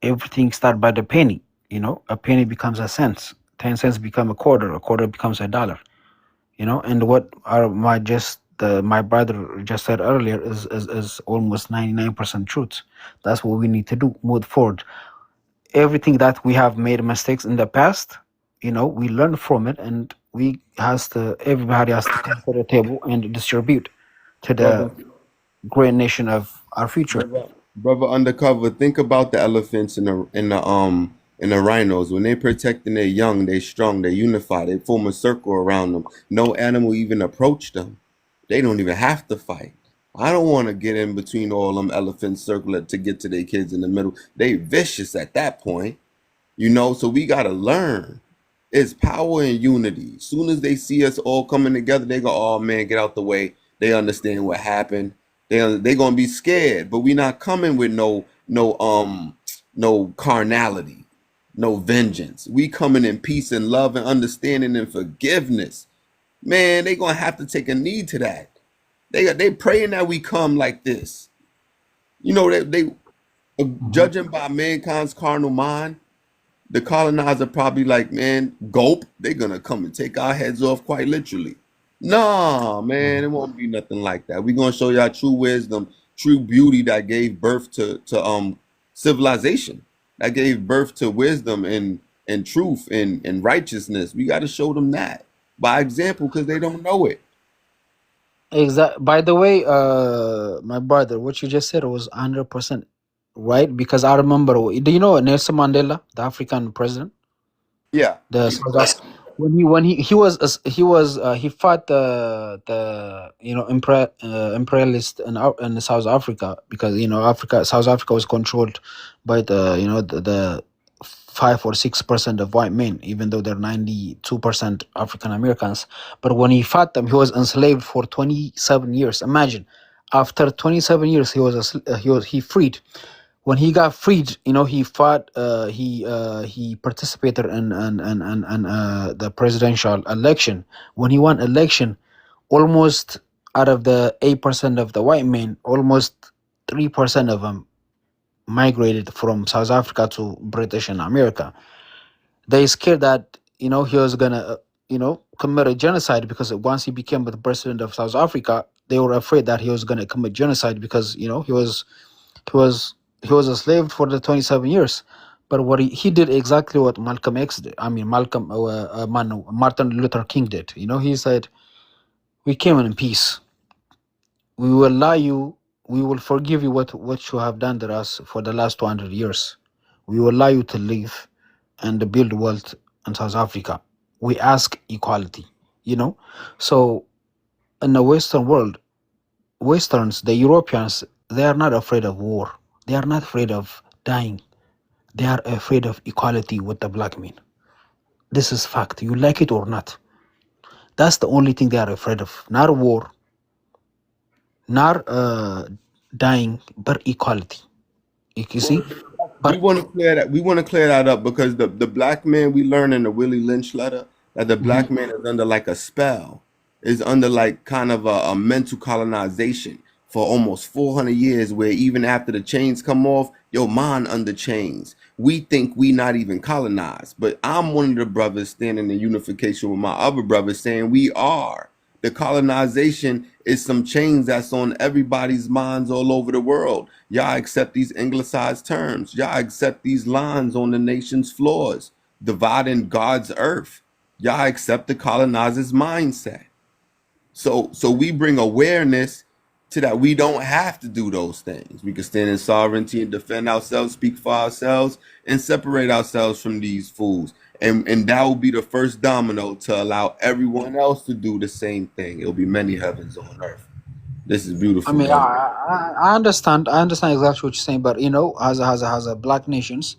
everything start by the penny. A penny becomes a cent, 10 cents become a quarter becomes a dollar. And what my brother just said earlier is almost 99% truth. That's what we need to do, move forward. Everything that we have made mistakes in the past, we learn from it, and everybody has to come to the table and distribute to the great nation of our future. Brother Undercover, think about the elephants and the rhinos. When they protecting their young, they strong, they unify, they form a circle around them. No animal even approach them. They don't even have to fight. I don't want to get in between all them elephants circling to get to their kids in the middle. They vicious at that point, so we got to learn. It's power and unity. As soon as they see us all coming together, they go, oh man, get out the way. They understand what happened. They're going to be scared, but we not coming with no carnality, no vengeance. We coming in peace and love and understanding and forgiveness. Man, they going to have to take a knee to that. They praying that we come like this. They judging by mankind's carnal mind. The colonizer probably like, man, gulp. They're going to come and take our heads off quite literally. Nah, man, it won't be nothing like that. We're going to show y'all true wisdom, true beauty that gave birth to civilization, that gave birth to wisdom and truth and righteousness. We got to show them that by example, because they don't know it. Exactly. By the way, my brother, what you just said was 100% right, because I remember. Do you know Nelson Mandela, the African president? Yeah. He fought the imperialist in South Africa, because South Africa was controlled by the 5 or 6% of white men, even though they're 92% African Americans. But when he fought them, he was enslaved for 27 years. Imagine, after 27 years, he freed. When he got freed, he fought. He participated in the presidential election. When he won election, almost out of the 8% of the white men, almost 3% of them migrated from South Africa to British and America. They scared that he was gonna commit a genocide, because once he became the president of South Africa, they were afraid that he was gonna commit genocide, because he was a slave for the 27 years. But what he did exactly what Malcolm X did. Martin Luther King did. He said, "We came in peace. We will allow you. We will forgive you what you have done to us for the last 200 years. We will allow you to live and build wealth in South Africa. We ask equality." So in the Western world, Westerns, the Europeans, they are not afraid of war. They are not afraid of dying. They are afraid of equality with the black men. This is fact. You like it or not. That's the only thing they are afraid of. Not war, not dying, but equality. You see? We want to clear that. We want to clear that up, because the black man, we learn in the Willie Lynch letter that the black man is under like a spell, is under like kind of a mental colonization for almost 400 years, where even after the chains come off, your mind under chains. We think we not even colonized, but I'm one of the brothers standing in unification with my other brothers saying we are, The colonization is some chains that's on everybody's minds all over the world. Y'all accept these anglicized terms. Y'all accept these lines on the nation's floors, dividing God's earth. Y'all accept the colonizer's mindset. So we bring awareness to that. We don't have to do those things. We can stand in sovereignty and defend ourselves, speak for ourselves, and separate ourselves from these fools. And that will be the first domino to allow everyone else to do the same thing. It'll be many heavens on earth. This is I beautiful, mean, brother. I understand. I understand exactly what you're saying, but as a black nations,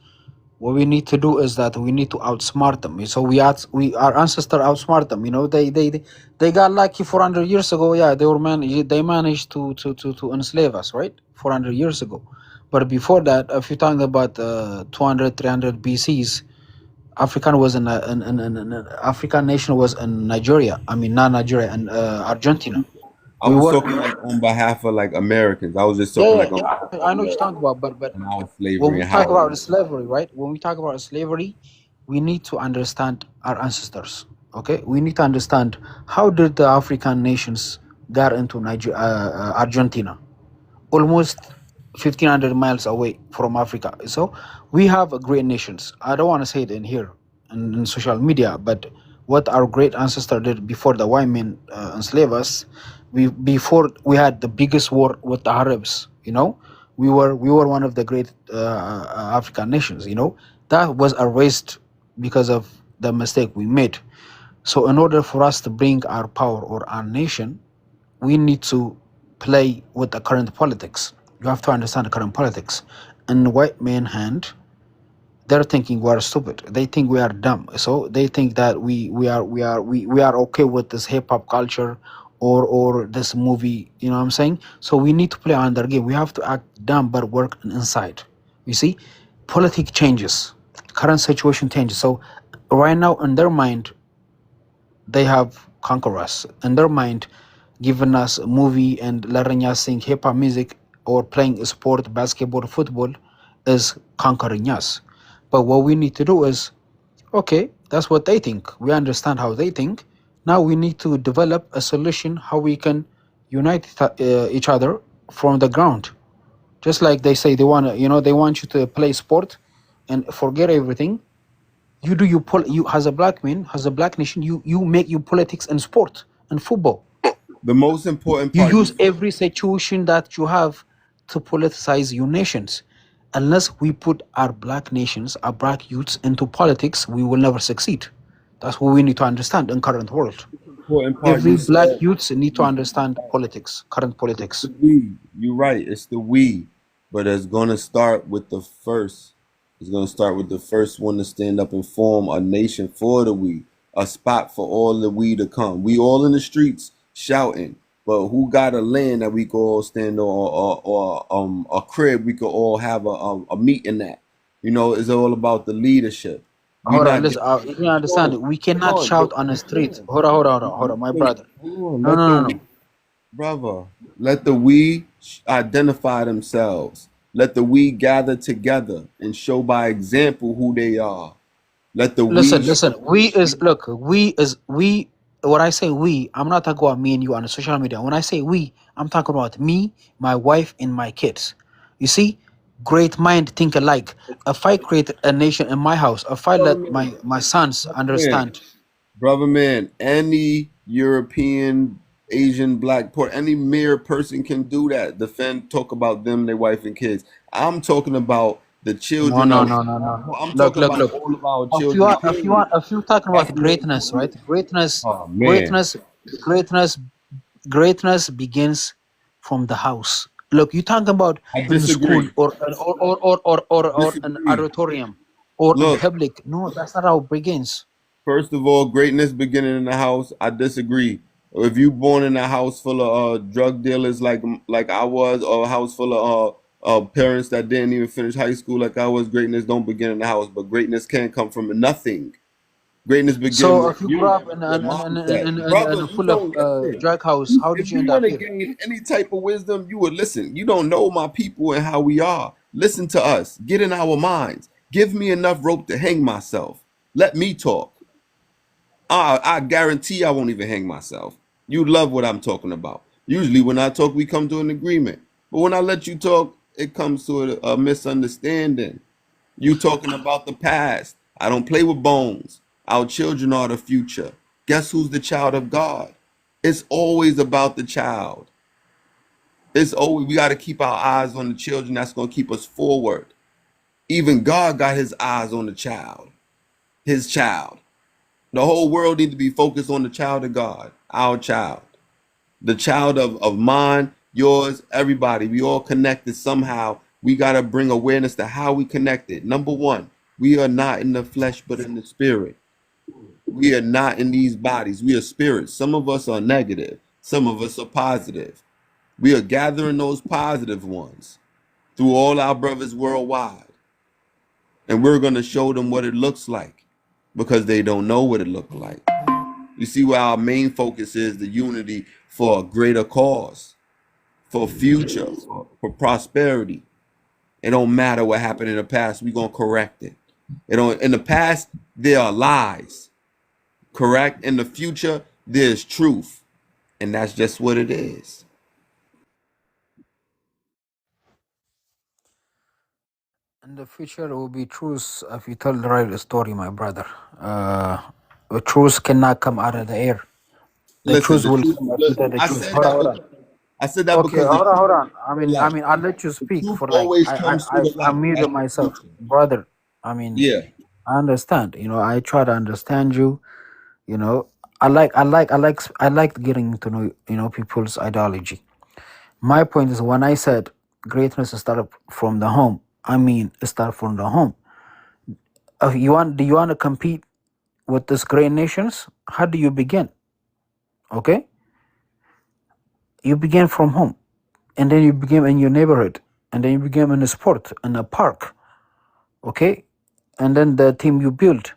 what we need to do is that we need to outsmart them. So our ancestors outsmart them. They got lucky 400 years ago. Yeah, they managed to enslave us, right? 400 years ago. But before that, if you're talking about 200, 300 BCs, African was African nation was in Nigeria. I mean, not Nigeria, and Argentina. I was talking like on behalf of like Americans. I was just talking like on behalf of I know what you're America talking about, but and our when slavery we and talk how about slavery, right? When we talk about slavery, we need to understand our ancestors. Okay, we need to understand how did the African nations got into Argentina, almost 1,500 miles away from Africa. So we have a great nations. I don't want to say it in here in social media, but what our great ancestor did before the white men enslaved us, before we had the biggest war with the Arabs, we were one of the great African nations. That was erased because of the mistake we made. So in order for us to bring our power or our nation, we need to play with the current politics. You have to understand the current politics. In the white man hand, they're thinking we are stupid. They think we are dumb. So they think that we are okay with this hip hop culture or this movie. You know what I'm saying? So we need to play on their game. We have to act dumb but work inside. You see, politics changes, current situation changes. So right now in their mind, they have conquered us. In their mind, giving us a movie and letting us sing hip hop music or playing a sport, basketball, football, is conquering us. But what we need to do is, okay, that's what they think. We understand how they think. Now we need to develop a solution how we can unite each other from the ground. Just like they say they want you to play sport and forget everything. You as a black man, as a black nation, you make your politics and sport and football. the most important You part. use every situation that you have to politicize your nations. Unless we put our black nations, our black youths into politics, we will never succeed. That's what we need to understand in current world. Important part Every you black said. youths need to understand politics, current politics. The we. You're right. It's the we, but it's gonna start with the first. It's gonna start with the first one to stand up and form a nation for the we, a spot for all the we to come. We all in the streets shouting, but who got a land that we could all stand on, or a crib we could all have a meeting at? It's all about the leadership. We Hold on, not listen. getting. You can understand it. We cannot Hold shout on, on the street. Hold on, my wait, brother. hold on. No, no, no, no. Brother, let the we identify themselves. Let the we gather together and show by example who they are. Let the Listen, we. listen. We. When I say we, I'm not talking about me and you on the social media. When I say we, I'm talking about me, my wife, and my kids. You see, great mind think alike. If I create a nation in my house, if I Brother let man, my sons understand. brother man, any European, Asian, black, poor, any mere person can do that. Defend, talk about them, their wife and kids. I'm talking about the No, children no, of. no, no, no. I'm Look, talking look, about look. all of our If you children. are, if you Period. are, if you're talking That's about more greatness, right? important. Greatness, Oh man, greatness, greatness, greatness begins from the house. Look, you talking about I in school disagree. or an Disagree. auditorium or in Look, public. No, that's not how it begins. first of all, greatness beginning in the house. I disagree. If you born in a house full of drug dealers like I was, or a house full of parents that didn't even finish high school like I was, greatness don't begin in the house. But greatness can come from nothing. Greatness begin So with if you grew you, up in your mindset. Brother, in a you full of don't listen. drug house, how did If you you end want up to here? gain any type of wisdom, you would listen. You don't know my people and how we are. Listen to us. Get in our minds. Give me enough rope to hang myself. Let me talk. I guarantee I won't even hang myself. You love what I'm talking about. Usually when I talk, we come to an agreement. But when I let you talk, it comes to a misunderstanding. You talking about the past. I don't play with bones. Our children are the future. Guess who's the child of God? It's always about the child. It's always, we got to keep our eyes on the children. That's going to keep us forward. Even God got his eyes on the child, his child. The whole world needs to be focused on the child of God, our child. The child of mine, yours, everybody. We all connected somehow. We got to bring awareness to how we connected. Number one, we are not in the flesh, but in the spirit. We are not in these bodies. We are spirits. Some of us are negative. Some of us are positive. We are gathering those positive ones through all our brothers worldwide. And we're going to show them what it looks like because they don't know what it looks like. You see where our main focus is the unity for a greater cause, for future, for prosperity. It don't matter what happened in the past. We're going to correct it. In the past, there are lies. Correct? In the future, there's truth. And that's just what it is. In the future, it will be truth if you tell the right story, my brother. The truth cannot come out of the air. The Listen, truth the will truth, come after listen, the I truth. said Hold on, that hold on. because I said that Okay, because the truth, hold on. relax. I'll let you The speak truth for like always comes through the I light. muted That's the myself, future. brother. Yeah. I understand. I try to understand you. I like getting to know people's ideology. My point is when I said greatness starts from the home. It starts from the home. Do you want to compete with these great nations? How do you begin? Okay, you begin from home, and then you begin in your neighborhood, and then you begin in a sport, in a park. Okay, and then the team you build.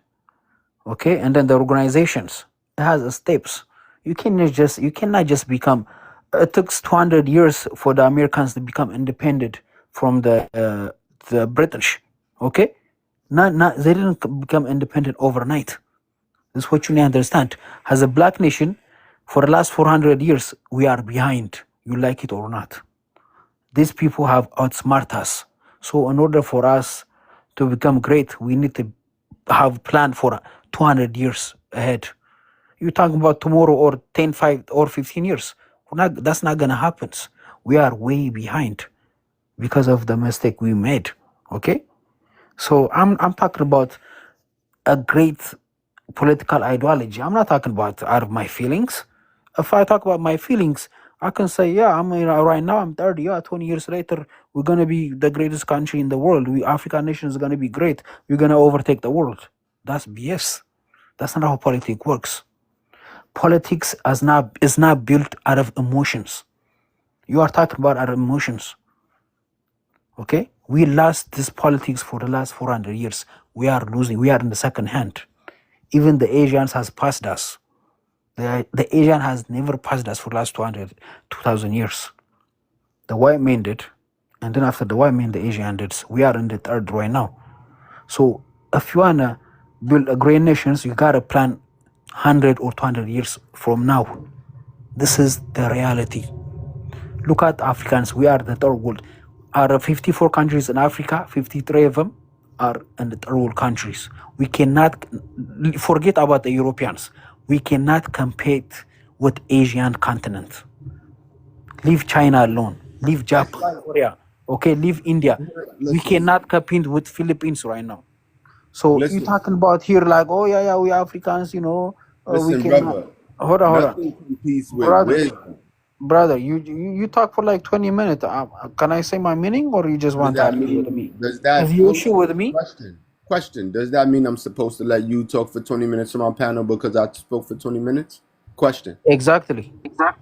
Okay, and then the organizations. It has steps. You cannot just become. It took 200 years for the Americans to become independent from the British. Okay, not they didn't become independent overnight. This is what you need to understand. As a black nation, for the last 400 years, we are behind. You like it or not. These people have outsmarted us. So in order for us to become great, we need to have plan for 200 years ahead. You're talking about tomorrow or 10, 5, or 15 years. That's not going to happen. We are way behind because of the mistake we made. Okay? So I'm talking about a great political ideology. I'm not talking about out of my feelings. If I talk about my feelings, I can say, yeah, right now I'm 30. Yeah, 20 years later, we're gonna be the greatest country in the world. African nation is gonna be great. We're gonna overtake the world. That's BS. That's not how politics works. Politics is not built out of emotions. You are talking about our emotions. Okay? We lost this politics for the last 400 years. We are losing. We are in the second hand. Even the Asians has passed us. The Asian has never passed us for the last 2,000 years. The white man did. And then after the white man, the Asian did. We are in the third right now. So if you want to build a great nation, you got to plan 100 or 200 years from now. This is the reality. Look at Africans. We are the third world. Out of 54 countries in Africa, 53 of them are in the third world countries. We cannot forget about the Europeans. We cannot compete with Asian continent. Leave China alone. Leave Japan, Korea. Okay, leave India. We cannot compete with Philippines right now. So you Listen, talking about here like, oh yeah, we Africans, we listen, cannot. brother. Hold on. Nothing competes with Brother, wisdom. brother, you talk for like 20 minutes. Can I say my meaning or you just Does want to that argue with me? mean, does Have that, you hold issue on, with me? question, does that mean I'm supposed to let you talk for 20 minutes from our panel because I spoke for 20 minutes? Question. Exactly.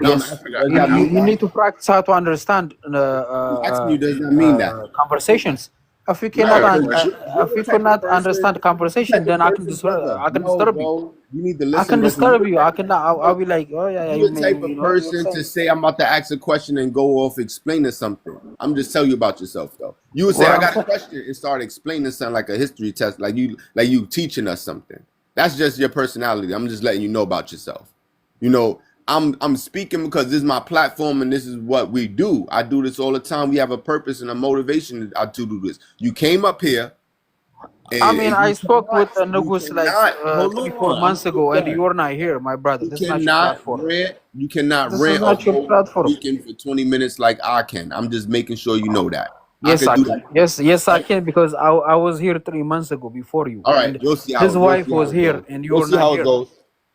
No, I'm Yes. asking, does You, that you, mean you that? need to practice how to understand I'm asking you, does that mean that? conversations. If you No, cannot because you're if the you type of cannot person, understand the conversation, then I can brother. I can No, disturb you. bro. You need to I listen, can brother. disturb you. I'll be like, oh yeah, You you the may, type of you're person to saying. say I'm about to ask a question and go off explaining something. I'm just telling you about yourself though. You would say What I I'm got a saying. question and start explaining something like a history test, like you teaching us something. That's just your personality. I'm just letting you know about yourself. I'm speaking because this is my platform and this is what we do. I do this all the time. We have a purpose and a motivation to do this. You came up here I mean, and I spoke with you Nugus like cannot hold 3-4 on. I'm months ago, and done. you're not here, my brother. This is not your platform. You cannot This is rant not your or platform. speaking for 20 minutes like I can. I'm just making sure you know that. Yes, I do can. that. Yes, I can because I was here 3 months ago before you. All right, And you'll see how his wife was it here, goes. and you We'll were see not how it here. goes.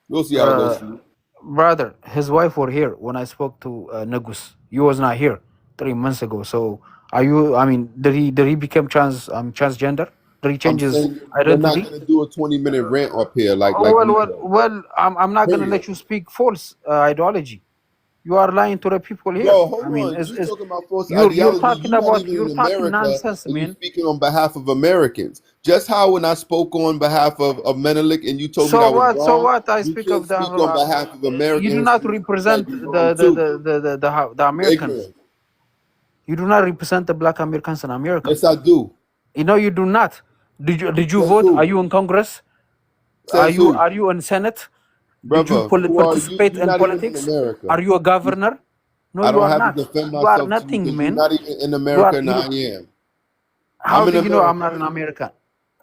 We'll see how it goes. Brother, his wife were here when I spoke to Nugus. You was not here 3 months ago. So are you? I mean, did he become transgender? Did he change I'm his saying we're not identity? gonna do a 20-minute rant up here like Well, I'm not gonna Period. let you speak false ideology. You are lying to the people here. Bro, hold I mean, on. You talking about false you're ideology? talking You're not about even you're in talking America, nonsense, and you man. speaking on behalf of Americans. Just how when I spoke on behalf of Menelik and you told me So that was what? So wrong, what? I you speak can't of the. speak on behalf of American You do not history. represent That'd be wrong too. the Americans. Ignorant. You do not represent the Black Americans in America. Yes, I do. You know you do not. Did you Says vote? who? Are you in Congress? Says who? Are you in Senate? Did you Brother, who are you? participate You're in not even in politics? America. Are you a governor? No, I you don't are have to not. defend You are myself to you nothing, because you're man. not even in You America are. and I am. How I'm in did you know I'm America not an American?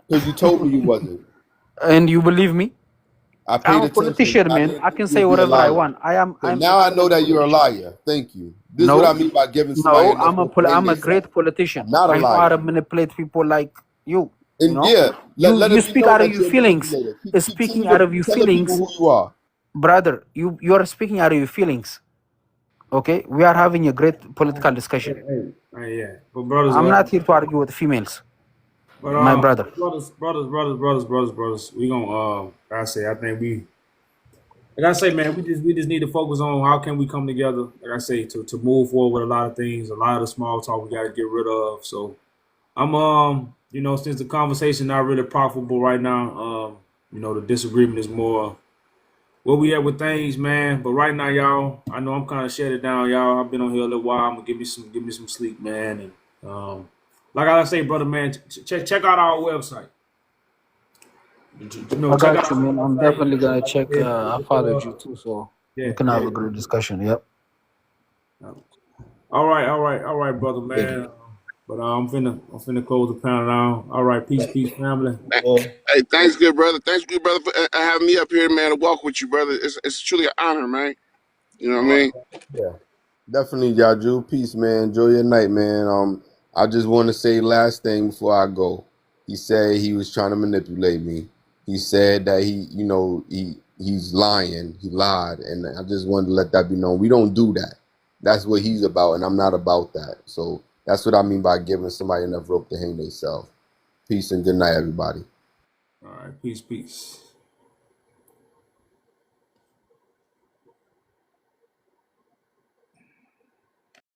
because you told me you wasn't. And you believe me? I I'm paid a attention. politician, I man. didn't I think can you say would be a whatever I liar. want. I'm So an now I know excellent that you're a politician. liar. Thank you. This is what No, I mean by giving somebody enough rope to hang I'm a themselves. great politician. I'm not a I know how to liar. manipulate people like you. You And know, yeah, let you it be speak known out of that your you're a feelings. manipulator. Keep Speaking out of your tell the people feelings, who you are. brother. You are speaking out of your feelings. Okay, we are having a great political discussion. Yeah. But brothers, I'm not here to argue with females, but my brother. brothers. We gonna I think we like I say, man, we just need to focus on how can we come together, like I say, to move forward with a lot of things, a lot of the small talk we gotta get rid of. So I'm since the conversation not really profitable right now, the disagreement is more where we at with things, man. But right now, y'all, I know I'm kind of shut it down, y'all. I've been on here a little while. I'm gonna give me some sleep, man. And like I say, brother, man, check out our website. I Check got out you, man. our I'm website. definitely gonna check. I followed you too, so we can have a great discussion. Yep. All right, brother, man. But I'm finna close the panel now. All right, peace, family. Hey, thanks, good brother. Thanks, good brother, for having me up here, man, to walk with you, brother. It's truly an honor, man. You know what I mean? Yeah, definitely, Yaju. Peace, man. Enjoy your night, man. I just want to say last thing before I go. He said he was trying to manipulate me. He said that he's lying. He lied, and I just wanted to let that be known. We don't do that. That's what he's about, and I'm not about that. So that's what I mean by giving somebody enough rope to hang themselves. Peace and good night, everybody. All right, peace.